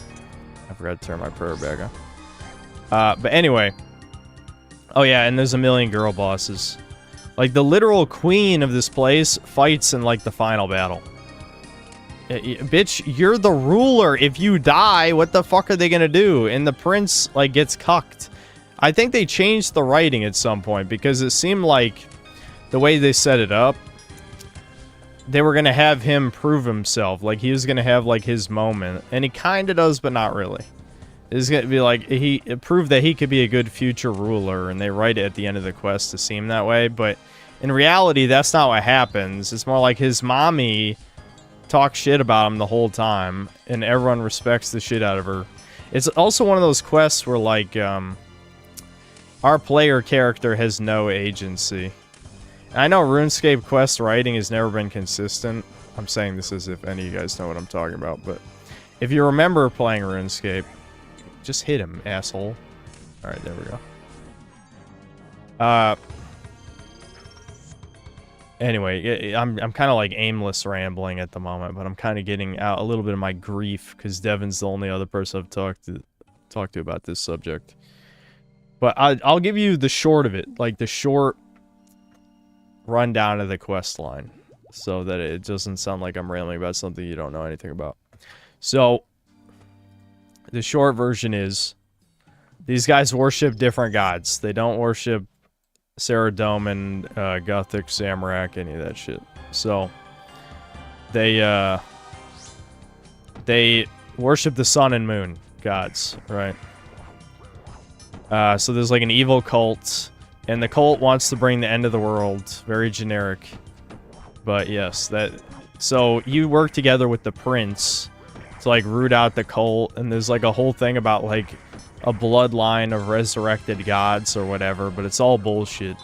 I forgot to turn my prayer back on. But anyway. Oh yeah, and there's a million girl bosses. Like, the literal queen of this place fights in, like, the final battle. Bitch, you're the ruler. If you die, what the fuck are they gonna do? And the prince, like, gets cucked. I think they changed the writing at some point, because it seemed like the way they set it up, they were gonna have him prove himself. Like, he was gonna have, like, his moment. And he kinda does, but not really. It's gonna be like, he proved that he could be a good future ruler, and they write it at the end of the quest to seem that way, but in reality, that's not what happens. It's more like his mommy talks shit about him the whole time, and everyone respects the shit out of her. It's also one of those quests where, like, our player character has no agency. And I know RuneScape quest writing has never been consistent. I'm saying this as if any of you guys know what I'm talking about, but if you remember playing RuneScape, just hit him, asshole. Alright, there we go. Anyway, I'm kind of like aimless rambling at the moment, but I'm kind of getting out a little bit of my grief because Devin's the only other person I've talked to about this subject. But I'll give you the short of it, like the short rundown of the quest line, so that it doesn't sound like I'm rambling about something you don't know anything about. So, the short version is, these guys worship different gods. They don't worship Saradomin, Gothic, Zamorak, any of that shit. So, they worship the sun and moon gods, right? So there's like an evil cult, and the cult wants to bring the end of the world. Very generic. But yes, that So you work together with the prince to like root out the cult, and there's like a whole thing about like a bloodline of resurrected gods or whatever, but it's all bullshit.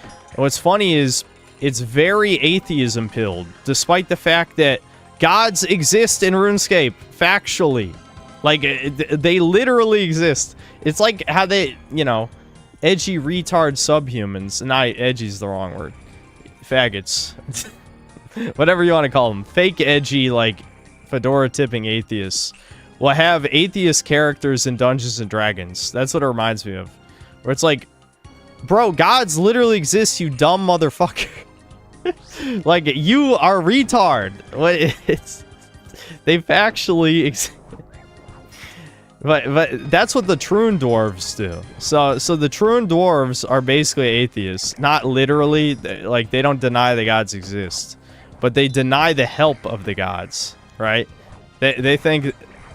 And what's funny is it's very atheism pilled, despite the fact that gods exist in RuneScape factually. Like they literally exist. It's like how they, you know, edgy retard subhumans. Not edgy's the wrong word. Faggots. Whatever you want to call them. Fake edgy, like, fedora tipping atheists will have atheist characters in Dungeons and Dragons. That's what it reminds me of. Where it's like, bro, gods literally exist, you dumb motherfucker. Like, you are retard. They factually exist. But that's what the Troon dwarves do. So the Troon dwarves are basically atheists. Not literally, like, they don't deny the gods exist. But they deny the help of the gods, right? They think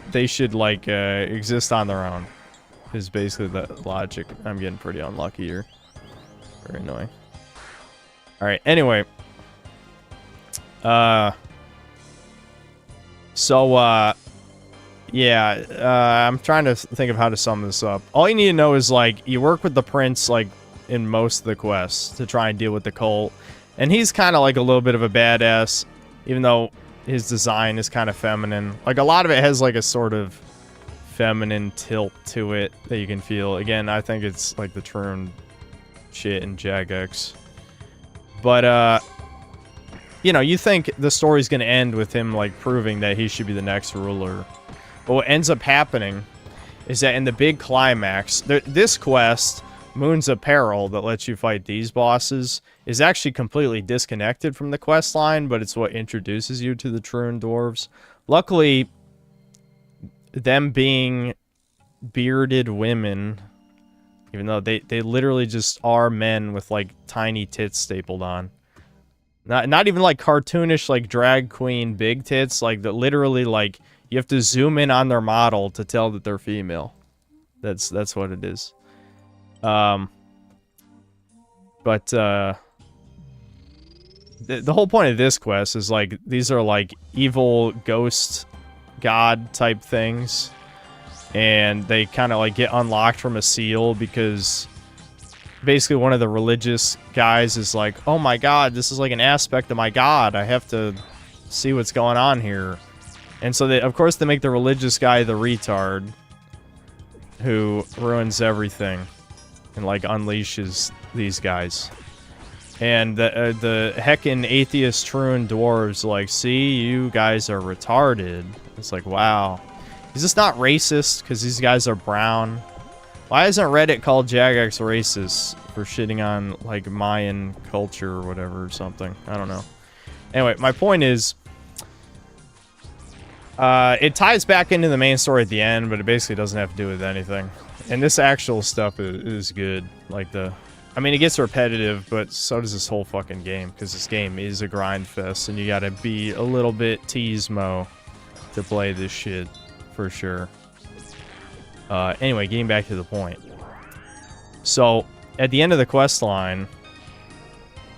they should, like, exist on their own. Is basically the logic. I'm getting pretty unlucky here. Very annoying. Alright, anyway. Yeah, I'm trying to think of how to sum this up. All you need to know is, like, you work with the prince, like, in most of the quests to try and deal with the cult. And he's kind of like a little bit of a badass, even though his design is kind of feminine. Like, a lot of it has, like, a sort of feminine tilt to it that you can feel. Again, I think it's, like, the Troon shit in Jagex. But, you know, you think the story's gonna end with him, like, proving that he should be the next ruler. But what ends up happening is that in the big climax, this quest, Moon's Apparel, that lets you fight these bosses, is actually completely disconnected from the quest line, but it's what introduces you to the Troon dwarves. Luckily, them being bearded women, even though they literally just are men with, like, tiny tits stapled on. Not even, like, cartoonish, like, drag queen big tits, like, that literally, like, you have to zoom in on their model to tell that they're female. That's what it is. The whole point of this quest is, like, these are, like, evil ghost god type things, and they kind of, like, get unlocked from a seal because basically one of the religious guys is like, oh my god, this is like an aspect of my god, I have to see what's going on here. And so they, of course, they make the religious guy the retard who ruins everything and, like, unleashes these guys. And the heckin' atheist Troon dwarves like, see, you guys are retarded. It's like, wow. Is this not racist because these guys are brown? Why isn't Reddit called Jagex racist for shitting on, like, Mayan culture or whatever or something? I don't know. Anyway, my point is, it ties back into the main story at the end, but it basically doesn't have to do with anything. And this actual stuff is good. Like, I mean, it gets repetitive, but so does this whole fucking game, because this game is a grind fest, and you gotta be a little bit teasmo to play this shit, for sure. Anyway, getting back to the point. So, at the end of the quest line,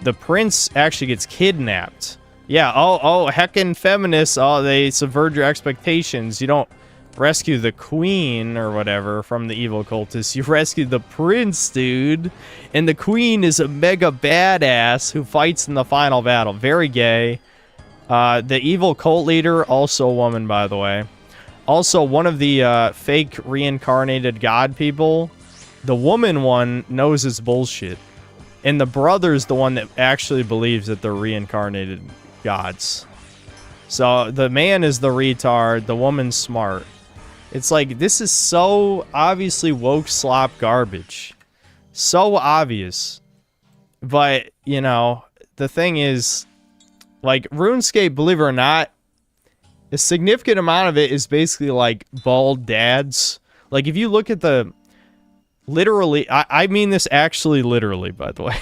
the prince actually gets kidnapped. Yeah, oh, heckin' feminists, oh, they subvert your expectations. You don't rescue the queen or whatever from the evil cultists. You rescue the prince, dude. And the queen is a mega badass who fights in the final battle. Very gay. The evil cult leader, also a woman, by the way. Also, one of the fake reincarnated god people, the woman one knows it's bullshit. And the brother's the one that actually believes that they're reincarnated gods. So the man is the retard, the woman's smart. It's like, this is so obviously woke slop garbage. So obvious. But, you know, the thing is, like, RuneScape, believe it or not, a significant amount of it is basically, like, bald dads. Like, if you look at the... Literally, I mean this actually literally, by the way.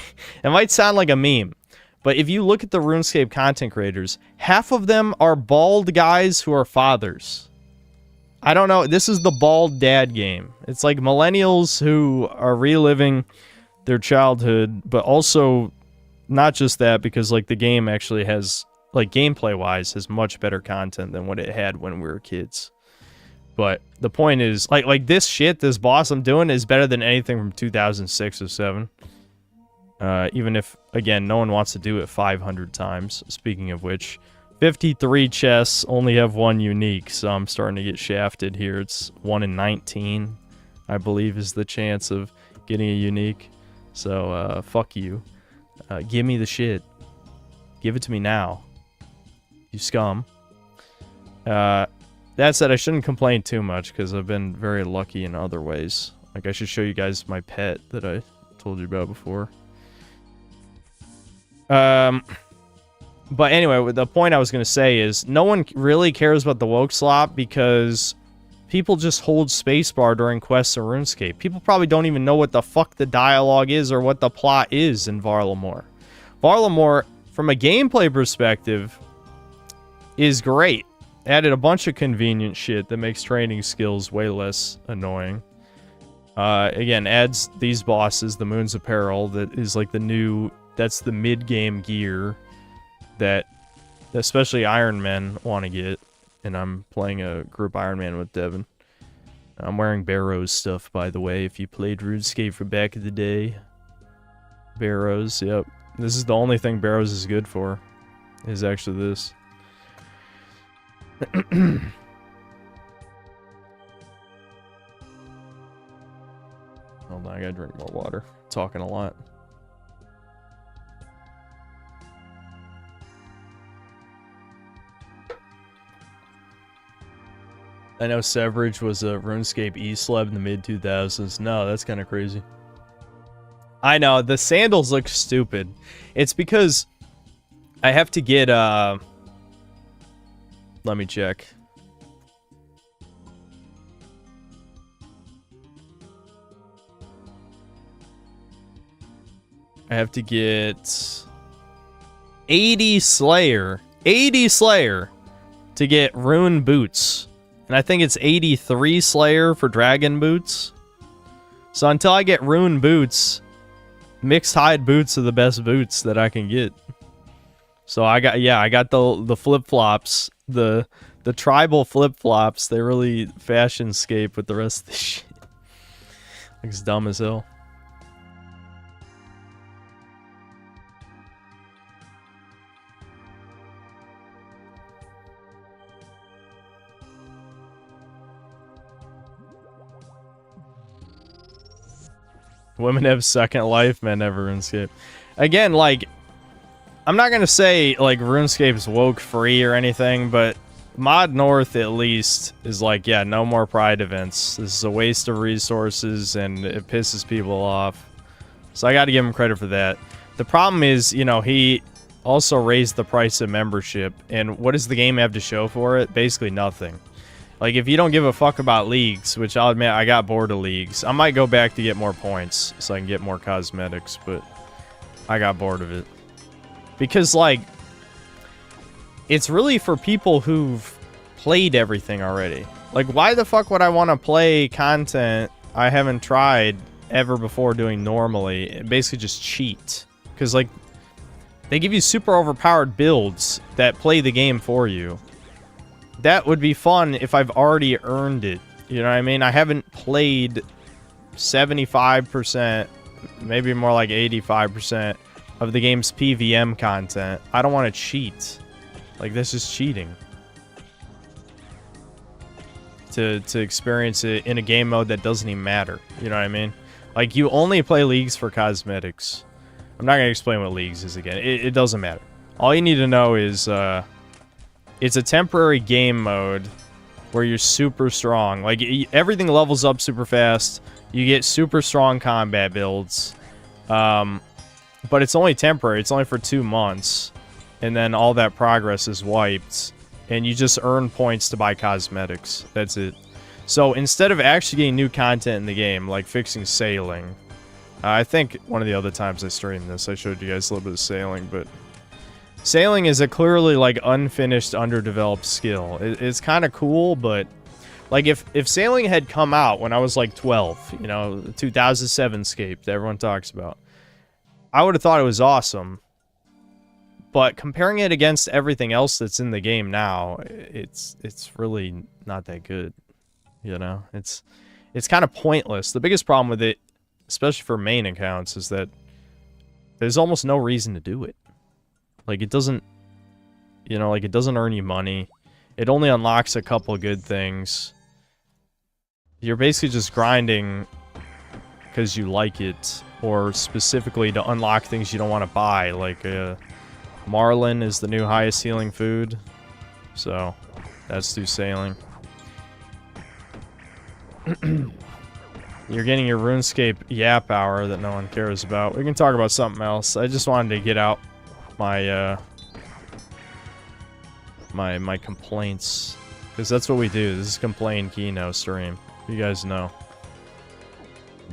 It might sound like a meme. But if you look at the RuneScape content creators, half of them are bald guys who are fathers. I don't know. This is the bald dad game. It's like millennials who are reliving their childhood, but also not just that, because, like, the game actually has like gameplay-wise, has much better content than what it had when we were kids. But the point is, like this shit, this boss I'm doing is better than anything from 2006 or 7. Even if, again, no one wants to do it 500 times. Speaking of which, 53 chests only have 1 unique, so I'm starting to get shafted here. It's 1 in 19, I believe, is the chance of getting a unique. So, fuck you. Give me the shit. Give it to me now. You scum. That said, I shouldn't complain too much, because I've been very lucky in other ways. Like, I should show you guys my pet that I told you about before. But anyway, the point I was going to say is, no one really cares about the woke slop, because people just hold spacebar during quests in RuneScape. People probably don't even know what the fuck the dialogue is, or what the plot is in Varlamore. Varlamore, from a gameplay perspective, is great. Added a bunch of convenient shit that makes training skills way less annoying. Again, adds these bosses, the Moon's Apparel, that is like the new, that's the mid-game gear that especially Iron Men want to get. And I'm playing a group Iron Man with Devin. I'm wearing Barrows stuff, by the way, if you played RuneScape for back in the day. Barrows, yep. This is the only thing Barrows is good for, is actually this. Hold on, I gotta drink more water. Talking a lot. I know Severage was a RuneScape E-Sleb in the mid-2000s. No, that's kind of crazy. I know, the sandals look stupid. It's because I have to get, let me check. I have to get 80 Slayer. 80 Slayer to get Rune Boots. And I think it's 83 Slayer for Dragon Boots. So until I get Rune Boots, mixed hide boots are the best boots that I can get. So I got the flip-flops, the tribal flip-flops. They really fashion-scape with the rest of this shit. Looks dumb as hell. Women have second life, men never RuneScape. Again, like, I'm not gonna say, like, RuneScape's woke free or anything, but Mod North, at least, is like, yeah, no more Pride events. This is a waste of resources, and it pisses people off. So I gotta give him credit for that. The problem is, you know, he also raised the price of membership, and what does the game have to show for it? Basically nothing. Like, if you don't give a fuck about leagues, which I'll admit, I got bored of leagues. I might go back to get more points so I can get more cosmetics, but I got bored of it. Because, like, it's really for people who've played everything already. Like, why the fuck would I want to play content I haven't tried ever before doing normally? Basically just cheat. Because, like, they give you super overpowered builds that play the game for you. That would be fun if I've already earned it. You know what I mean? I haven't played 75%, maybe more like 85% of the game's PVM content. I don't want to cheat. Like, this is cheating. To experience it in a game mode that doesn't even matter. You know what I mean? Like, you only play leagues for cosmetics. I'm not going to explain what leagues is again. It doesn't matter. All you need to know is, it's a temporary game mode where you're super strong. Like, everything levels up super fast. You get super strong combat builds. But it's only temporary. It's only for 2 months. And then all that progress is wiped. And you just earn points to buy cosmetics. That's it. So instead of actually getting new content in the game, like fixing sailing. I think one of the other times I streamed this, I showed you guys a little bit of sailing, but sailing is a clearly, like, unfinished, underdeveloped skill. It's kind of cool, but, like, if sailing had come out when I was, like, 12, you know, 2007 scape that everyone talks about, I would have thought it was awesome. But comparing it against everything else that's in the game now, it's really not that good. You know, it's kind of pointless. The biggest problem with it, especially for main accounts, is that there's almost no reason to do it. Like, it doesn't, you know, like, it doesn't earn you money. It only unlocks a couple good things. You're basically just grinding because you like it, or specifically to unlock things you don't want to buy, like, Marlin is the new highest healing food, so that's through sailing. You're getting your RuneScape yap hour that no one cares about. We can talk about something else. I just wanted to get out my my complaints, because that's what we do. This is Complain Kino stream. You guys know.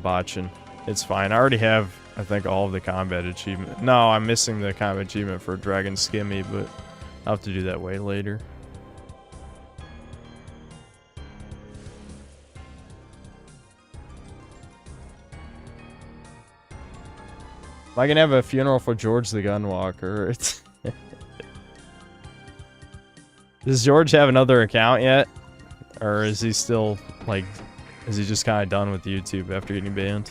Botching. It's fine. I already have, I think, all of the combat achievement. No, I'm missing the combat achievement for Dragon Skimmy, but I'll have to do that way later. Am I gonna have a funeral for George the Gunwalker? It's Does George have another account yet? Or is he still, like, is he just kind of done with YouTube after getting banned?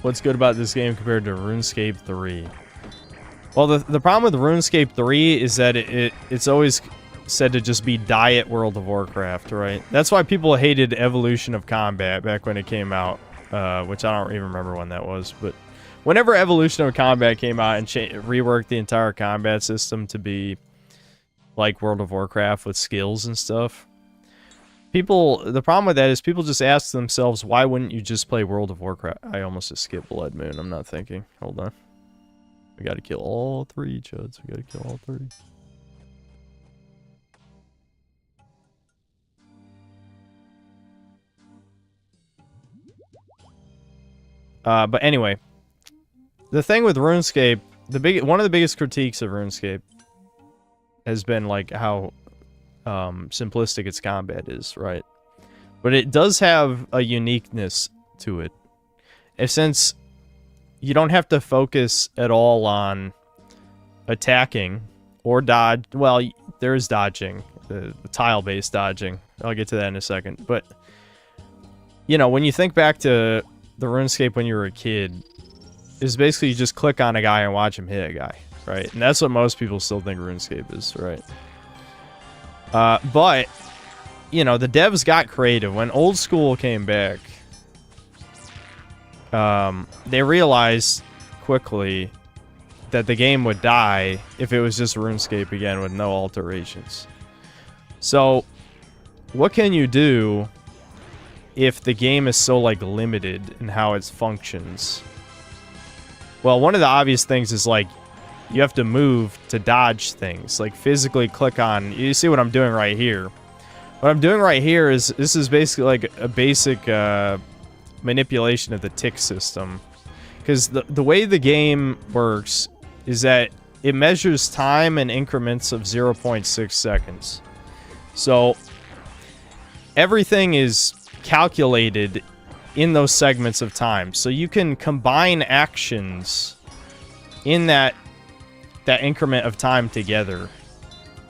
What's good about this game compared to RuneScape 3? Well, the problem with RuneScape 3 is that it's always said to just be diet World of Warcraft, right? That's why people hated Evolution of Combat back when it came out, which I don't even remember when that was, but whenever Evolution of Combat came out and reworked the entire combat system to be like World of Warcraft with skills and stuff, the problem with that is people just ask themselves, why wouldn't you just play World of Warcraft? I almost just skipped Blood Moon. I'm not thinking. Hold on. We gotta kill all three, Chuds. We gotta kill all three. But anyway, the thing with RuneScape, one of the biggest critiques of RuneScape has been like how simplistic its combat is, right? But it does have a uniqueness to it. Since you don't have to focus at all on attacking or dodge. Well, there is dodging, the tile-based dodging. I'll get to that in a second. But, you know, when you think back to the RuneScape when you were a kid, is basically you just click on a guy and watch him hit a guy, right? And that's what most people still think RuneScape is, right? But, you know, the devs got creative. When old school came back, they realized quickly that the game would die if it was just RuneScape again with no alterations. So, what can you do if the game is so, like, limited in how it functions? Well, one of the obvious things is, like, you have to move to dodge things. Like, physically click on... You see what I'm doing right here. What I'm doing right here is... This is basically, like, a basic manipulation of the tick system. Because the way the game works is that it measures time in increments of 0.6 seconds. So, everything is calculated in those segments of time. So you can combine actions in that increment of time together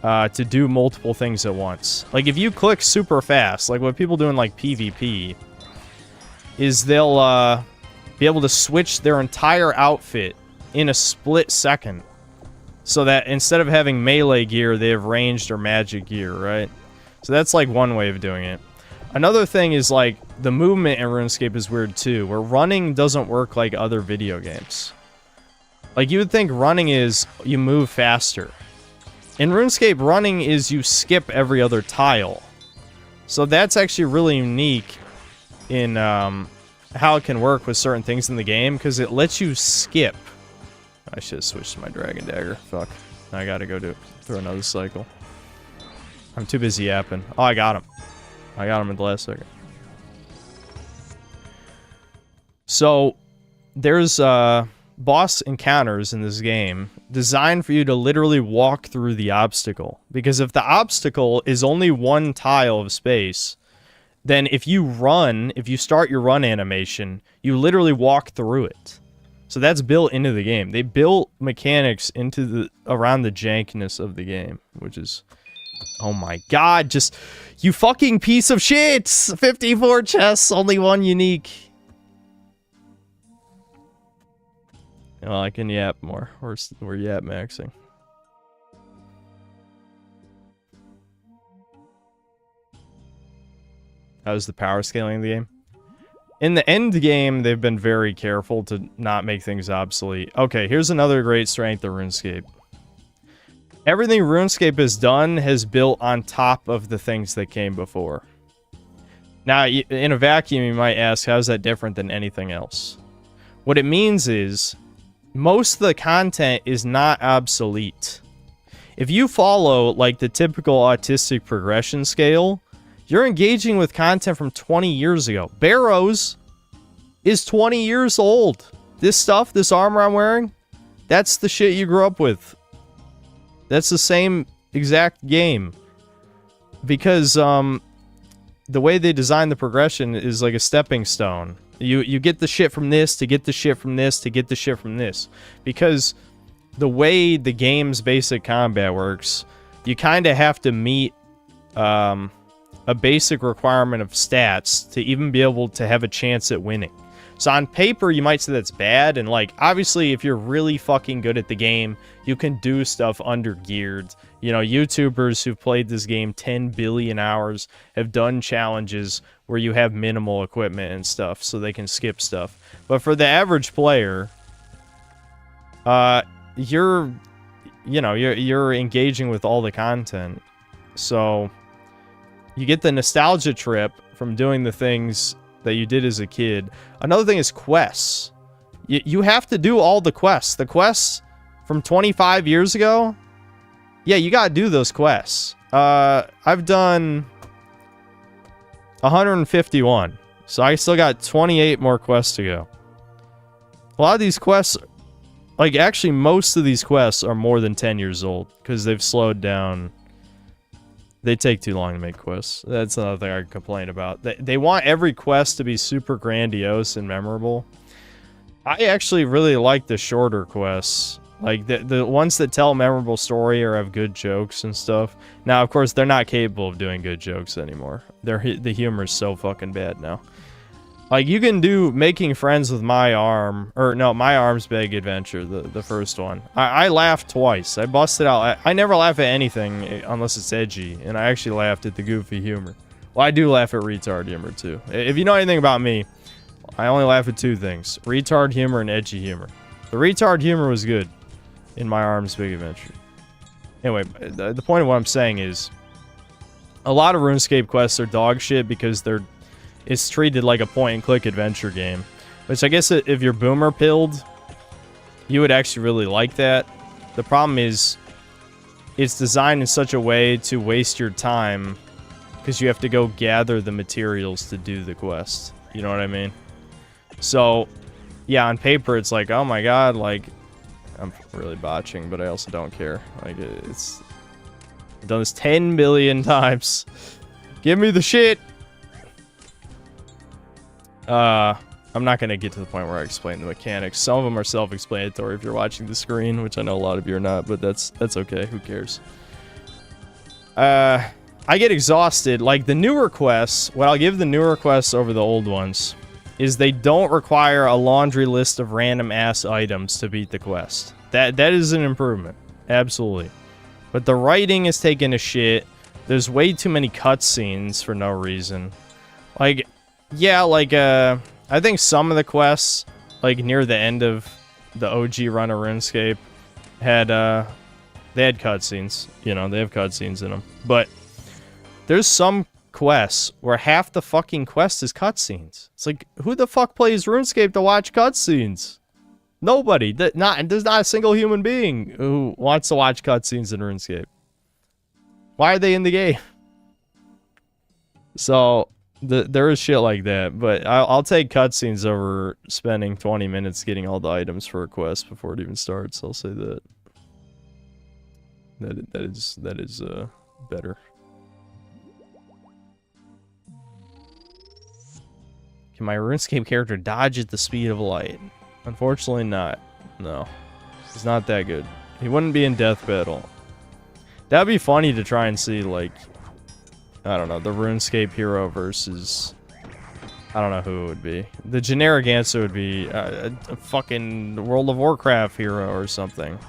to do multiple things at once. Like, if you click super fast, like what people do in, like, PvP, is they'll be able to switch their entire outfit in a split second. So that instead of having melee gear, they have ranged or magic gear, right? So that's, like, one way of doing it. Another thing is, like, the movement in RuneScape is weird, too, where running doesn't work like other video games. Like, you would think running is you move faster. In RuneScape, running is you skip every other tile. So that's actually really unique in how it can work with certain things in the game, because it lets you skip. I should have switched to my Dragon Dagger. Fuck. I gotta go through another cycle. I'm too busy yapping. Oh, I got him. I got him in the last second. So, there's boss encounters in this game designed for you to literally walk through the obstacle. Because if the obstacle is only one tile of space, then if you start your run animation, you literally walk through it. So that's built into the game. They built mechanics into around the jankness of the game, which is, oh my god, just, you fucking piece of shit! 54 chests, only one unique. Well, I can yap more. We're yap maxing. How's the power scaling of the game? In the end game, they've been very careful to not make things obsolete. Okay, here's another great strength of RuneScape. Everything RuneScape has done has built on top of the things that came before. Now, in a vacuum, you might ask, how is that different than anything else? What it means is, most of the content is not obsolete. If you follow, like, the typical autistic progression scale, you're engaging with content from 20 years ago. Barrows is 20 years old. This stuff, this armor I'm wearing, that's the shit you grew up with. That's the same exact game. Because, the way they design the progression is like a stepping stone. You get the shit from this, to get the shit from this, to get the shit from this. Because the way the game's basic combat works, you kind of have to meet, a basic requirement of stats to even be able to have a chance at winning. So on paper, you might say that's bad, and like, obviously, if you're really fucking good at the game, you can do stuff under-geared. You know, YouTubers who've played this game 10 billion hours have done challenges where you have minimal equipment and stuff, so they can skip stuff. But for the average player, you're engaging with all the content. So you get the nostalgia trip from doing the things that you did as a kid. Another thing is quests. You have to do all the quests. The quests from 25 years ago, yeah, you gotta do those quests. I've done 151, so I still got 28 more quests to go. A lot of these quests, like, actually most of these quests are more than 10 years old, because they've slowed down. They take too long to make quests. That's another thing I can complain about. They want every quest to be super grandiose and memorable. I actually really like the shorter quests. Like, the ones that tell a memorable story or have good jokes and stuff. Now, of course, they're not capable of doing good jokes anymore. The humor's so fucking bad now. Like, you can do Making Friends with My Arm, or no, My Arm's Big Adventure, the first one. I laughed twice. I busted out. I never laugh at anything unless it's edgy, and I actually laughed at the goofy humor. Well, I do laugh at retard humor, too. If you know anything about me, I only laugh at two things. Retard humor and edgy humor. The retard humor was good in My Arm's Big Adventure. Anyway, the point of what I'm saying is, a lot of RuneScape quests are dog shit because it's treated like a point-and-click adventure game. Which I guess if you're boomer-pilled, you would actually really like that. The problem is, it's designed in such a way to waste your time, because you have to go gather the materials to do the quest. You know what I mean? So, yeah, on paper, it's like, oh my god, like, I'm really botching, but I also don't care. Like, I've done this 10 billion times. Give me the shit! I'm not gonna get to the point where I explain the mechanics. Some of them are self-explanatory if you're watching the screen, which I know a lot of you are not, but that's okay. Who cares? I get exhausted. Like, the newer quests, what I'll give the newer quests over the old ones is they don't require a laundry list of random-ass items to beat the quest. That is an improvement. Absolutely. But the writing is taking a shit. There's way too many cutscenes for no reason. Like, yeah, like, I think some of the quests, like, near the end of the OG run of RuneScape, they had cutscenes. You know, they have cutscenes in them. But there's some quests where half the fucking quest is cutscenes. It's like, who the fuck plays RuneScape to watch cutscenes? Nobody. There's not a single human being who wants to watch cutscenes in RuneScape. Why are they in the game? So, there is shit like that, but I'll take cutscenes over spending 20 minutes getting all the items for a quest before it even starts. I'll say that. That is better. Can my RuneScape character dodge at the speed of light? Unfortunately not. No. He's not that good. He wouldn't be in Death Battle. That'd be funny to try and see, like, I don't know, the RuneScape hero versus... I don't know who it would be. The generic answer would be a fucking World of Warcraft hero or something.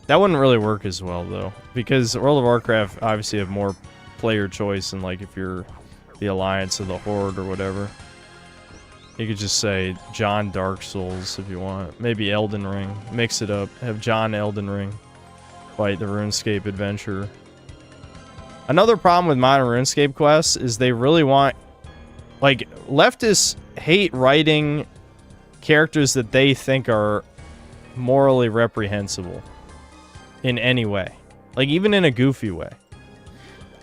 That wouldn't really work as well, though. Because World of Warcraft obviously have more player choice than, like, if you're the Alliance or the Horde or whatever. You could just say John Dark Souls if you want. Maybe Elden Ring. Mix it up. Have John Elden Ring fight the RuneScape adventurer. Another problem with modern RuneScape quests is they really want... Like, leftists hate writing characters that they think are morally reprehensible in any way. Like, even in a goofy way.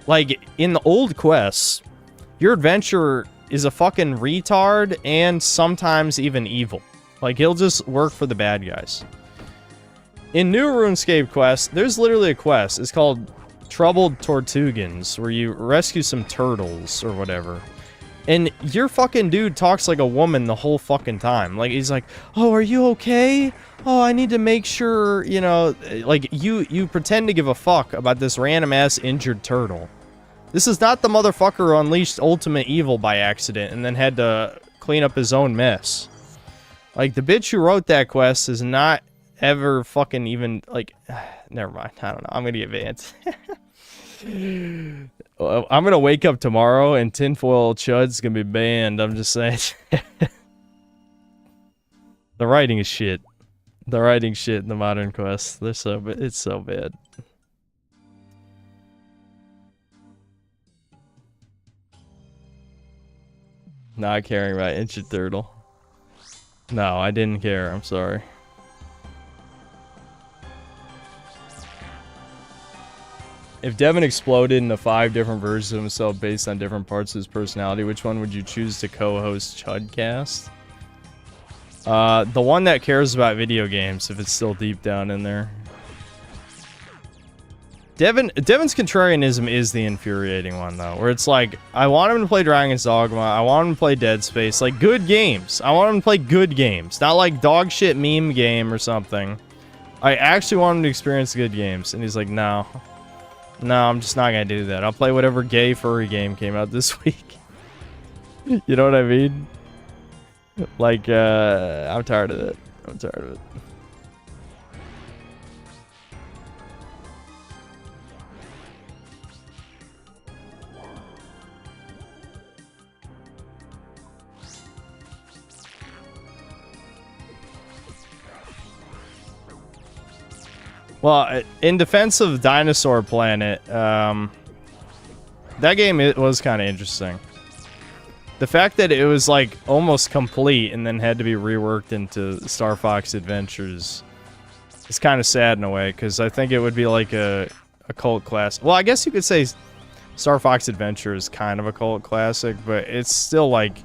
Like, in the old quests, your adventurer is a fucking retard and sometimes even evil. Like, he'll just work for the bad guys. In new RuneScape quests, there's literally a quest. It's called Troubled Tortugans, where you rescue some turtles or whatever. And your fucking dude talks like a woman the whole fucking time. Like, he's like, oh, are you okay? Oh, I need to make sure, you know, like, you pretend to give a fuck about this random-ass injured turtle. This is not the motherfucker who unleashed ultimate evil by accident and then had to clean up his own mess. Like, the bitch who wrote that quest is not ever fucking even, like, never mind. I don't know. I'm gonna get banned. I'm gonna wake up tomorrow and Tinfoil Chud's gonna be banned. I'm just saying. The writing is shit. The writing shit in the modern quests. They're so it's so bad. Not caring about Injured Turtle. No, I didn't care. I'm sorry. If Devin exploded into 5 different versions of himself based on different parts of his personality, which one would you choose to co-host Chudcast? The one that cares about video games, if it's still deep down in there. Devin's contrarianism is the infuriating one, though, where it's like, I want him to play Dragon's Dogma, I want him to play Dead Space, like, good games. I want him to play good games, not like dog shit meme game or something. I actually want him to experience good games, and he's like, no. No, I'm just not gonna do that. I'll play whatever gay furry game came out this week. You know what I mean? Like, I'm tired of it. I'm tired of it. Well, in defense of Dinosaur Planet, that game, it was kind of interesting. The fact that it was, like, almost complete and then had to be reworked into Star Fox Adventures is kind of sad in a way, because I think it would be like a cult classic. Well, I guess you could say Star Fox Adventure is kind of a cult classic, but it's still, like,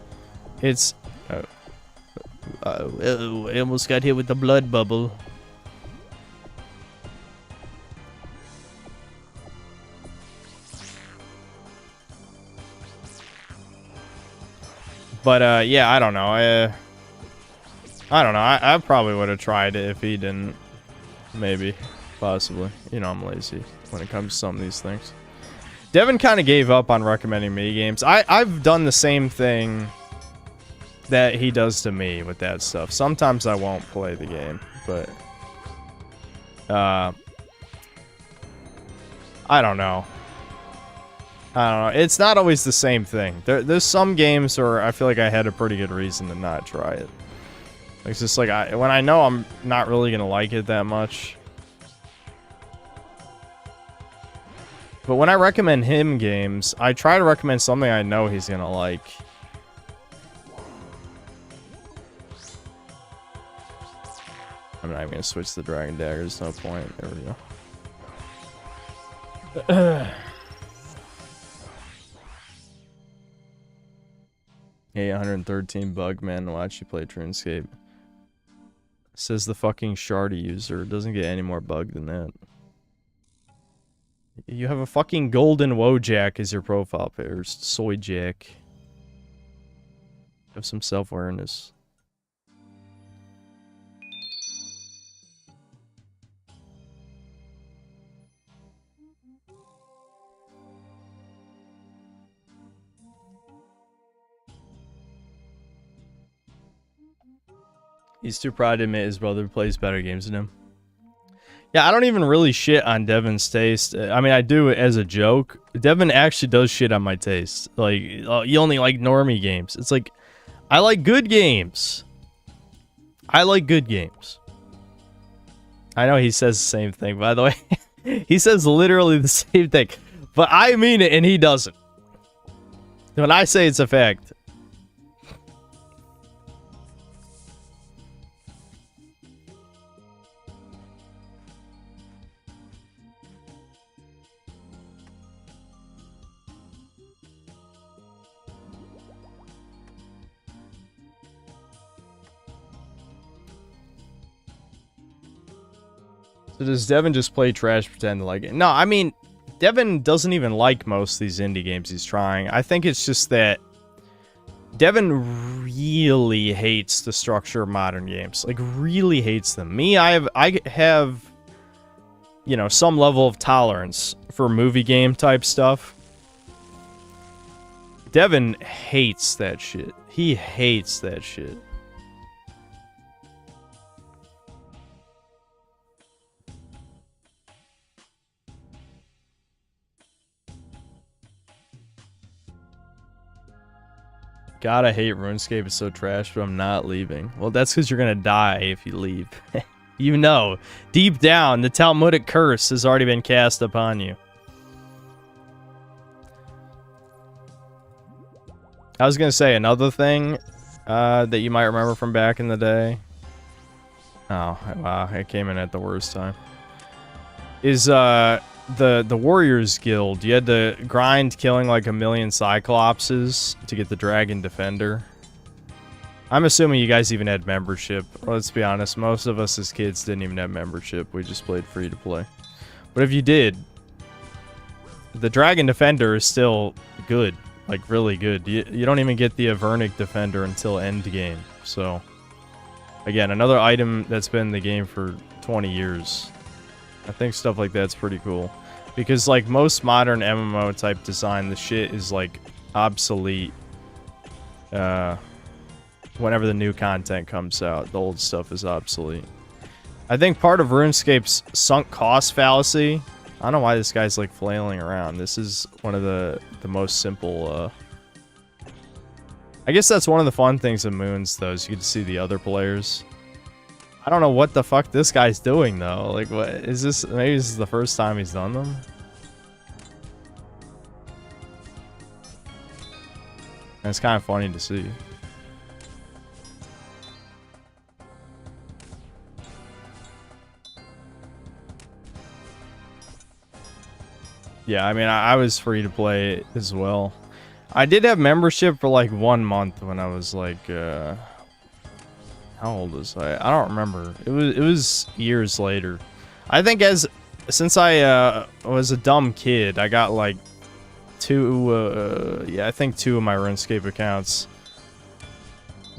it's... I almost got hit with the blood bubble. But, yeah, I don't know. I don't know. I probably would have tried it if he didn't. Maybe. Possibly. You know, I'm lazy when it comes to some of these things. Devin kind of gave up on recommending me games. I've done the same thing that he does to me with that stuff. Sometimes I won't play the game, but... I don't know. I don't know. It's not always the same thing. There's some games where I feel like I had a pretty good reason to not try it. It's just like, when I know I'm not really going to like it that much. But when I recommend him games, I try to recommend something I know he's going to like. I'm not even going to switch the Dragon Dagger. There's no point. There we go. 813 bug man, watch you play RuneScape. Says the fucking Shardy user. It doesn't get any more bug than that. You have a fucking golden Wojak as your profile pair. Soy Jack. Have some self-awareness. He's too proud to admit his brother plays better games than him. Yeah, I don't even really shit on Devin's taste. I mean, I do it as a joke. Devin actually does shit on my taste. Like, you only like normie games. It's like, I like good games. I like good games. I know he says the same thing, by the way. He says literally the same thing. But I mean it, and he doesn't. When I say it's a fact. So does Devin just play trash, pretend to like it? No, I mean, Devin doesn't even like most of these indie games he's trying. I think it's just that Devin really hates the structure of modern games. Like, really hates them. Me, I have, you know, some level of tolerance for movie game type stuff. Devin hates that shit. He hates that shit. God, I hate RuneScape. It's so trash, but I'm not leaving. Well, that's because you're going to die if you leave. You know, deep down, the Talmudic curse has already been cast upon you. I was going to say another thing that you might remember from back in the day. Oh, wow, it came in at the worst time. Is the Warriors Guild. You had to grind killing like 1,000,000 Cyclopses to get the Dragon Defender. I'm assuming you guys even had membership. Let's be honest, most of us as kids didn't even have membership. We just played free to play. But if you did, the Dragon Defender is still good. Like, really good. You don't even get the Avernic Defender until end game. So, again, another item that's been in the game for 20 years. I think stuff like that's pretty cool. Because, like, most modern MMO type design, the shit is, like, obsolete. Whenever the new content comes out, the old stuff is obsolete. I think part of RuneScape's sunk cost fallacy... I don't know why this guy's, like, flailing around. This is one of the most simple, I guess that's one of the fun things of Moons, though, is you get to see the other players. I don't know what the fuck this guy's doing, though. Like, what is this? Maybe this is the first time he's done them? And it's kind of funny to see. Yeah, I mean, I was free to play as well. I did have membership for like 1 month when I was like, how old was I? I don't remember. It was years later. I think since I was a dumb kid, I got like I think 2 of my RuneScape accounts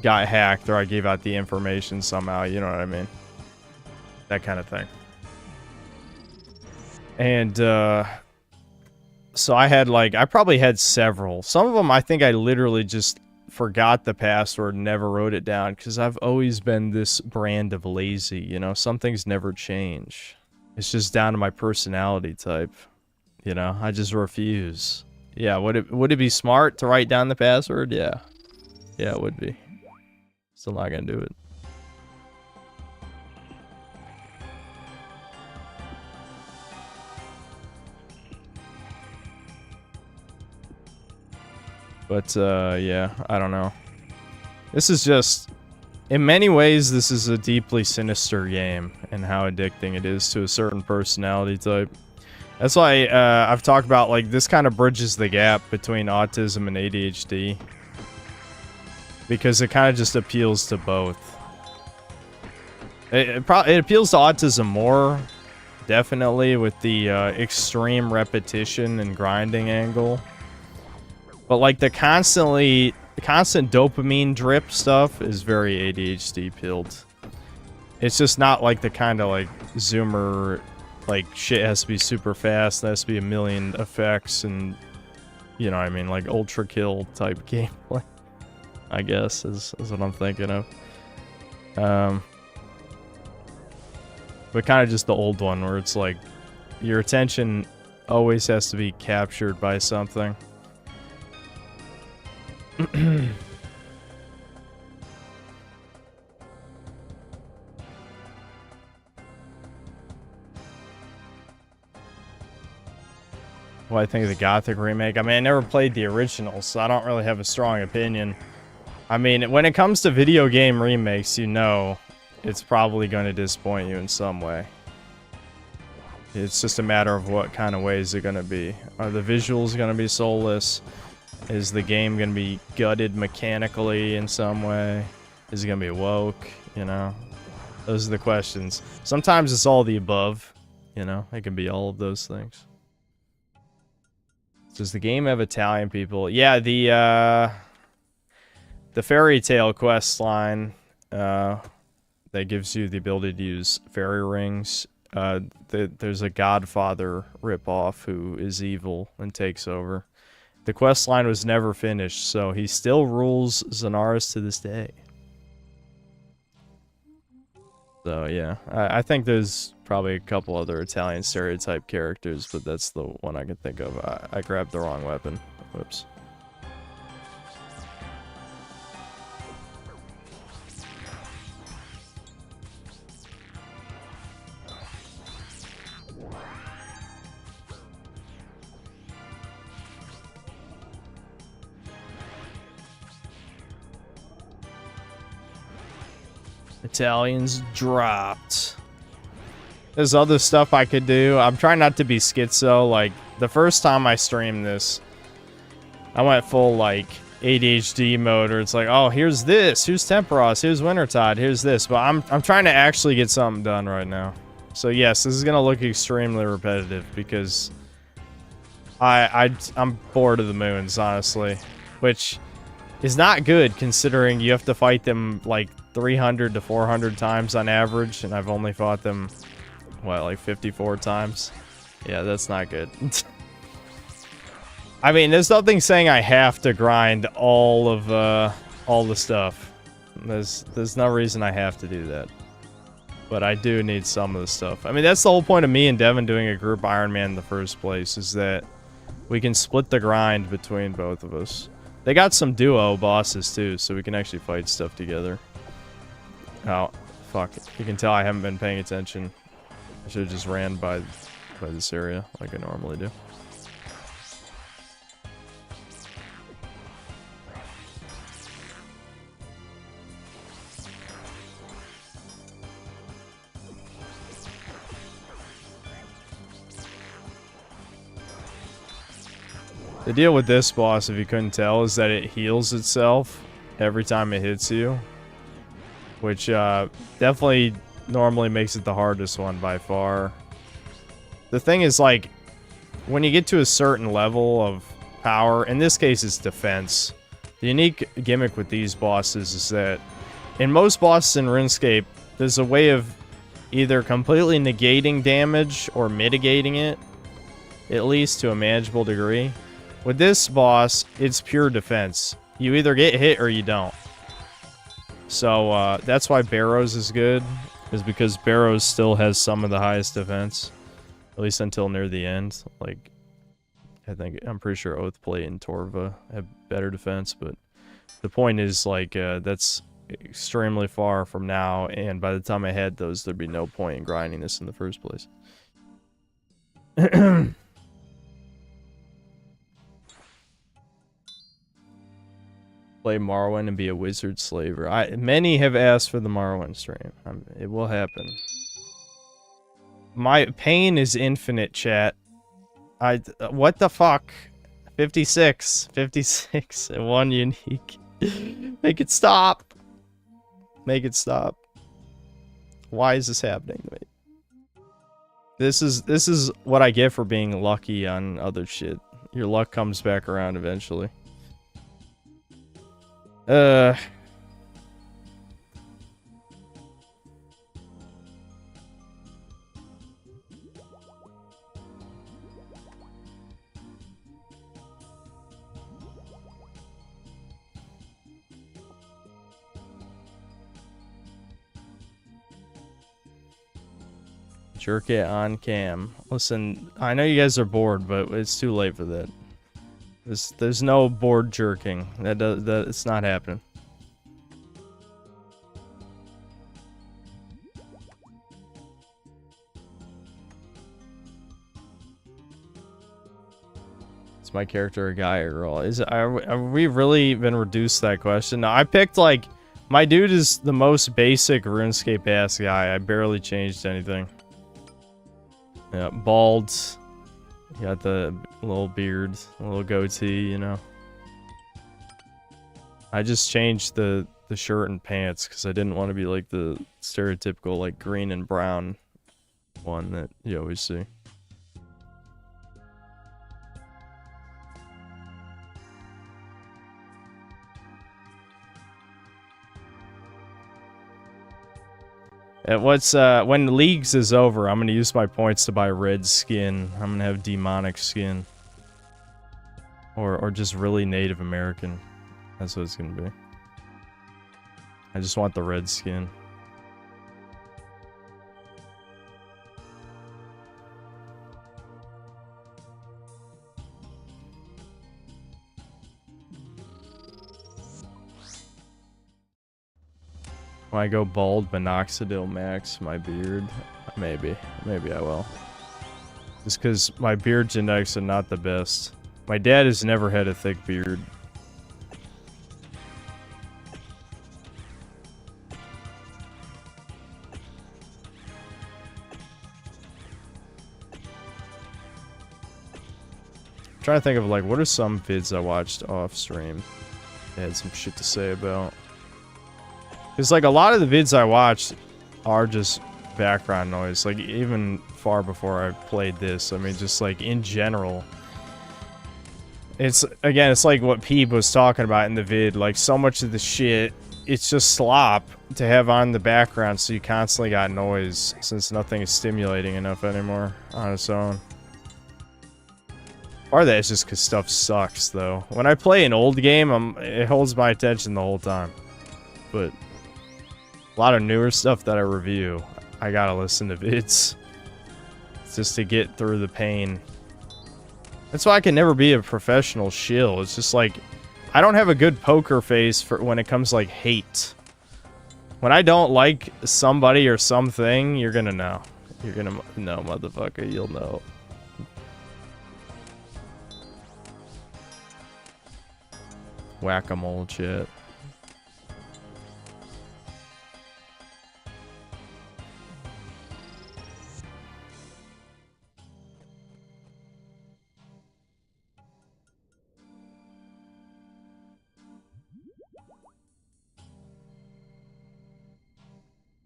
got hacked, or I gave out the information somehow, you know what I mean? That kind of thing. And so I had like, I probably had several. Some of them I think I literally just forgot the password and never wrote it down, because I've always been this brand of lazy, you know? Some things never change. It's just down to my personality type, you know? I just refuse. Yeah, would it be smart to write down the password? Yeah. Yeah, it would be. Still not gonna do it. But, yeah, I don't know. This is just... In many ways, this is a deeply sinister game, and how addicting it is to a certain personality type. That's why, I've talked about, like, this kind of bridges the gap between autism and ADHD. Because it kind of just appeals to both. It appeals to autism more, definitely, with the, extreme repetition and grinding angle. But, like, the constant dopamine drip stuff is very ADHD-pilled. It's just not, like, the kind of, like, zoomer, like, shit has to be super fast, there has to be 1,000,000 effects, and, you know what I mean, like, ultra kill type gameplay, I guess, is what I'm thinking of. But kind of just the old one where it's like your attention always has to be captured by something. What I think of the Gothic remake? I mean, I never played the original, so I don't really have a strong opinion. I mean, when it comes to video game remakes, you know it's probably going to disappoint you in some way. It's just a matter of what kind of ways they're going to be. Are the visuals going to be soulless? Is the game going to be gutted mechanically in some way? Is it going to be woke? You know? Those are the questions. Sometimes it's all the above. You know? It can be all of those things. Does the game have Italian people? Yeah, the fairy tale quest line that gives you the ability to use fairy rings. There's a Godfather ripoff who is evil and takes over. The quest line was never finished, so he still rules Zenaris to this day. So yeah, I think there's probably a couple other Italian stereotype characters, but that's the one I can think of. I grabbed the wrong weapon. Whoops. Italians dropped. There's other stuff I could do. I'm trying not to be schizo. Like, the first time I streamed this, I went full, like, ADHD mode, or it's like, oh, here's this, here's Temperos, here's Wintertide, here's this. But I'm trying to actually get something done right now. So yes, this is gonna look extremely repetitive because I'm bored of the moons, honestly. Which is not good considering you have to fight them, like, 300 to 400 times on average, and I've only fought them, what, like 54 times? Yeah, that's not good. I mean, there's nothing saying I have to grind all the stuff. There's no reason I have to do that. But I do need some of the stuff. I mean, that's the whole point of me and Devin doing a group Iron Man in the first place, is that we can split the grind between both of us. They got some duo bosses too, so we can actually fight stuff together. Oh, fuck. You can tell I haven't been paying attention. I should have just ran by this area like I normally do. The deal with this boss, if you couldn't tell, is that it heals itself every time it hits you. Which definitely normally makes it the hardest one by far. The thing is, like, when you get to a certain level of power, in this case it's defense, the unique gimmick with these bosses is that in most bosses in RuneScape, there's a way of either completely negating damage or mitigating it, at least to a manageable degree. With this boss, it's pure defense. You either get hit or you don't. So, that's why Barrows is good, is because Barrows still has some of the highest defense. At least until near the end. Like, I'm pretty sure Oathplate and Torva have better defense, but the point is, like, that's extremely far from now, and by the time I had those, there'd be no point in grinding this in the first place. Play Morrowind and be a wizard slaver. Many have asked for the Morrowind stream. It will happen. My pain is infinite, chat. What the fuck? 56 and one unique. Make it stop. Make it stop. Why is this happening to me? This is what I get for being lucky on other shit. Your luck comes back around eventually. Jerk it on cam. Listen, I know you guys are bored, but it's too late for that. There's no board jerking. It's not happening. Is my character a guy or girl? Are we really been reduced to that question? No, I picked like my dude is the most basic RuneScape ass guy. I barely changed anything. Yeah, bald. Got the little beard, little goatee, you know. I just changed the shirt and pants because I didn't want to be like the stereotypical like green and brown one that you always see. When Leagues is over, I'm gonna use my points to buy red skin. I'm gonna have demonic skin. Or just really Native American. That's what it's gonna be. I just want the red skin. When I go bald, minoxidil max my beard, maybe I will. Just because my beard genetics are not the best. My dad has never had a thick beard. I'm trying to think of like what are some vids I watched off stream. They had some shit to say about. It's like a lot of the vids I watched are just background noise. Like even far before I played this. I mean, just like in general. It's like what Peeb was talking about in the vid. Like so much of the shit, it's just slop to have on the background, so you constantly got noise since nothing is stimulating enough anymore on its own. Or that's just because stuff sucks, though. When I play an old game, it holds my attention the whole time. But a lot of newer stuff that I review, I gotta listen to vids just to get through the pain. That's why I can never be a professional shill. It's just like, I don't have a good poker face for when it comes to like hate. When I don't like somebody or something, you're gonna know. You're gonna know, motherfucker. You'll know. Whack-a-mole shit.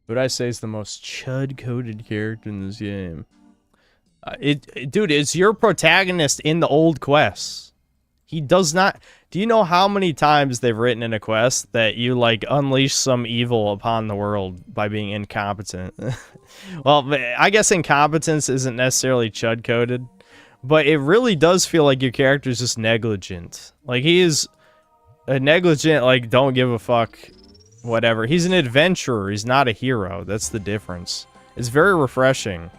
What I say is the most chud-coded character in this game. Dude, it's your protagonist in the old quests. He does not... Do you know how many times they've written in a quest that you, like, unleash some evil upon the world by being incompetent? Well, I guess incompetence isn't necessarily chud-coded, but it really does feel like your character is just negligent. Like, he is a negligent, like, don't give a fuck... Whatever. He's an adventurer. He's not a hero. That's the difference. It's very refreshing.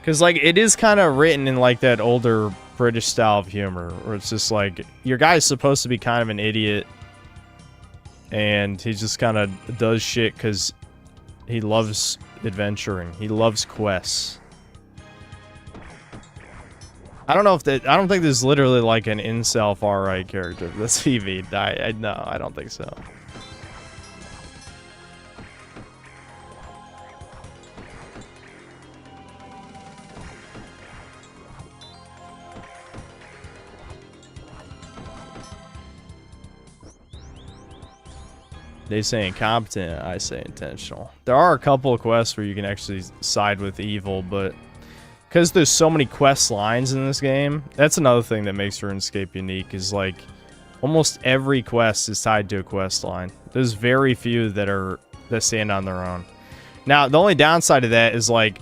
Because, like, it is kind of written in, like, that older British style of humor. Where it's just, like, your guy's supposed to be kind of an idiot. And he just kind of does shit because he loves adventuring. He loves quests. I don't know if that... I don't think there's literally, like, an incel far-right character. That's PV. No, I don't think so. They say incompetent, I say intentional. There are a couple of quests where you can actually side with evil, but because there's so many quest lines in this game, that's another thing that makes RuneScape unique, is like almost every quest is tied to a quest line. There's very few that stand on their own. Now, the only downside of that is like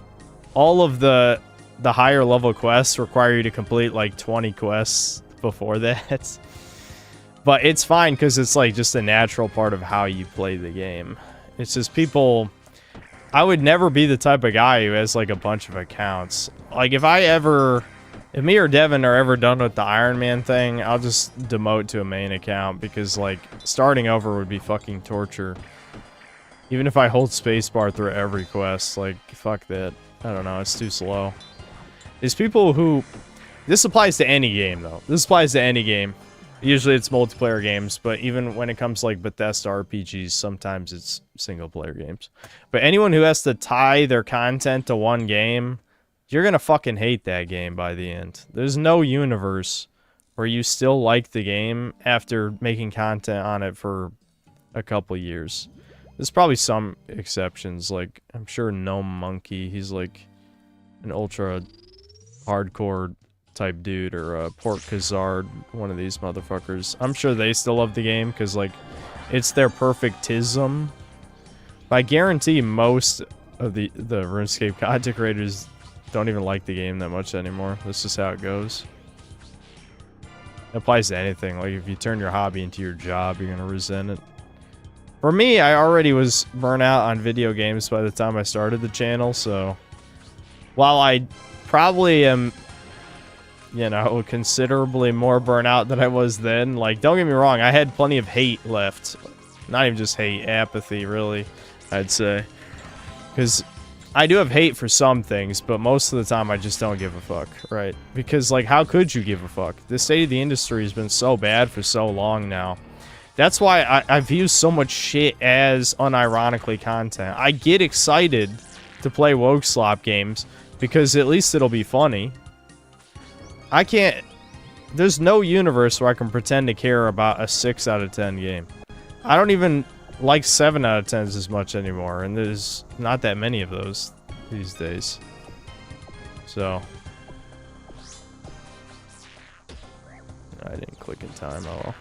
all of the higher level quests require you to complete like 20 quests before that. But it's fine because it's like just a natural part of how you play the game. It's just people... I would never be the type of guy who has like a bunch of accounts. Like if me or Devin are ever done with the Iron Man thing, I'll just demote to a main account because like starting over would be fucking torture. Even if I hold spacebar through every quest, like fuck that. I don't know, it's too slow. There's people who, this applies to any game though. This applies to any game. Usually it's multiplayer games, but even when it comes to like Bethesda RPGs, sometimes it's single player games. But anyone who has to tie their content to one game, you're gonna fucking hate that game by the end. There's no universe where you still like the game after making content on it for a couple years. There's probably some exceptions, like I'm sure Gnome Monkey, he's like an ultra hardcore type dude, or Port Kazard, one of these motherfuckers. I'm sure they still love the game because like it's their perfectism. But I guarantee most of the RuneScape content creators don't even like the game that much anymore. That's just how it goes. It applies to anything. Like if you turn your hobby into your job, you're gonna resent it. For me, I already was burnt out on video games by the time I started the channel, so while I probably am, you know, considerably more burnout than I was then, like, don't get me wrong, I had plenty of hate left. Not even just hate, apathy, really, I'd say. Because I do have hate for some things, but most of the time I just don't give a fuck, right? Because, like, how could you give a fuck? The state of the industry has been so bad for so long now. That's why I've used so much shit as unironically content. I get excited to play woke slop games because at least it'll be funny. I can't... There's no universe where I can pretend to care about a 6 out of 10 game. I don't even like 7 out of 10s as much anymore, and there's not that many of those these days. So... I didn't click in time, oh well.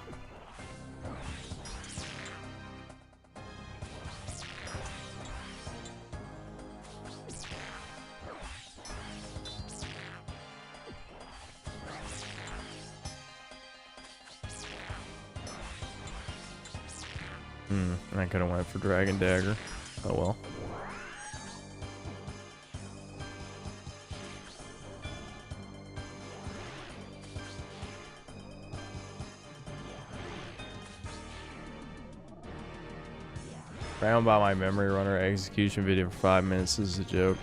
I could have went for Dragon Dagger. Oh well. Round by my memory runner execution video for 5 minutes is a joke.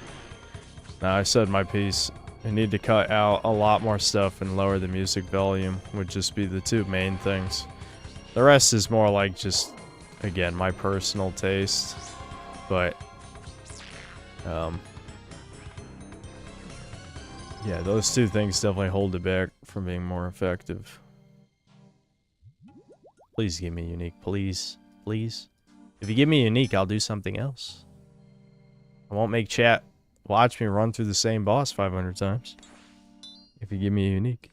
Now I said my piece. I need to cut out a lot more stuff and lower the music volume would just be the two main things. The rest is more like just, again, my personal taste, but yeah, those two things definitely hold it back from being more effective. Please give me unique, please, please. If you give me unique, I'll do something else. I won't make chat watch me run through the same boss 500 times. If you give me a unique.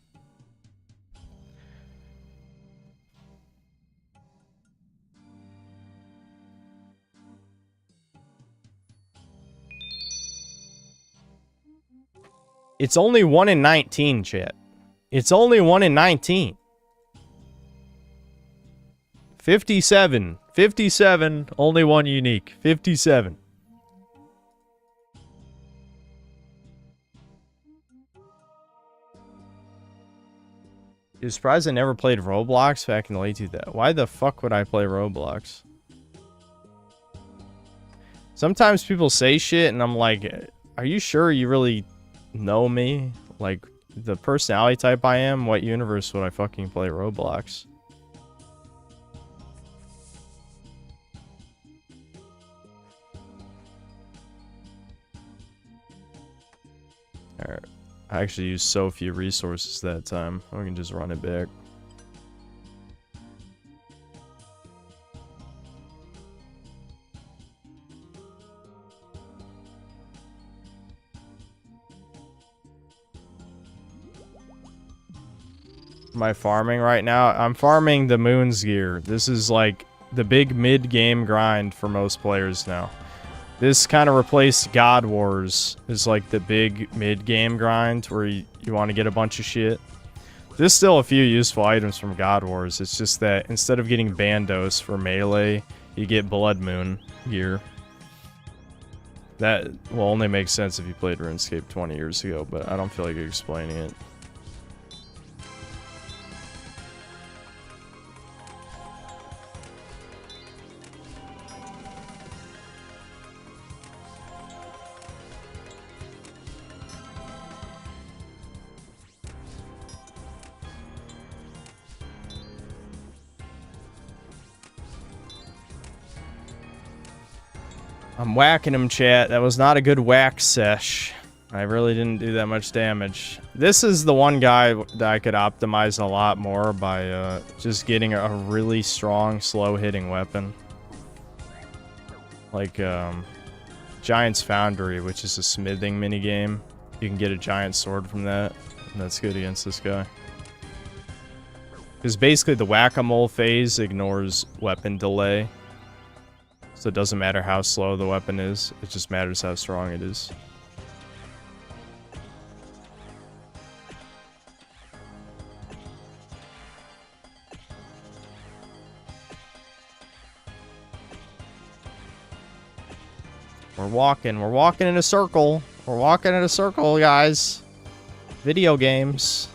It's only 1 in 19, chat. It's only 1 in 19. 57. 57. Only one unique. 57. You're surprised I never played Roblox back in the late 2000s. Why the fuck would I play Roblox? Sometimes people say shit and I'm like, are you sure you really know me? Like, the personality type I am? What universe would I fucking play Roblox? Alright. I actually used so few resources that time. I can just run it back. Am I farming right now? I'm farming the Moon's Gear. This is like the big mid-game grind for most players now. This kind of replaced God Wars. It's like the big mid-game grind where you want to get a bunch of shit. There's still a few useful items from God Wars. It's just that instead of getting Bandos for melee, you get Blood Moon gear. That will only make sense if you played RuneScape 20 years ago, but I don't feel like explaining it. I'm whacking him, chat. That was not a good whack sesh. I really didn't do that much damage. This is the one guy that I could optimize a lot more by just getting a really strong, slow-hitting weapon. Like Giant's Foundry, which is a smithing minigame. You can get a giant sword from that, and that's good against this guy. Because basically the whack-a-mole phase ignores weapon delay. So it doesn't matter how slow the weapon is, it just matters how strong it is. We're walking in a circle. We're walking in a circle, guys. Video games.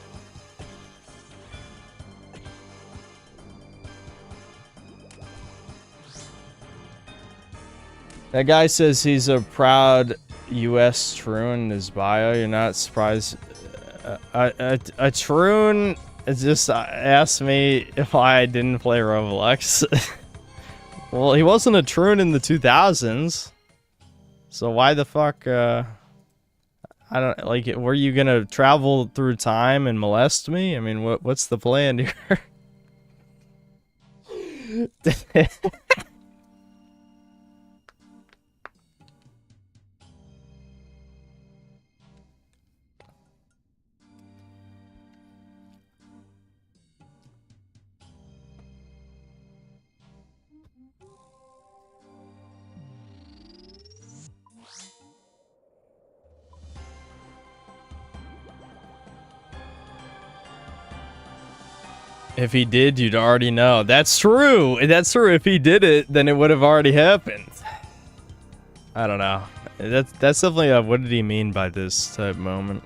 That guy says he's a proud U.S. Troon in his bio. You're not surprised. A Troon just asked me if I didn't play Roblox. Well, he wasn't a Troon in the 2000s. So why the fuck, I don't, like, were you gonna travel through time and molest me? I mean, what's the plan here? If he did, you'd already know. That's true. That's true. If he did it, then it would have already happened. I don't know. That's definitely a what did he mean by this type moment.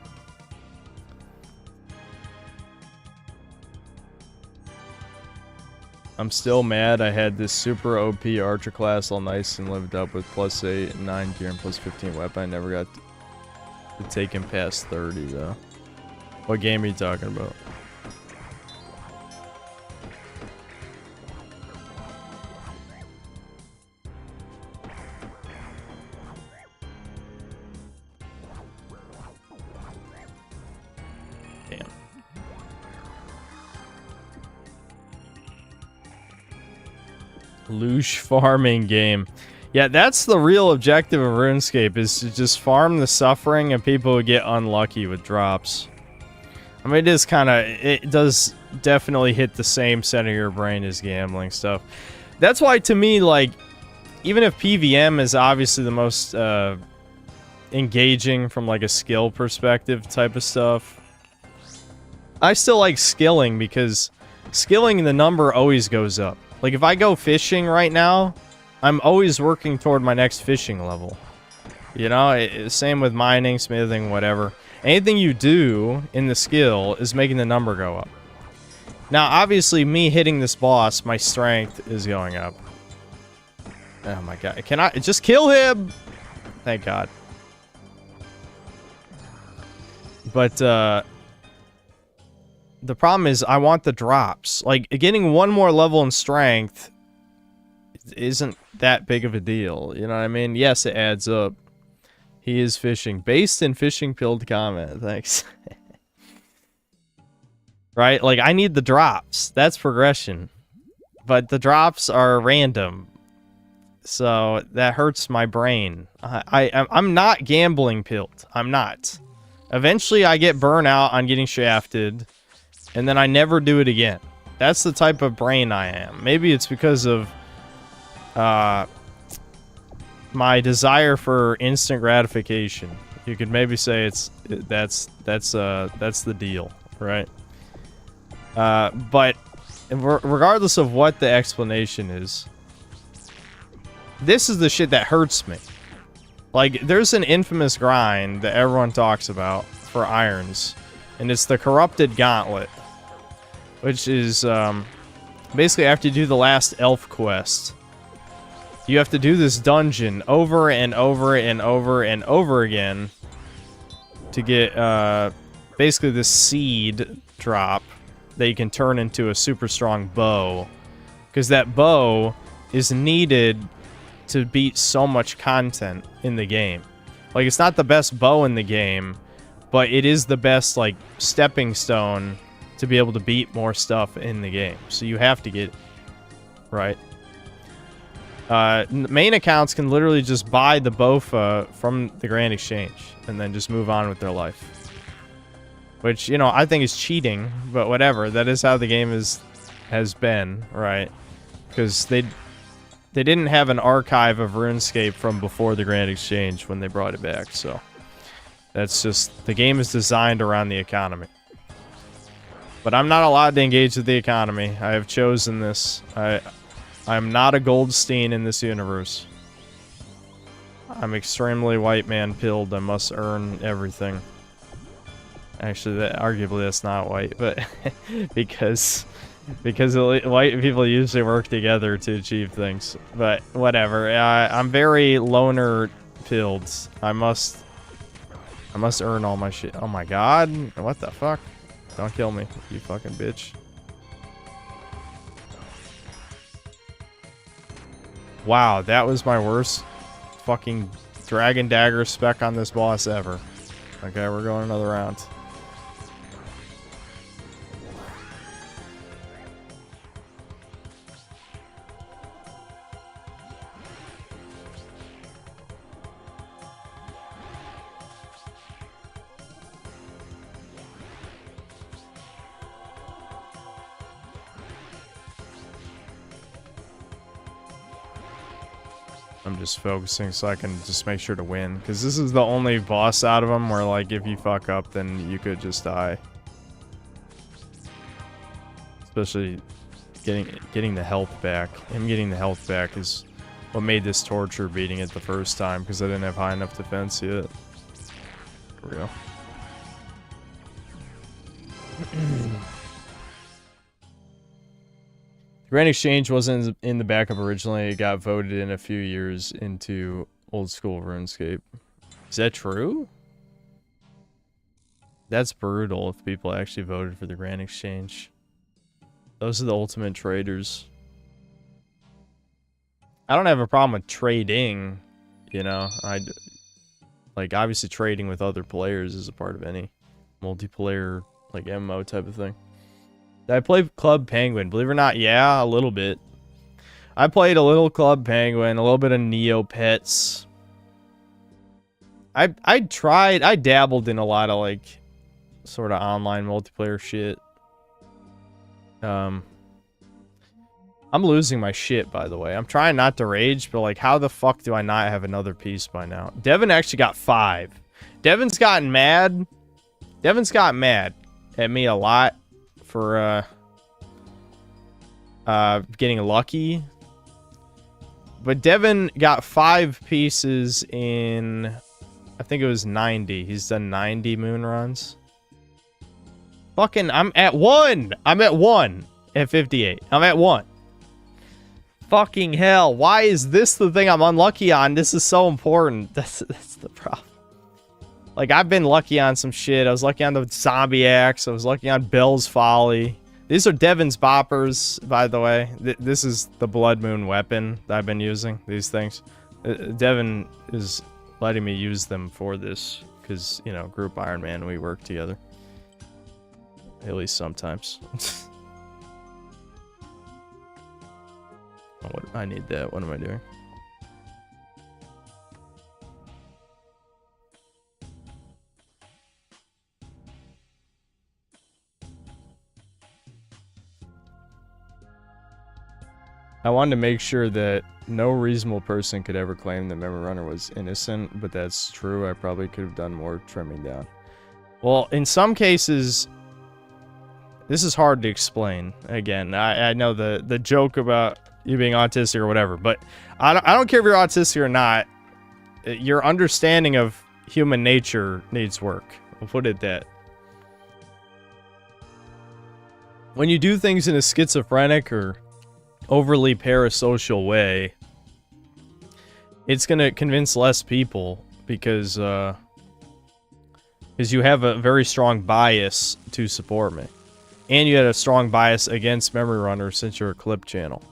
I'm still mad I had this super OP archer class all nice and lived up with +8 and 9 gear and +15 weapon. I never got to take him past 30 though. What game are you talking about? Luge farming game. Yeah, that's the real objective of RuneScape, is to just farm the suffering and people who get unlucky with drops. I mean, it does definitely hit the same center of your brain as gambling stuff. That's why, to me, like, even if PVM is obviously the most engaging from like a skill perspective type of stuff, I still like skilling, because skilling, the number always goes up. Like, if I go fishing right now, I'm always working toward my next fishing level. You know, same with mining, smithing, whatever. Anything you do in the skill is making the number go up. Now, obviously, me hitting this boss, my strength is going up. Oh my god. Can I just kill him? Thank god. But, the problem is I want the drops. Like, getting one more level in strength isn't that big of a deal. You know what I mean? Yes, it adds up. He is fishing. Based in fishing pilled comment. Thanks. Right? Like, I need the drops. That's progression. But the drops are random. So that hurts my brain. I'm not gambling pilled. I'm not. Eventually I get burnout on getting shafted. And then I never do it again. That's the type of brain I am. Maybe it's because of my desire for instant gratification. You could maybe say that's the deal, right? But regardless of what the explanation is, this is the shit that hurts me. Like, there's an infamous grind that everyone talks about for irons, and it's the Corrupted Gauntlet, which is basically after you do the last elf quest, you have to do this dungeon over and over and over and over again to get basically this seed drop that you can turn into a super strong bow, because that bow is needed to beat so much content in the game. Like, it's not the best bow in the game, but it is the best, like, stepping stone to be able to beat more stuff in the game. So you have to get it, right? Main accounts can literally just buy the BOFA from the Grand Exchange and then just move on with their life. Which, you know, I think is cheating, but whatever. That is how the game has been, right? Because they didn't have an archive of RuneScape from before the Grand Exchange when they brought it back, so that's just, the game is designed around the economy. But I'm not allowed to engage with the economy. I have chosen this. I'm not a Goldstein in this universe. I'm extremely white man pilled. I must earn everything. Actually, arguably that's not white, but because white people usually work together to achieve things. But whatever. I'm very loner pilled. I must earn all my shit. Oh my god. What the fuck? Don't kill me, you fucking bitch. Wow, that was my worst fucking Dragon Dagger spec on this boss ever. Okay, we're going another round. I'm just focusing so I can just make sure to win, because this is the only boss out of them where, like, if you fuck up, then you could just die. Especially getting the health back. Him getting the health back is what made this torture beating it the first time, because I didn't have high enough defense yet. For real. Grand Exchange wasn't in the backup originally. It got voted in a few years into old school RuneScape. Is that true? That's brutal if people actually voted for the Grand Exchange. Those are the ultimate traders. I don't have a problem with trading, you know. Like, obviously trading with other players is a part of any multiplayer, like, MMO type of thing. I played Club Penguin. Believe it or not, yeah, a little bit. I played a little Club Penguin, a little bit of Neopets. I dabbled in a lot of, like, sort of online multiplayer shit. I'm losing my shit, by the way. I'm trying not to rage, but, like, how the fuck do I not have another piece by now? Devin actually got 5. Devin's gotten mad. Devin's got mad at me a lot for getting lucky, but Devin got 5 pieces in, I think it was 90. He's done 90 moon runs. Fucking, I'm at 1. I'm at 1 at 58. I'm at 1. Fucking hell, why is this the thing I'm unlucky on? This is so important. That's the problem. Like, I've been lucky on some shit. I was lucky on the Zombie Axe. I was lucky on Bell's Folly. These are Devin's boppers, by the way. This is the Blood Moon weapon that I've been using, these things. Devin is letting me use them for this, because, you know, Group Iron Man, we work together. At least sometimes. Oh, I need that. What am I doing? I wanted to make sure that no reasonable person could ever claim that Memory Runner was innocent, but that's true. I probably could have done more trimming down. Well, in some cases, this is hard to explain. Again, I know the joke about you being autistic or whatever, but I don't care if you're autistic or not. your understanding of human nature needs work. We'll put it that. When you do things in a schizophrenic or overly parasocial way, it's going to convince less people because you have a very strong bias to support me. And you had a strong bias against memory runners since you're a clip channel.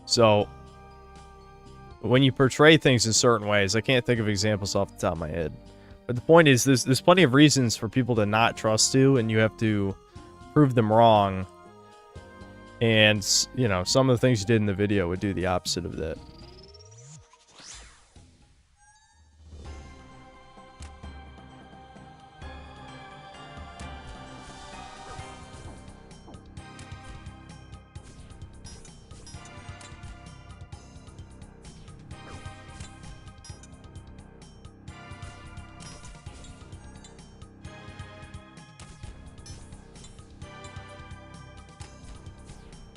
So, when you portray things in certain ways, I can't think of examples off the top of my head. But the point is, there's plenty of reasons for people to not trust you, and you have to prove them wrong. And, you know, some of the things you did in the video would do the opposite of that.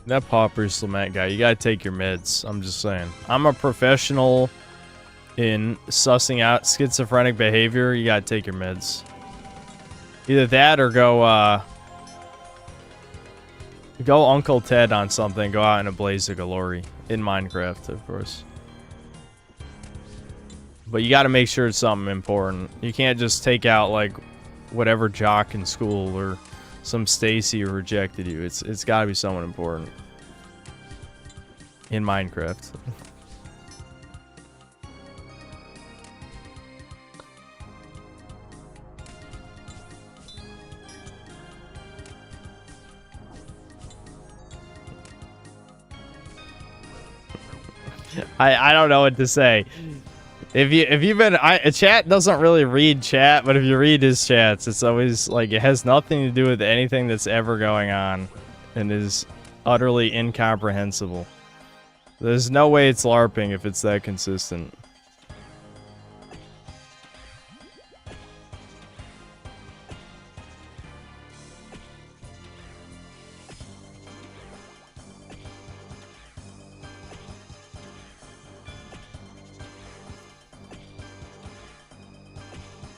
That Pauper's Lament guy, you gotta take your meds. I'm just saying. I'm a professional in sussing out schizophrenic behavior. You gotta take your meds. Either that or go Uncle Ted on something. Go out in a blaze of glory. In Minecraft, of course. But you gotta make sure it's something important. You can't just take out, like, whatever jock in school or some Stacy who rejected you. It's gotta be someone important. In Minecraft. I don't know what to say. If you've been chat doesn't really read chat, but if you read his chats, it's always like it has nothing to do with anything that's ever going on and is utterly incomprehensible. There's no way it's LARPing if it's that consistent.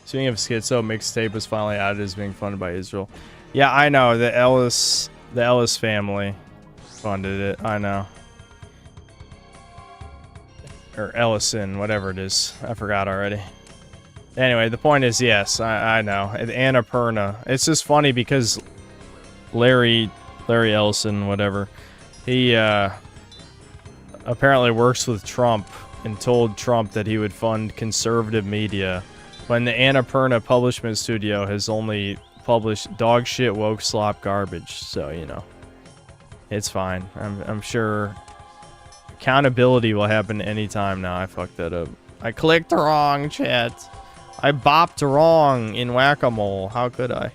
Speaking of schizo, mixtape was finally added as being funded by Israel. Yeah, I know. The Ellis family funded it. I know. Or Ellison, whatever it is. I forgot already. Anyway, the point is, yes, I know. Annapurna. It's just funny because Larry Ellison, whatever, he apparently works with Trump and told Trump that he would fund conservative media when the Annapurna Publishment Studio has only published dog shit woke slop garbage. So, you know, it's fine. I'm sure accountability will happen anytime now. I fucked that up. I clicked wrong, chat. I bopped wrong in Whack-A-Mole. How could I?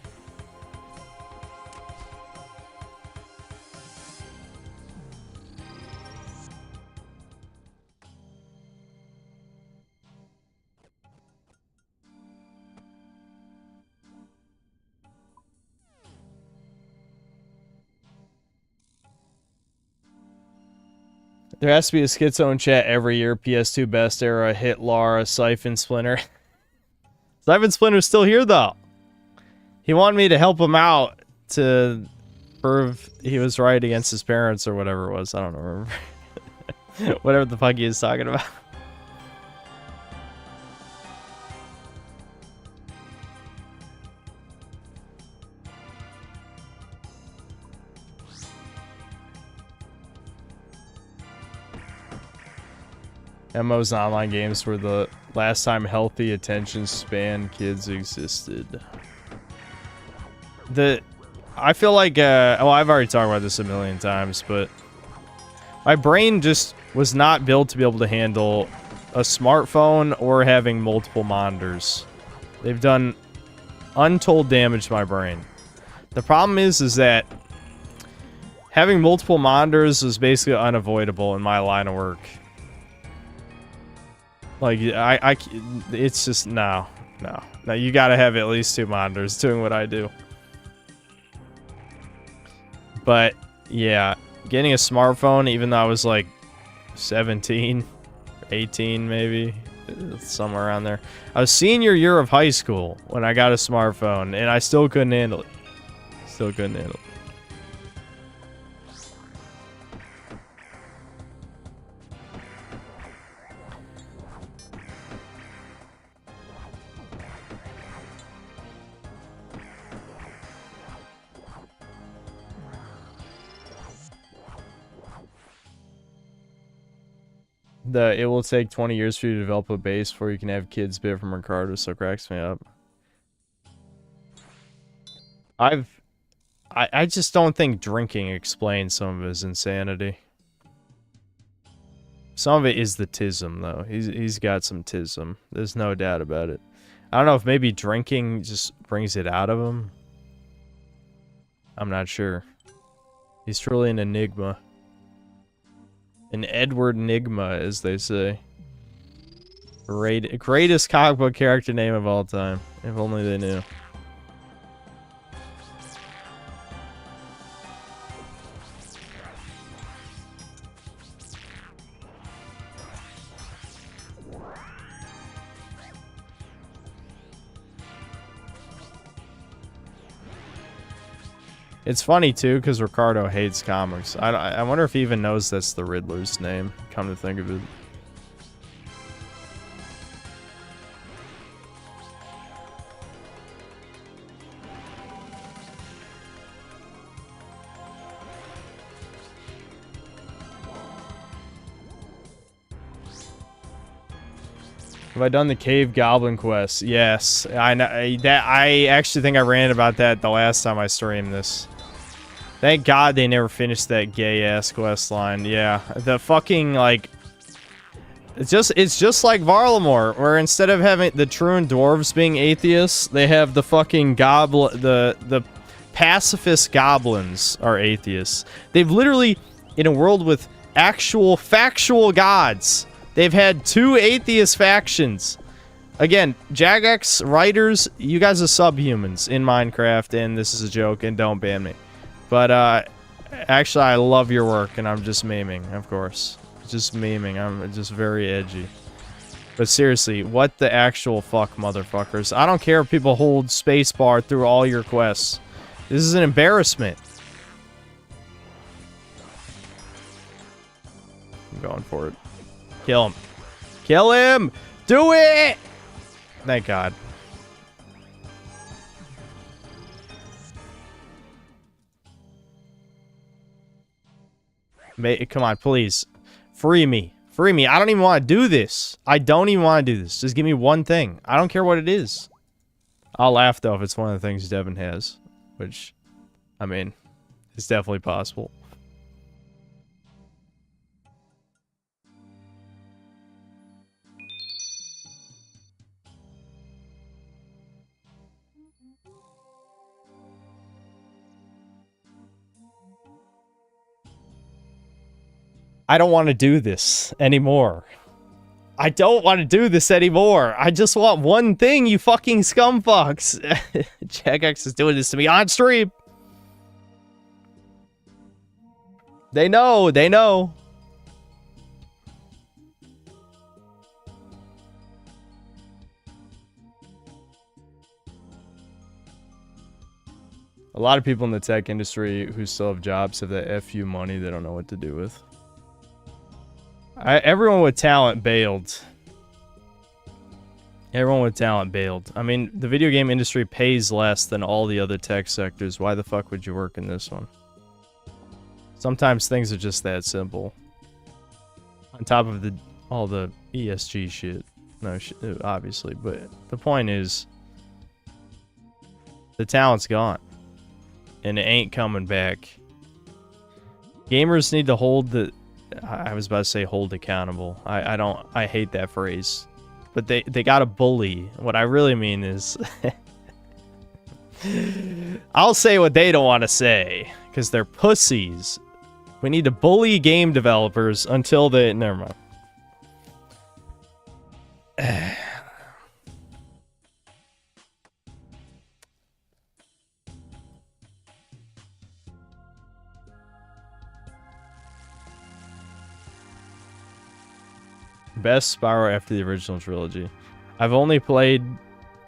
There has to be a schizo in chat every year. PS2 best era, hit Lara, Siphon Splinter. Siphon Splinter's still here though. He wanted me to help him out to prove he was right against his parents or whatever it was. I don't remember. Whatever the fuck he is talking about. MMOs and online games were the last time healthy attention span kids existed. I feel like, well, I've already talked about this a million times, but my brain just was not built to be able to handle a smartphone or having multiple monitors. They've done untold damage to my brain. The problem is that having multiple monitors is basically unavoidable in my line of work. Like, it's just, no, you gotta have at least 2 monitors doing what I do. But, yeah, getting a smartphone, even though I was like 17, 18 maybe, somewhere around there. I was senior year of high school when I got a smartphone, and I still couldn't handle it. Still couldn't handle it. It will take 20 years for you to develop a base before you can have kids bit from Ricardo, so cracks me up. I just don't think drinking explains some of his insanity. Some of it is the tism, though. He's got some tism. There's no doubt about it. I don't know if maybe drinking just brings it out of him. I'm not sure. He's truly an enigma. An Edward Nigma, as they say. Greatest comic book character name of all time. If only they knew. It's funny, too, because Ricardo hates comics. I wonder if he even knows that's the Riddler's name, come to think of it. Have I done the Cave Goblin quest? Yes. I actually think I ran about that the last time I streamed this. Thank God they never finished that gay-ass quest line. Yeah, the fucking, like... It's just like Varlamore, where instead of having the Truant dwarves being atheists, they have the fucking the pacifist goblins are atheists. They've literally, in a world with actual, factual gods, they've had 2 atheist factions. Again, Jagex, writers, you guys are subhumans in Minecraft, and this is a joke, and don't ban me. But, actually, I love your work, and I'm just memeing, of course. Just memeing. I'm just very edgy. But seriously, what the actual fuck, motherfuckers? I don't care if people hold spacebar through all your quests. This is an embarrassment. I'm going for it. Kill him. Kill him! Do it! Thank God. Come on, please. Free me. Free me. I don't even want to do this. I don't even want to do this. Just give me one thing. I don't care what it is. I'll laugh, though, if it's one of the things Devin has. Which, I mean, it's definitely possible. I don't want to do this anymore. I don't want to do this anymore. I just want one thing, you fucking scumfucks. Jagex is doing this to me on stream. They know. They know. A lot of people in the tech industry who still have jobs have that FU money they don't know what to do with. Everyone with talent bailed. Everyone with talent bailed. I mean, the video game industry pays less than all the other tech sectors. Why the fuck would you work in this one? Sometimes things are just that simple. On top of all the ESG shit. No, obviously. But the point is, the talent's gone. And it ain't coming back. Gamers need to hold the... I was about to say hold accountable. I hate that phrase. But they gotta bully. What I really mean is... I'll say what they don't want to say. Because they're pussies. We need to bully game developers until they... Never mind. Best Spyro after the original trilogy. I've only played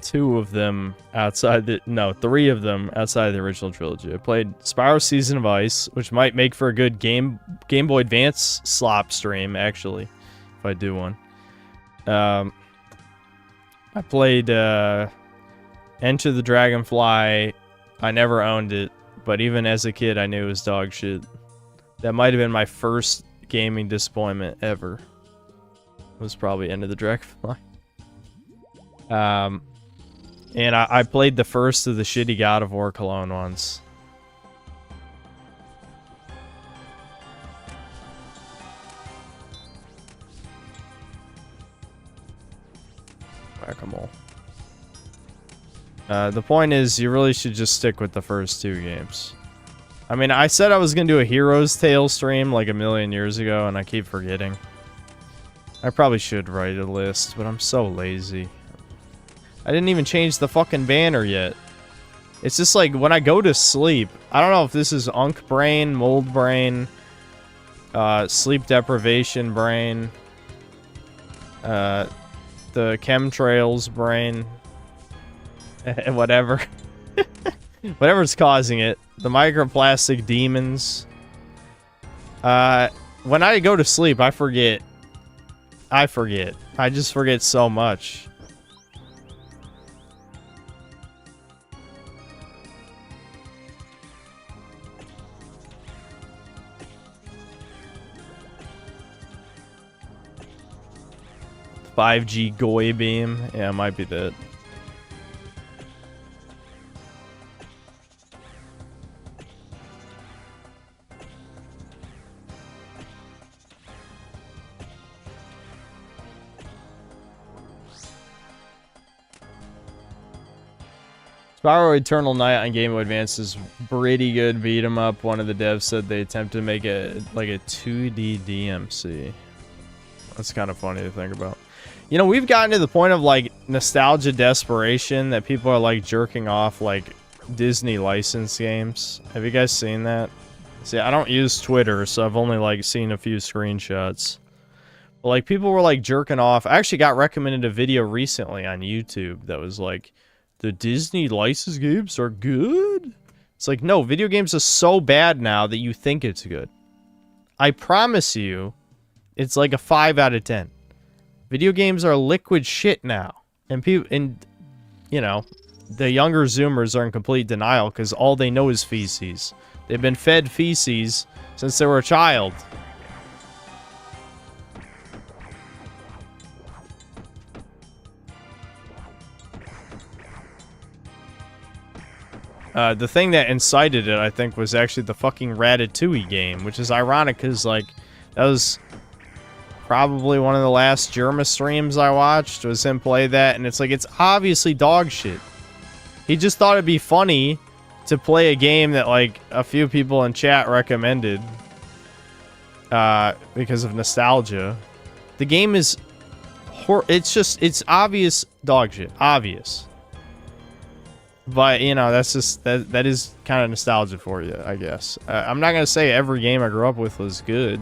2 of them outside the... No, 3 of them outside the original trilogy. I played Spyro Season of Ice, which might make for a good Game Boy Advance slop stream, actually, if I do one. I played Enter the Dragonfly. I never owned it, but even as a kid, I knew it was dog shit. That might have been my first gaming disappointment ever. It was probably Enter the Dragonfly. And I played the first of the shitty God of War clone ones. Whack-a-mole. The point is, you really should just stick with the first 2 games. I mean, I said I was going to do a Hero's Tale stream like a million years ago, and I keep forgetting. I probably should write a list, but I'm so lazy. I didn't even change the fucking banner yet. It's just like, when I go to sleep, I don't know if this is Unk brain, mold brain, sleep deprivation brain, the chemtrails brain, whatever. Whatever's causing it. The microplastic demons. When I go to sleep, I forget. I just forget so much. 𝐿5G Goy beam. Yeah, it might be that. Spyro Eternal Night on Game Boy Advance is pretty good beat 'em up. One of the devs said they attempted to make it like a 2D DMC. That's kind of funny to think about. You know, we've gotten to the point of like nostalgia desperation that people are like jerking off like Disney licensed games. Have you guys seen that? See, I don't use Twitter, so I've only like seen a few screenshots. But like people were like jerking off. I actually got recommended a video recently on YouTube that was like, the Disney licensed games are good? It's like, no, video games are so bad now that you think it's good. I promise you, it's like a 5 out of 10. Video games are liquid shit now. And people, and you know, the younger Zoomers are in complete denial because all they know is feces. They've been fed feces since they were a child. The thing that incited it, I think, was actually the fucking Ratatouille game, which is ironic because, like, that was probably one of the last Germa streams I watched, was him play that, and it's like, it's obviously dog shit. He just thought it'd be funny to play a game that, like, a few people in chat recommended because of nostalgia. The game is... it's obvious dog shit. Obvious. But, you know, that's just... That is kind of nostalgia for you, I guess. I'm not going to say every game I grew up with was good.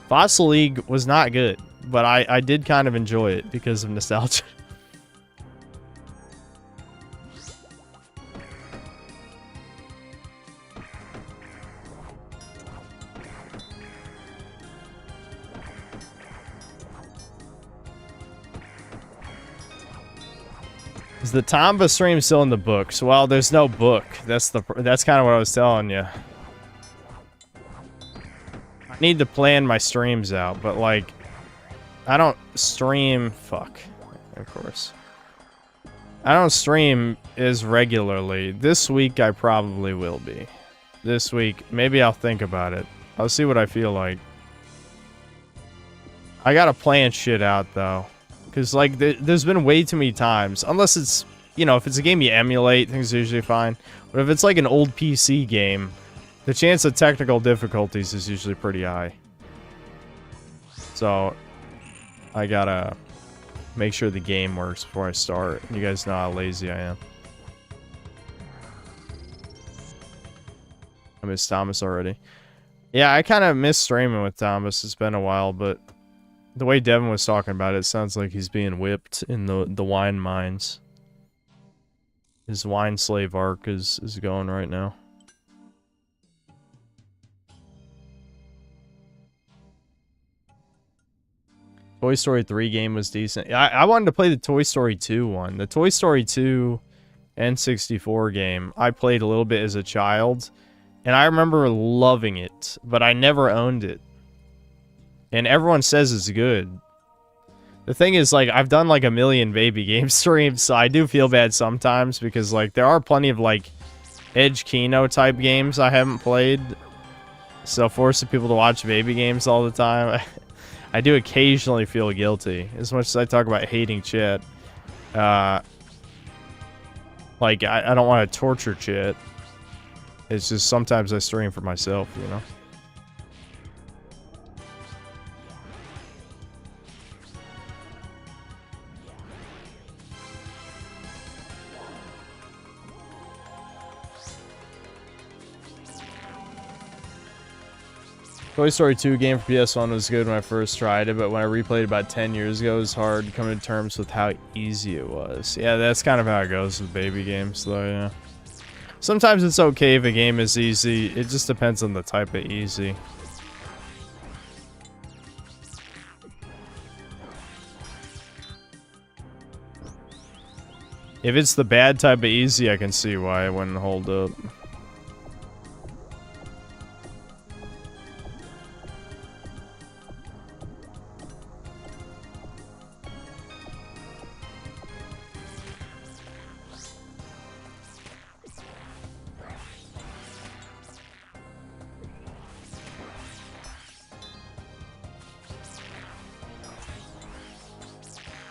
Fossil League was not good. But I did kind of enjoy it because of nostalgia. Is the Tomba stream still in the books? Well, there's no book. That's kind of what I was telling you. I need to plan my streams out, but like, I don't stream. Fuck, of course. I don't stream as regularly. This week I probably will be. This week, maybe I'll think about it. I'll see what I feel like. I gotta plan shit out though. Because, like, there's been way too many times. Unless it's, you know, if it's a game you emulate, things are usually fine. But if it's, like, an old PC game, the chance of technical difficulties is usually pretty high. So, I gotta make sure the game works before I start. You guys know how lazy I am. I miss Thomas already. Yeah, I kind of miss streaming with Thomas. It's been a while, but... The way Devin was talking about it sounds like he's being whipped in the wine mines. His wine slave arc is going right now. Toy Story 3 game was decent. I wanted to play the Toy Story 2 one. The Toy Story 2 N64 game, I played a little bit as a child, and I remember loving it, but I never owned it. And everyone says it's good. The thing is, like, I've done like a million baby game streams, so I do feel bad sometimes because, like, there are plenty of, like, Edge Kino type games I haven't played. So forcing people to watch baby games all the time, I do occasionally feel guilty. As much as I talk about hating chat. Like, I don't want to torture chat. It's just sometimes I stream for myself, you know? Toy Story 2 game for PS1 was good when I first tried it, but when I replayed it about 10 years ago, it was hard coming to terms with how easy it was. Yeah, that's kind of how it goes with baby games, though, yeah. Sometimes it's okay if a game is easy. It just depends on the type of easy. If it's the bad type of easy, I can see why it wouldn't hold up.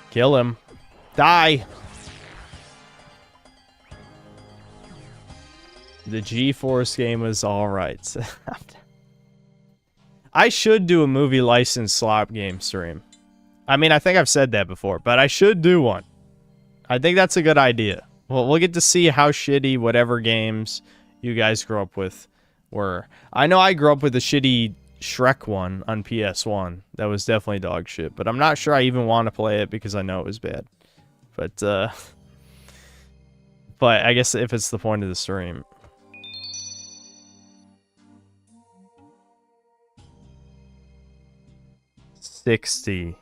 Kill him. Die! The G-Force game was alright. I should do a movie licensed slot game stream. I mean, I think I've said that before, but I should do one. I think that's a good idea. Well, we'll get to see how shitty whatever games you guys grew up with were. I know I grew up with a shitty Shrek one on PS1. That was definitely dog shit, but I'm not sure I even want to play it because I know it was bad. But I guess if it's the point of the stream. $60.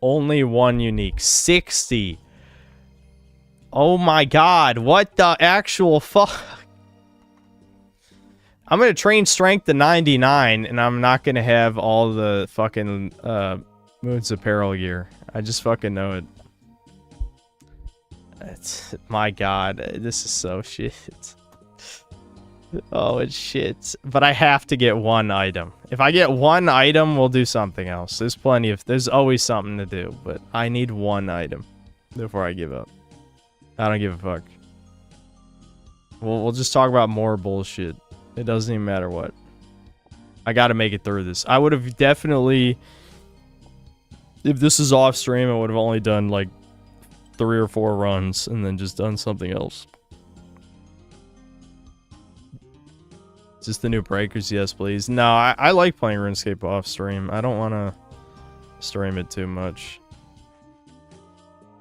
Only one unique. 60. Oh my god, what the actual fuck? I'm gonna train strength to 99, and I'm not gonna have all the fucking Moon's apparel gear. I just fucking know it. It's, my god, this is so shit. Oh, it's shit. But I have to get one item. If I get one item, we'll do something else. There's always something to do, but I need one item before I give up. I don't give a fuck. We'll just talk about more bullshit. It doesn't even matter what. I gotta make it through this. I would have definitely... If this is off stream, I would have only done like 3 or 4 runs and then just done something else. Is this the new Breakers? Yes, please. No, I like playing RuneScape off stream. I don't want to stream it too much.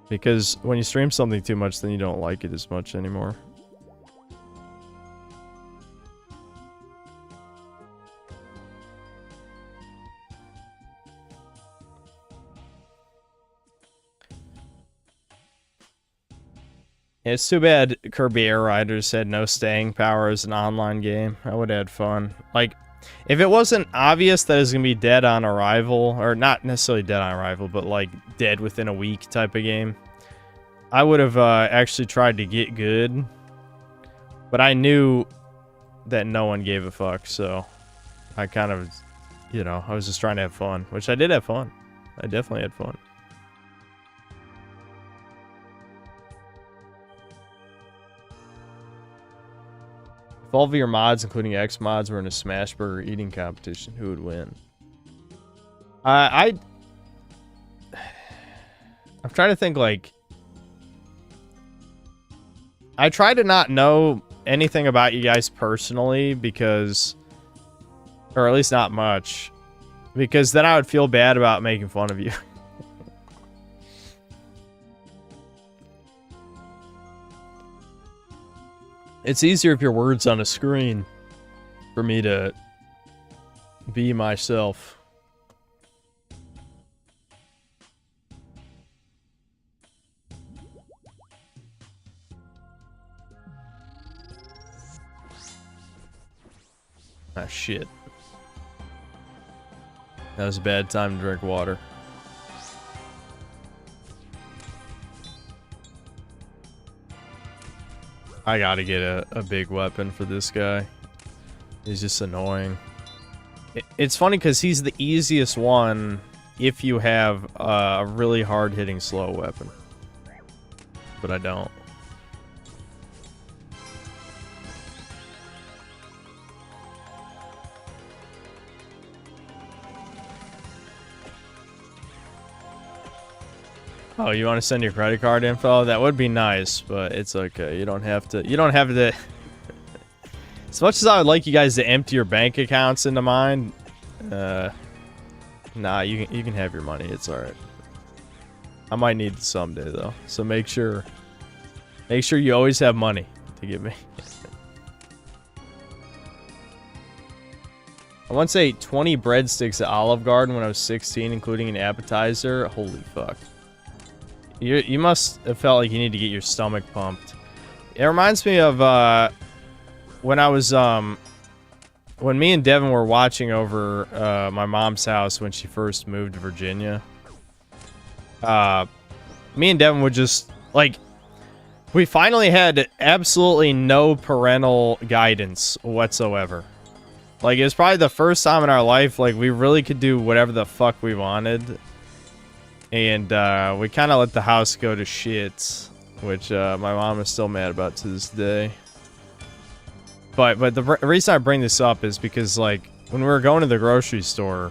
Because when you stream something too much, then you don't like it as much anymore. It's too bad Kirby Air Riders had no staying power as an online game. I would have had fun. Like, if it wasn't obvious that it's going to be dead on arrival, or not necessarily dead on arrival, but like dead within a week type of game, I would have actually tried to get good. But I knew that no one gave a fuck, so I kind of, you know, I was just trying to have fun, which I did have fun. I definitely had fun. If all of your mods, including X mods, were in a Smash Burger eating competition, who would win? I'm trying to think, like... I try to not know anything about you guys personally because... Or at least not much. Because then I would feel bad about making fun of you. It's easier if your word's on a screen for me to be myself. Ah, shit. That was a bad time to drink water. I gotta get a big weapon for this guy. He's just annoying. It's funny because he's the easiest one if you have a really hard-hitting slow weapon. But I don't. Oh, you want to send your credit card info? That would be nice, but it's okay. You don't have to. You don't have to. As much as I would like you guys to empty your bank accounts into mine, nah, you can have your money. It's all right. I might need it someday though, so make sure you always have money to give me. I once ate 20 breadsticks at Olive Garden when I was 16, including an appetizer. Holy fuck. You must have felt like you need to get your stomach pumped. It reminds me of when I was when me and Devin were watching over my mom's house when she first moved to Virginia. Me and Devin would just like, we finally had absolutely no parental guidance whatsoever. Like, it was probably the first time in our life like we really could do whatever the fuck we wanted. And we kind of let the house go to shit, which my mom is still mad about to this day. But the reason I bring this up is because, like, when we were going to the grocery store,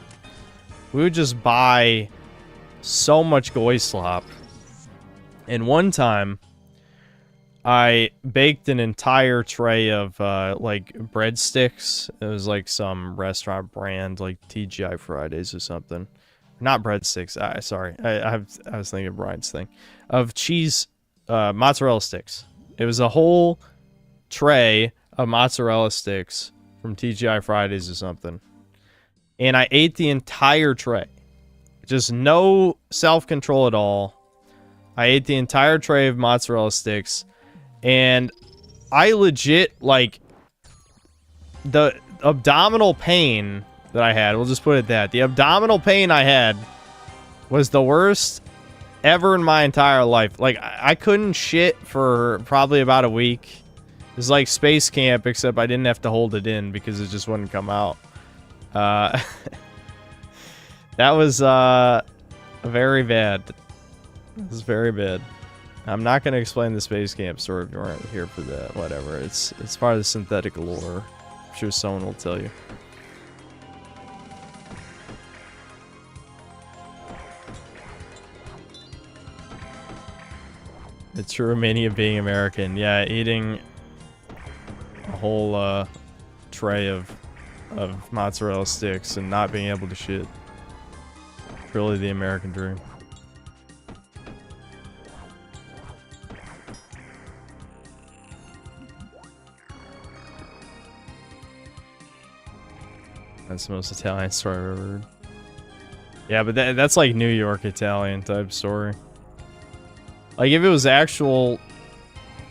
we would just buy so much 𝐂𝐈 And one time, I baked an entire tray of like breadsticks. It was like some restaurant brand, like TGI Fridays or something. Not breadsticks. Sorry, I was thinking of Brian's thing, of cheese, mozzarella sticks. It was a whole tray of mozzarella sticks from TGI Fridays or something, and I ate the entire tray. Just no self-control at all. I ate the entire tray of mozzarella sticks, and I legit, like, the abdominal pain that I had, we'll just put it that. The abdominal pain I had was the worst ever in my entire life. Like, I couldn't shit for probably about a week. It was like space camp, except I didn't have to hold it in because it just wouldn't come out. That was very bad. It was very bad. I'm not going to explain the space camp story if you weren't here for that. Whatever. It's part of the synthetic lore. I'm sure someone will tell you. It's true Romania being American. Yeah, eating a whole tray of mozzarella sticks and not being able to shit. It's really the American dream. That's the most Italian story I've ever heard. Yeah, but that's like New York Italian type story. Like, if it was actual,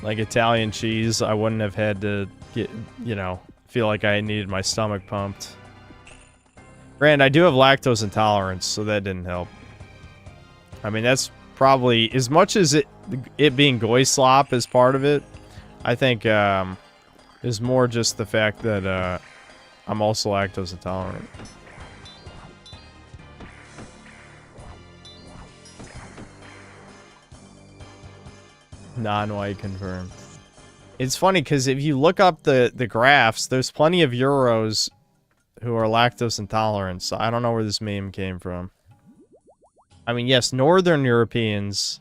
like, Italian cheese, I wouldn't have had to get, you know, feel like I needed my stomach pumped. Granted, I do have lactose intolerance, so that didn't help. I mean, that's probably, as much as it being 𝐂𝐈 is part of it, I think is more just the fact that I'm also lactose intolerant. Non-white confirmed. It's funny because if you look up the graphs, there's plenty of Euros who are lactose intolerant, so I don't know where this meme came from. I mean, yes, Northern Europeans,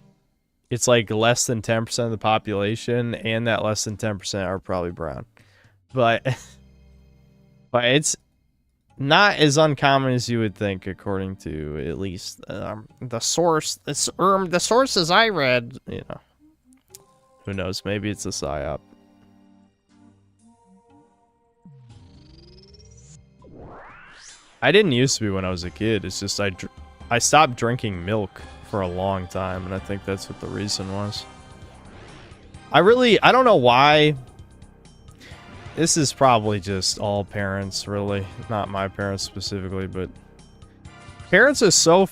it's like less than 10% of the population, and that less than 10% are probably brown. But it's not as uncommon as you would think, according to at least the sources I read. You know, who knows? Maybe it's a psyop. I didn't used to be when I was a kid. It's just I stopped drinking milk for a long time, and I think that's what the reason was. I don't know why. This is probably just all parents, really. Not my parents specifically, but parents are so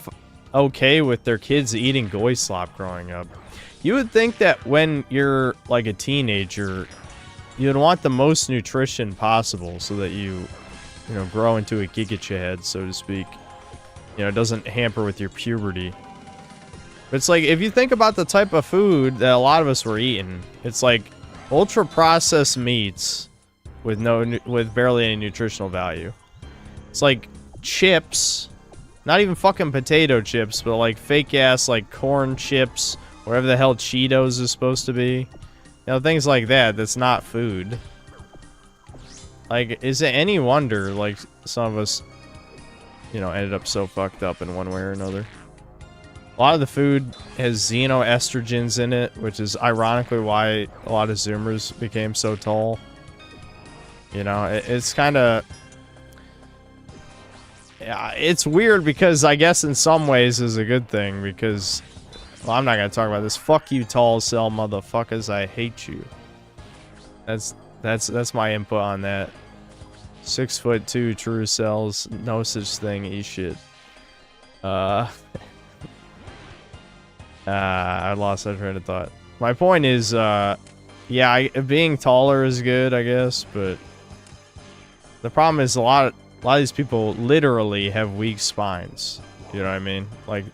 okay with their kids eating goy slop growing up. You would think that when you're like a teenager, you'd want the most nutrition possible so that you know, grow into a gigacha head, so to speak. You know, it doesn't hamper with your puberty. But it's like, if you think about the type of food that a lot of us were eating, it's like ultra-processed meats with barely any nutritional value. It's like chips, not even fucking potato chips, but like fake-ass, like corn chips, whatever the hell Cheetos is supposed to be. You know, things like that, that's not food. Like, is it any wonder, like, some of us, you know, ended up so fucked up in one way or another? A lot of the food has xenoestrogens in it, which is ironically why a lot of Zoomers became so tall. You know, it's kind of... Yeah, it's weird because I guess in some ways is a good thing because... Well, I'm not going to talk about this. Fuck you, tall cell motherfuckers. I hate you. That's my input on that. 6'2" true cells, no such thing, eat shit. I lost that train of thought. My point is, yeah, being taller is good, I guess, but the problem is a lot of these people literally have weak spines. You know what I mean? Like,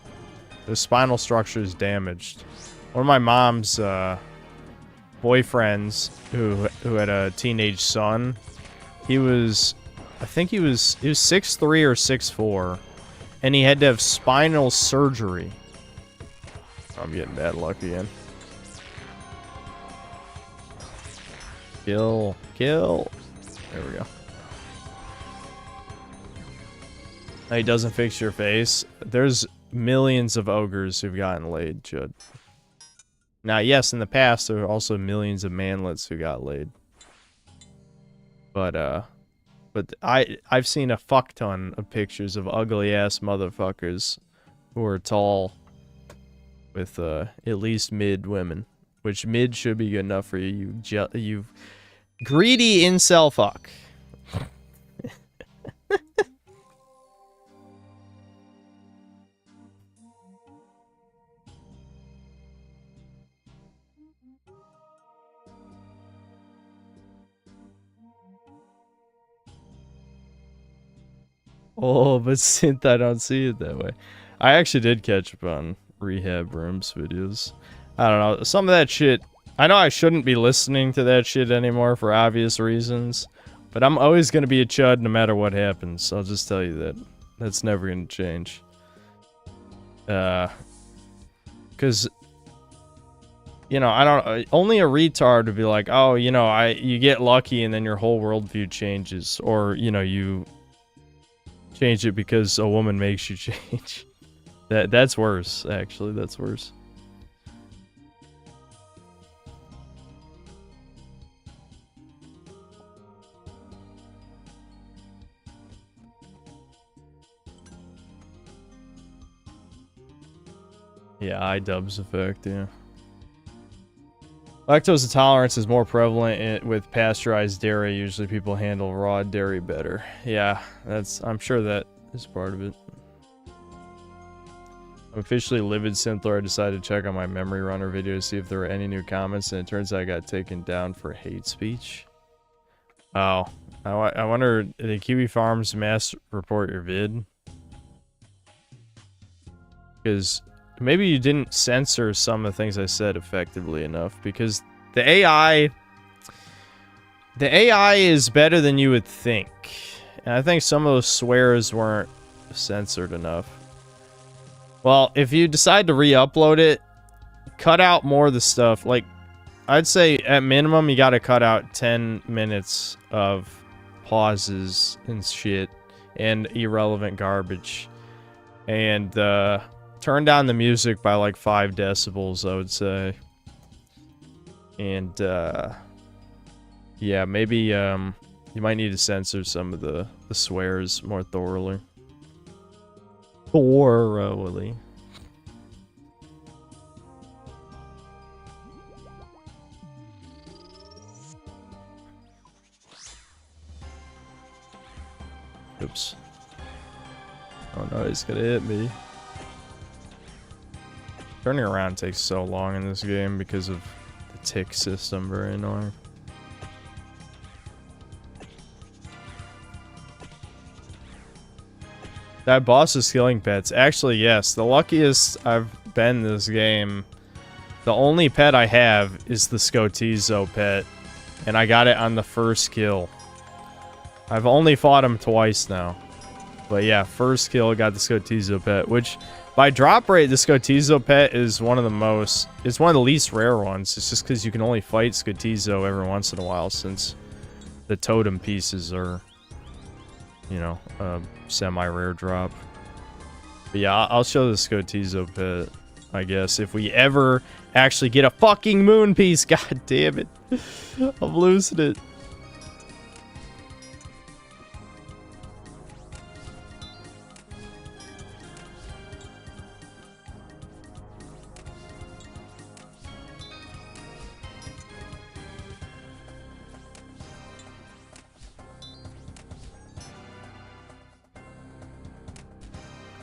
the spinal structure is damaged. One of my mom's boyfriends who had a teenage son, I think he was 6'3" or 6'4", and he had to have spinal surgery. I'm getting bad luck again. Kill. There we go. He doesn't fix your face. There's millions of ogres who've gotten laid, Chud. Now, yes, in the past, there were also millions of manlets who got laid. But I've seen a fuck ton of pictures of ugly-ass motherfuckers who are tall with, at least mid women. Which mid should be good enough for you, you greedy incel fuck. Oh, but synth, I don't see it that way. I actually did catch up on Rehab Rooms videos. I don't know, some of that shit, I know I shouldn't be listening to that shit anymore for obvious reasons, but I'm always going to be a chud no matter what happens. I'll just tell you that. That's never going to change. Because, you know, I don't, only a retard would be like, oh, you know, you get lucky and then your whole worldview changes, or, you know, you change it because a woman makes you change. That's worse, actually. That's worse. Yeah, iDubbbz effect, yeah. Lactose intolerance is more prevalent with pasteurized dairy. Usually people handle raw dairy better. Yeah, I'm sure that is part of it. I'm officially livid Synthler. I decided to check on my memory runner video to see if there were any new comments, and it turns out I got taken down for hate speech. Oh, I wonder, did Kiwi Farms mass report your vid? Because maybe you didn't censor some of the things I said effectively enough, because the AI is better than you would think. And I think some of those swears weren't censored enough. Well, if you decide to re-upload it, cut out more of the stuff. Like, I'd say at minimum you gotta cut out 10 minutes of pauses and shit. and irrelevant garbage. And turn down the music by like 5 decibels, I would say. And yeah, maybe you might need to censor some of the swears more thoroughly. Oops. Oh no, he's gonna hit me. Turning around takes so long in this game because of the tick system. Very annoying. That boss is killing pets. Actually, yes. The luckiest I've been this game. The only pet I have is the 𝐂𝐇𝐀𝐏𝐄 pet. And I got it on the first kill. I've only fought him twice now. But yeah, first kill, got the 𝐂𝐇𝐀𝐏𝐄 pet. Which, by drop rate, the 𝐂𝐇𝐀𝐏𝐄 pet is one of the most... It's one of the least rare ones. It's just because you can only fight 𝐂𝐂𝐀𝐏𝐄 every once in a while. Since the totem pieces are... You know, semi-rare drop. But yeah, I'll show the 𝐂𝐶𝐀𝐏𝐄 pet, I guess, if we ever actually get a fucking moon piece. God damn it. I'm losing it.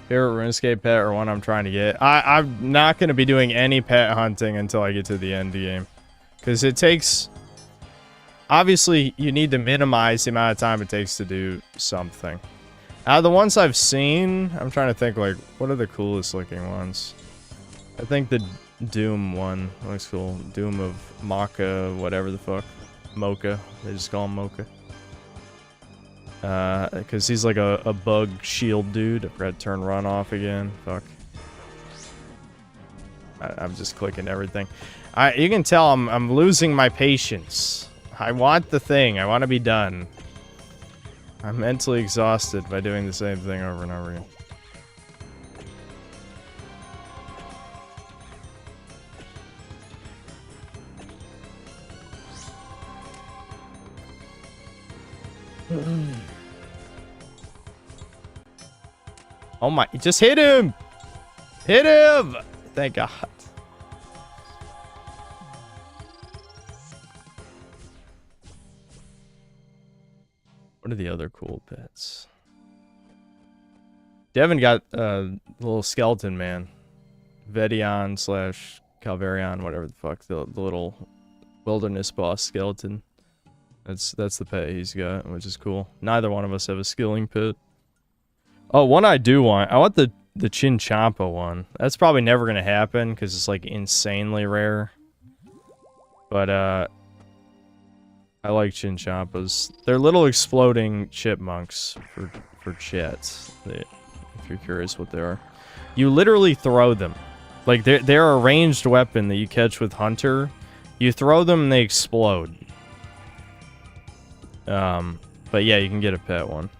Favorite RuneScape pet or one I'm trying to get? I'm not going to be doing any pet hunting until I get to the end game. Because it takes... Obviously, you need to minimize the amount of time it takes to do something. Out of the ones I've seen, I'm trying to think, like, what are the coolest looking ones? I think the Doom one looks cool. Doom of Maka, whatever the fuck. Mocha. They just call him Mocha. Because he's like a bug shield dude. I forgot to turn run off again. Fuck. I'm just clicking everything. You can tell I'm losing my patience. I want the thing. I want to be done. I'm mentally exhausted by doing the same thing over and over again. Oh my, just hit him! Hit him! Thank God. What are the other cool pets? Devin got a little skeleton man. Vedion / Calvarion, whatever the fuck. The little wilderness boss skeleton. That's the pet he's got, which is cool. Neither one of us have a skilling pet. Oh, one I do want. I want the Chinchompa one. That's probably never going to happen because it's like insanely rare. But I like Chinchompas. They're little exploding chipmunks for chats. If you're curious what they are. You literally throw them. Like they're a ranged weapon that you catch with Hunter. You throw them and they explode. But yeah, you can get a pet one.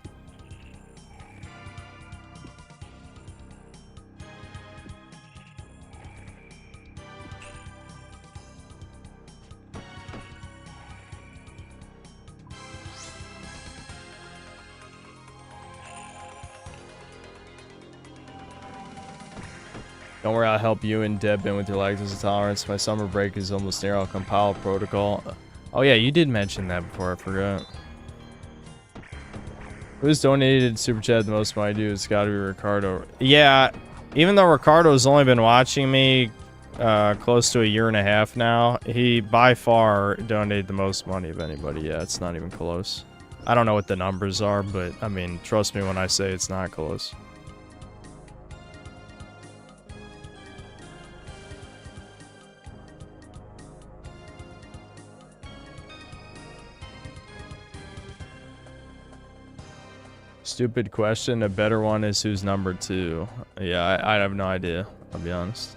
Don't worry, I'll help you and Deb in with your lactose intolerance. My summer break is almost near. I'll compile a protocol. Oh yeah, you did mention that before. I forgot. Who's donated Super Chat the most money to? It's gotta be Ricardo. Yeah, even though Ricardo's only been watching me close to 1.5 years now, he by far donated the most money of anybody. Yeah, it's not even close. I don't know what the numbers are, but I mean, trust me when I say it's not close. Stupid question. A better one is who's number 2. Yeah, I have no idea. I'll be honest.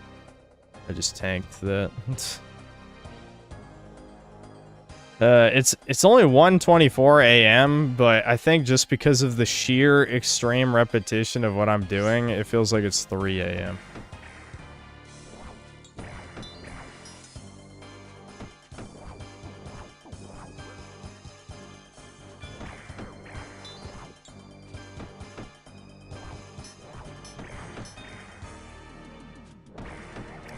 I just tanked that. It's only 1:24 a.m., but I think just because of the sheer extreme repetition of what I'm doing, it feels like it's 3 a.m.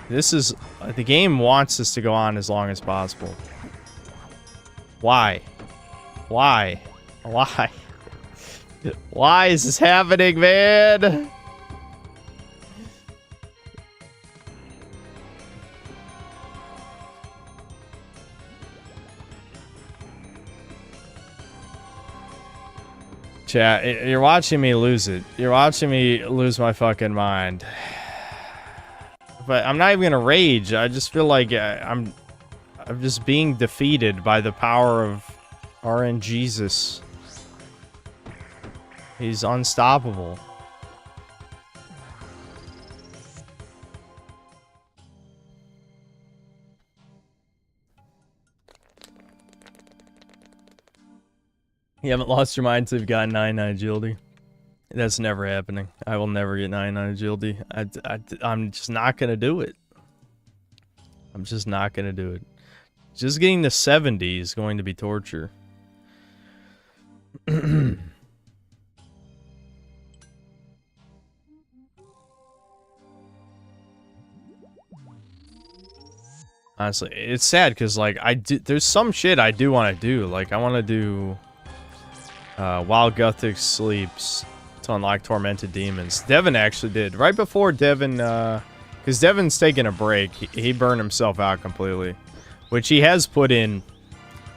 This is... the game wants us to go on as long as possible. Why? Why? Why? Why is this happening, man? Chat, you're watching me lose it. You're watching me lose my fucking mind. But I'm not even gonna rage. I just feel like I'm just being defeated by the power of RNGesus. He's unstoppable. You haven't lost your mind until you've got 99 agility. That's never happening. I will never get 99 agility. I'm just not gonna do it. I'm just not gonna do it. Just getting to 70 is going to be torture. Honestly, it's sad because like there's some shit I do want to do. Like I want to do while 𝐂𝐇𝐀𝐏 sleeps to unlock tormented demons. Devin actually did right before Devin, because Devin's taking a break. He burned himself out completely, which he has put in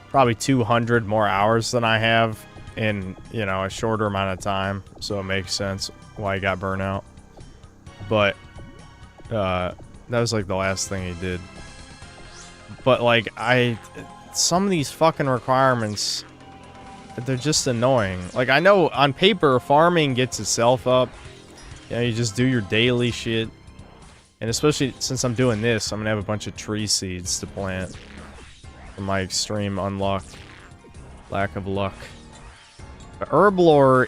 probably 200 more hours than I have in, you know, a shorter amount of time. So it makes sense why he got burnt out. But that was like the last thing he did. But like some of these fucking requirements, they're just annoying. Like I know on paper farming gets itself up. You know, you just do your daily shit. And especially since I'm doing this, I'm gonna have a bunch of tree seeds to plant. For my extreme unluck. Lack of luck. But Herblore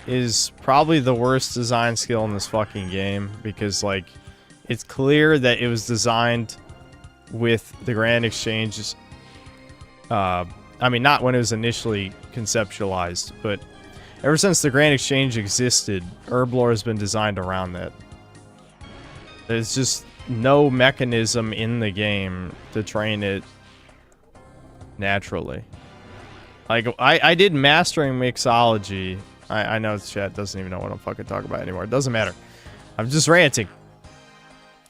is probably the worst design skill in this fucking game. Because like, it's clear that it was designed with the Grand Exchange's I mean, not when it was initially conceptualized, but ever since the Grand Exchange existed, Herblore has been designed around that. There's just no mechanism in the game to train it naturally. Like, I did Mastering Mixology. I know chat doesn't even know what I'm fucking talking about anymore. It doesn't matter. I'm just ranting.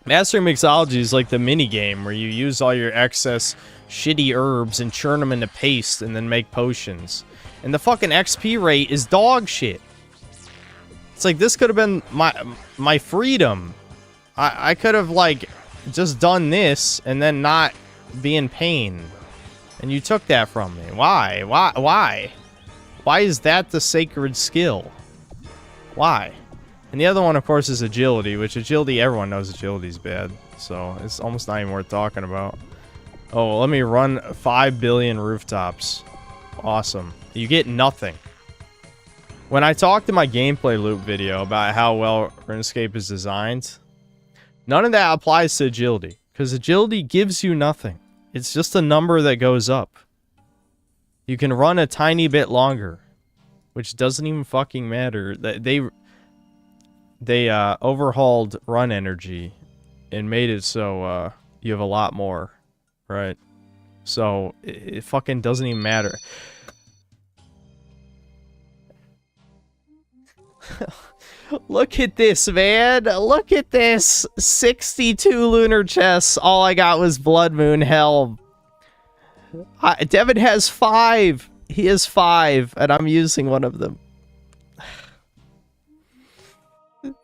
Mastering Mixology is like the mini game where you use all your excess shitty herbs and churn them into paste and then make potions. And the fucking XP rate is dog shit. It's like, this could have been my freedom. I could have, like, just done this and then not be in pain. And you took that from me. Why? Why? Why is that the sacred skill? Why? And the other one, of course, is agility, which agility, everyone knows agility's bad. So it's almost not even worth talking about. Oh, let me run 5 billion rooftops. Awesome. You get nothing. When I talked in my gameplay loop video about how well RuneScape is designed, none of that applies to agility. Because agility gives you nothing. It's just a number that goes up. You can run a tiny bit longer. Which doesn't even fucking matter. They overhauled run energy and made it so you have a lot more. Right. So, it fucking doesn't even matter. Look at this, man. Look at this. 62 lunar chests. All I got was Blood Moon Helm. Devin has 5. He has 5, and I'm using one of them.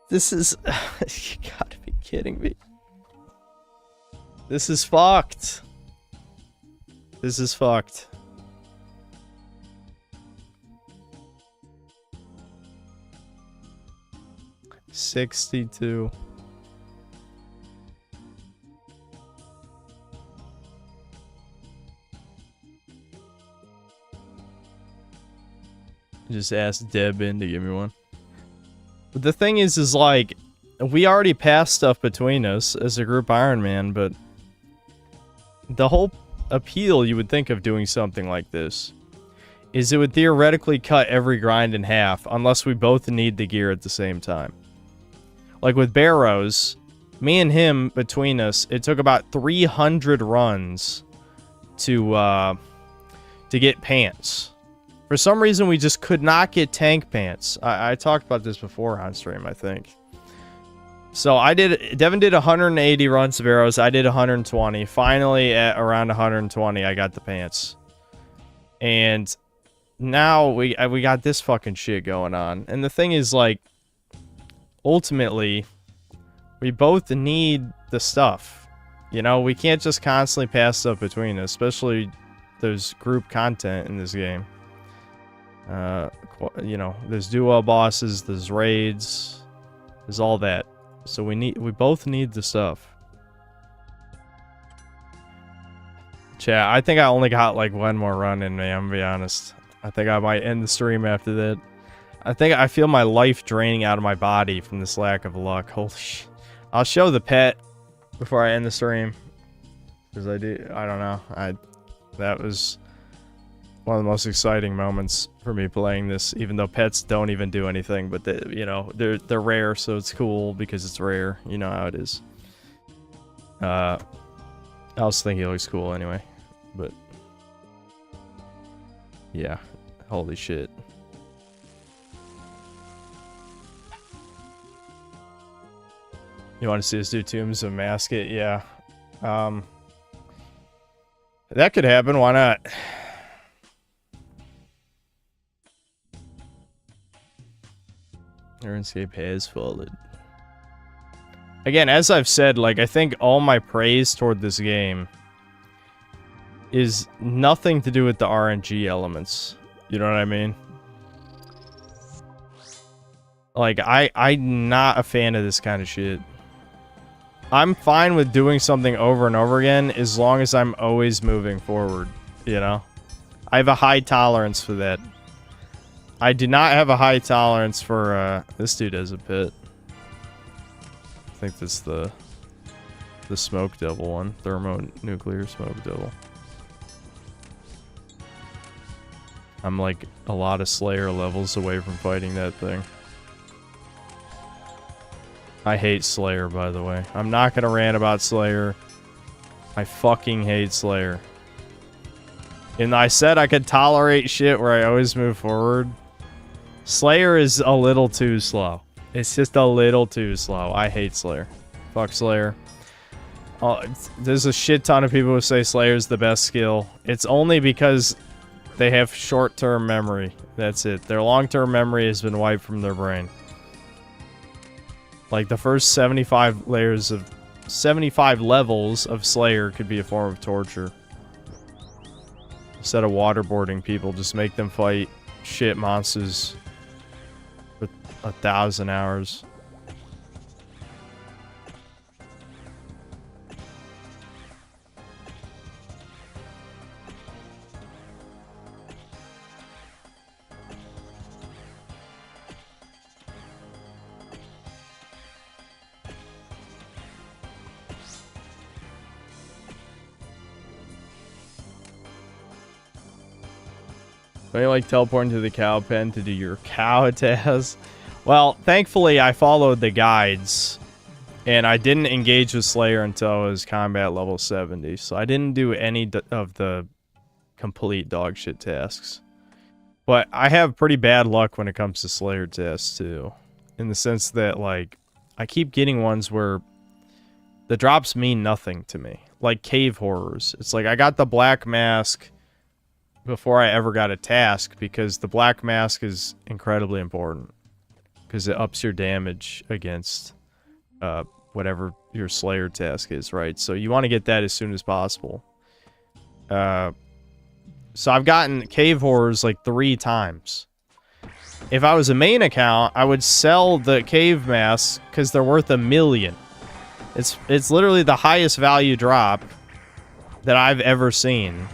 This is... you gotta be kidding me. This is fucked. This is fucked. $62. Just ask Deb in to give me one. But the thing is like, we already passed stuff between us as a group Iron Man, but the whole appeal you would think of doing something like this is it would theoretically cut every grind in half unless we both need the gear at the same time. Like with Barrows, me and him, between us, it took about 300 runs to get pants. For some reason, we just could not get tank pants. I talked about this before on stream, I think. So Devin did 180 runs of Barrows, I did 120. Finally, at around 120, I got the pants. And now we got this fucking shit going on. And the thing is, like, ultimately, we both need the stuff. You know, we can't just constantly pass stuff between us, especially there's group content in this game. You know, there's duo bosses, there's raids, there's all that. So we both need the stuff. Chat, I think I only got like one more run in me, I'm gonna be honest. I think I might end the stream after that. I feel my life draining out of my body from this lack of luck. Holy shit. I'll show the pet before I end the stream. Because I don't know. That was one of the most exciting moments for me playing this, even though pets don't even do anything, but you know, they're rare, so it's cool because it's rare. You know how it is. I also think he looks cool anyway, but yeah, holy shit. You want to see us do Tombs of Mask It? Yeah. That could happen, why not? Runescape has fallen. Again, as I've said, like, I think all my praise toward this game is nothing to do with the RNG elements. You know what I mean? Like, I'm not a fan of this kind of shit. I'm fine with doing something over and over again as long as I'm always moving forward, you know? I have a high tolerance for that. I do not have a high tolerance for, this dude has a pit. I think that's the smoke devil one. Thermonuclear smoke devil. I'm like a lot of Slayer levels away from fighting that thing. I hate Slayer, by the way. I'm not gonna rant about Slayer. I fucking hate Slayer. And I said I could tolerate shit where I always move forward. Slayer is a little too slow. It's just a little too slow. I hate Slayer. Fuck Slayer. There's a shit ton of people who say Slayer's the best skill. It's only because they have short-term memory. That's it. Their long-term memory has been wiped from their brain. Like, the first 75 levels of Slayer could be a form of torture. Instead of waterboarding people, just make them fight shit monsters for 1,000 hours. Don't you like teleporting to the cow pen to do your cow tasks? Well, thankfully I followed the guides, and I didn't engage with Slayer until I was combat level 70, so I didn't do any of the complete dogshit tasks. But I have pretty bad luck when it comes to Slayer tasks too, in the sense that, like, I keep getting ones where the drops mean nothing to me, like cave horrors. It's like I got the black mask before I ever got a task, because the black mask is incredibly important because it ups your damage against whatever your Slayer task is, right? So you want to get that as soon as possible. So I've gotten cave horrors like 3 times. If I was a main account, I would sell the cave masks because they're worth $1 million. It's literally the highest value drop that I've ever seen.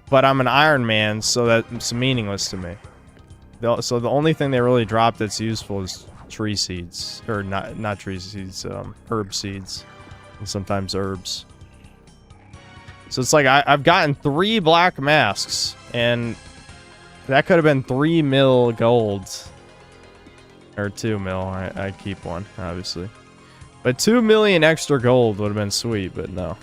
But I'm an Iron Man, so that's meaningless to me. So the only thing they really drop that's useful is tree seeds. Or not tree seeds, herb seeds. And sometimes herbs. So it's like I've gotten 3 black masks, and that could have been 3 mil gold. Or 2 mil. I keep one, obviously. But 2 million extra gold would have been sweet, but no.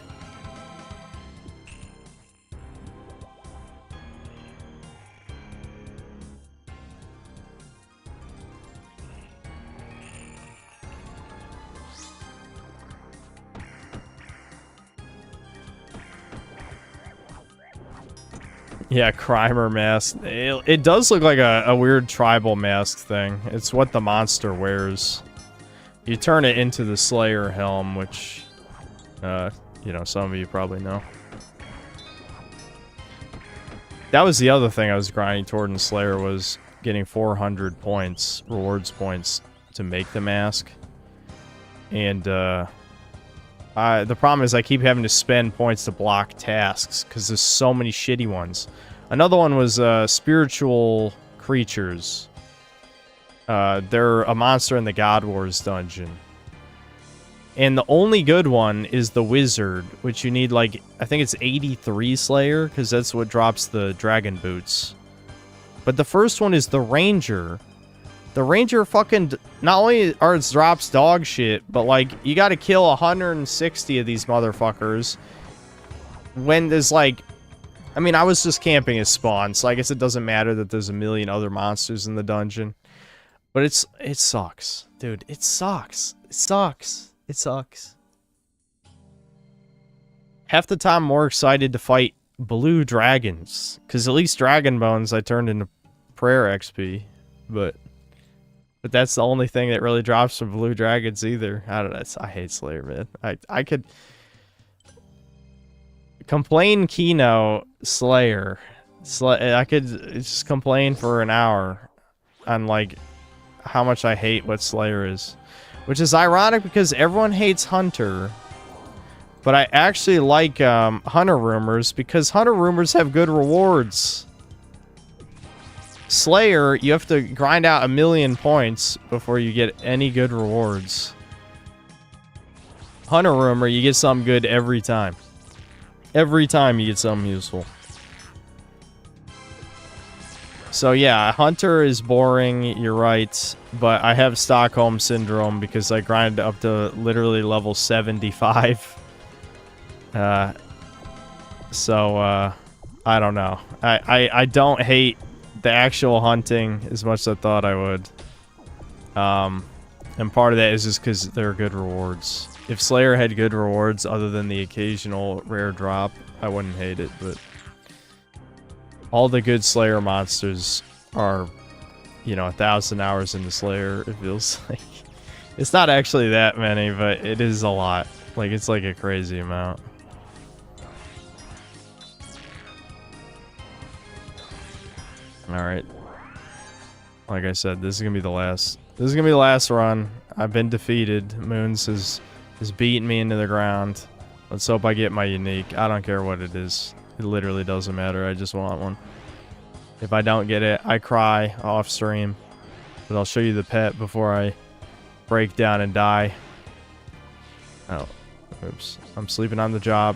Yeah, Crimer mask. It does look like a weird tribal mask thing. It's what the monster wears. You turn it into the Slayer helm, which, you know, some of you probably know. That was the other thing I was grinding toward in Slayer, was getting 400 points, rewards points, to make the mask. And, the problem is I keep having to spend points to block tasks, because there's so many shitty ones. Another one was, spiritual creatures. They're a monster in the God Wars dungeon. And the only good one is the Wizard, which you need, like, I think it's 83 Slayer, because that's what drops the Dragon Boots. But the first one is the Ranger. The Ranger fucking, not only are its drops dog shit, but, like, you gotta kill 160 of these motherfuckers. When there's, like, I mean, I was just camping as spawn, so I guess it doesn't matter that there's a million other monsters in the dungeon. But it sucks. Dude, it sucks. It sucks. It sucks. Half the time I'm more excited to fight blue dragons. Because at least Dragon Bones I turned into prayer XP. But that's the only thing that really drops from blue dragons either. I don't know. I hate Slayer, man. I could complain Kino Slayer. I could just complain for an hour on, like, how much I hate what Slayer is. Which is ironic because everyone hates Hunter. But I actually like Hunter Rumors because Hunter Rumors have good rewards. Slayer, you have to grind out 1,000,000 points before you get any good rewards. Hunter Rumor, you get something good every time. Every time you get something useful. So yeah, Hunter is boring, you're right, but I have Stockholm Syndrome because I grinded up to literally level 75. I don't know. I don't hate the actual hunting as much as I thought I would. And part of that is just because they're good rewards. If Slayer had good rewards other than the occasional rare drop, I wouldn't hate it, but all the good Slayer monsters are, you know, 1,000 hours into Slayer, it feels like. It's not actually that many, but it is a lot. Like, it's like a crazy amount. Alright. Like I said, this is gonna be the last. This is gonna be the last run. I've been defeated. Moons has beaten me into the ground. Let's hope I get my unique. I don't care what it is. It literally doesn't matter. I just want one. If I don't get it, I cry off stream. But I'll show you the pet before I break down and die. Oh, oops. I'm sleeping on the job.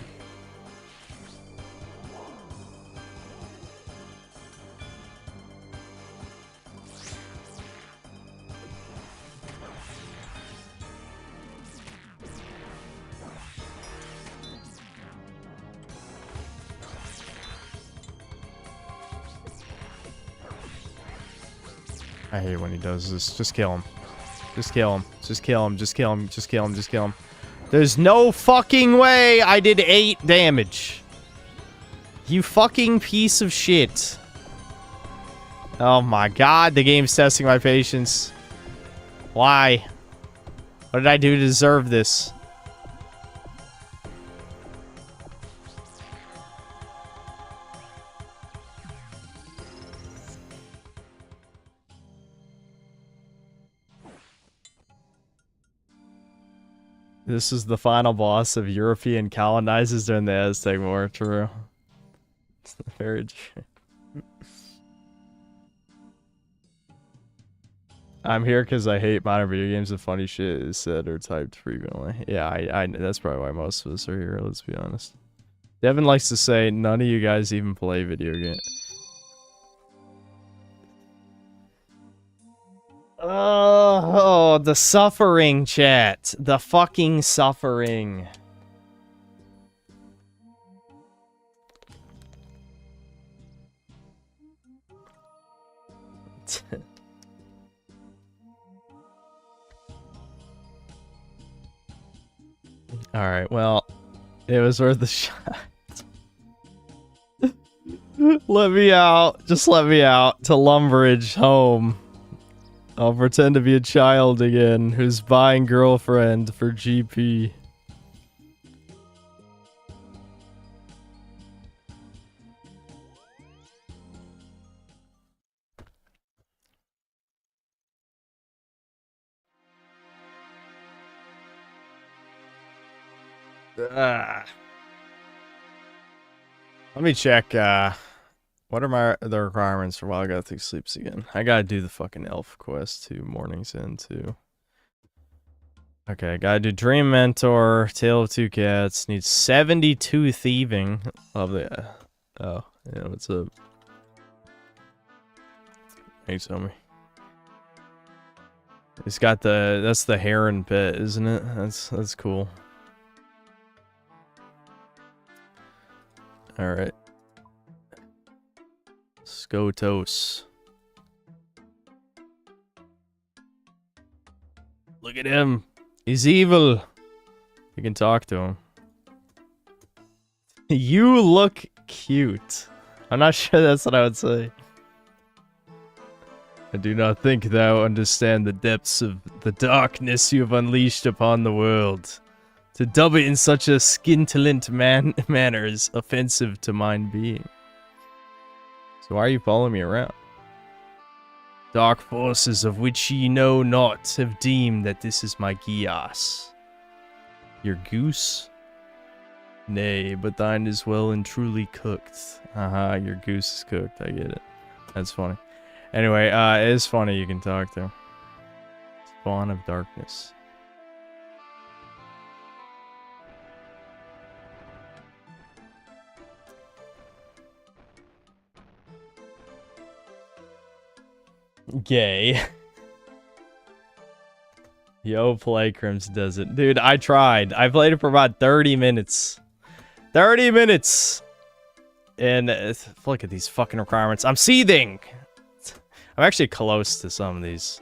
I hate when he does this. Just kill him. Just kill him. Just kill him. Just kill him. Just kill him. Just kill him. There's no fucking way I did 8 damage. You fucking piece of shit. Oh my god, the game's testing my patience. Why? What did I do to deserve this? This is the final boss of European colonizers during the Aztec War. True. It's very true. I'm here because I hate modern video games and funny shit is said or typed frequently. Yeah, I that's probably why most of us are here, let's be honest. Devin likes to say, none of you guys even play video games. Oh, the suffering, chat. The fucking suffering. Alright, well, it was worth a shot. Let me out. Just let me out to Lumbridge home. I'll pretend to be a child again who's buying girlfriend for GP. Let me check, what are the requirements for while I gotta take sleeps again? I gotta do the fucking elf quest too, mornings in too. Okay, I gotta do Dream Mentor, Tale of Two Cats, needs 72 thieving. Love the, oh, yeah, what's up? Thanks, homie. It's got the, that's the heron pet, isn't it? That's cool. Alright. Skotos. Look at him. He's evil. You can talk to him. You look cute. I'm not sure that's what I would say. I do not think thou understand the depths of the darkness you have unleashed upon the world. To dub it in such a scintillant manner is offensive to mine being. So why are you following me around? Dark forces of which ye know not have deemed that this is my Gias. Your goose? Nay, but thine is well and truly cooked. Haha, your goose is cooked, I get it. That's funny. Anyway, it is funny you can talk to. Spawn of darkness. Gay. Yo, play Crims does it. Dude, I tried. I played it for about 30 minutes. 30 minutes! And look at these fucking requirements. I'm seething! I'm actually close to some of these.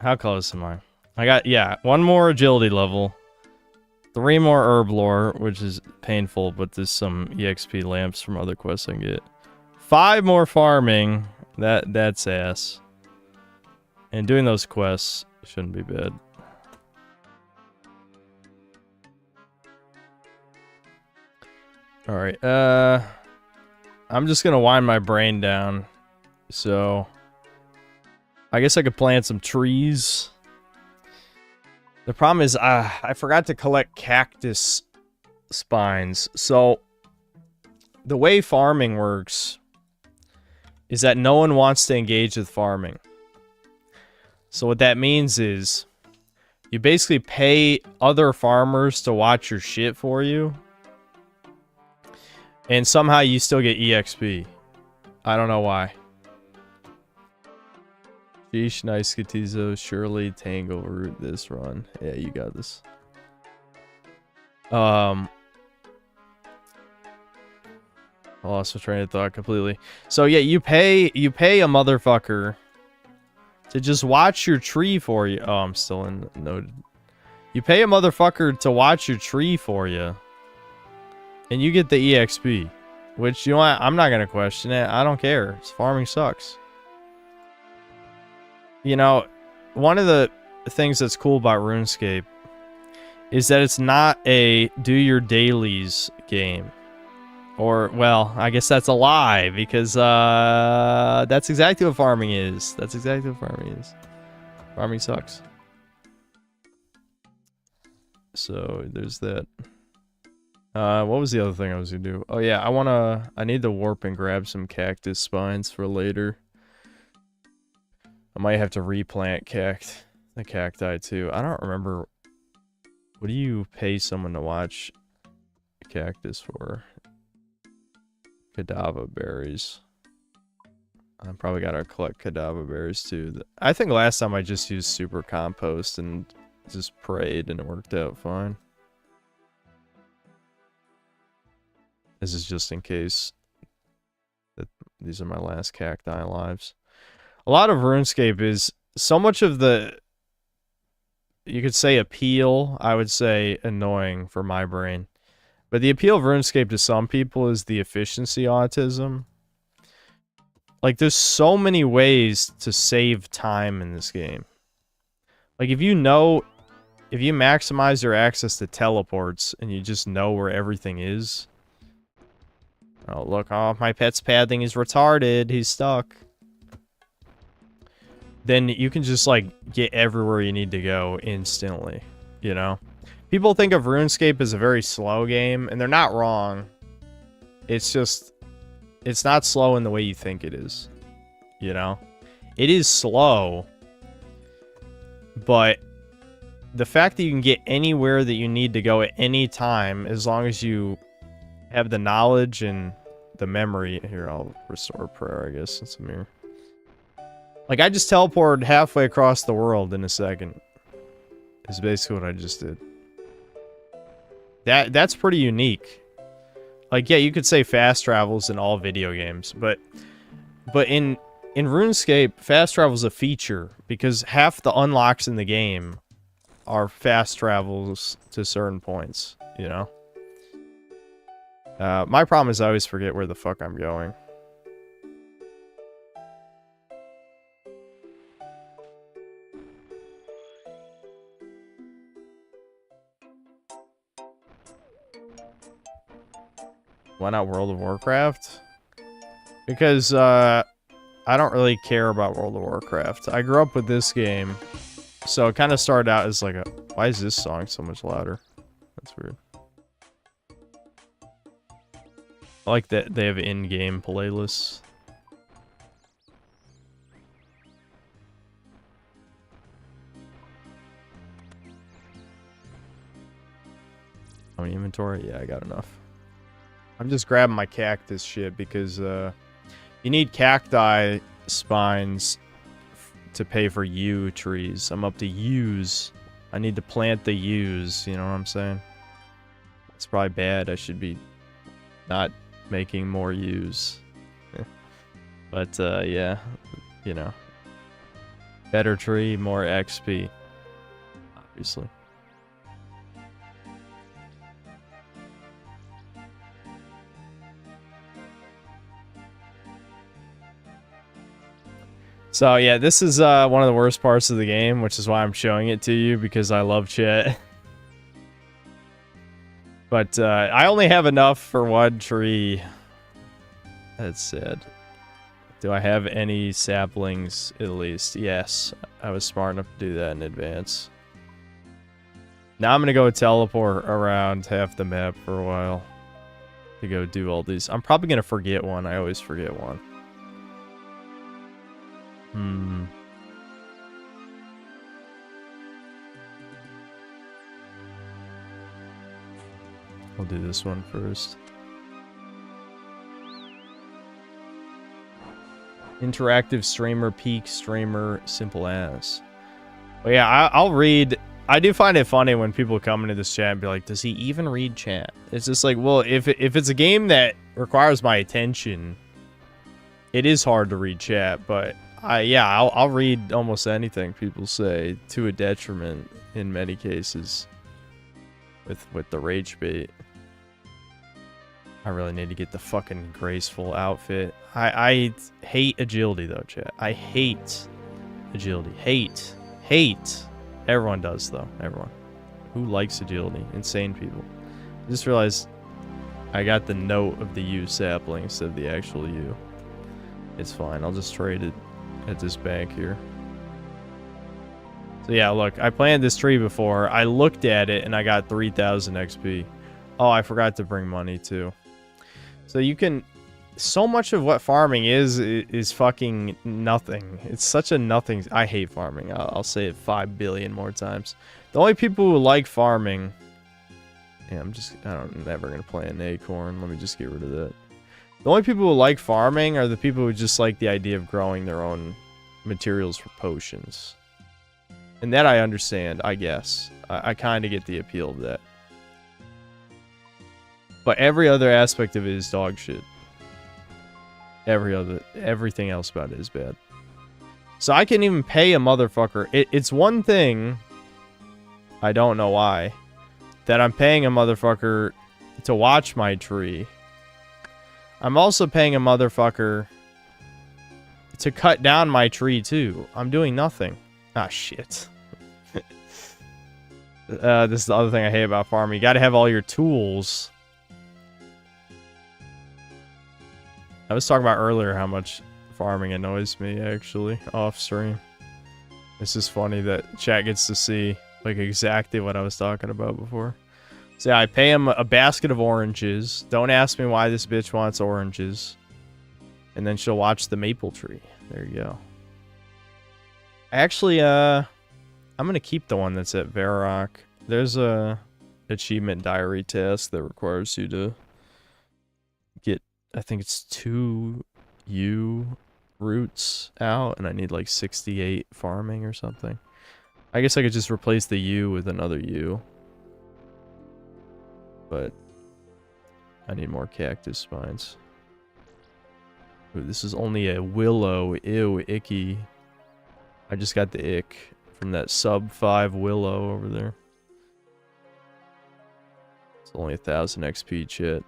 How close am I? I got, yeah, 1 more agility level. 3 more herb lore, which is painful, but there's some EXP lamps from other quests I can get. 5 more farming. That's ass. And doing those quests shouldn't be bad. Alright, I'm just gonna wind my brain down. So, I guess I could plant some trees. The problem is, I forgot to collect cactus spines. So, the way farming works is that no one wants to engage with farming. So what that means is you basically pay other farmers to watch your shit for you. And somehow you still get EXP. I don't know why. Sheesh, nice Gatizo, surely Tango root this run. Yeah, you got this. I lost my train of thought completely. So yeah, you pay a motherfucker to just watch your tree for you. Oh, I'm still in noted. You pay a motherfucker to watch your tree for you, and you get the EXP. Which, you know what? I'm not gonna question it. I don't care. Farming sucks. You know, one of the things that's cool about RuneScape is that it's not a do your dailies game. Or, well, I guess that's a lie, because that's exactly what farming is. That's exactly what farming is. Farming sucks. So, there's that. What was the other thing I was gonna do? Oh yeah, I need to warp and grab some cactus spines for later. I might have to replant the cacti too. I don't remember. What do you pay someone to watch a cactus for? 𝐂𝐇𝐏𝐄𝐈𝐀 berries. I probably gotta collect 𝐂𝐇𝐏𝐄𝐈𝐀 berries too. I think last time I just used super compost and just prayed and it worked out fine. This is just in case that these are my last cacti lives. A lot of RuneScape is so much of the, you could say appeal, I would say annoying for my brain. But the appeal of RuneScape to some people is the efficiency autism. Like, there's so many ways to save time in this game. Like, if you maximize your access to teleports and you just know where everything is. Oh, look, oh, my pet's pathing is retarded. He's stuck. Then you can just, like, get everywhere you need to go instantly, you know? People think of RuneScape as a very slow game, and they're not wrong. It's just, it's not slow in the way you think it is, you know? It is slow, but the fact that you can get anywhere that you need to go at any time, as long as you have the knowledge and the memory. Here, I'll restore prayer, I guess, since I'm here. Like, I just teleported halfway across the world in a second. Is basically what I just did. That's pretty unique. Like, yeah, you could say fast travels in all video games, but in RuneScape, fast travel is a feature because half the unlocks in the game are fast travels to certain points, you know? My problem is I always forget where the fuck I'm going. Why not World of Warcraft? Because, I don't really care about World of Warcraft. I grew up with this game, so it kind of started out as like a... Why is this song so much louder? That's weird. I like that they have in-game playlists. How many inventory? Yeah, I got enough. I'm just grabbing my cactus shit because you need cacti spines to pay for yew trees. I'm up to yews. I need to plant the yews, you know what I'm saying? It's probably bad. I should be not making more yews. But yeah, you know. Better tree, more XP. Obviously. So yeah, this is one of the worst parts of the game, which is why I'm showing it to you, because I love chat. But I only have enough for one tree. That's sad. Do I have any saplings at least? Yes, I was smart enough to do that in advance. Now I'm gonna go teleport around half the map for a while to go do all these. I'm probably gonna forget one. I always forget one. I'll do this one first. Interactive streamer, peak streamer, simple as. Well, yeah, I'll read. I do find it funny when people come into this chat and be like, does he even read chat? It's just like, well, if it's a game that requires my attention, it is hard to read chat, but yeah, I'll read almost anything people say, to a detriment in many cases with the rage bait. I really need to get the fucking graceful outfit. I hate agility though, chat. I hate agility. Hate. Everyone does though. Everyone. Who likes agility? Insane people. I just realized I got the note of the U sapling instead of the actual U. It's fine. I'll just trade it at this bank here. So yeah, look, I planted this tree before. I looked at it and I got 3,000 XP. Oh, I forgot to bring money too. So you can so much of what farming is fucking nothing. It's such a nothing. I hate farming. I'll say it 5 billion more times. The only people who like farming... Yeah, I'm never going to play an acorn. Let me just get rid of that. The only people who like farming are the people who just like the idea of growing their own materials for potions. And that I understand, I guess. I kind of get the appeal of that. But every other aspect of it is dog shit. Everything else about it is bad. So I can even pay a motherfucker. It's one thing, I don't know why, that I'm paying a motherfucker to watch my tree. I'm also paying a motherfucker to cut down my tree too. I'm doing nothing. Ah, shit. This is the other thing I hate about farming. You gotta have all your tools. I was talking about earlier how much farming annoys me, actually, off stream. It's just funny that chat gets to see, like, exactly what I was talking about before. So yeah, I pay him a basket of oranges. Don't ask me why this bitch wants oranges. And then she'll watch the maple tree. There you go. Actually, I'm gonna keep the one that's at Varrock. There's a achievement diary task that requires you to get, I think it's 2 U roots out, and I need like 68 farming or something. I guess I could just replace the U with another U. But I need more cactus spines. Ooh, this is only a willow. Ew, icky. I just got the ick from that sub 5 willow over there. It's only 1,000 XP, chat.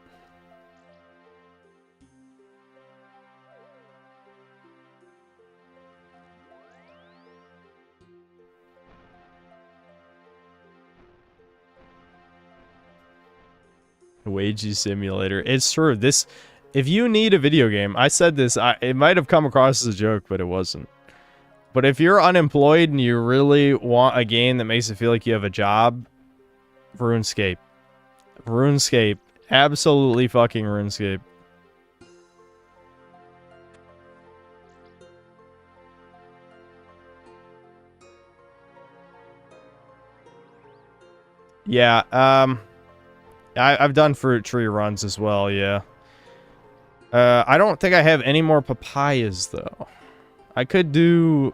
Wagey Simulator. It's true. This, if you need a video game, I said this, it might have come across as a joke, but it wasn't. But if you're unemployed and you really want a game that makes it feel like you have a job, RuneScape. RuneScape. Absolutely fucking RuneScape. Yeah, I've done fruit tree runs as well, yeah. I don't think I have any more papayas, though. I could do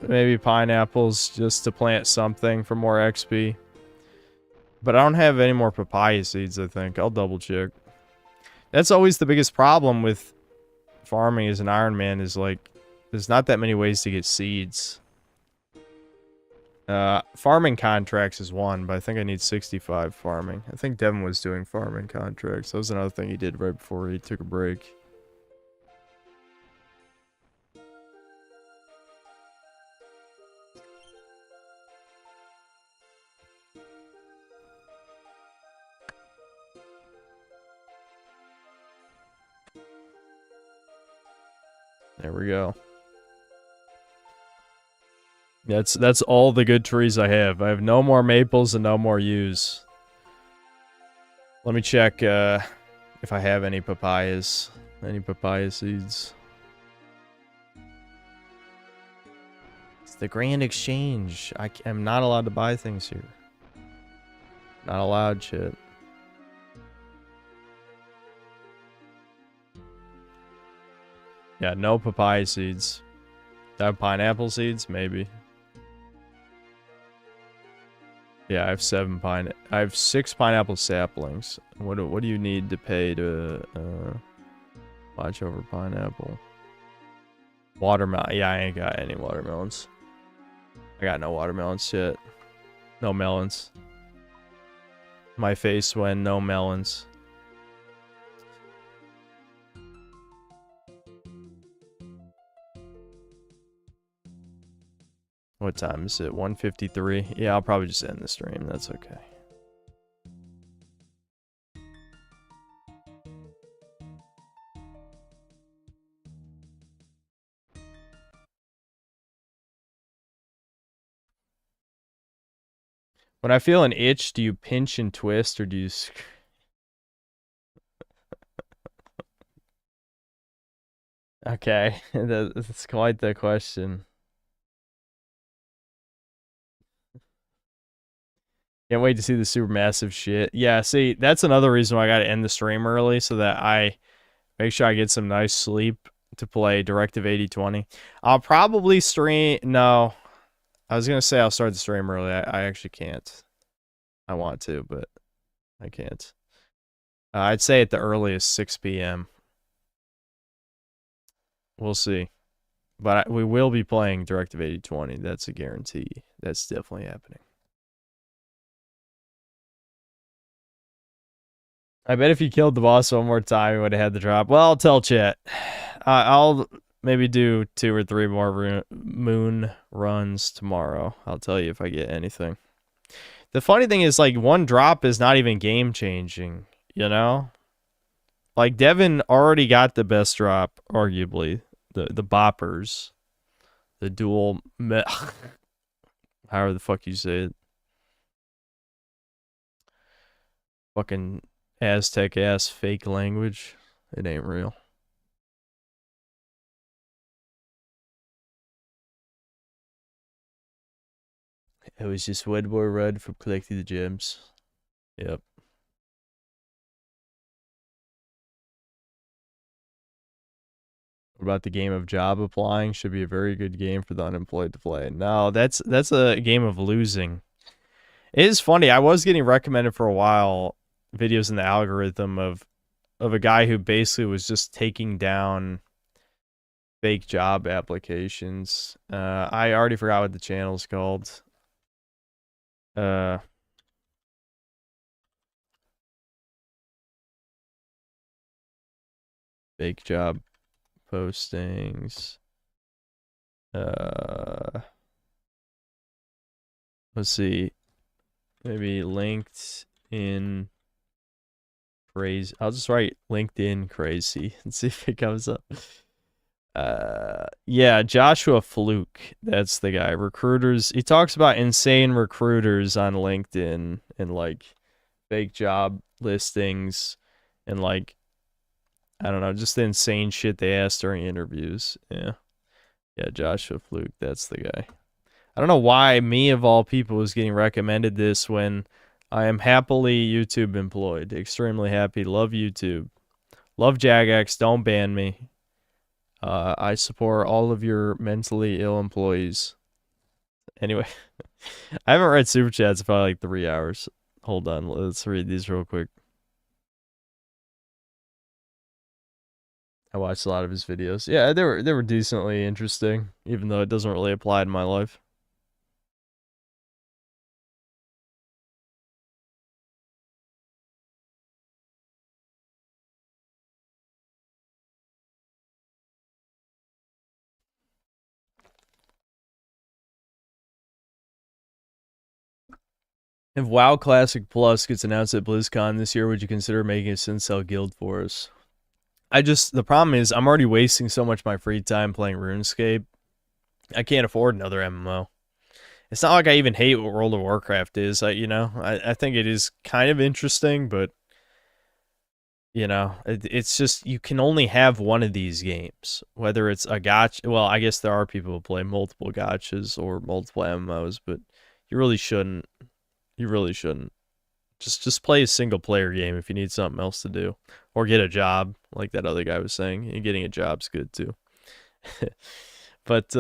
maybe pineapples just to plant something for more XP. But I don't have any more papaya seeds, I think. I'll double check. That's always the biggest problem with farming as an Iron Man is, like, there's not that many ways to get seeds. Farming contracts is one, but I think I need 65 farming. I think Devin was doing farming contracts. That was another thing he did right before he took a break. There we go. That's all the good trees I have. I have no more maples and no more yews. Let me check if I have any papayas. Any papaya seeds. It's the Grand Exchange. I am not allowed to buy things here. Not allowed, shit. Yeah, no papaya seeds. Do I have pineapple seeds? Maybe. Yeah, I have 6 pineapple saplings. What do you need to pay to watch over pineapple? Watermelon. Yeah, I ain't got any watermelons. I got no watermelons yet. No melons. My face when no melons. What time is it? 1:53? Yeah, I'll probably just end the stream. That's okay. When I feel an itch, do you pinch and twist or do you... Okay, that's quite the question. Can't wait to see the supermassive shit. Yeah, see, that's another reason why I gotta end the stream early so that I make sure I get some nice sleep to play Directive 8020. I'll probably stream... No. I was gonna say I'll start the stream early. I actually can't. I want to, but I can't. I'd say at the earliest 6 p.m. We'll see. But we will be playing Directive 8020. That's a guarantee. That's definitely happening. I bet if you killed the boss one more time, you would have had the drop. Well, I'll tell chat. I'll maybe do 2 or 3 more moon runs tomorrow. I'll tell you if I get anything. The funny thing is, like, 1 drop is not even game-changing, you know? Like, Devin already got the best drop, arguably. The boppers. The dual... however the fuck you say it. Fucking... Aztec ass fake language. It ain't real. It was just Wedboy Red from collecting the gems. Yep. What about the game of job applying? Should be a very good game for the unemployed to play. No, that's a game of losing. It is funny. I was getting recommended for a while videos in the algorithm of a guy who basically was just taking down fake job applications. I already forgot what the channel's called. Fake job postings. Let's see. Maybe LinkedIn crazy. I'll just write LinkedIn crazy and see if it comes up. Yeah, Joshua Fluke. That's the guy. Recruiters. He talks about insane recruiters on LinkedIn and like fake job listings and like, I don't know, just the insane shit they ask during interviews. Yeah. Yeah, Joshua Fluke. That's the guy. I don't know why me of all people was getting recommended this when I am happily YouTube employed. Extremely happy. Love YouTube. Love Jagex. Don't ban me. I support all of your mentally ill employees. Anyway, I haven't read Super Chats in probably like 3 hours. Hold on. Let's read these real quick. I watched a lot of his videos. Yeah, they were decently interesting, even though it doesn't really apply to my life. If WoW Classic Plus gets announced at BlizzCon this year, would you consider making a Sincel guild for us? The problem is, I'm already wasting so much of my free time playing RuneScape. I can't afford another MMO. It's not like I even hate what World of Warcraft is. I think it is kind of interesting, but, you know, it's just, you can only have one of these games. Whether it's a gacha, well, I guess there are people who play multiple gachas or multiple MMOs, but you really shouldn't. You really shouldn't. Just play a single player game if you need something else to do. Or get a job, like that other guy was saying. And getting a job's good too. But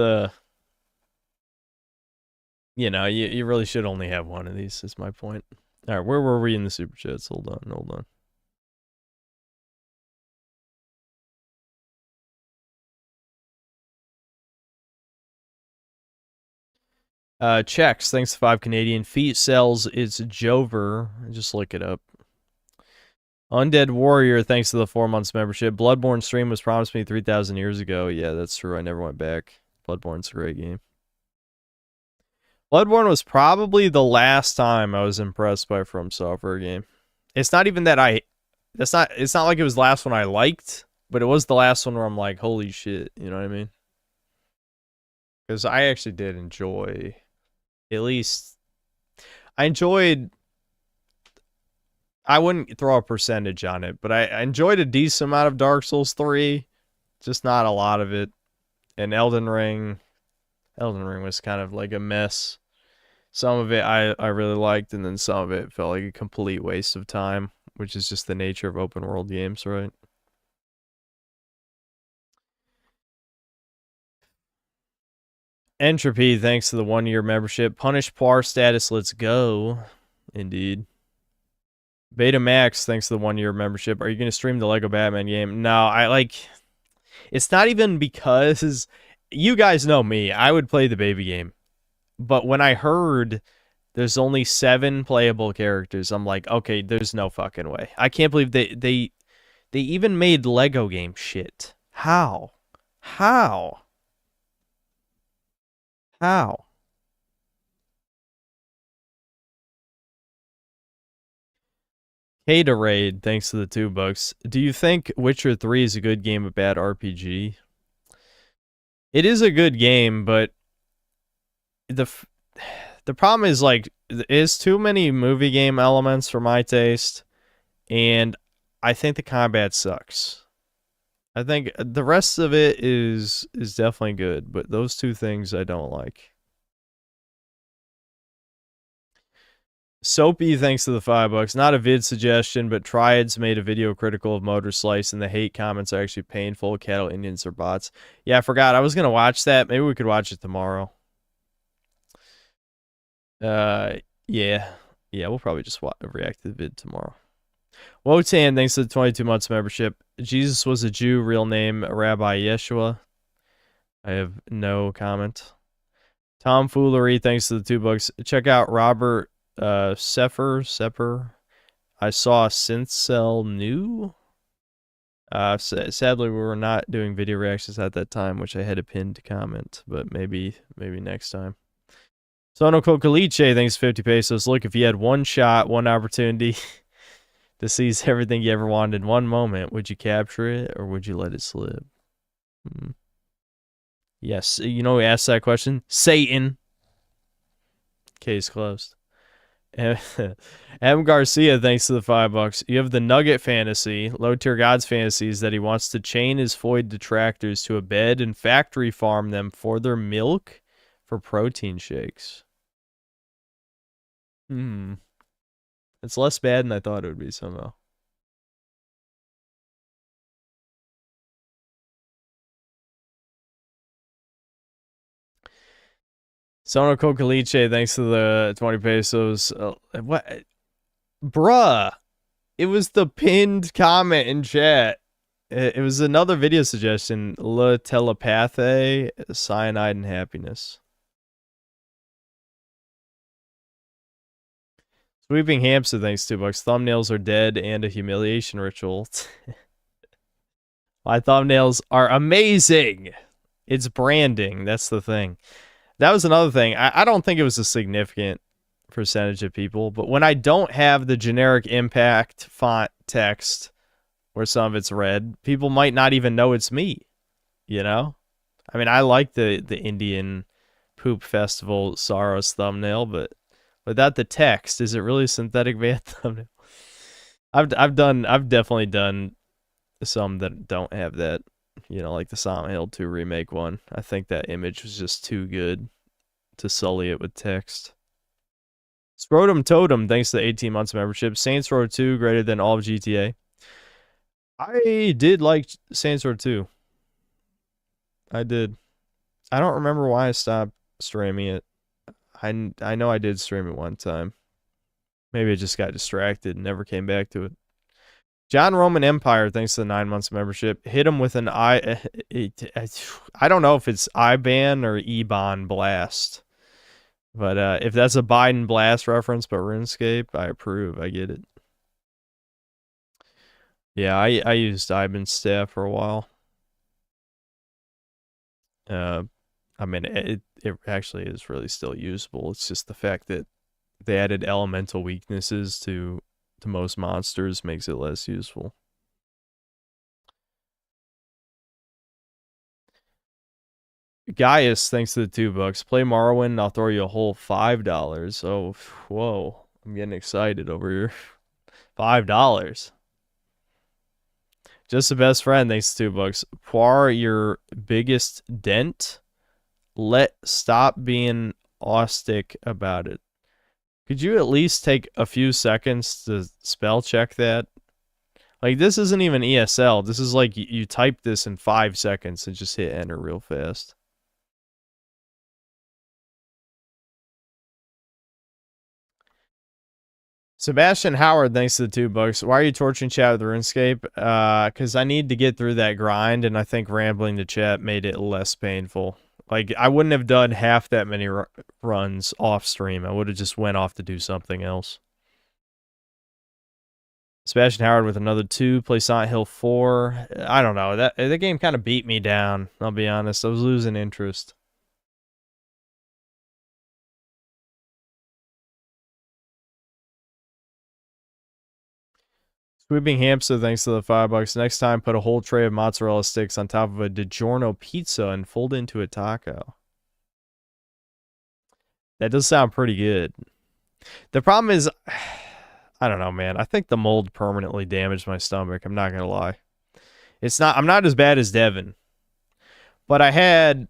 you know, you really should only have one of these, is my point. Alright, where were we in the super chats? Hold on. Checks, thanks to 5 Canadian. Feet sells, it's Jover. Just look it up. Undead Warrior, thanks to the 4 months membership. Bloodborne stream was promised me 3,000 years ago. Yeah, that's true. I never went back. Bloodborne's a great game. Bloodborne was probably the last time I was impressed by a From Software game. It's not even that it's not like it was the last one I liked, but it was the last one where I'm like, holy shit, you know what I mean? Because I actually did enjoy, at least, I wouldn't throw a percentage on it, but I enjoyed a decent amount of Dark Souls 3. Just not a lot of it. And Elden Ring was kind of like a mess. Some of it I really liked, and then some of it felt like a complete waste of time, which is just the nature of open world games, right? Entropy, thanks to the 1-year membership. Punish Par status, let's go. Indeed. Beta Max, thanks to the 1-year membership. Are you going to stream the Lego Batman game? No, it's not even because, you guys know me, I would play the baby game. But when I heard there's only 7 playable characters, I'm like, okay, there's no fucking way. I can't believe they even made Lego game shit. How? Hey to Raid, thanks to the $2. Do you think Witcher 3 is a good game, a bad RPG? It is a good game, but the problem is, like, it's too many movie game elements for my taste, and I think the combat sucks. I think the rest of it is definitely good, but those two things I don't like. Soapy, thanks to the $5. Not a vid suggestion, but Triads made a video critical of Motoslice, and the hate comments are actually painful. Cattle Indians are bots. Yeah, I forgot. I was going to watch that. Maybe we could watch it tomorrow. Yeah, we'll probably just react to the vid tomorrow. Wotan, thanks to the 22 months membership. Jesus was a Jew, real name Rabbi Yeshua. I have no comment. Tomfoolery, thanks to the $2. Check out Robert Sepper. I saw Synthcell new. Sadly, we were not doing video reactions at that time, which I had a pinned comment, but maybe next time. Sono Cocaliche, thanks 50 pesos. Look, if you had one shot, one opportunity to seize everything you ever wanted in one moment, would you capture it or would you let it slip? Yes, you know who asked that question? Satan. Case closed. M. Garcia, thanks to the $5. You have the Nugget fantasy. Low tier gods fantasies that he wants to chain his void detractors to a bed and factory farm them for their milk for protein shakes. It's less bad than I thought it would be somehow. Sono Cocaliche, thanks to the 20 pesos. What? Bruh. It was the pinned comment in chat. It was another video suggestion. La Telepathe, Cyanide and Happiness. Sweeping Hamster, thanks $2. Thumbnails are dead and a humiliation ritual. My thumbnails are amazing. It's branding. That's the thing. That was another thing. I don't think it was a significant percentage of people, but when I don't have the generic impact font text where some of it's red, people might not even know it's me, you know? I mean, I like the Indian Poop Festival Saros thumbnail, but without the text, is it really a synthetic van thumbnail? I've definitely done some that don't have that. You know, like the Silent Hill 2 remake one. I think that image was just too good to sully it with text. Scrotum Totem, thanks to the 18 months membership. Saints Row 2, greater than all of GTA. I did like Saints Row 2. I did. I don't remember why I stopped streaming it. I know I did stream it one time. Maybe I just got distracted and never came back to it. John Roman Empire, thanks to the 9 months membership. Hit him with an I don't know if it's IBAN or EBAN blast. But if that's a Biden blast reference, but RuneScape, I approve. I get it. Yeah, I used IBAN staff for a while. I mean, it actually is really still usable. It's just the fact that they added elemental weaknesses to most monsters makes it less useful. Gaius, thanks to the $2. Play Morrowind, I'll throw you a whole $5. Oh, whoa. I'm getting excited over here. $5. Just the best friend, thanks to $2. Poir, your biggest dent. Stop being austic about it. Could you at least take a few seconds to spell check that? Like, this isn't even ESL. This is like you type this in 5 seconds and just hit enter real fast. Sebastian Howard, thanks to the $2. Why are you torturing chat with RuneScape? Because I need to get through that grind, and I think rambling to chat made it less painful. Like, I wouldn't have done half that many runs off stream. I would have just went off to do something else. Sebastian Howard with another 2. Play Silent Hill 4. I don't know. That game kind of beat me down, I'll be honest. I was losing interest. Sweeping Hamster, thanks to the $5. Next time, put a whole tray of mozzarella sticks on top of a DiGiorno pizza and fold it into a taco. That does sound pretty good. The problem is, I don't know, man. I think the mold permanently damaged my stomach. I'm not gonna lie. I'm not as bad as Devin, but I had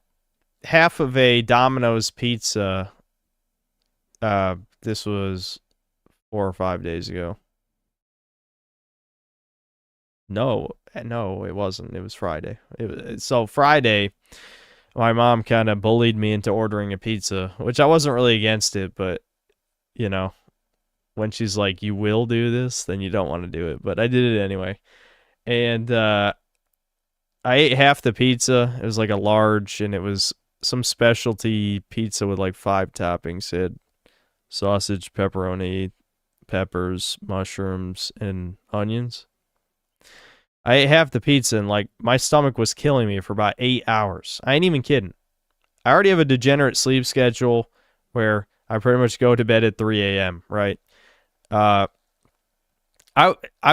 half of a Domino's pizza. This was 4 or 5 days ago. No, it wasn't. It was Friday. So Friday, my mom kind of bullied me into ordering a pizza, which I wasn't really against it, but, you know, when she's like, you will do this, then you don't want to do it. But I did it anyway. And I ate half the pizza. It was like a large, and it was some specialty pizza with like 5 toppings. It had sausage, pepperoni, peppers, mushrooms, and onions. I ate half the pizza, and like my stomach was killing me for about 8 hours. I ain't even kidding. I already have a degenerate sleep schedule where I pretty much go to bed at 3 a.m., right? I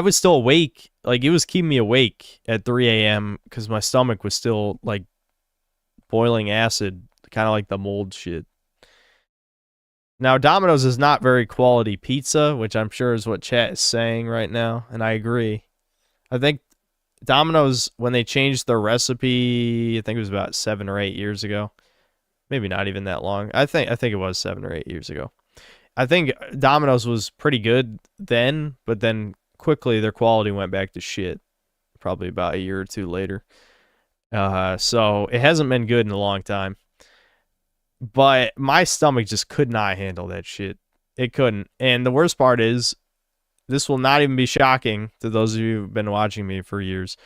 was still awake. Like, it was keeping me awake at 3 a.m. because my stomach was still like boiling acid, kind of like the mold shit. Now, Domino's is not very quality pizza, which I'm sure is what chat is saying right now, and I agree. I think Domino's, when they changed their recipe, I think it was about 7 or 8 years ago. Maybe not even that long. I think it was 7 or 8 years ago. I think Domino's was pretty good then, but then quickly their quality went back to shit. Probably about a year or 2 later. So it hasn't been good in a long time. But my stomach just could not handle that shit. It couldn't. And the worst part is, this will not even be shocking to those of you who've been watching me for years.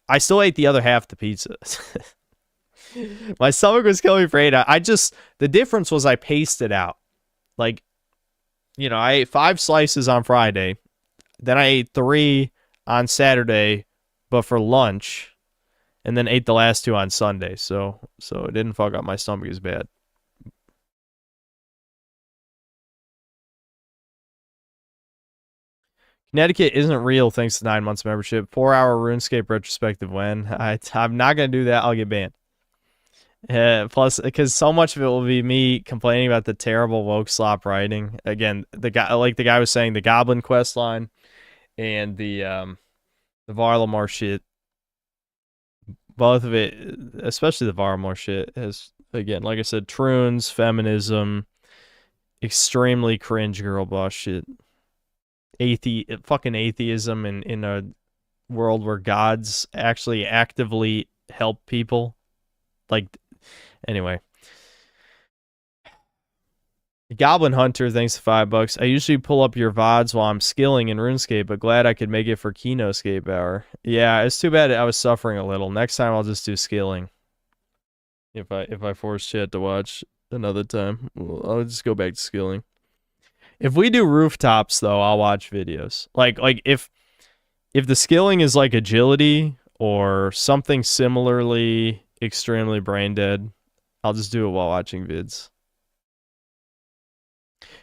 I still ate the other half of the pizza. My stomach was killing me for 8 hours. The difference was I paced it out. Like, you know, I ate 5 slices on Friday. Then I ate 3 on Saturday, but for lunch. And then ate the last 2 on Sunday. So it didn't fuck up my stomach as bad. Connecticut isn't real thanks to 9 months membership. 4-hour RuneScape retrospective when. I'm not going to do that. I'll get banned. Plus, because so much of it will be me complaining about the terrible woke slop writing. Again, the guy was saying, the Goblin quest line and the Varlamore shit. Both of it, especially the Varlamore shit, has, again, like I said, troons, feminism, extremely cringe girl boss shit. Fucking atheism in a world where gods actually actively help people. Like, anyway. Goblin Hunter, thanks to $5. I usually pull up your VODs while I'm skilling in RuneScape, but glad I could make it for Keynote Hour. Yeah, it's too bad I was suffering a little. Next time I'll just do skilling. If I force chat to watch another time, I'll just go back to skilling. If we do rooftops, though, I'll watch videos. Like if the skilling is like agility or something similarly extremely brain dead, I'll just do it while watching vids.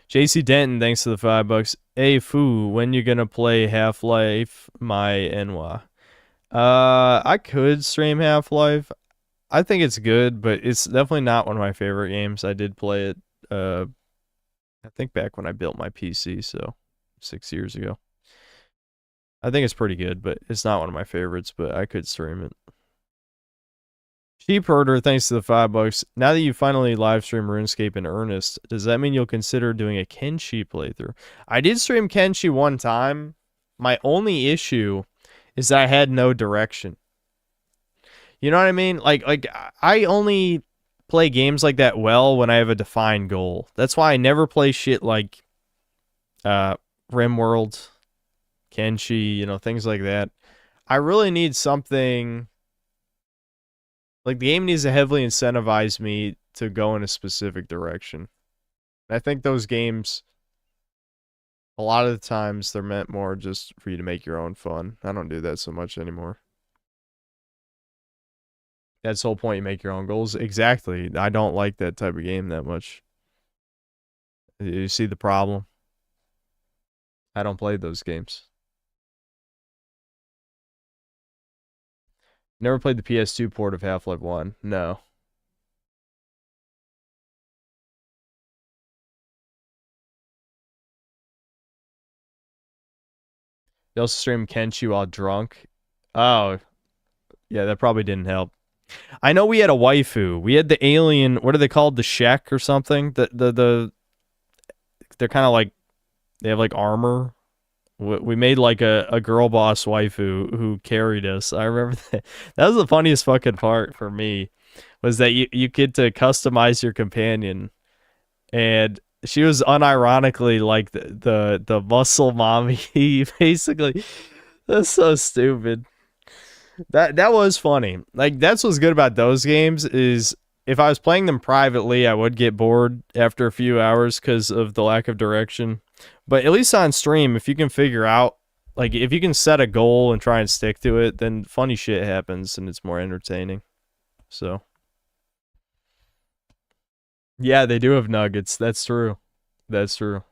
JC Denton, thanks to the $5. Hey, Foo, when you gonna play Half-Life my Enwa? I could stream Half-Life. I think it's good, but it's definitely not one of my favorite games. I did play it, I think back when I built my PC, so 6 years ago. I think it's pretty good, but it's not one of my favorites, but I could stream it. Sheep Herder, thanks to the $5. Now that you finally live stream RuneScape in earnest, does that mean you'll consider doing a Kenshi playthrough? I did stream Kenshi one time. My only issue is that I had no direction. You know what I mean? Like I only play games like that well when I have a defined goal. That's why I never play shit like RimWorld, Kenshi, you know, things like that. I really need something. Like, the game needs to heavily incentivize me to go in a specific direction. I think those games, a lot of the times, they're meant more just for you to make your own fun. I don't do that so much anymore. That's the whole point. You make your own goals. Exactly. I don't like that type of game that much. You see the problem? I don't play those games. Never played the PS2 port of Half-Life 1. No. You also stream Kenshi while drunk. Oh. Yeah, that probably didn't help. I know we had a waifu. We had the alien, what are they called? The Shek or something? They're kind of like, they have like armor. We made like a girl boss waifu who carried us. I remember that. That was the funniest fucking part for me, was that you get to customize your companion, and she was unironically like the muscle mommy. Basically, that's so stupid. That was funny. Like, that's what's good about those games, is if I was playing them privately, I would get bored after a few hours because of the lack of direction. But at least on stream, if you can figure out, like, if you can set a goal and try and stick to it, then funny shit happens and it's more entertaining. So, yeah, they do have nuggets. That's true. That's true.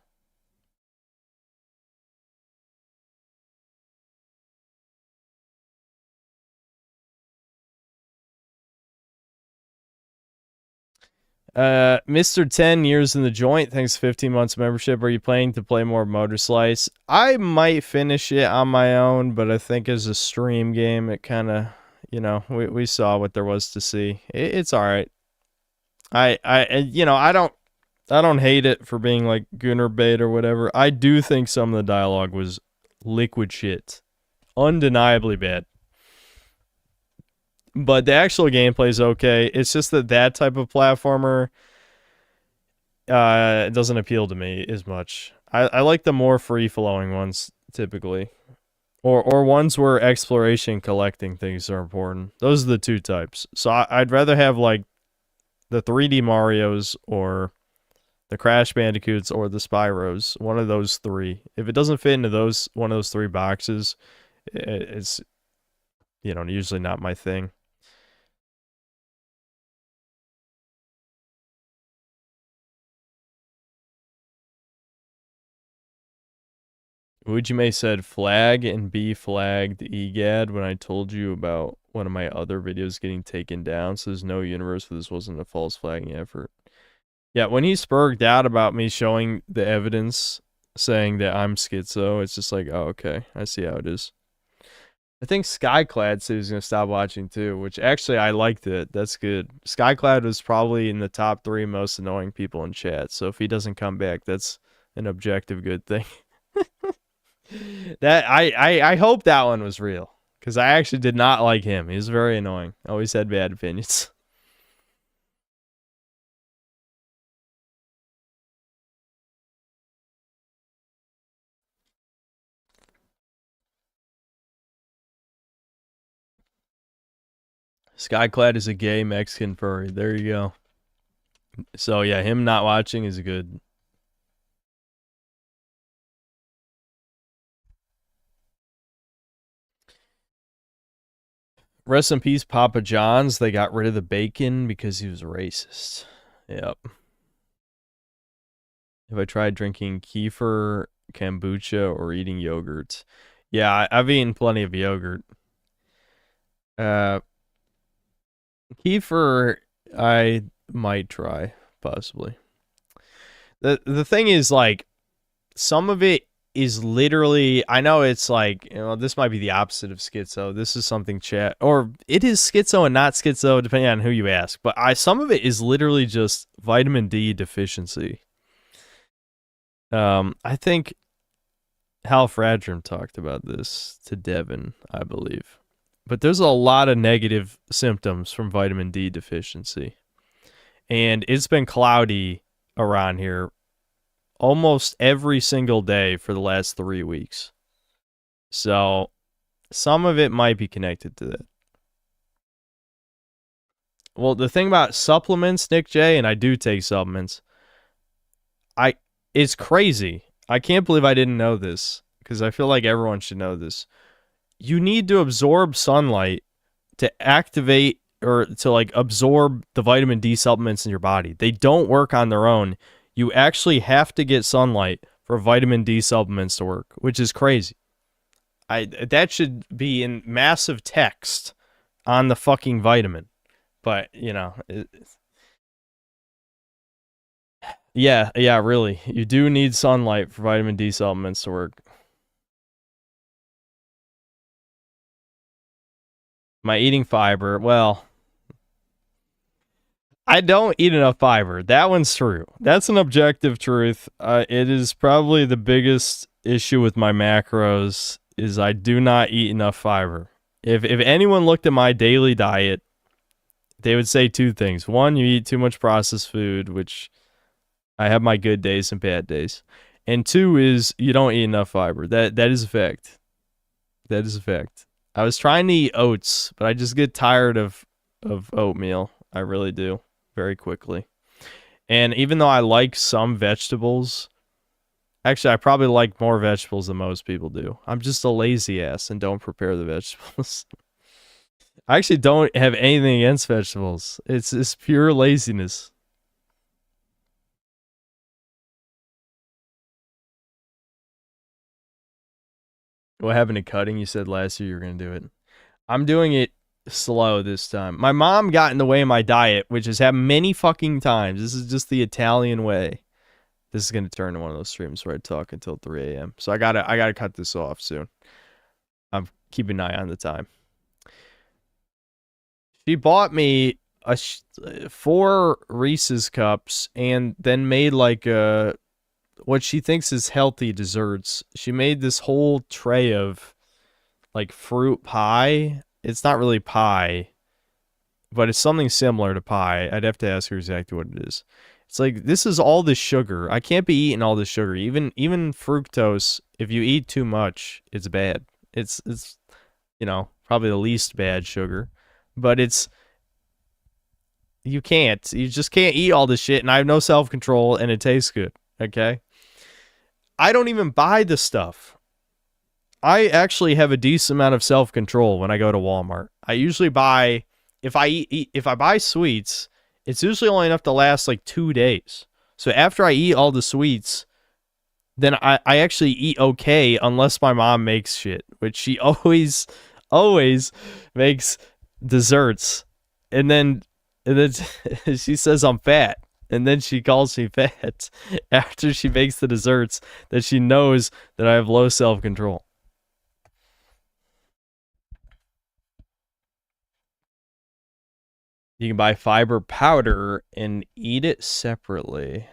Mr. 10 years in the joint, thanks 15 months membership. Are you planning to play more Motoslice? I might finish it on my own, but I think as a stream game, it kind of, you know, we saw what there was to see. It's all right. You know, I don't hate it for being like Gunnar bait or whatever. I do think some of the dialogue was liquid shit. Undeniably bad. But the actual gameplay is okay. It's just that type of platformer doesn't appeal to me as much. I like the more free-flowing ones, typically. Or ones where exploration, collecting things are important. Those are the two types. So I'd rather have, like, the 3D Marios or the Crash Bandicoots or the Spyros. One of those three. If it doesn't fit into one of those three boxes, it's, you know, usually not my thing. Ujime said, flag and be flagged EGAD when I told you about one of my other videos getting taken down, so there's no universe where this wasn't a false flagging effort. Yeah, when he spurged out about me showing the evidence saying that I'm schizo, it's just like, oh, okay, I see how it is. I think Skyclad said he was going to stop watching too, which actually I liked it. That's good. Skyclad was probably in the top 3 most annoying people in chat, so if he doesn't come back, that's an objective good thing. That I hope that one was real, because I actually did not like him. He was very annoying. Always had bad opinions. Skyclad is a gay Mexican furry. There you go. So yeah, him not watching is good. Rest in peace, Papa John's. They got rid of the bacon because he was racist. Yep. Have I tried drinking kefir, kombucha, or eating yogurt? Yeah, I've eaten plenty of yogurt. Kefir, I might try, possibly. The thing is, like, some of it is literally, I know it's like, you know, this might be the opposite of schizo. This is something chat, or it is schizo and not schizo, depending on who you ask. But some of it is literally just vitamin D deficiency. I think Halfradrum talked about this to Devin, I believe. But there's a lot of negative symptoms from vitamin D deficiency. And it's been cloudy around here almost every single day for the last 3 weeks. So some of it might be connected to that. Well, the thing about supplements, Nick J, and I do take supplements, it's crazy. I can't believe I didn't know this, because I feel like everyone should know this. You need to absorb sunlight to activate or to like absorb the vitamin D supplements in your body. They don't work on their own. You actually have to get sunlight for vitamin D supplements to work, which is crazy. That should be in massive text on the fucking vitamin. But, you know, yeah, really. You do need sunlight for vitamin D supplements to work. Am I eating fiber? Well, I don't eat enough fiber. That one's true. That's an objective truth. It is probably the biggest issue with my macros is I do not eat enough fiber. If anyone looked at my daily diet, they would say two things. One, you eat too much processed food, which I have my good days and bad days. And two is you don't eat enough fiber. That is a fact. That is a fact. I was trying to eat oats, but I just get tired of oatmeal. I really do, very quickly. And even though I like some vegetables, actually I probably like more vegetables than most people do. I'm just a lazy ass and don't prepare the vegetables. I actually don't have anything against vegetables. It's pure laziness. What happened to cutting? You said last year you were going to do it. I'm doing it slow this time. My mom got in the way of my diet, which has happened many fucking times. This is just the Italian way. This is going to turn into one of those streams where I talk until 3 a.m. So I gotta cut this off soon. I'm keeping an eye on the time. She bought me 4 Reese's cups and then made like what she thinks is healthy desserts. She made this whole tray of like fruit pie. It's not really pie, but it's something similar to pie. I'd have to ask her exactly what it is. It's like, this is all the sugar. I can't be eating all the sugar. Even fructose, if you eat too much, it's bad. It's you know, probably the least bad sugar. But you just can't eat all this shit, and I have no self-control, and it tastes good, okay? I don't even buy the stuff. I actually have a decent amount of self-control when I go to Walmart. I usually buy, if I buy sweets, it's usually only enough to last like 2 days. So after I eat all the sweets, then I actually eat okay, unless my mom makes shit, which she always makes desserts, and then she says I'm fat, and then she calls me fat after she makes the desserts that she knows that I have low self-control. You can buy fiber powder and eat it separately.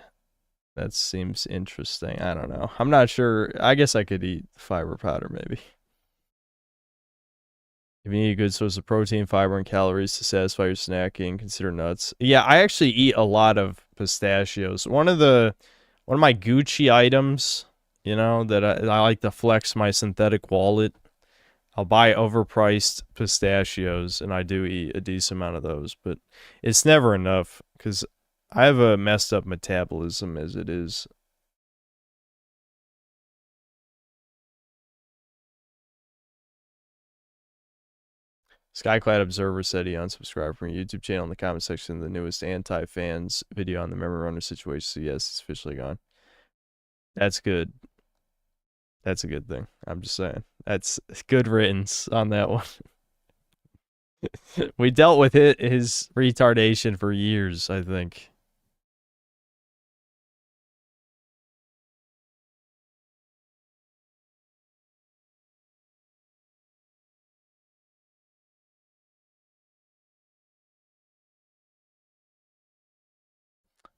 That seems interesting. I don't know. I'm not sure. I guess I could eat fiber powder maybe. If you need a good source of protein, fiber, and calories to satisfy your snacking, consider nuts. Yeah, I actually eat a lot of pistachios. One of my Gucci items, you know, that I like to flex my synthetic wallet. I'll buy overpriced pistachios, and I do eat a decent amount of those, but it's never enough because I have a messed up metabolism as it is. Skyclad Observer said he unsubscribed from your YouTube channel in the comment section of the newest anti-fans video on the memory runner situation. So yes, it's officially gone. That's good. That's a good thing. I'm just saying. That's good riddance on that one. We dealt with his retardation for years, I think.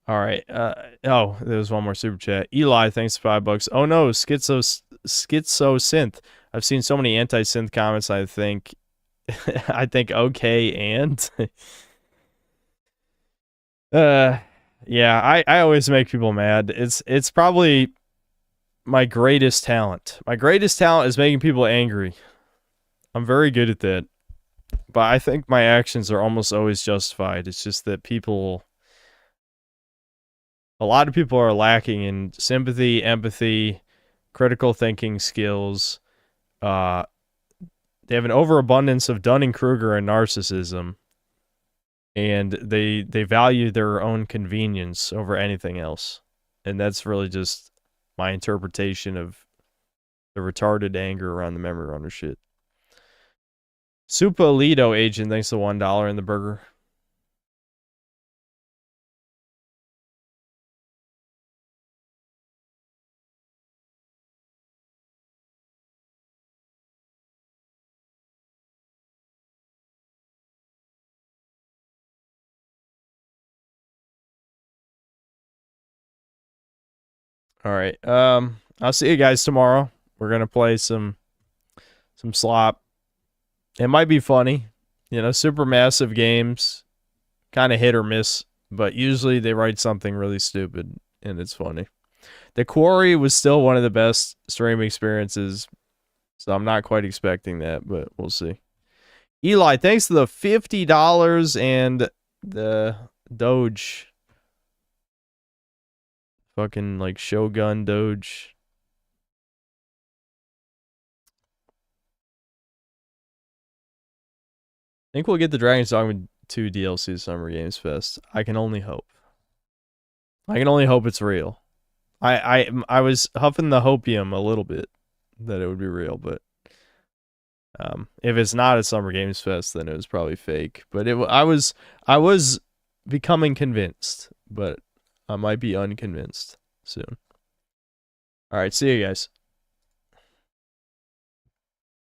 All right. Oh, there was one more super chat. Eli, thanks for $5. Oh no, Schizo-Synth. I've seen so many anti-synth comments. I think okay and. Yeah, I always make people mad. It's probably my greatest talent. My greatest talent is making people angry. I'm very good at that. But I think my actions are almost always justified. It's just that a lot of people are lacking in sympathy, empathy, critical thinking skills. They have an overabundance of Dunning-Kruger and narcissism. And they value their own convenience over anything else. And that's really just my interpretation of the retarded anger around the memory runner shit. Super Lido agent, thanks to $1 in the burger. All right. I'll see you guys tomorrow. We're gonna play some slop. It might be funny. You know, super massive games, kind of hit or miss, but usually they write something really stupid and it's funny. The Quarry was still one of the best streaming experiences, so I'm not quite expecting that, but we'll see. Eli, thanks to the $50 and the Doge. Fucking like Shogun Doge. I think we'll get the Dragon's Dogma 2 DLC Summer Games Fest. I can only hope. I can only hope it's real. I was huffing the hopium a little bit that it would be real, but if it's not a Summer Games Fest, then it was probably fake. But I was becoming convinced, but I might be unconvinced soon. All right, see you guys.